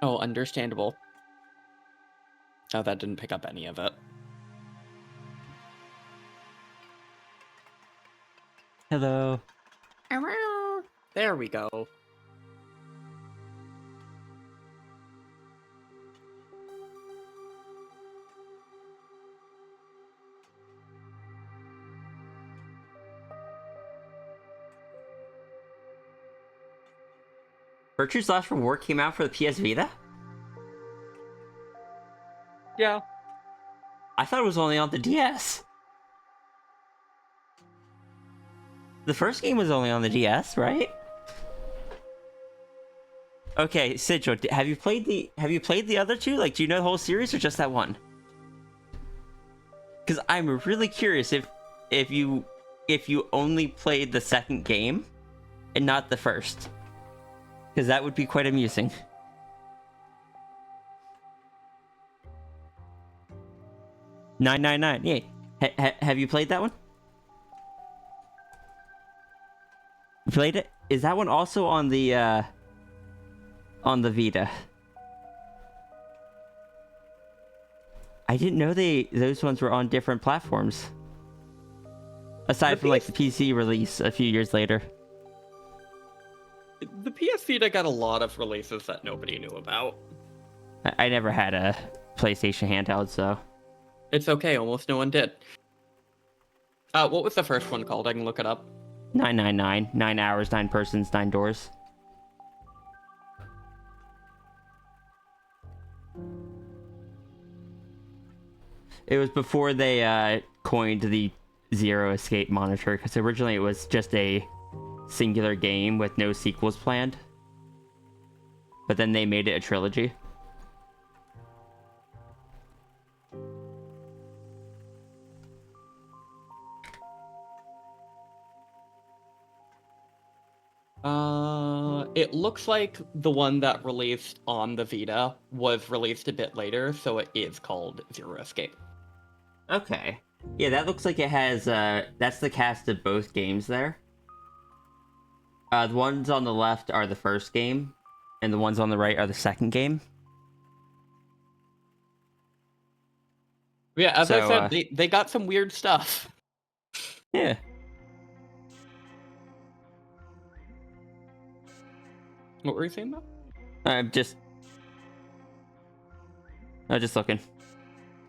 Oh, understandable. Oh, that didn't pick up any of it. Hello. There we go. Virtue's Last Reward came out for the PS Vita? Yeah. I thought it was only on the DS. The first game was only on the DS, right? Okay, Sigil, have you played the other two? Like, do you know the whole series or just that one? Because I'm really curious if you only played the second game and not the first. Because that would be quite amusing. $9.99. Yeah. Have you played that one? You played it? Is that one also on the Vita? I didn't know those ones were on different platforms. Aside from like the PC release a few years later. The PS Vita got a lot of releases that nobody knew about. I never had a PlayStation handheld, so... It's okay, almost no one did. What was the first one called? I can look it up. 999. 9 hours, 9 persons, 9 doors. It was before they coined the Zero Escape monitor, because originally it was just a singular game with no sequels planned. But then they made it a trilogy. It looks like the one that released on the Vita was released a bit later, so it is called Zero Escape. Okay. Yeah, that looks like it has, that's the cast of both games there. The ones on the left are the first game, and the ones on the right are the second game. Yeah, as I said, they got some weird stuff. Yeah. What were you saying though? I'm just looking.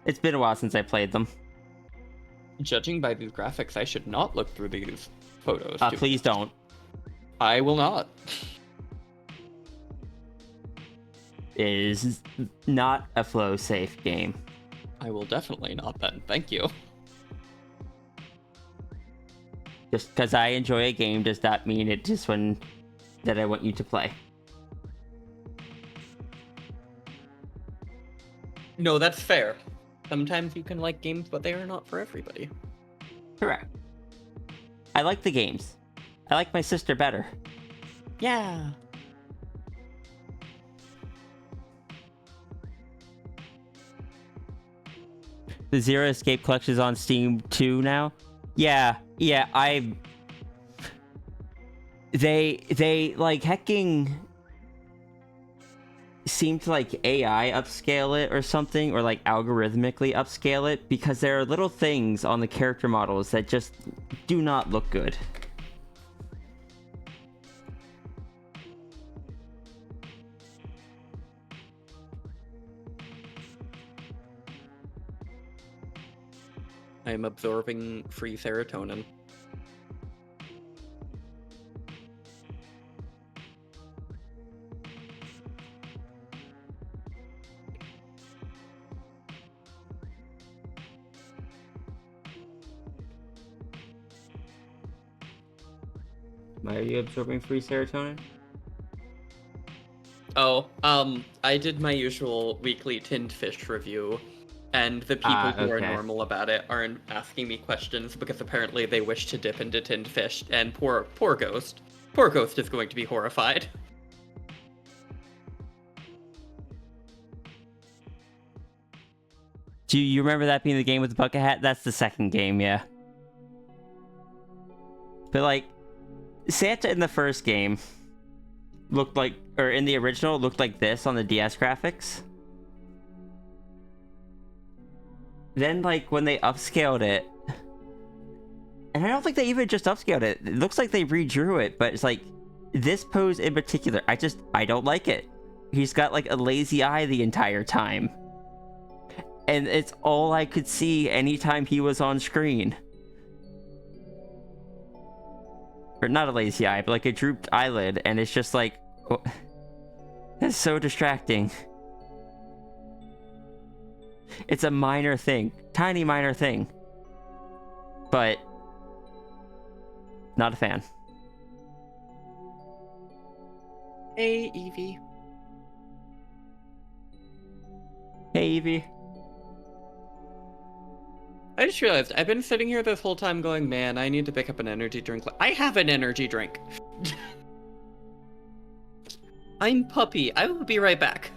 It's been a while since I played them. Judging by these graphics, I should not look through these photos. Please don't. I will not. It is not a flow safe game. I will definitely not then. Thank you. Just because I enjoy a game does not mean it just one that I want you to play. No, that's fair. Sometimes you can like games, but they are not for everybody. Correct. I like the games. I like my sister better. Yeah. The Zero Escape Collection is on Steam too now. Yeah, they like hecking seem to like AI upscale it or something, or like algorithmically upscale it, because there are little things on the character models that just do not look good. I am absorbing free serotonin. Why are you absorbing free serotonin? Oh, I did my usual weekly tinned fish review, and the people who are Okay. normal about it aren't asking me questions because apparently they wish to dip into tinned fish, and poor Ghost. Poor Ghost is going to be horrified. Do you remember that being the game with the bucket hat? That's the second game, yeah. But like, Santa in the first game looked like, or in the original, looked like this on the DS graphics. Then like when they upscaled it, and I don't think they even just upscaled it. It looks like they redrew it, but it's like this pose in particular, I don't like it. He's got like a lazy eye the entire time. And it's all I could see anytime he was on screen. Or not a lazy eye, but like a drooped eyelid, and it's just like, oh, it's so distracting. It's a minor thing, tiny minor thing, but not a fan. Hey, Evie. Hey, Evie. I just realized I've been sitting here this whole time going, man, I need to pick up an energy drink. I have an energy drink. I'm Puppy. I will be right back.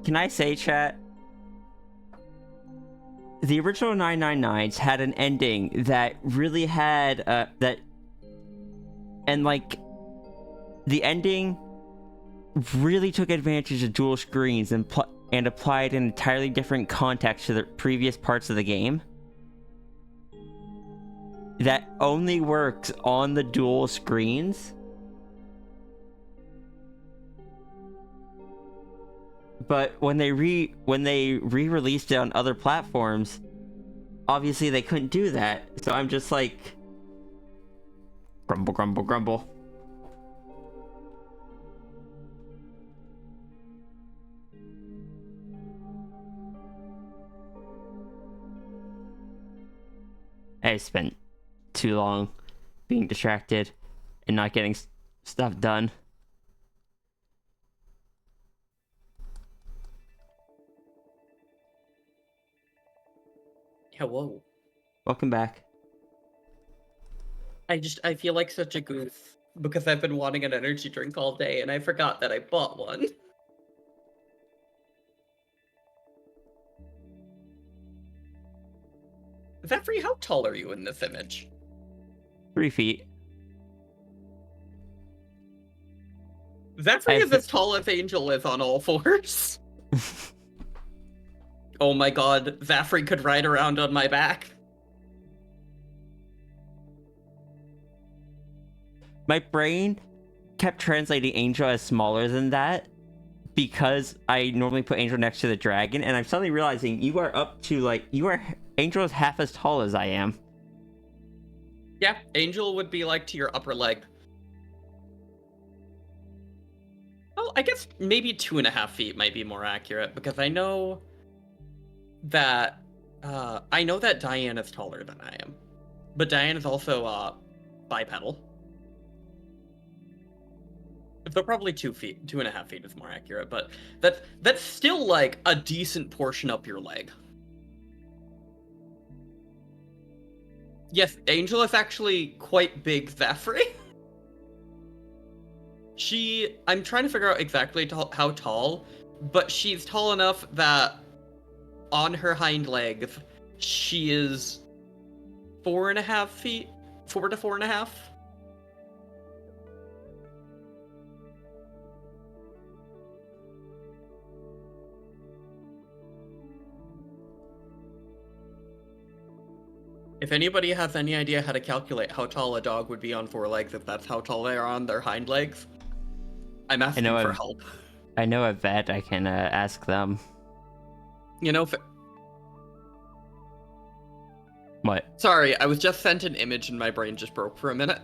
Can I say, chat? The original 999s had an ending that really had and like the ending really took advantage of dual screens and applied an entirely different context to the previous parts of the game. That only works on the dual screens. But when they re-released it on other platforms, obviously they couldn't do that. So I'm just like, grumble, grumble, grumble. I spent too long being distracted and not getting stuff done. Hello. Welcome back. I feel like such a goof because I've been wanting an energy drink all day and I forgot that I bought one. Zephyr, how tall are you in this image? 3 feet. Zephyr is as tall as Angel is on all fours. Oh my god, Zephyr could ride around on my back. My brain kept translating Angel as smaller than that because I normally put Angel next to the dragon, and I'm suddenly realizing you are up to like Angel is half as tall as I am. Yeah, Angel would be like to your upper leg. Well, I guess maybe 2.5 feet might be more accurate because I know that Diane is taller than I am, but Diane is also bipedal. So probably 2 feet, 2.5 feet is more accurate, but that's still like a decent portion up your leg. Yes, Angel is actually quite big, Zephyr. I'm trying to figure out exactly how tall, but she's tall enough that on her hind legs, she is 4.5 feet, 4 to 4.5. If anybody has any idea how to calculate how tall a dog would be on 4 legs, if that's how tall they are on their hind legs, I'm asking for help. I know a vet. I can ask them. You know, What? Sorry, I was just sent an image and my brain just broke for a minute.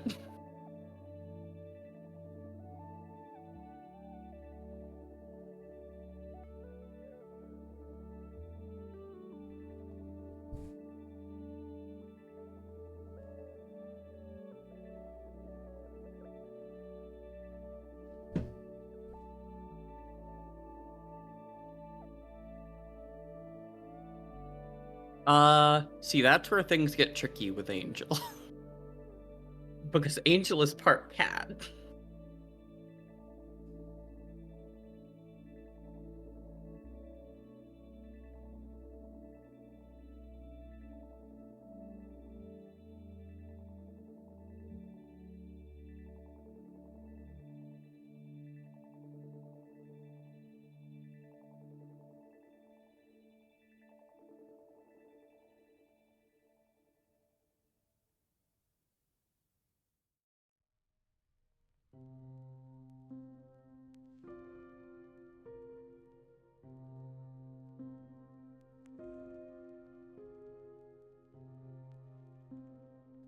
See, that's where things get tricky with Angel. Because Angel is part cat.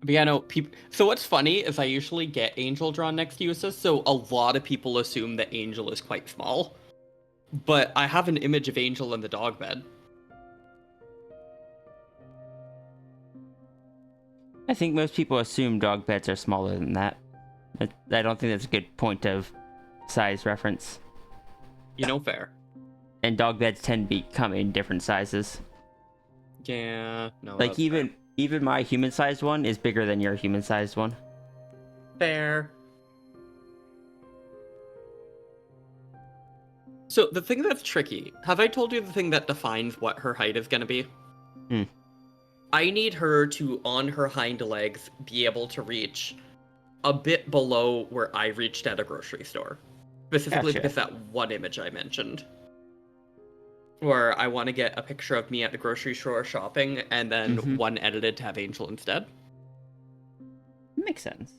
But yeah, no, so what's funny is I usually get Angel drawn next to Yusa, so a lot of people assume that Angel is quite small. But I have an image of Angel in the dog bed. I think most people assume dog beds are smaller than that. I don't think that's a good point of size reference. You know, fair. And dog beds tend to come in different sizes. Yeah, no. Like even my human-sized one is bigger than your human-sized one. Fair. So the thing that's tricky, have I told you the thing that defines what her height is gonna be? I need her to, on her hind legs, be able to reach a bit below where I reached at a grocery store. Specifically because that one image I mentioned. Where I want to get a picture of me at the grocery store shopping, and then one edited to have Angel instead. Makes sense.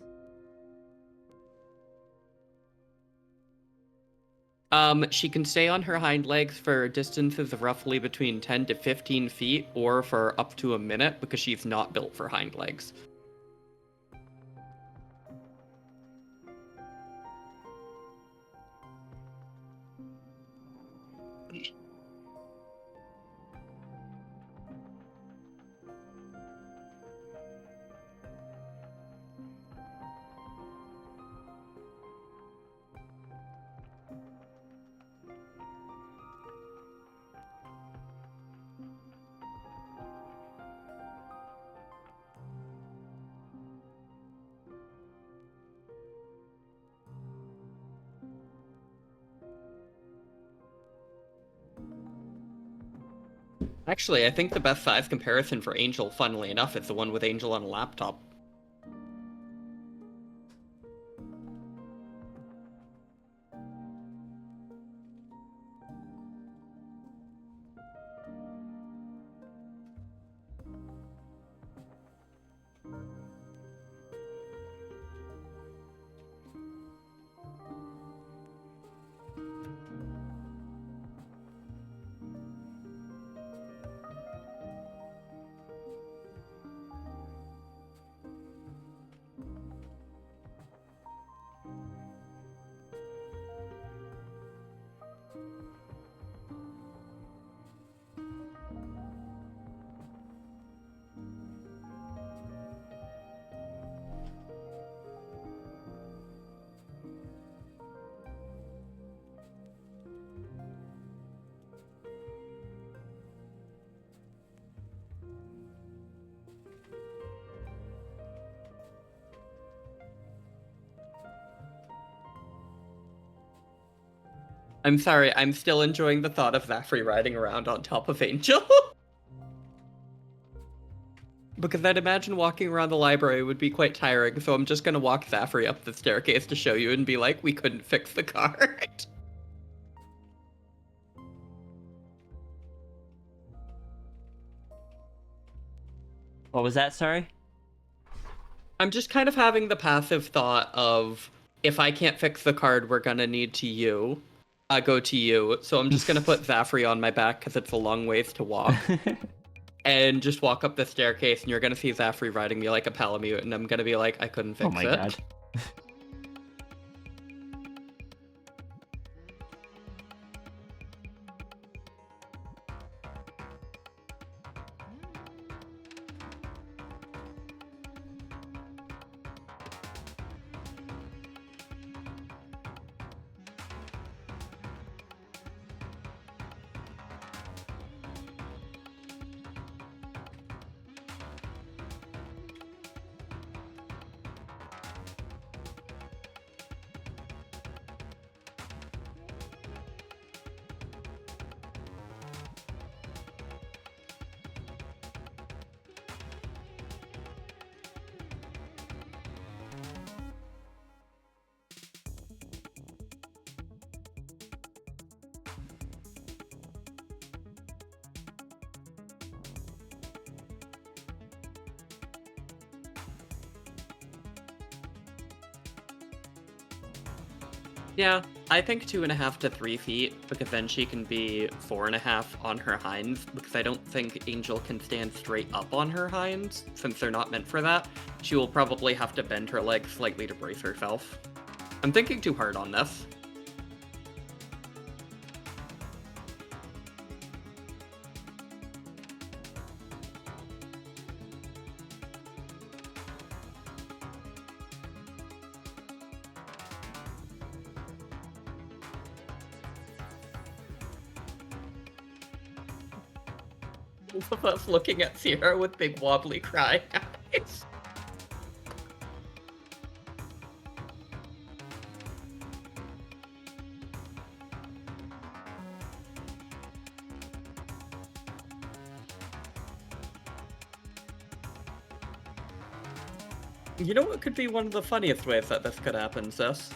She can stay on her hind legs for distances of roughly between 10 to 15 feet, or for up to a minute, because she's not built for hind legs. Actually, I think the best size comparison for Angel, funnily enough, is the one with Angel on a laptop. I'm sorry, I'm still enjoying the thought of Zafri riding around on top of Angel. Because I'd imagine walking around the library would be quite tiring, so I'm just gonna walk Zafri up the staircase to show you and be like, we couldn't fix the card. What was that? Sorry. I'm just kind of having the passive thought of, if I can't fix the card, we're gonna need to go to you. So I'm just gonna put Zafri on my back because it's a long ways to walk. And just walk up the staircase, and you're gonna see Zafri riding me like a Palamute, and I'm gonna be like, I couldn't fix it. Oh my god. Yeah, I think 2.5 to 3 feet, because then she can be 4.5 on her hinds, because I don't think Angel can stand straight up on her hinds, since they're not meant for that. She will probably have to bend her legs slightly to brace herself. I'm thinking too hard on this. Both of us looking at Sierra with big wobbly cry eyes. You know what could be one of the funniest ways that this could happen, Sis?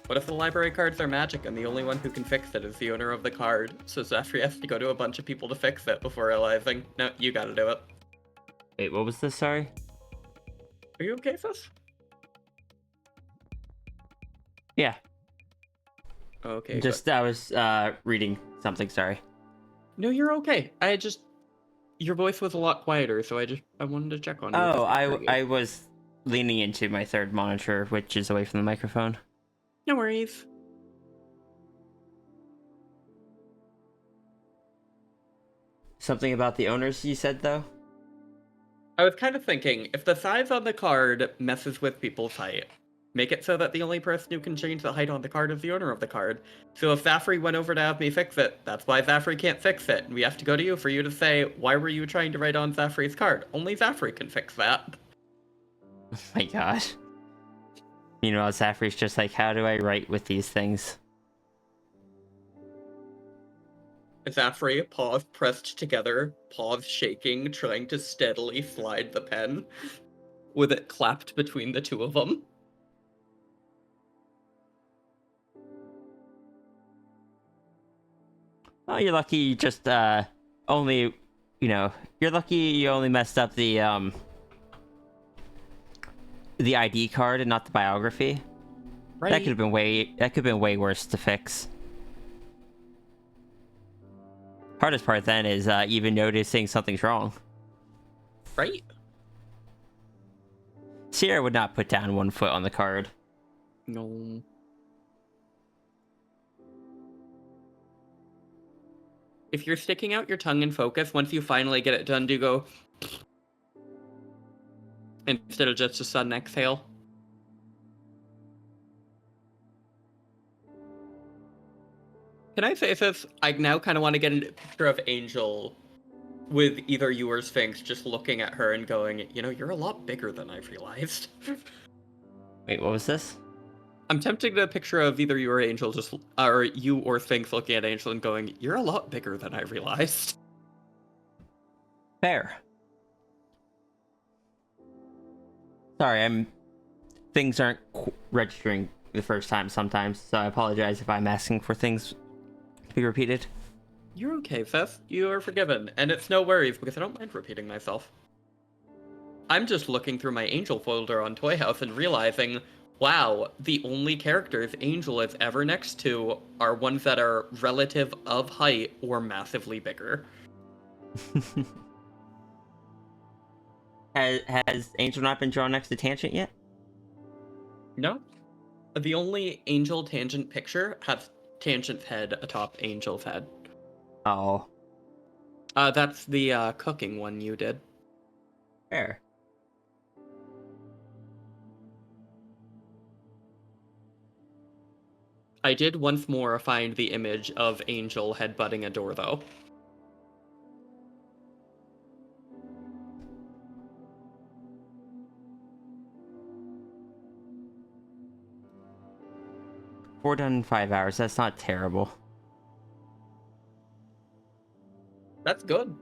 What if the library cards are magic and the only one who can fix it is the owner of the card? So Zafri has to go to a bunch of people to fix it before realizing, no, you gotta do it. Wait, what was this? Sorry. Are you okay, Sis? Yeah. Okay. Just I was reading something. Sorry. No, you're okay. Your voice was a lot quieter, so I wanted to check on you. Oh, I was leaning into my third monitor, which is away from the microphone. No worries. Something about the owners you said, though? I was kind of thinking, if the size on the card messes with people's height, make it so that the only person who can change the height on the card is the owner of the card. So if Zafri went over to have me fix it, that's why Zafri can't fix it. And we have to go to you for you to say, why were you trying to write on Zafri's card? Only Zafri can fix that. Oh my god. Meanwhile, Zafri's just like, how do I write with these things? Zafri, paws pressed together, paws shaking, trying to steadily slide the pen, with it clapped between the two of them. Oh, you're lucky you just, only, you're lucky you only messed up the ID card and not the biography. Right? That could have been way worse to fix. Hardest part then is even noticing something's wrong. Right? Sierra would not put down 1 foot on the card. No. If you're sticking out your tongue in focus, once you finally get it done, do go instead of just a sudden exhale. Can I say this? I now kind of want to get a picture of Angel with either you or Sphinx just looking at her and going, you're a lot bigger than I realized. Wait, what was this? I'm tempted to get a picture of either you or Angel or you or Sphinx looking at Angel and going, "You're a lot bigger than I realized." Fair. Sorry, things aren't registering the first time sometimes, so I apologize if I'm asking for things to be repeated. You're okay, Seth. You are forgiven, and it's no worries because I don't mind repeating myself. I'm just looking through my Angel folder on Toy House and realizing, wow, the only characters Angel is ever next to are ones that are relative of height or massively bigger. Has Angel not been drawn next to Tangent yet? No. The only Angel Tangent picture has Tangent's head atop Angel's head. Oh. That's the cooking one you did. Fair. I did once more find the image of Angel headbutting a door, though. Four done in 5 hours. That's not terrible. That's good.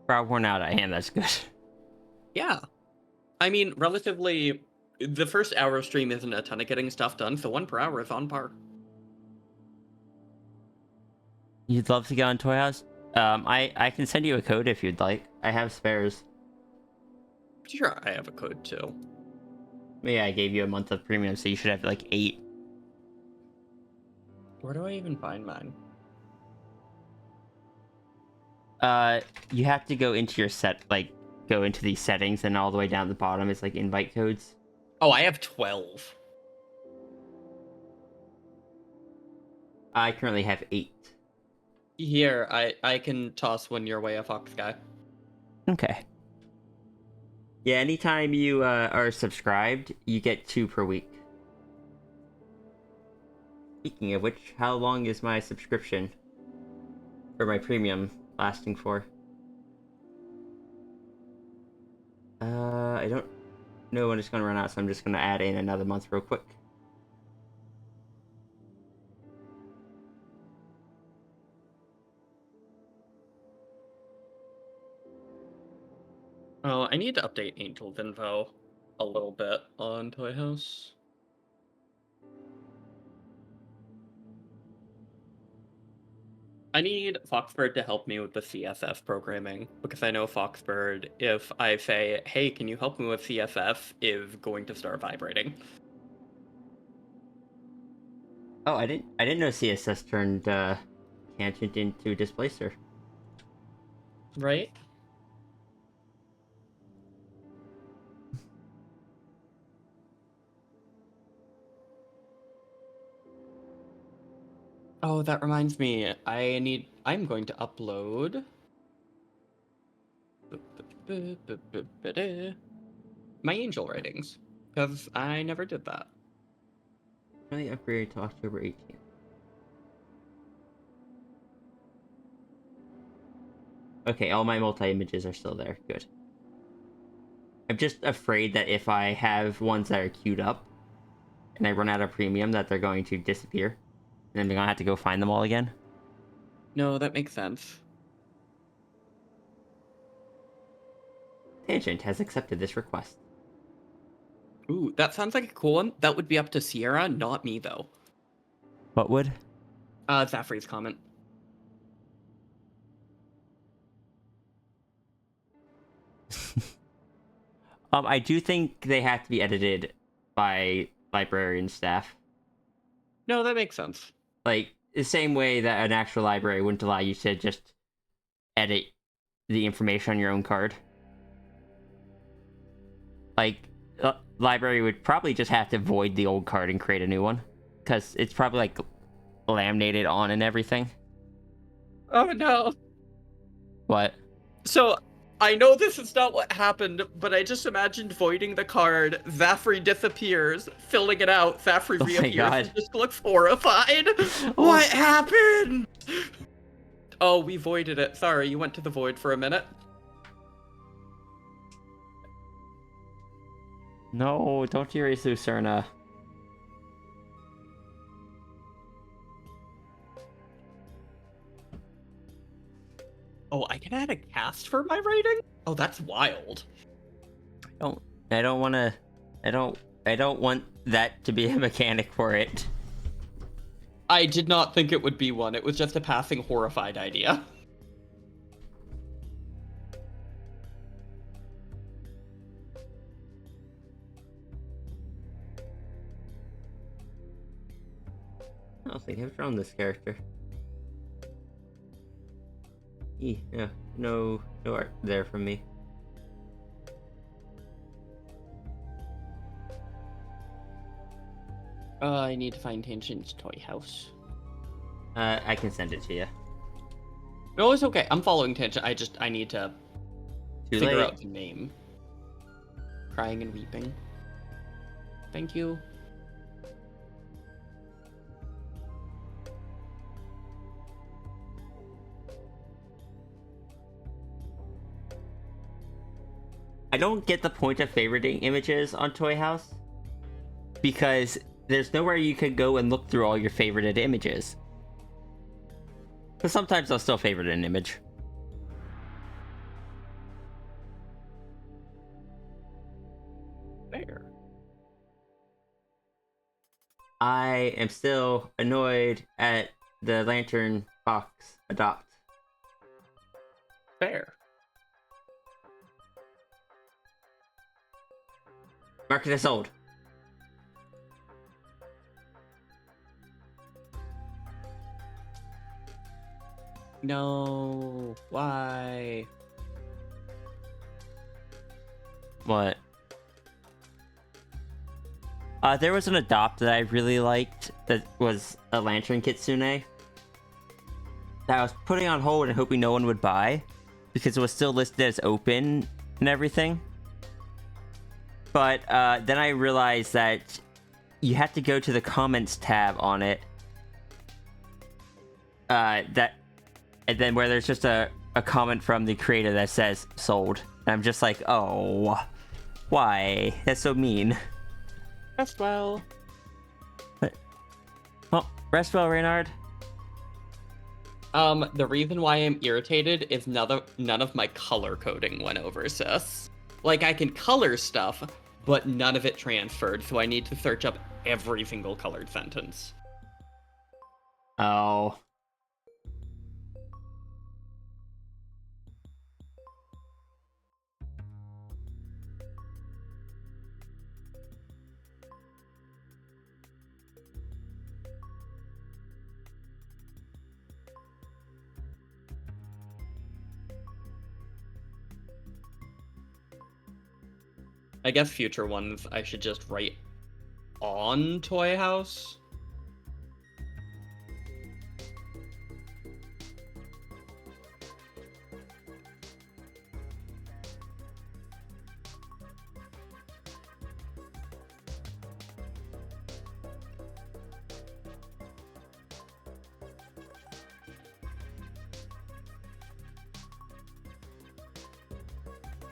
For how worn out I am, that's good. Yeah. I mean, relatively, the first hour of stream isn't a ton of getting stuff done, so 1 per hour is on par. You'd love to get on Toy House? I can send you a code if you'd like. I have spares. Sure, I have a code too. Yeah, I gave you a month of premium, so you should have like 8. Where do I even find mine? You have to go into your go into these settings, and all the way down the bottom is like invite codes. Oh, I have 12. I currently have 8. Here, I can toss one your way, a fox guy. Okay. Yeah, anytime you are subscribed, you get 2 per week. Speaking of which, how long is my subscription for my premium lasting for? I don't know when it's going to run out, so I'm just going to add in another month real quick. Oh, I need to update Angel's info a little bit on Toy House. I need Foxbird to help me with the CSS programming, because I know Foxbird, if I say, hey, can you help me with CSS, is going to start vibrating. Oh, I didn't know CSS turned Tangent into Displacer. Right? Oh, that reminds me. I'm going to upload my Angel writings, because I never did that. Really upgraded to October 18th. Okay, all my multi-images are still there. Good. I'm just afraid that if I have ones that are queued up, and I run out of premium, that they're going to disappear. And then we're going to have to go find them all again. No, that makes sense. Tangent has accepted this request. Ooh, that sounds like a cool one. That would be up to Sierra, not me, though. What would? Zafri's comment. I do think they have to be edited by librarian staff. No, that makes sense. Like, the same way that an actual library wouldn't allow you to just edit the information on your own card. Like, library would probably just have to void the old card and create a new one. Because it's probably, like, laminated on and everything. Oh, no. What? So, I know this is not what happened, but I just imagined voiding the card, Zafri disappears, filling it out, Zafri Oh my reappears, God. and just looks horrified. What happened? Oh, we voided it. Sorry, you went to the void for a minute. No, don't erase Lucerna. Oh, I can add a cast for my writing? Oh, that's wild. I don't want to. I don't want that to be a mechanic for it. I did not think it would be one. It was just a passing horrified idea. I don't think I've drawn this character. Yeah, no art there from me. I need to find Tangent's toy house. I can send it to you. No, it's okay. I'm following Tangent. I need to Too figure late. out the name. Crying and weeping. Thank you. I don't get the point of favoriting images on Toy House because there's nowhere you can go and look through all your favorited images. But sometimes I'll still favorite an image. There. I am still annoyed at the Lantern Box Adopt. Fair. Mark it as sold. No. Why? What? There was an adopt that I really liked that was a Lantern Kitsune that I was putting on hold and hoping no one would buy because it was still listed as open and everything. But then I realized that you have to go to the comments tab on it. And then where there's just a comment from the creator that says sold. And I'm just like, oh, why? That's so mean. Rest well. Well, rest well, Reynard. The reason why I'm irritated is none of my color coding went over, sis. Like, I can color stuff, but none of it transferred, so I need to search up every single colored sentence. Oh. I guess future ones I should just write on Toy House.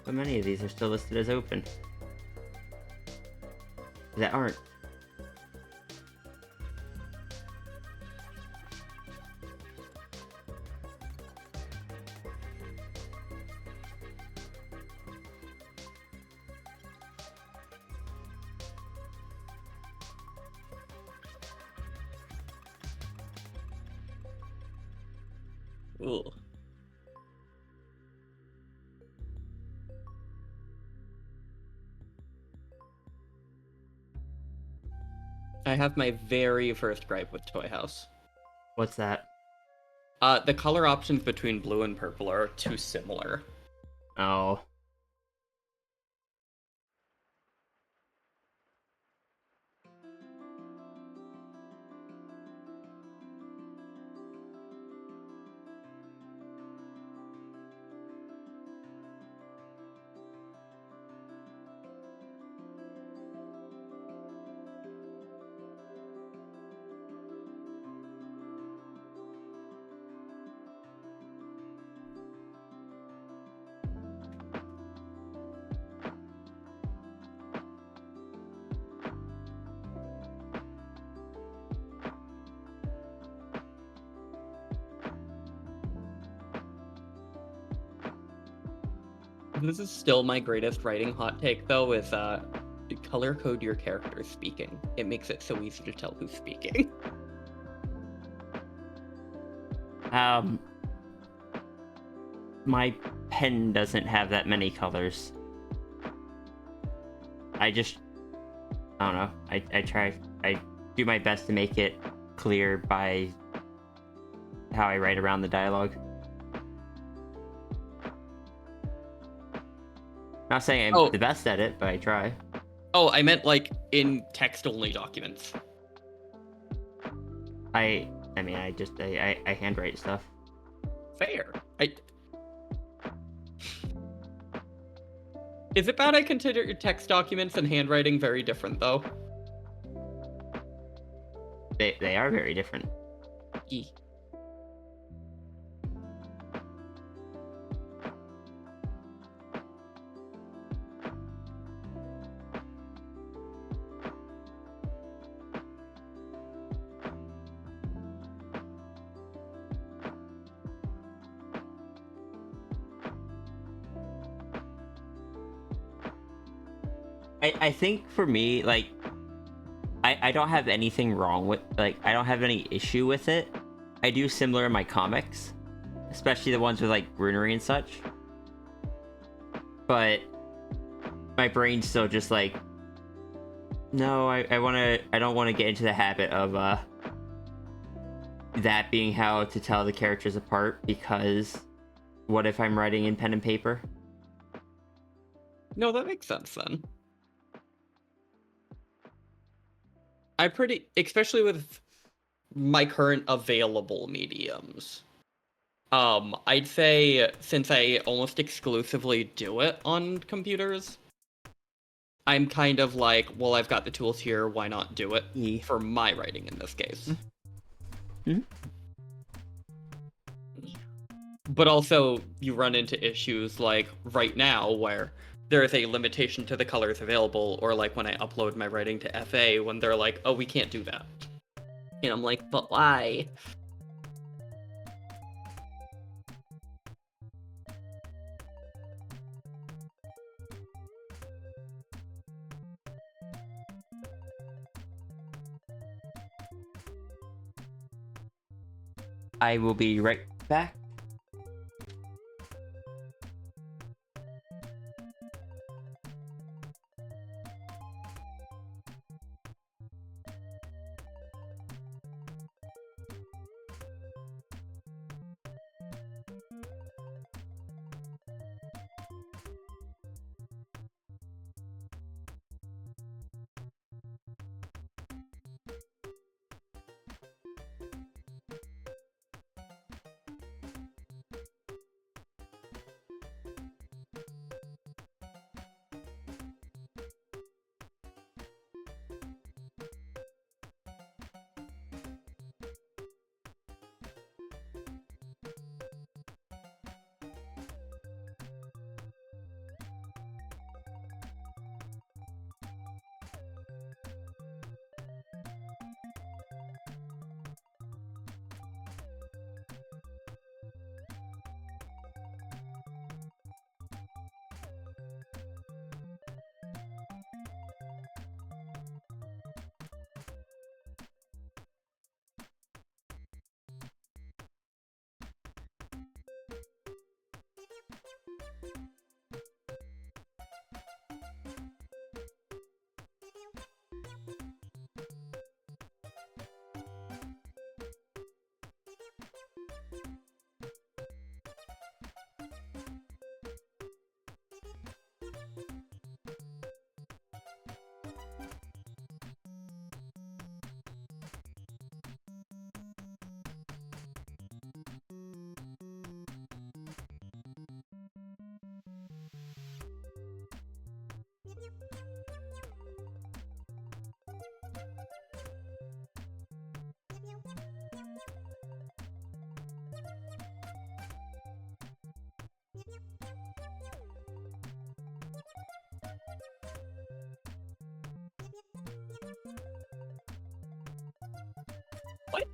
But many of these are still listed as open. That aren't. Ooh. I have my very first gripe with Toy House. What's that? The color options between blue and purple are too similar. Oh. This is still my greatest writing hot take, though, is color code your character speaking. It makes it so easy to tell who's speaking. My pen doesn't have that many colors. I don't know. I do my best to make it clear by how I write around the dialogue. Not saying I'm the best at it, but I try. Oh, I meant like in text-only documents. I handwrite stuff. Fair. Is it bad I consider your text documents and handwriting very different, though? They are very different. E. I think for me, like, I don't have anything wrong with, like, I don't have any issue with it. I do similar in my comics, especially the ones with, like, runery and such. But my brain's still just like, no, I don't want to get into the habit of, that being how to tell the characters apart, because what if I'm writing in pen and paper? No, that makes sense then. Especially with my current available mediums. I'd say since I almost exclusively do it on computers, I'm kind of like, well, I've got the tools here, why not do it for my writing in this case? Mm-hmm. But also, you run into issues like right now where there is a limitation to the colors available, or like when I upload my writing to FA when they're like, oh, we can't do that. And I'm like, but why? I will be right back. What?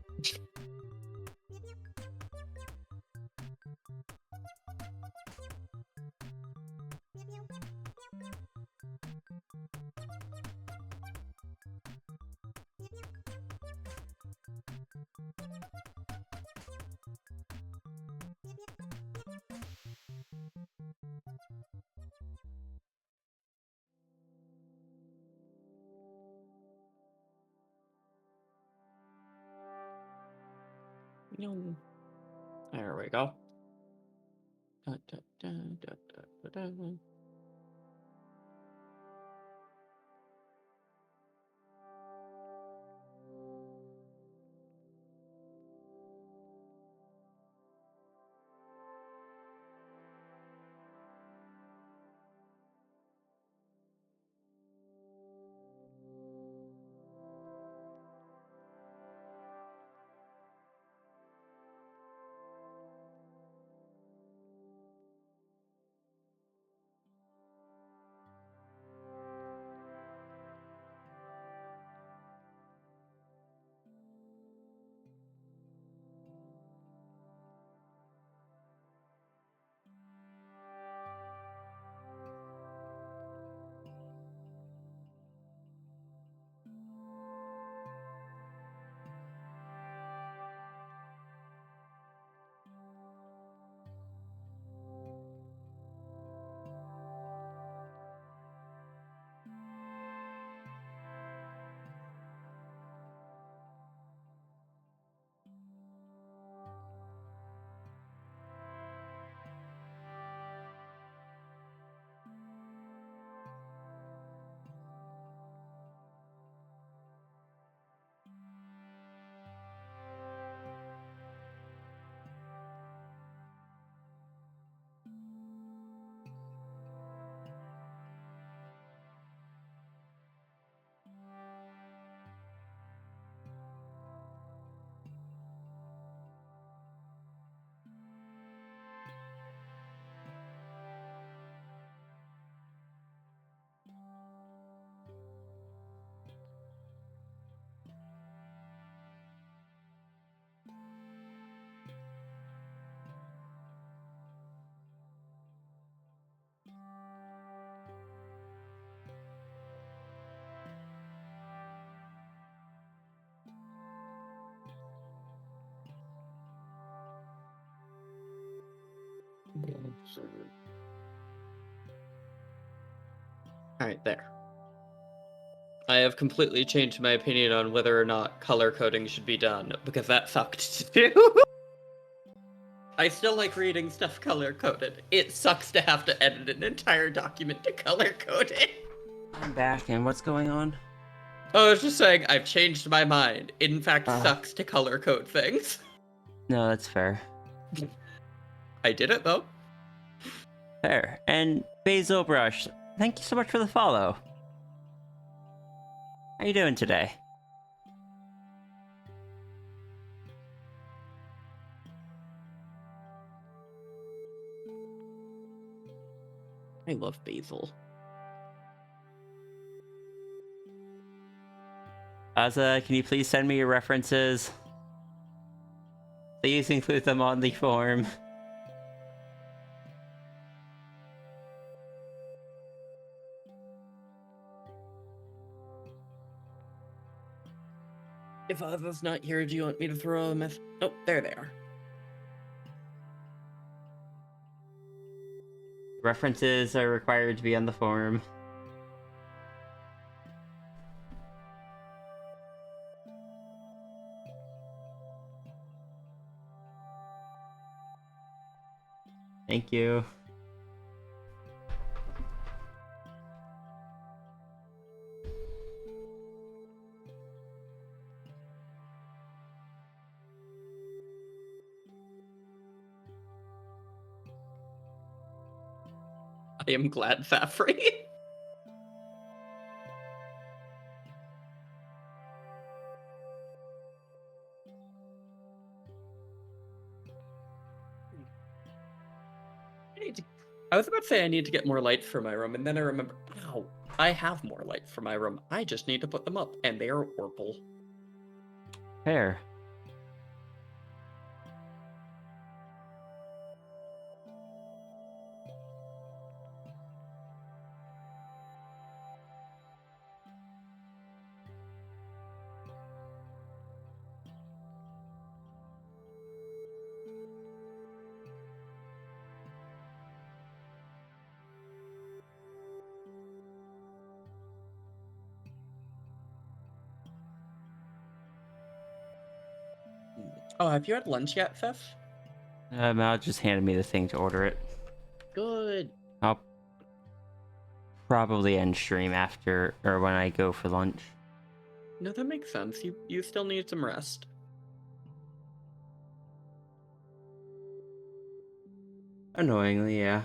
There we go. Da, da, da, da, da, da, da. Alright, there. I have completely changed my opinion on whether or not color coding should be done, because that sucked to do. I still like reading stuff color coded. It sucks to have to edit an entire document to color code it. I'm back, and what's going on? Oh, I was just saying, I've changed my mind. It in fact sucks to color code things. No, that's fair. I did it though. Fair. And Basil Brush, thank you so much for the follow. How you doing today? I love basil. Aza, can you please send me your references? Please include them on the form. If Aza's not here, do you want me to throw a mess? Oh, there they are. References are required to be on the form. Thank you. I am glad Fafri. I was about to say I need to get more lights for my room, and then I remember, wow, I have more lights for my room. I just need to put them up, and they are purple. Fair. Oh, have you had lunch yet, Fifth? Mal just handed me the thing to order it. Good. I'll probably end stream after or when I go for lunch. No, that makes sense. You still need some rest. Annoyingly, yeah.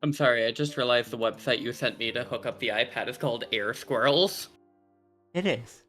I'm sorry, I just realized the website you sent me to hook up the iPad is called Air Squirrels. It is.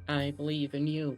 I believe in you.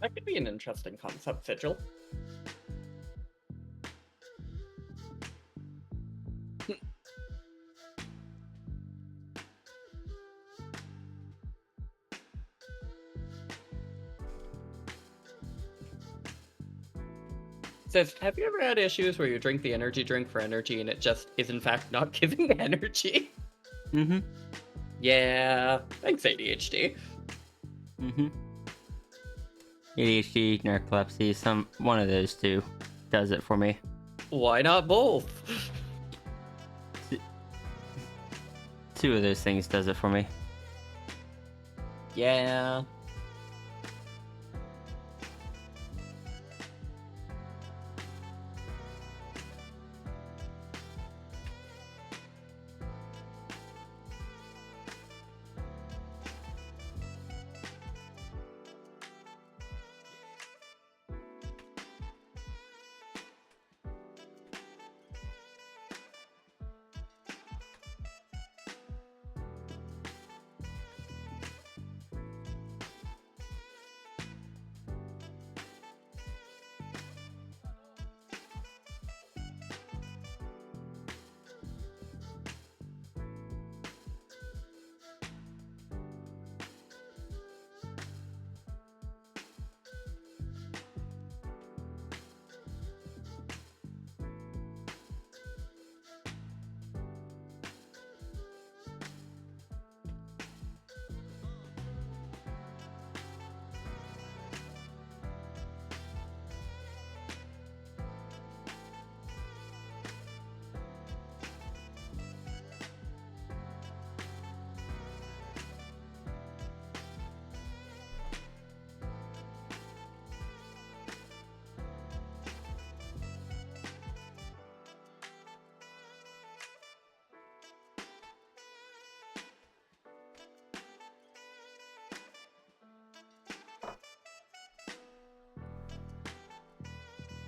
That could be an interesting concept, Sigil. Says, have you ever had issues where you drink the energy drink for energy and it just is in fact not giving energy? Mm-hmm. Yeah, thanks ADHD. Mm-hmm. ADHD, narcolepsy, one of those two does it for me. Why not both? Two of those things does it for me. Yeah.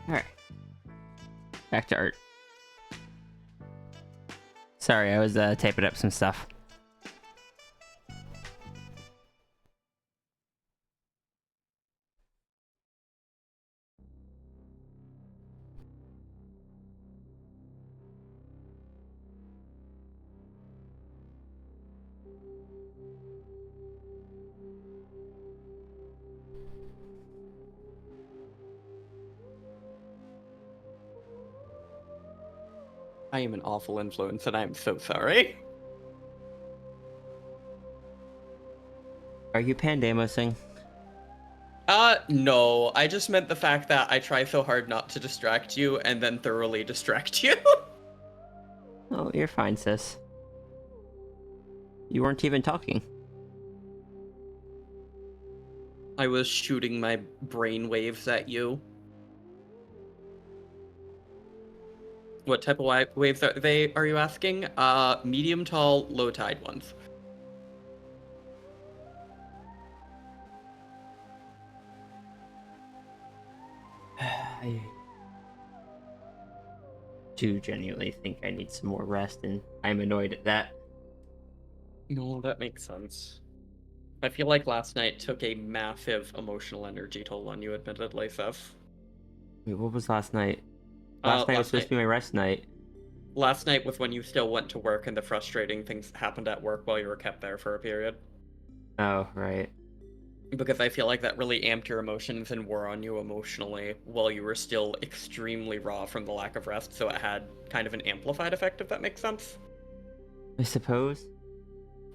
Alright. Back to art. Sorry, I was typing up some stuff. I am an awful influence and I'm so sorry. Are you pandemosing? No. I just meant the fact that I try so hard not to distract you and then thoroughly distract you. Oh, you're fine, sis. You weren't even talking. I was shooting my brain waves at you. What type of waves are you asking? Medium, tall, low tide ones. I do genuinely think I need some more rest, and I'm annoyed at that. No, that makes sense. I feel like last night took a massive emotional energy toll on you, admittedly, Seth. Wait, what was last night? Last night was supposed to be my rest night. Last night was when you still went to work and the frustrating things happened at work while you were kept there for a period. Oh, right. Because I feel like that really amped your emotions and wore on you emotionally while you were still extremely raw from the lack of rest, so it had kind of an amplified effect, if that makes sense. I suppose.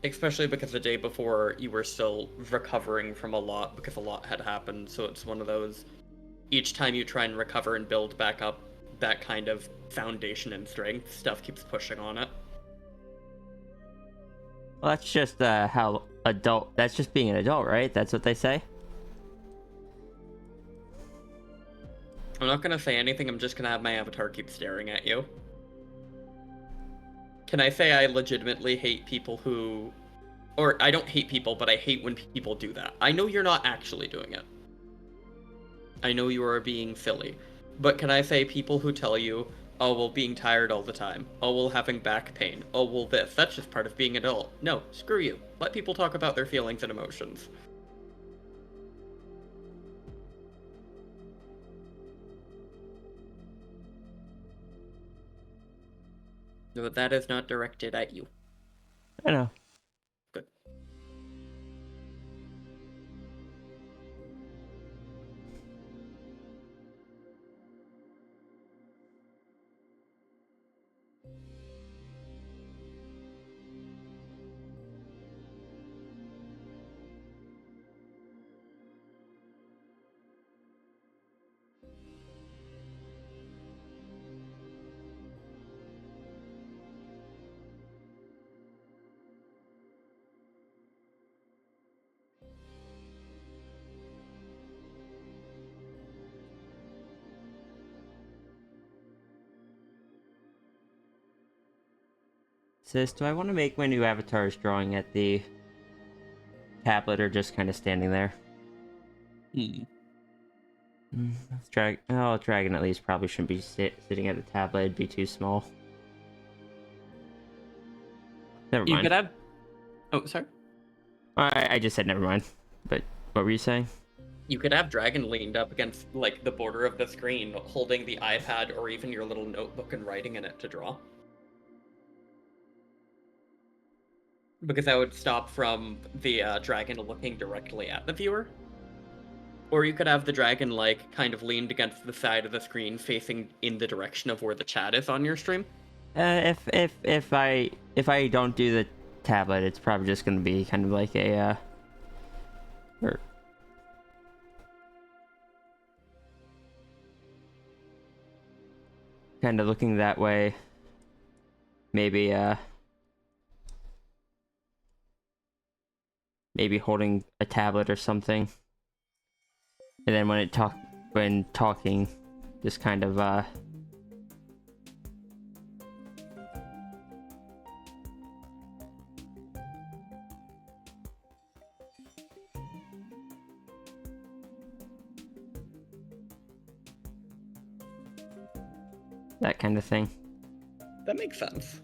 Especially because the day before you were still recovering from a lot because a lot had happened, so it's one of those, each time you try and recover and build back up that kind of foundation and strength, stuff keeps pushing on it. Well, that's just that's just being an adult, right? That's what they say? I'm not gonna say anything, I'm just gonna have my avatar keep staring at you. Can I say I legitimately hate people who... Or, I don't hate people, but I hate when people do that. I know you're not actually doing it. I know you are being silly. But can I say people who tell you, oh, well, being tired all the time. Oh, well, having back pain. Oh, well, this. That's just part of being an adult. No, screw you. Let people talk about their feelings and emotions. No, that is not directed at you. I know. Good. Sis, do I want to make my new avatars drawing at the tablet or just kind of standing there? Dragon at least probably shouldn't be sitting at the tablet. It'd be too small. Never You mind. could have. Oh, sorry. I just said never mind. But what were you saying? You could have Dragon leaned up against like the border of the screen, holding the iPad or even your little notebook and writing in it to draw. Because that would stop from the dragon looking directly at the viewer. Or you could have the dragon like kind of leaned against the side of the screen, facing in the direction of where the chat is on your stream. If I don't do the tablet, it's probably just gonna be kind of like a kind of looking that way. Maybe maybe holding a tablet or something. And then when talking, just kind of that kind of thing. That makes sense.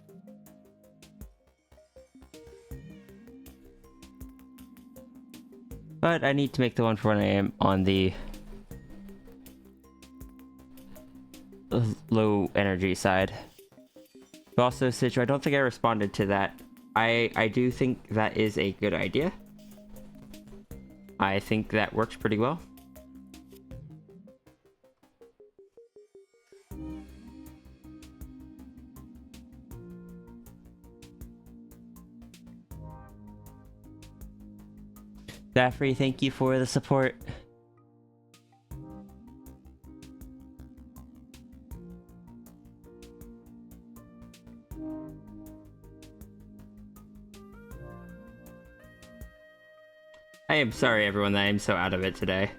But I need to make the one for when I am on the low energy side. But also, Citro, I don't think I responded to that. I do think that is a good idea. I think that works pretty well. Daffrey, thank you for the support. I am sorry, everyone, that I am so out of it today.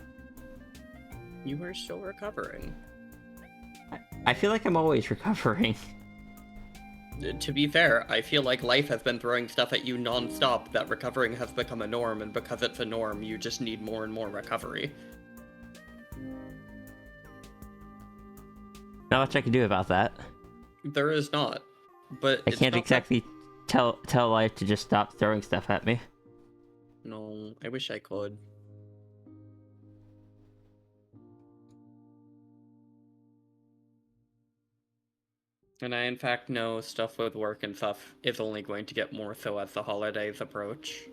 You are still recovering. I feel like I'm always recovering. To be fair, I feel like life has been throwing stuff at you non-stop, that recovering has become a norm, and because it's a norm, you just need more and more recovery. Not much I can do about that. There is not, but I it's can't not exactly tell life to just stop throwing stuff at me. No, I wish I could. And I, in fact, know stuff with work and stuff is only going to get more so as the holidays approach.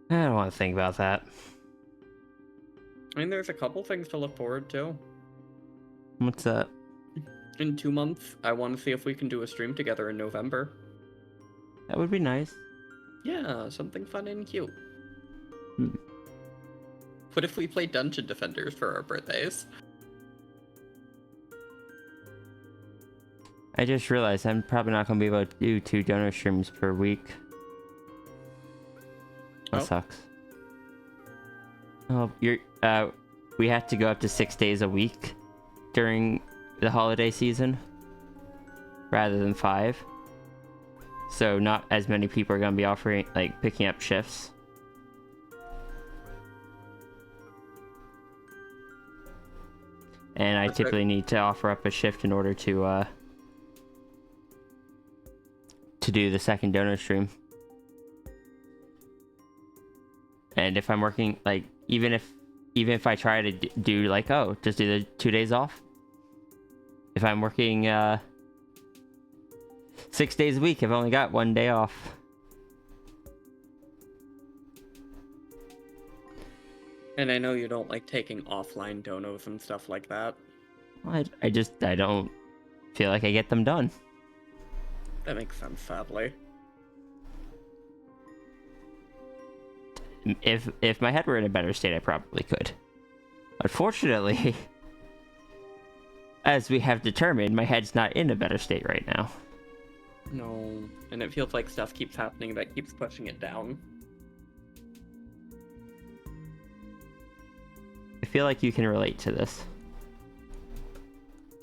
I don't want to think about that. I mean, there's a couple things to look forward to. What's that? In 2 months, I want to see if we can do a stream together in November. That would be nice. Yeah, something fun and cute. Hmm. What if we play Dungeon Defenders for our birthdays? I just realized I'm probably not going to be able to do 2 donor streams per week. That sucks. Oh, we have to go up to 6 days a week during the holiday season, rather than 5. So not as many people are going to be offering, like, picking up shifts. And I typically need to offer up a shift in order to do the second donor stream. And if I'm working, like, even if I try to do like, oh, just do the 2 days off. If I'm working 6 days a week. I've only got 1 day off. And I know you don't like taking offline donos and stuff like that. I don't feel like I get them done. That makes sense, sadly. If my head were in a better state, I probably could. Unfortunately, as we have determined, my head's not in a better state right now. No, and it feels like stuff keeps happening that keeps pushing it down. I feel like you can relate to this.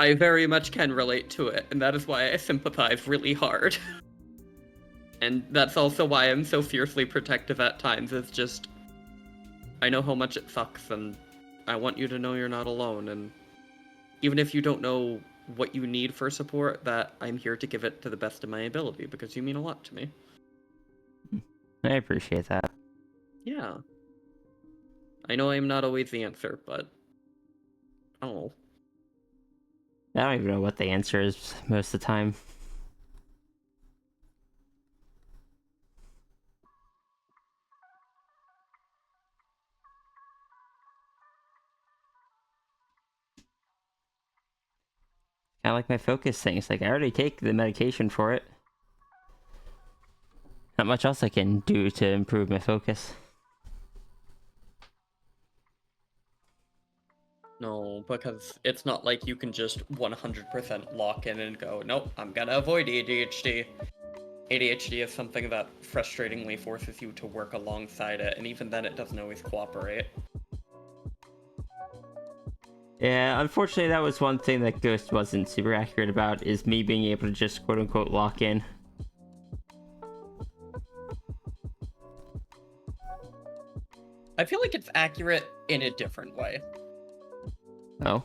I very much can relate to it, and that is why I sympathize really hard. And that's also why I'm so fiercely protective at times, is just... I know how much it sucks, and I want you to know you're not alone, and even if you don't know what you need for support, that I'm here to give it to the best of my ability, because you mean a lot to me. I appreciate that. Yeah. I know I'm not always the answer, but... Oh. I don't even know what the answer is most of the time. Kind of like my focus things. Like, I already take the medication for it. Not much else I can do to improve my focus. No, because it's not like you can just 100% lock in and go, nope, I'm gonna avoid ADHD. ADHD is something that frustratingly forces you to work alongside it, and even then it doesn't always cooperate. Yeah, unfortunately that was one thing that Ghost wasn't super accurate about, is me being able to just quote-unquote lock in. I feel like it's accurate in a different way. Oh?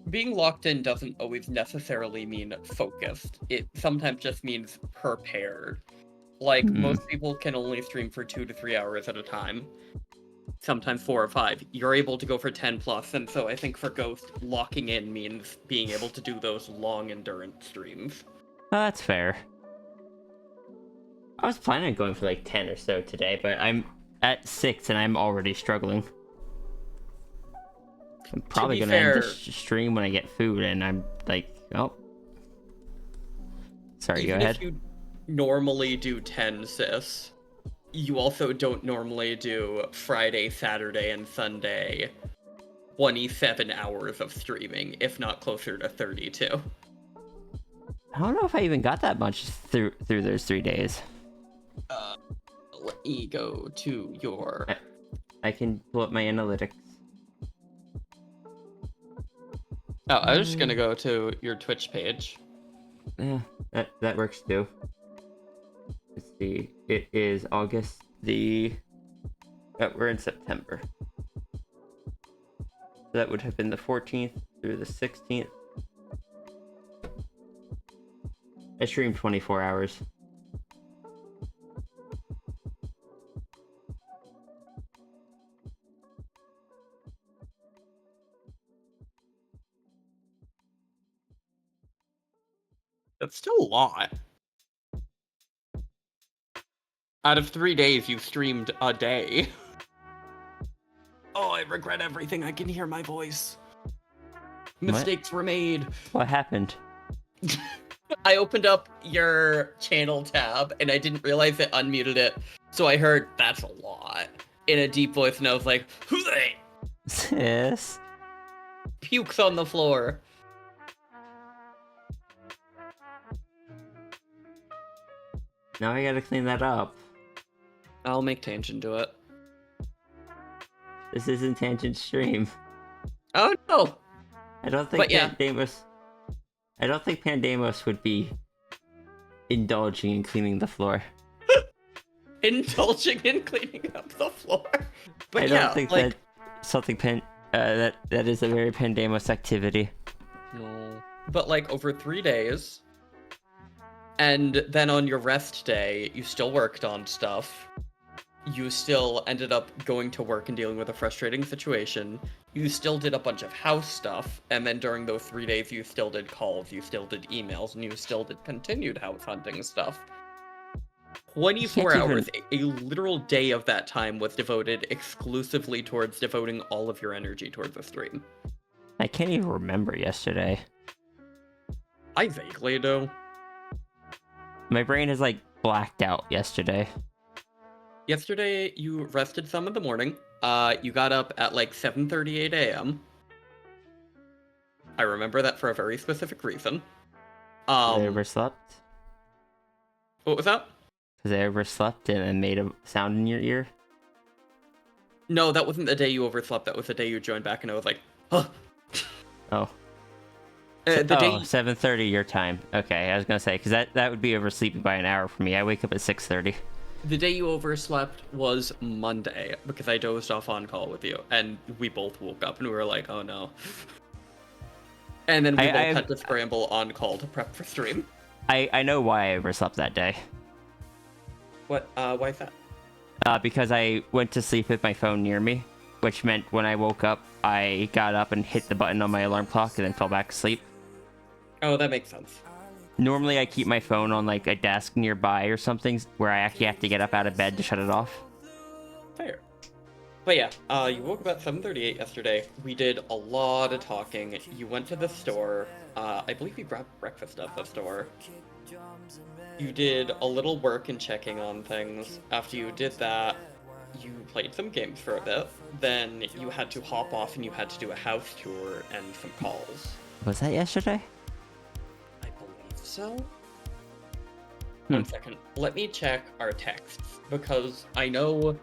Being locked in doesn't always necessarily mean focused. It sometimes just means prepared. Like, most people can only stream for 2 to 3 hours at a time. Sometimes 4 or 5. You're able to go for 10 plus, and so I think for Ghost, locking in means being able to do those long endurance streams. Oh, that's fair. I was planning on going for like 10 or so today, but I'm at 6 and I'm already struggling. I'm probably gonna end this stream when I get food, and I'm like, oh. Sorry, Even go ahead. if you normally do 10, sis, you also don't normally do Friday, Saturday, and Sunday 27 hours of streaming, if not closer to 32. I don't know if I even got that much through those 3 days. Let me go to your... I can pull up my analytics. Oh, I was just gonna go to your Twitch page. Yeah, that works too. Let's see. It is August the... we're in September. That would have been the 14th through the 16th. I streamed 24 hours. That's still a lot. Out of 3 days, you streamed a day. Oh, I regret everything. I can hear my voice. Mistakes were made. What happened? I opened up your channel tab, and I didn't realize it unmuted it. So I heard, that's a lot, in a deep voice, and I was like, who's that? Sis? Pukes on the floor. Now I gotta clean that up. I'll make Tangent do it. This isn't Tangent stream. Oh, no! I don't think yeah. Pandemos would be indulging in cleaning the floor. Indulging in cleaning up the floor. But I yeah, don't think like... that something that is a very Pandemos activity. No. But like over 3 days, and then on your rest day, you still worked on stuff. you still ended up going to work and dealing with a frustrating situation. You still did a bunch of house stuff, and then during those 3 days, you still did calls, you still did emails, and you still did continued house hunting stuff. 24 can't hours, a literal day of that time was devoted exclusively towards devoting all of your energy towards the stream. I can't even remember yesterday. I vaguely do. My brain is like blacked out yesterday. Yesterday, you rested some in the morning. You got up at like 7:38 a.m. I remember that for a very specific reason. I overslept? What was that? Because I overslept and it made a sound in your ear? No, that wasn't the day you overslept. That was the day you joined back, and I was like, huh. Oh. The day 7:30 your time. Okay, I was gonna say, because that would be oversleeping by an hour for me. I wake up at 6:30. The day you overslept was Monday, because I dozed off on call with you, and we both woke up, and we were like, oh no. And then we both had to scramble on call to prep for stream. I know why I overslept that day. What, why is that? Because I went to sleep with my phone near me, which meant when I woke up, I got up and hit the button on my alarm clock and then fell back asleep. Oh, that makes sense. Normally, I keep my phone on like a desk nearby or something where I actually have to get up out of bed to shut it off. Fair. But yeah, you woke up at 7:38 yesterday. We did a lot of talking. You went to the store. I believe you grabbed breakfast at the store. You did a little work and checking on things. After you did that, you played some games for a bit. Then you had to hop off and you had to do a house tour and some calls. Was that yesterday? I believe so. 1 second. Let me check our texts, because I know...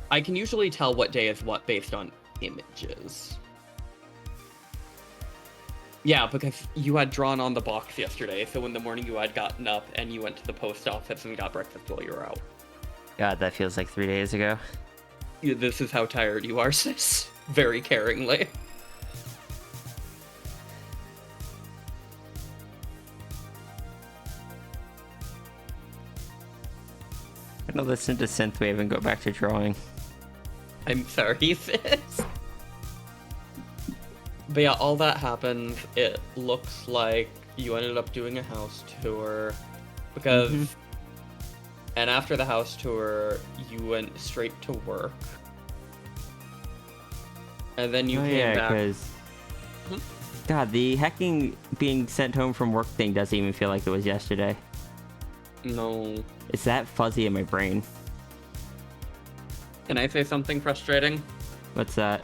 I can usually tell what day is what based on images. Yeah, because you had drawn on the box yesterday, so in the morning you had gotten up and you went to the post office and got breakfast while you were out. God, that feels like 3 days ago. This is how tired you are, sis. Very caringly. I'm gonna listen to Synthwave and go back to drawing. I'm sorry, sis. But yeah, all that happened. It looks like you ended up doing a house tour because... And after the house tour, you went straight to work. And then you came back... because... God, the hacking being sent home from work thing doesn't even feel like it was yesterday. No. It's that fuzzy in my brain. Can I say something frustrating? What's that?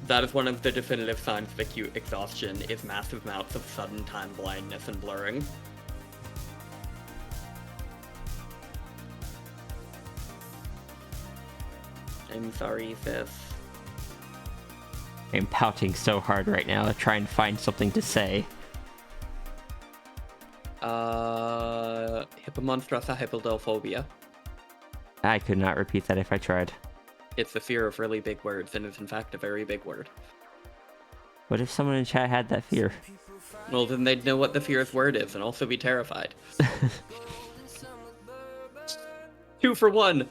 That is one of the definitive signs of acute exhaustion, is massive amounts of sudden time blindness and blurring. I'm sorry, sis. I'm pouting so hard right now to try and find something to say. Hippomonstrata hypodelphobia. I could not repeat that if I tried. It's the fear of really big words, and it's in fact a very big word. What if someone in chat had that fear? Well, then they'd know what the fear's word is, and also be terrified. 2 for 1!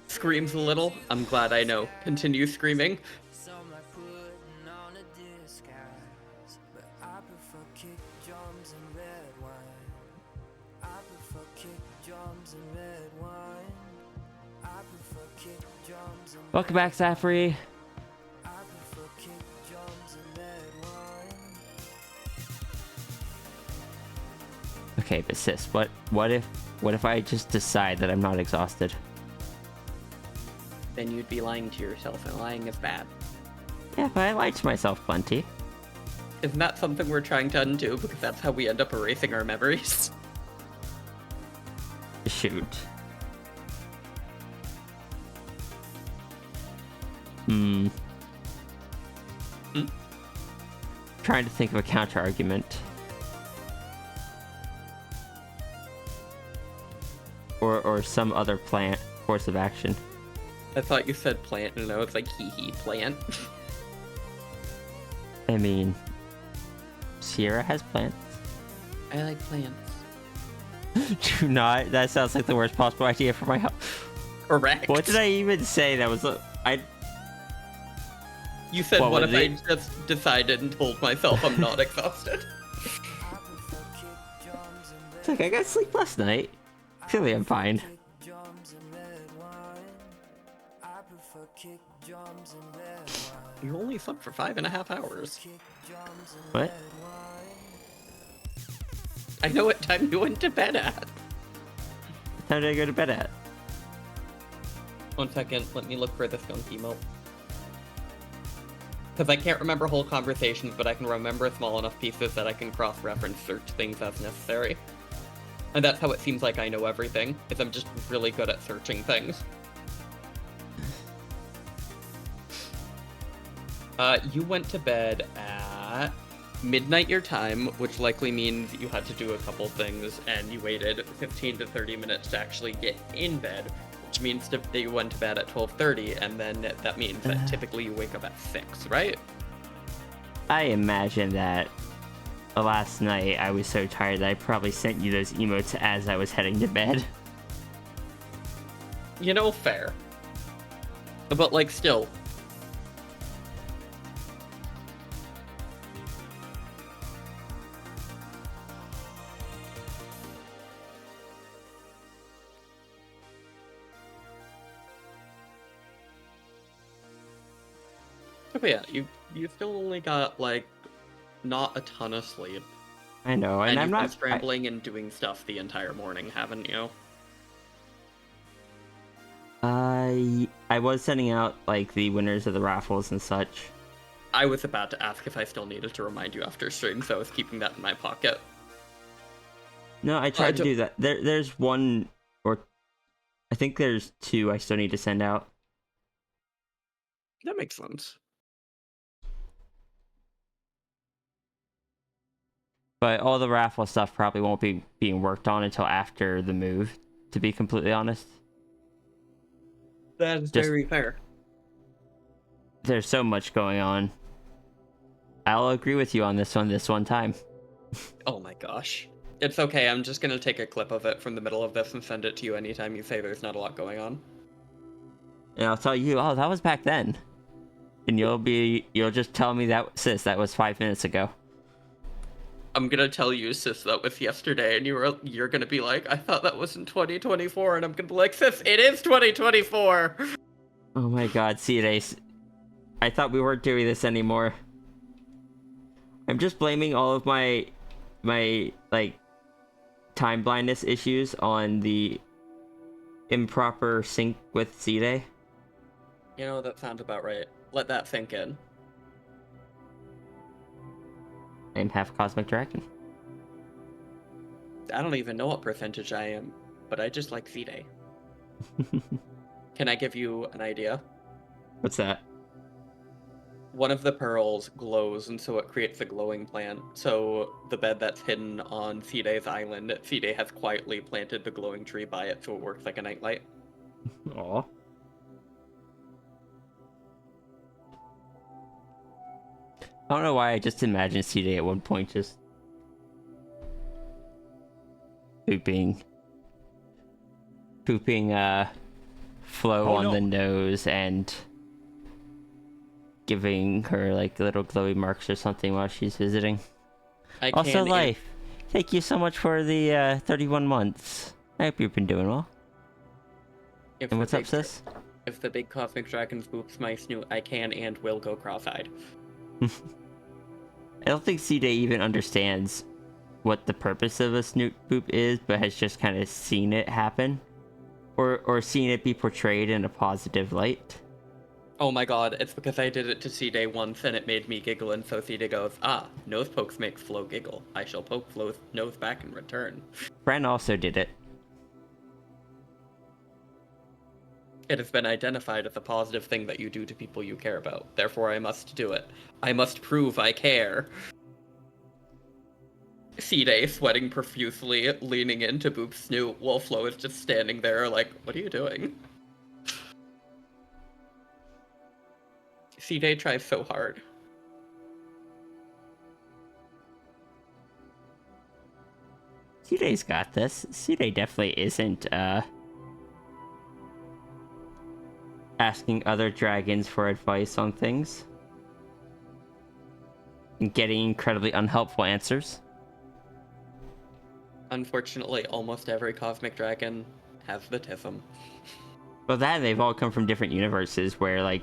Screams a little. I'm glad I know. Continue screaming. Welcome back, Zafri. Okay, but sis, what if I just decide that I'm not exhausted? Then you'd be lying to yourself, and lying is bad. Yeah, but I lie to myself plenty. Isn't that something we're trying to undo? Because that's how we end up erasing our memories. Shoot. Trying to think of a counter argument. Or some other course of action. I thought you said plant, and I was like, hee plant. I mean, Sierra has plants. I like plants. Do not. That sounds like the worst possible idea for my house. Correct. What did I even say? That was You said, What what was if I it? just decided and told myself I'm not exhausted? It's like I got sleep last night. Clearly, I'm fine. You only slept for 5.5 hours. What? I know what time you went to bed at. What time did I go to bed at? 1 second, let me look for the skunk emote. Because I can't remember whole conversations, but I can remember small enough pieces that I can cross-reference search things as necessary. And that's how it seems like I know everything, is I'm just really good at searching things. You went to bed at midnight your time, which likely means you had to do a couple things, and you waited 15 to 30 minutes to actually get in bed, which means that you went to bed at 12:30, and then that means that typically you wake up at 6, right? I imagine that last night I was so tired that I probably sent you those emotes as I was heading to bed. You know, fair. But, like, still. But yeah, you still only got, like, not a ton of sleep. I know, and I'm you've been not scrambling and doing stuff the entire morning, haven't you? I was sending out like the winners of the raffles and such. I was about to ask if I still needed to remind you after stream, so I was keeping that in my pocket. No, I tried to do that. There's one, or I think there's two I still need to send out. That makes sense. But all the raffle stuff probably won't be being worked on until after the move, to be completely honest. That is Just- very fair. There's so much going on. I'll agree with you on this one time. Oh my gosh. It's okay, I'm just gonna take a clip of it from the middle of this and send it to you anytime you say there's not a lot going on. And I'll tell you, oh, that was back then. And you'll just tell me that, sis, that was 5 minutes ago. I'm gonna tell you, sis, that was yesterday, and you're gonna be like, I thought that was in 2024, and I'm gonna be like, sis, it is 2024! Oh my god, C-Days. I thought we weren't doing this anymore. I'm just blaming all of my like time blindness issues on the improper sync with C-Day. You know, that sounds about right. Let that sink in. I'm half Cosmic Dragon. I don't even know what percentage I am, but I just like C-Day. Can I give you an idea? What's that? One of the pearls glows, and so it creates a glowing plant. So the bed that's hidden on C-Day's island, C-Day has quietly planted the glowing tree by it, so it works like a nightlight. Aw. I don't know why I just imagined C-Day at one point just pooping Flo on the nose and giving her like little glowy marks or something while she's visiting. Also, Life, thank you so much for the 31 months. I hope you've been doing well. And what's up, sis? If the big cosmic dragon spoops my snoot, I can and will go cross-eyed. I don't think C-Day even understands what the purpose of a snoot boop is, but has just kind of seen it happen. Or seen it be portrayed in a positive light. Oh my god, it's because I did it to C-Day once and it made me giggle, and so C-Day goes, ah, nose pokes makes Flo giggle. I shall poke Flo's nose back in return. Bren also did it. It has been identified as a positive thing that you do to people you care about. Therefore, I must do it. I must prove I care. C-Day sweating profusely, leaning into Boop's snoot, while Flo is just standing there like, what are you doing? C-Day tries so hard. C-Day's got this. C-Day definitely isn't, asking other dragons for advice on things. And getting incredibly unhelpful answers. Unfortunately, almost every cosmic dragon has the tism. Well, that they've all come from different universes where, like,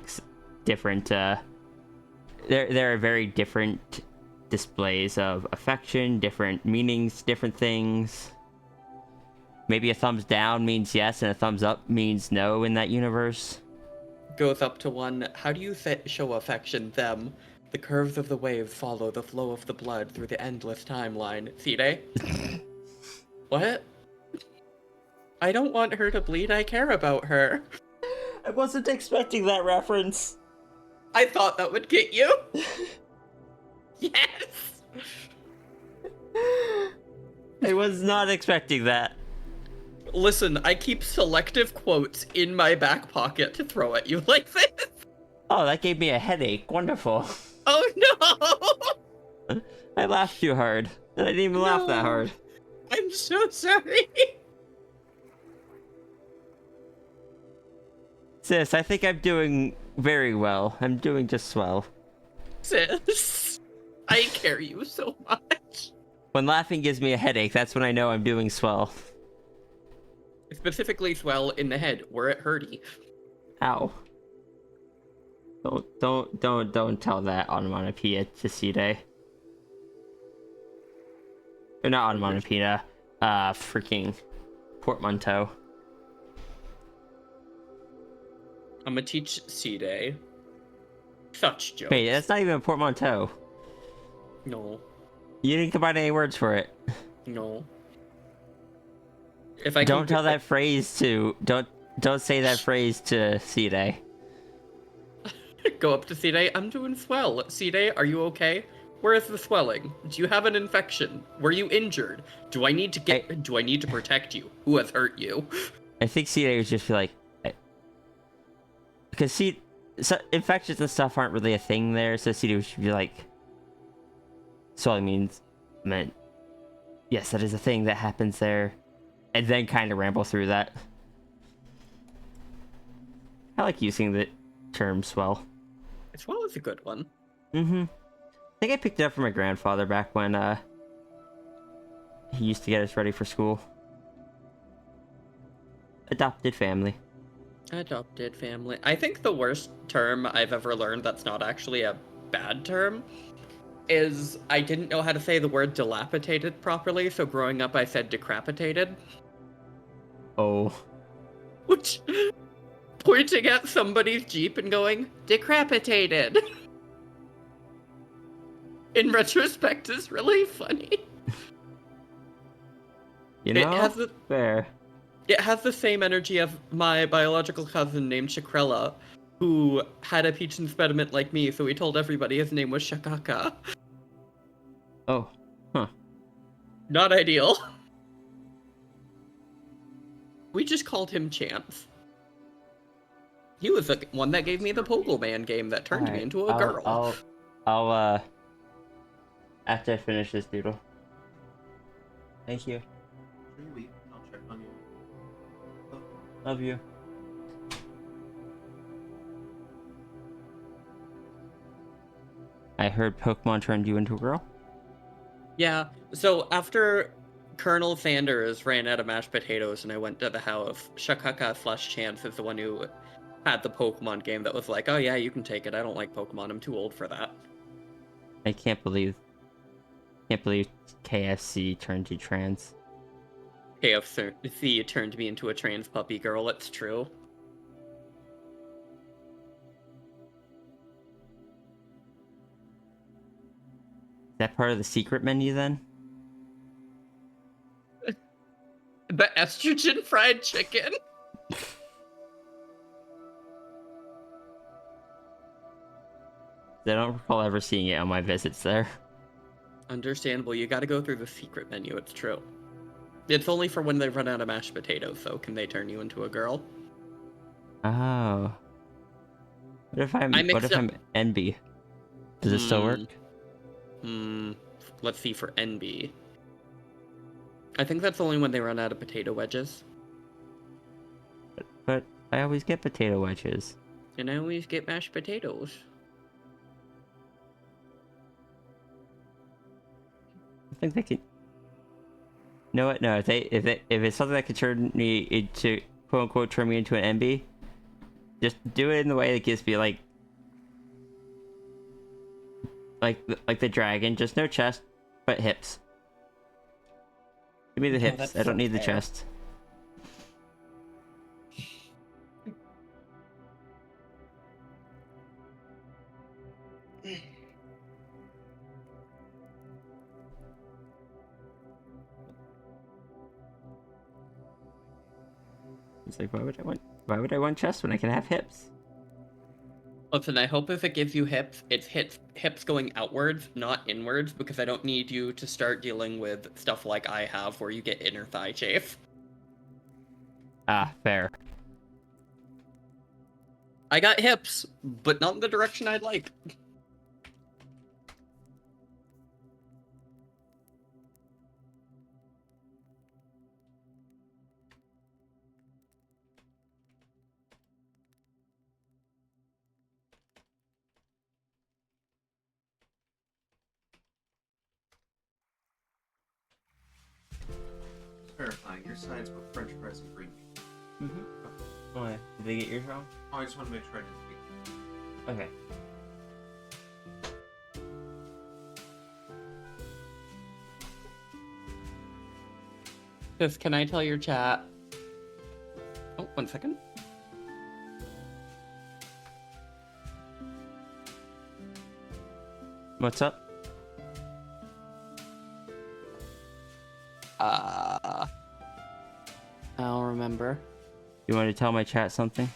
different, there are very different displays of affection, different meanings, different things. Maybe a thumbs down means yes, and a thumbs up means no in that universe. Goes up to one, how do you show affection? Them. The curves of the waves follow the flow of the blood through the endless timeline. Side? What? I don't want her to bleed, I care about her. I wasn't expecting that reference. I thought that would get you. Yes! I was not expecting that. Listen, I keep selective quotes in my back pocket to throw at you like this. Oh, that gave me a headache. Wonderful. Oh no! I laughed too hard. And I didn't even laugh that hard. I'm so sorry. Sis, I think I'm doing very well. I'm doing just swell. Sis, I care you so much. When laughing gives me a headache, that's when I know I'm doing swell. Specifically swell in the head, where it hurty. Ow. Don't tell that onomatopoeia to Side. Or not onomatopoeia, freaking portmanteau. I'm gonna teach C-Day. Such jokes. Wait, that's not even a portmanteau. No. You didn't combine any words for it. No. If I Don't tell that phrase to don't say that phrase to C-Day. Go up to C-Day, I'm doing swell. C-Day, are you okay? Where is the swelling? Do you have an infection? Were you injured? Do I need to protect you? Who has hurt you? I think C-Day would just be like, because infections and stuff aren't really a thing there, so C-Day would be like, swelling meant, yes, that is a thing that happens there, and then kind of ramble through that. I like using the term swell. Swell is a good one. Mm-hmm. I think I picked it up from my grandfather back when he used to get us ready for school. Adopted family. Adopted family. I think the worst term I've ever learned that's not actually a bad term is I didn't know how to say the word dilapidated properly, so growing up I said decrapitated. Oh. Which, pointing at somebody's Jeep and going, decrapitated. In retrospect is really funny. You know, fair. It has the same energy of my biological cousin named Shakrella, who had a peach impediment like me, so he told everybody his name was Shakaka. Oh. Huh. Not ideal. We just called him Chance. He was the one that gave me the Pokemon game that turned me into a girl. I'll after I finish this doodle. Thank you. I'll check on you. Love you. I heard Pokemon turned you into a girl? Yeah, so after Colonel Sanders ran out of mashed potatoes and I went to the house, Shakaka / Chance is the one who had the Pokemon game that was like, oh yeah, you can take it. I don't like Pokemon. I'm too old for that. I can't believe KFC turned you trans. KFC turned me into a trans puppy girl, it's true. Is that part of the secret menu then? The estrogen fried chicken? I don't recall ever seeing it on my visits there. Understandable, you gotta go through the secret menu, it's true. It's only for when they run out of mashed potatoes, so can they turn you into a girl? Oh. What if I'm NB? Does it still work? Let's see for NB. I think that's only when they run out of potato wedges. But I always get potato wedges. And I always get mashed potatoes. I think they can. No, what? No, if it's something that could turn me into quote unquote turn me into an MB, just do it in the way that gives me like the dragon, just no chest, but hips. Give me the No, hips. that's I don't so need the fair. chest. It's like, why would I want chest when I can have hips? Listen, I hope if it gives you hips, it's hips going outwards, not inwards, because I don't need you to start dealing with stuff like I have, where you get inner thigh chafe. Ah, fair. I got hips, but not in the direction I'd like. Verifying your signs were French fries and green beans. Why? Did they get yours wrong? Oh, I just want to make sure I didn't speak. Okay. Just, can I tell your chat? Oh, 1 second. What's up? I'll remember. You want to tell my chat something?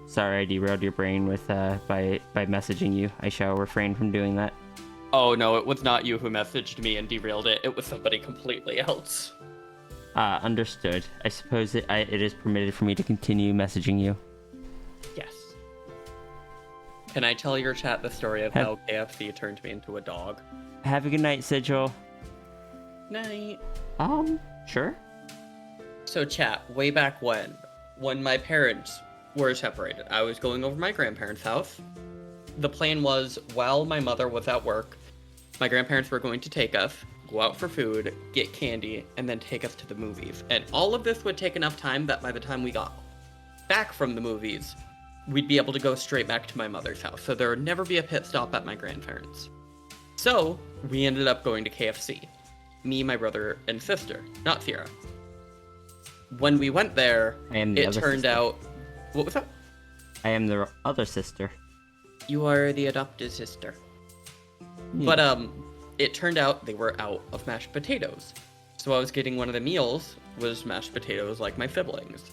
Sorry, I derailed your brain with by messaging you. I shall refrain from doing that. Oh no, it was not you who messaged me and derailed it. It was somebody completely else. Understood. I suppose it is permitted for me to continue messaging you. Yes. Can I tell your chat the story of how KFC turned me into a dog? Have a good night, Sigil. Night. Sure. So chat, way back when my parents were separated, I was going over my grandparents' house. The plan was, while my mother was at work, my grandparents were going to take us, go out for food, get candy, and then take us to the movies. And all of this would take enough time that by the time we got back from the movies, we'd be able to go straight back to my mother's house. So there would never be a pit stop at my grandparents'. So we ended up going to KFC. Me, my brother, and sister, not Sierra. When we went there, it turned out... What was that? I am the other sister. You are the adopted sister. But it turned out they were out of mashed potatoes. So I was getting one of the meals was mashed potatoes like my siblings.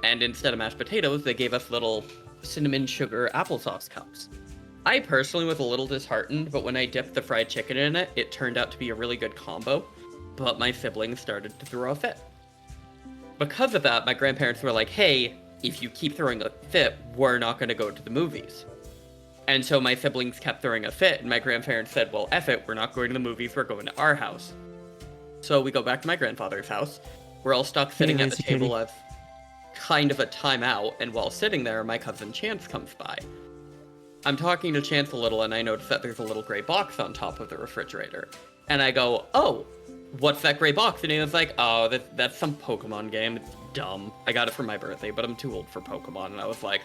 And instead of mashed potatoes, they gave us little cinnamon sugar applesauce cups. I personally was a little disheartened, but when I dipped the fried chicken in it, it turned out to be a really good combo. But my siblings started to throw a fit. Because of that, my grandparents were like, hey, if you keep throwing a fit, we're not going to go to the movies. And so my siblings kept throwing a fit, and my grandparents said, well, F it, we're not going to the movies, we're going to our house. So we go back to my grandfather's house. We're all stuck sitting at the table as kind of a timeout, and while sitting there, my cousin Chance comes by. I'm talking to Chance a little, and I notice that there's a little gray box on top of the refrigerator. And I go, oh, what's that gray box? And he was like, oh, that's some Pokemon game. It's dumb. I got it for my birthday, but I'm too old for Pokemon. And I was like,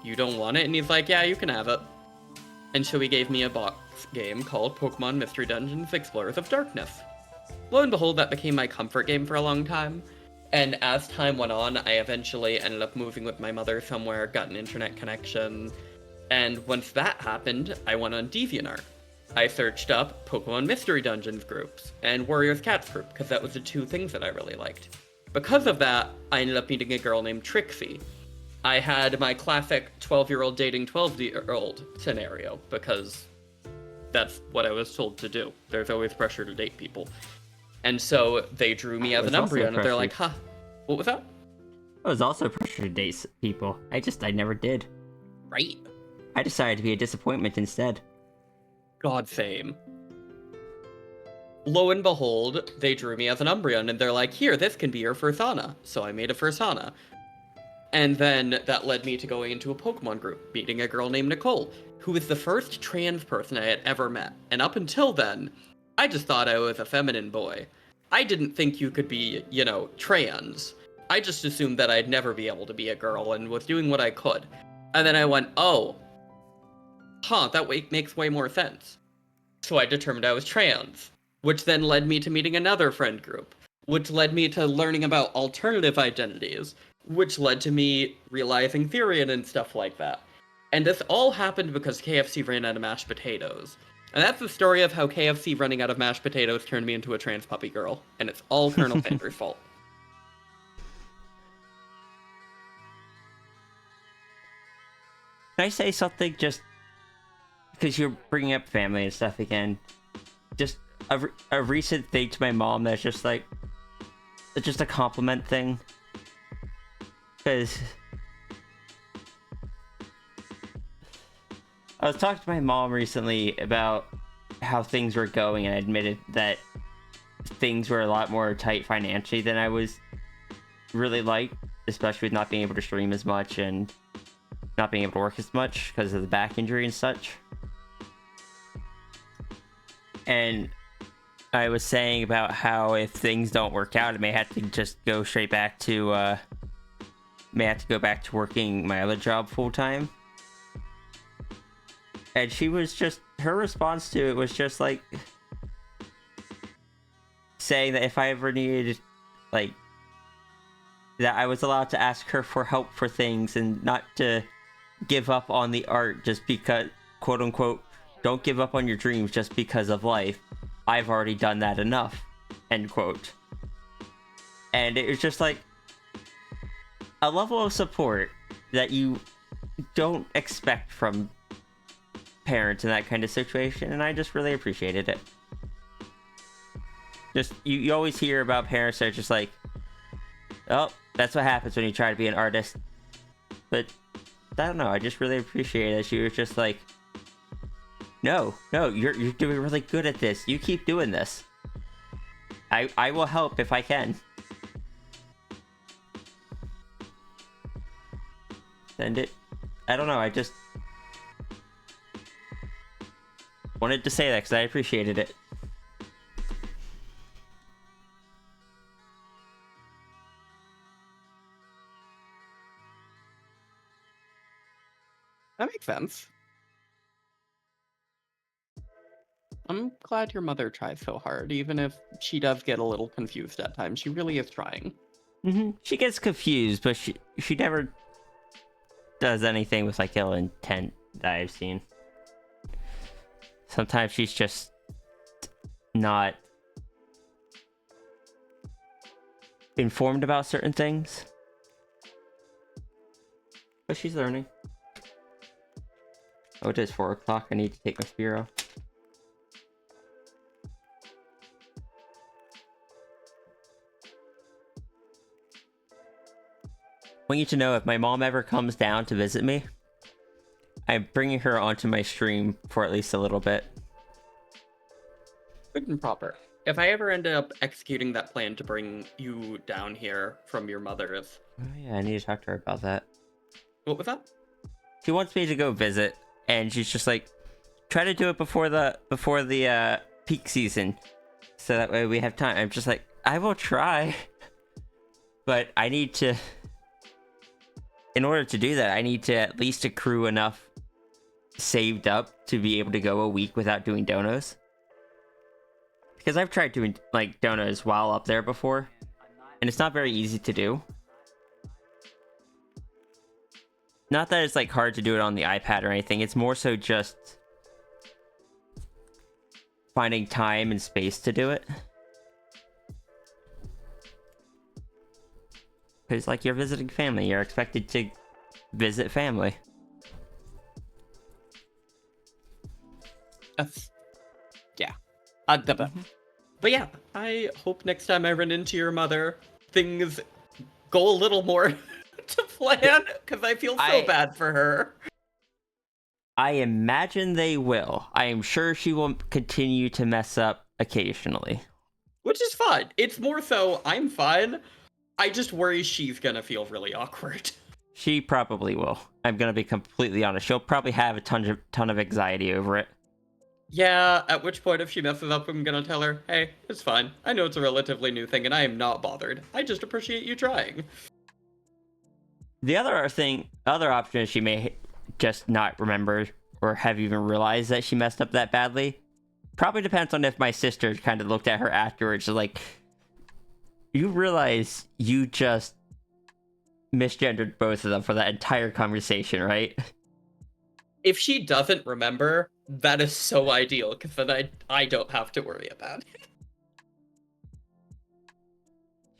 you don't want it? And he's like, yeah, you can have it. And so he gave me a box game called Pokemon Mystery Dungeons Explorers of Darkness. Lo and behold, that became my comfort game for a long time. And as time went on, I eventually ended up moving with my mother somewhere, got an internet connection. And once that happened, I went on DeviantArt. I searched up Pokemon Mystery Dungeons groups and Warriors Cats group, because that was the two things that I really liked. Because of that, I ended up meeting a girl named Trixie. I had my classic 12-year-old dating 12-year-old scenario, because that's what I was told to do. There's always pressure to date people. And so they drew me as an Umbreon, and they're like, huh, what was that? I was also pressured to date people. I never did. Right. I decided to be a disappointment instead. God fame. lo and behold, they drew me as an Umbreon, and they're like, here, this can be your Fursana. So I made a Fursana. And then that led me to going into a Pokemon group, meeting a girl named Nicole, who was the first trans person I had ever met. And up until then, I just thought I was a feminine boy. I didn't think you could be, trans. I just assumed that I'd never be able to be a girl and was doing what I could. And then I went, oh, that makes way more sense. So I determined I was trans, which then led me to meeting another friend group, which led me to learning about alternative identities, which led to me realizing Therian and stuff like that. And this all happened because KFC ran out of mashed potatoes. And that's the story of how KFC running out of mashed potatoes turned me into a trans puppy girl. And it's all Colonel Pander's fault. Can I say something just because you're bringing up family and stuff again? Just a recent thing to my mom that's just like, it's just a compliment thing. Because I was talking to my mom recently about how things were going, and I admitted that things were a lot more tight financially than I was really liked, especially with not being able to stream as much and not being able to work as much because of the back injury and such. And I was saying about how if things don't work out, I may have to just go straight back to working my other job full time. And she was just, her response to it was just like saying that if I ever needed, like, that I was allowed to ask her for help for things and not to give up on the art just because, quote unquote, don't give up on your dreams just because of life. I've already done that enough, end quote. And it was just like a level of support that you don't expect from parents in that kind of situation, and I just really appreciated it. Just, you always hear about parents that are just like, oh, that's what happens when you try to be an artist. But I don't know, I just really appreciated that she was just like, no, you're doing really good at this. You keep doing this. I will help if I can. And I don't know, I just wanted to say that because I appreciated it. That makes sense. I'm glad your mother tries so hard, even if she does get a little confused at times. She really is trying. She gets confused, but she never does anything with like ill intent that I've seen. Sometimes she's just not informed about certain things. But she's learning. Oh, it is 4 o'clock. I need to take my Spearow. I want you to know, if my mom ever comes down to visit me, I'm bringing her onto my stream for at least a little bit. Good and proper. If I ever end up executing that plan to bring you down here from your mother's... Oh yeah, I need to talk to her about that. What was that? She wants me to go visit, and she's just like, try to do it before the peak season, so that way we have time. I'm just like, I will try, but I need to... In order to do that, I need to at least accrue enough saved up to be able to go a week without doing donos. Because I've tried doing, like, donos while up there before, and it's not very easy to do. Not that it's, like, hard to do it on the iPad or anything, it's more so just finding time and space to do it. Because, like, you're visiting family, you're expected to visit family. Yeah. But yeah, I hope next time I run into your mother, things go a little more to plan, because I feel so bad for her. I imagine they will. I am sure she will continue to mess up occasionally. Which is fine. It's more so, I'm fine. I just worry she's gonna feel really awkward. She probably will. I'm gonna be completely honest. She'll probably have a ton of anxiety over it. Yeah, at which point if she messes up, I'm gonna tell her, hey, it's fine. I know it's a relatively new thing and I am not bothered. I just appreciate you trying. The other option is she may just not remember or have even realized that she messed up that badly. Probably depends on if my sister kind of looked at her afterwards, like, you realize you just misgendered both of them for that entire conversation, right? If she doesn't remember, that is so ideal, because then I don't have to worry about it.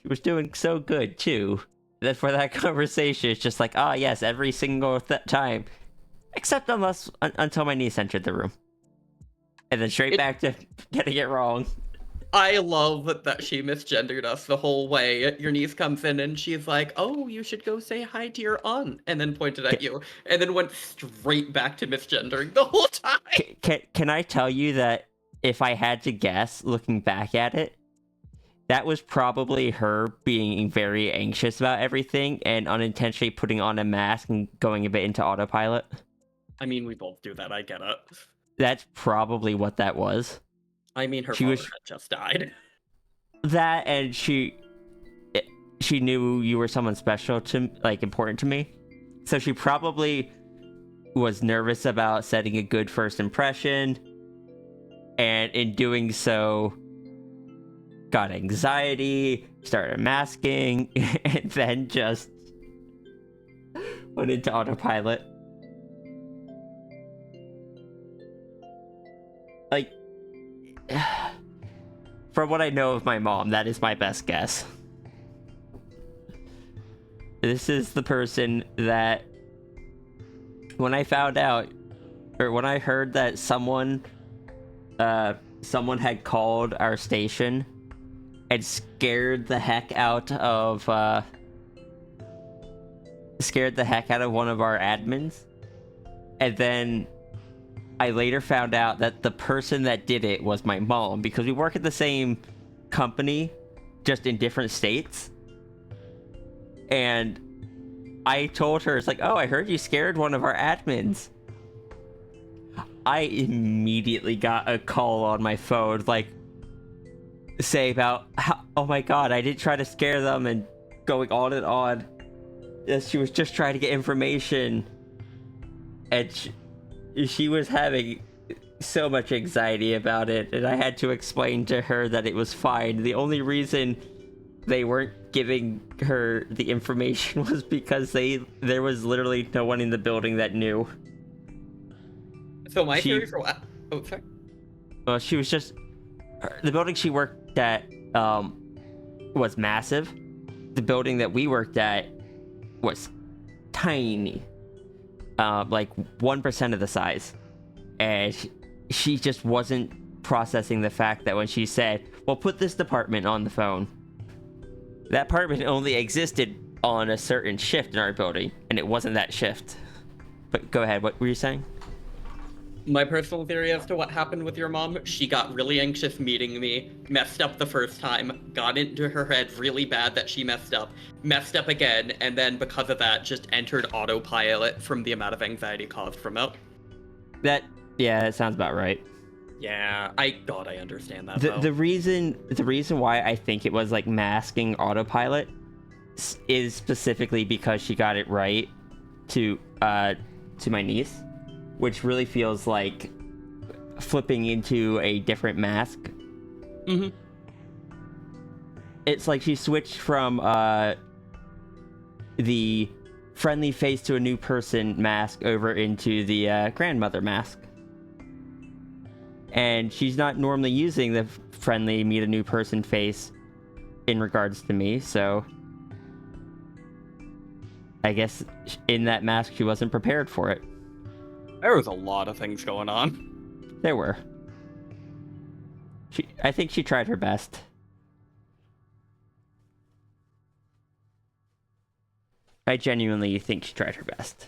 She was doing so good, too. That for that conversation, it's just like, ah, yes, every single time. Except until my niece entered the room. And then straight back to getting it wrong. I love that she misgendered us the whole way. Your niece comes in and she's like, oh, you should go say hi to your aunt, and then pointed at you, and then went straight back to misgendering the whole time. Can I tell you that if I had to guess, looking back at it, that was probably her being very anxious about everything and unintentionally putting on a mask and going a bit into autopilot? I mean, we both do that, I get it. That's probably what that was. I mean, her father had just died. That, and she knew you were someone special to, like, important to me. So she probably was nervous about setting a good first impression, and in doing so, got anxiety, started masking, and then just went into autopilot. Like, from what I know of my mom, that is my best guess. This is the person that, when I found out, or when I heard that someone had called our station and scared the heck out of one of our admins, and then I later found out that the person that did it was my mom, because we work at the same company, just in different states. And I told her, it's like, oh, I heard you scared one of our admins. I immediately got a call on my phone, like, say about, oh my god, I did try to scare them, and going on and on. She was just trying to get information. And she was having so much anxiety about it, and I had to explain to her that it was fine. The only reason they weren't giving her the information was because there was literally no one in the building that knew. So my theory for what? Oh, sorry. Well, she was just... The building she worked at was massive. The building that we worked at was tiny. Like 1% of the size. And she just wasn't processing the fact that when she said, well, put this department on the phone, that department only existed on a certain shift in our building, and it wasn't that shift. But go ahead, what were you saying? My personal theory as to what happened with your mom, she got really anxious meeting me, messed up the first time, got into her head really bad that she messed up again, and then because of that, just entered autopilot from the amount of anxiety caused from it. That sounds about right. Yeah, I understand that. The reason why I think it was like masking autopilot is specifically because she got it right to my niece, which really feels like flipping into a different mask. Mm-hmm. It's like she switched from the friendly face to a new person mask over into the grandmother mask. And she's not normally using the friendly meet a new person face in regards to me, so I guess in that mask she wasn't prepared for it. There was a lot of things going on. There were. I think she tried her best. I genuinely think she tried her best.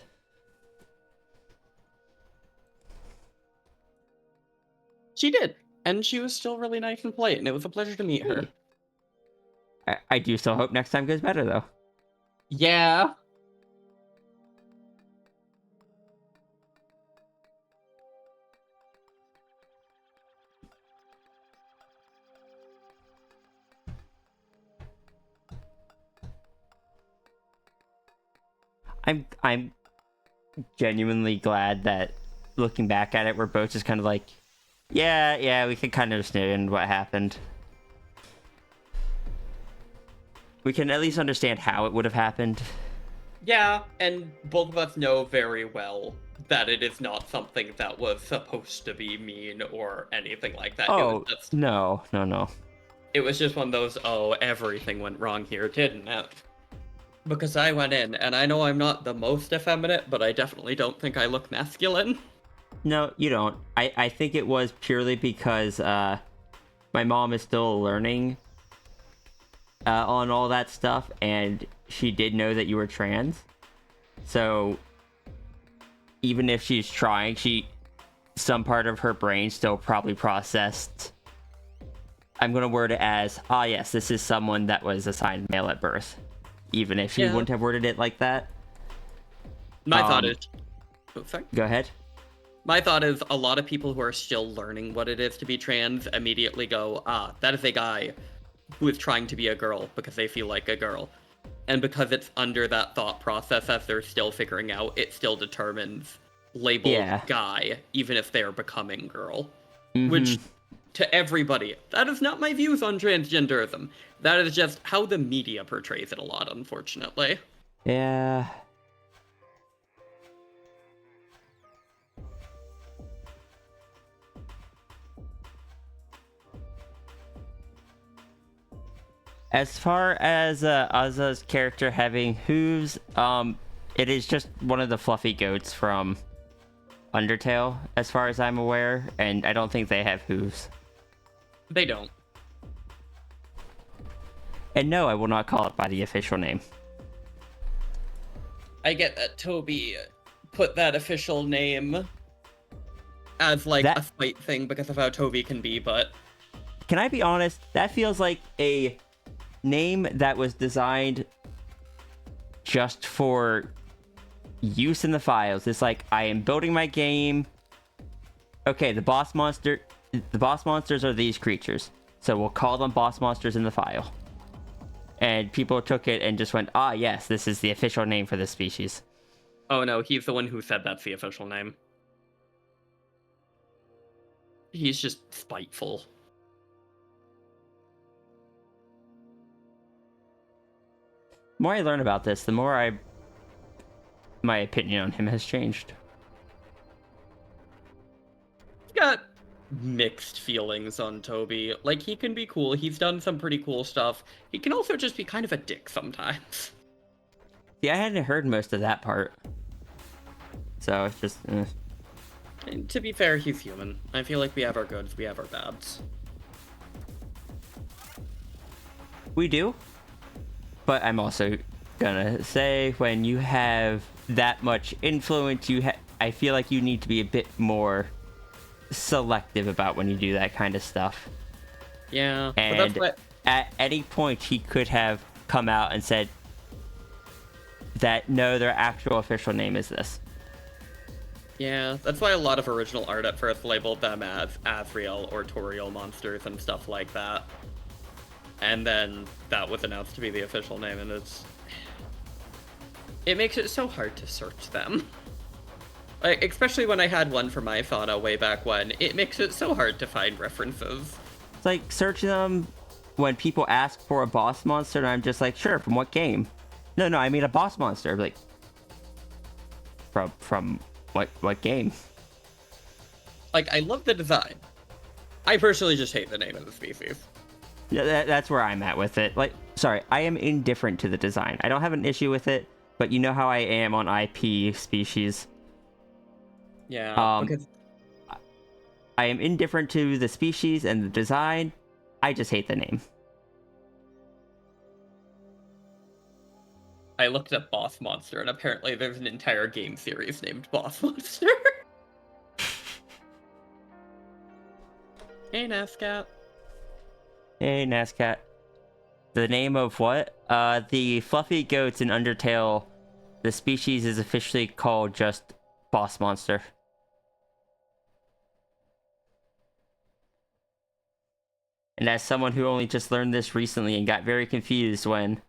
She did. And she was still really nice and polite, and it was a pleasure to meet her. I do still hope next time goes better, though. Yeah. I'm genuinely glad that looking back at it, we're both just kind of like, yeah, we can kind of understand what happened. We can at least understand how it would have happened. Yeah, and both of us know very well that it is not something that was supposed to be mean or anything like that. Oh, no. It was just one of those, oh, everything went wrong here, didn't it? Because I went in, and I know I'm not the most effeminate, but I definitely don't think I look masculine. No, you don't. I think it was purely because my mom is still learning on all that stuff, and she did know that you were trans. So even if she's trying, some part of her brain still probably processed. I'm gonna word it as, yes, this is someone that was assigned male at birth, even if she wouldn't have worded it like that. My thought is... Oh, sorry? Go ahead. My thought is a lot of people who are still learning what it is to be trans immediately go, that is a guy who is trying to be a girl because they feel like a girl. And because it's under that thought process as they're still figuring out, it still determines label guy, even if they're becoming girl. Mm-hmm. Which, to everybody, that is not my views on transgenderism. That is just how the media portrays it a lot, unfortunately. Yeah. As far as Azza's character having hooves, it is just one of the fluffy goats from Undertale, as far as I'm aware, and I don't think they have hooves. They don't. And no, I will not call it by the official name. I get that Toby put that official name as, like, a fight thing because of how Toby can be, but... Can I be honest? That feels like a name that was designed just for use in the files. It's like, I am building my game. Okay, the boss monsters are these creatures, so we'll call them boss monsters in the file. And people took it and just went, yes, this is the official name for this species. Oh no, he's the one who said that's the official name. He's just spiteful. The more I learn about this, the more my opinion on him has changed. Got mixed feelings on Toby. Like, he can be cool. He's done some pretty cool stuff. He can also just be kind of a dick sometimes. See, I hadn't heard most of that part. So it's just... And to be fair, he's human. I feel like we have our goods, we have our bads. We do. But I'm also gonna say, when you have that much influence, I feel like you need to be a bit more selective about when you do that kind of stuff. Yeah, and but that's what... at any point he could have come out and said that no, their actual official name is this. Yeah, that's why a lot of original art at first labeled them as Azrael or Toriel monsters and stuff like that. And then that was announced to be the official name, and it makes it so hard to search them. Like, especially when I had one for my fauna way back when, it makes it so hard to find references. It's like searching them when people ask for a boss monster, and I'm just like, sure, from what game? No, I mean a boss monster. Like, from what game? Like, I love the design. I personally just hate the name of the species. Yeah, that's where I'm at with it. Like, sorry, I am indifferent to the design. I don't have an issue with it, but you know how I am on IP species. Yeah, because... I am indifferent to the species and the design. I just hate the name. I looked up Boss Monster, and apparently there's an entire game series named Boss Monster. Hey, Nascat. Hey, Nascat. The name of what? The fluffy goats in Undertale. The species is officially called just boss monster. And as someone who only just learned this recently and got very confused when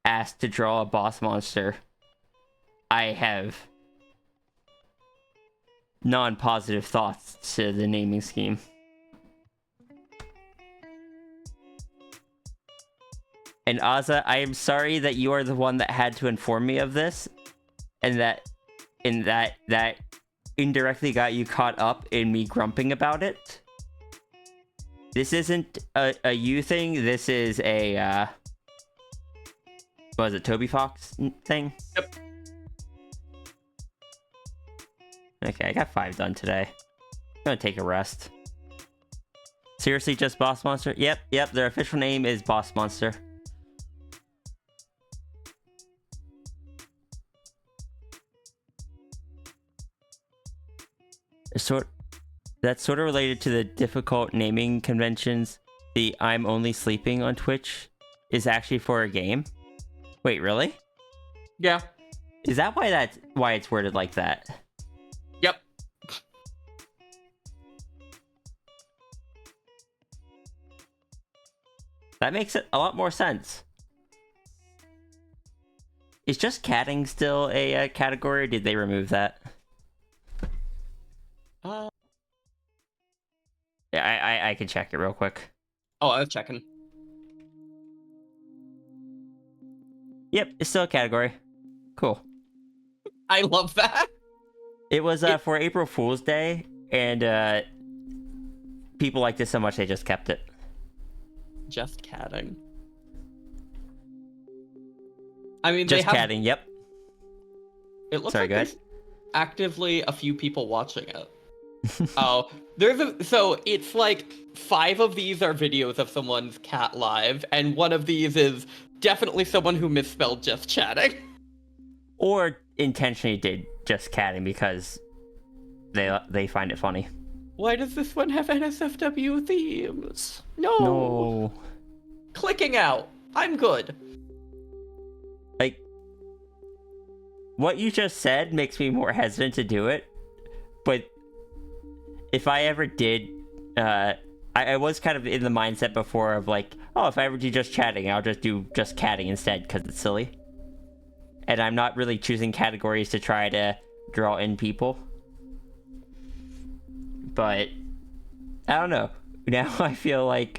asked to draw a boss monster, I have non-positive thoughts to the naming scheme. And Aza, I am sorry that you are the one that had to inform me of this, and that indirectly got you caught up in me grumping about it. This isn't a you thing. This is a what was it, Toby Fox thing? Yep. Okay, I got 5 done today. I'm gonna take a rest. Seriously, just Boss Monster? Yep, their official name is Boss Monster. That's sort of related to the difficult naming conventions. The I'm only sleeping on Twitch is actually for a game. Wait, really? Yeah. Is that why it's worded like that? Yep. That makes it a lot more sense. Is just catting still a category, or did they remove that? Yeah, I can check it real quick. Oh, I was checking. Yep, it's still a category. Cool. I love that. It was for April Fool's Day, and people liked it so much they just kept it. Just catting. I mean, Just catting, yep. It looks Sorry, like go ahead. there's actively a few people watching it. Oh, so it's like 5 of these are videos of someone's cat live, and one of these is definitely someone who misspelled just chatting. Or intentionally did just catting because they find it funny. Why does this one have NSFW themes? No. No. Clicking out. I'm good. Like, what you just said makes me more hesitant to do it, but if I ever did, I was kind of in the mindset before of like, oh, if I ever do just chatting, I'll just do just catting instead because it's silly. And I'm not really choosing categories to try to draw in people. But, I don't know. Now I feel like,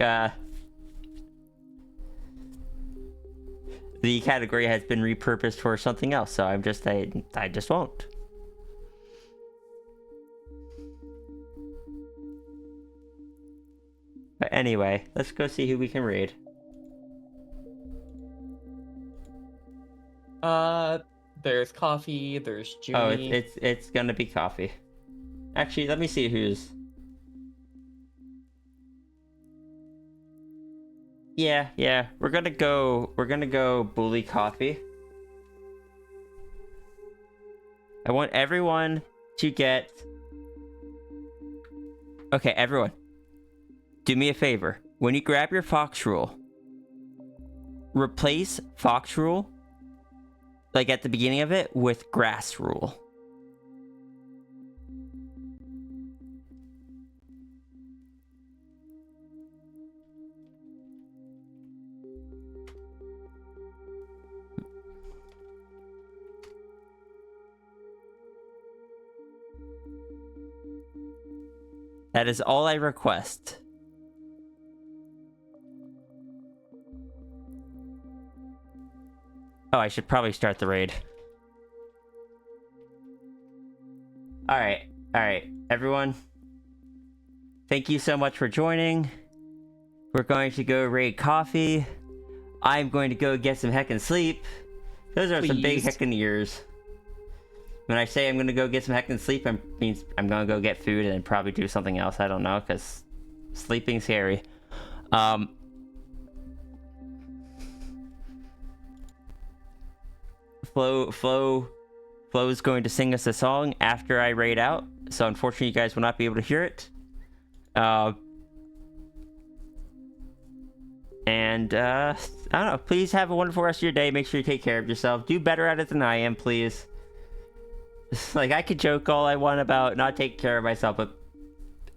the category has been repurposed for something else, so I just won't. But anyway, let's go see who we can raid. There's Coffee, there's Junie. Oh, it's gonna be Coffee. Actually, let me see who's... Yeah, we're gonna go bully Coffee. I want everyone to get... Okay, everyone. Do me a favor. When you grab your Fox Rule, replace Fox Rule, like at the beginning of it, with Grass Rule. That is all I request. Oh, I should probably start the raid. Alright, everyone. Thank you so much for joining. We're going to go raid Coffee. I'm going to go get some heckin' sleep. Those are some big Please. heckin' ears. When I say I'm going to go get some heckin' sleep, I means I'm going to go get food and then probably do something else. I don't know, because sleeping's scary. Flo is going to sing us a song after I raid out, so unfortunately you guys will not be able to hear it. And I don't know. Please have a wonderful rest of your day. Make sure you take care of yourself. Do better at it than I am, please. Like, I could joke all I want about not taking care of myself, but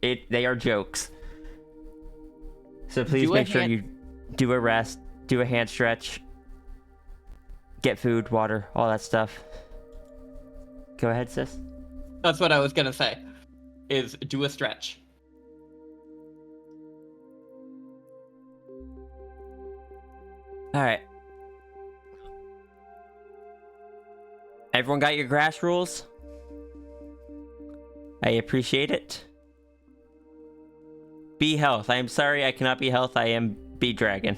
they are jokes. So please make sure you do a rest, do a hand stretch, get food, water, all that stuff. Go ahead, sis. That's what I was gonna say. Is do a stretch. All right. Everyone got your grass rules? I appreciate it. Be health. I am sorry I cannot be health. I am be dragon.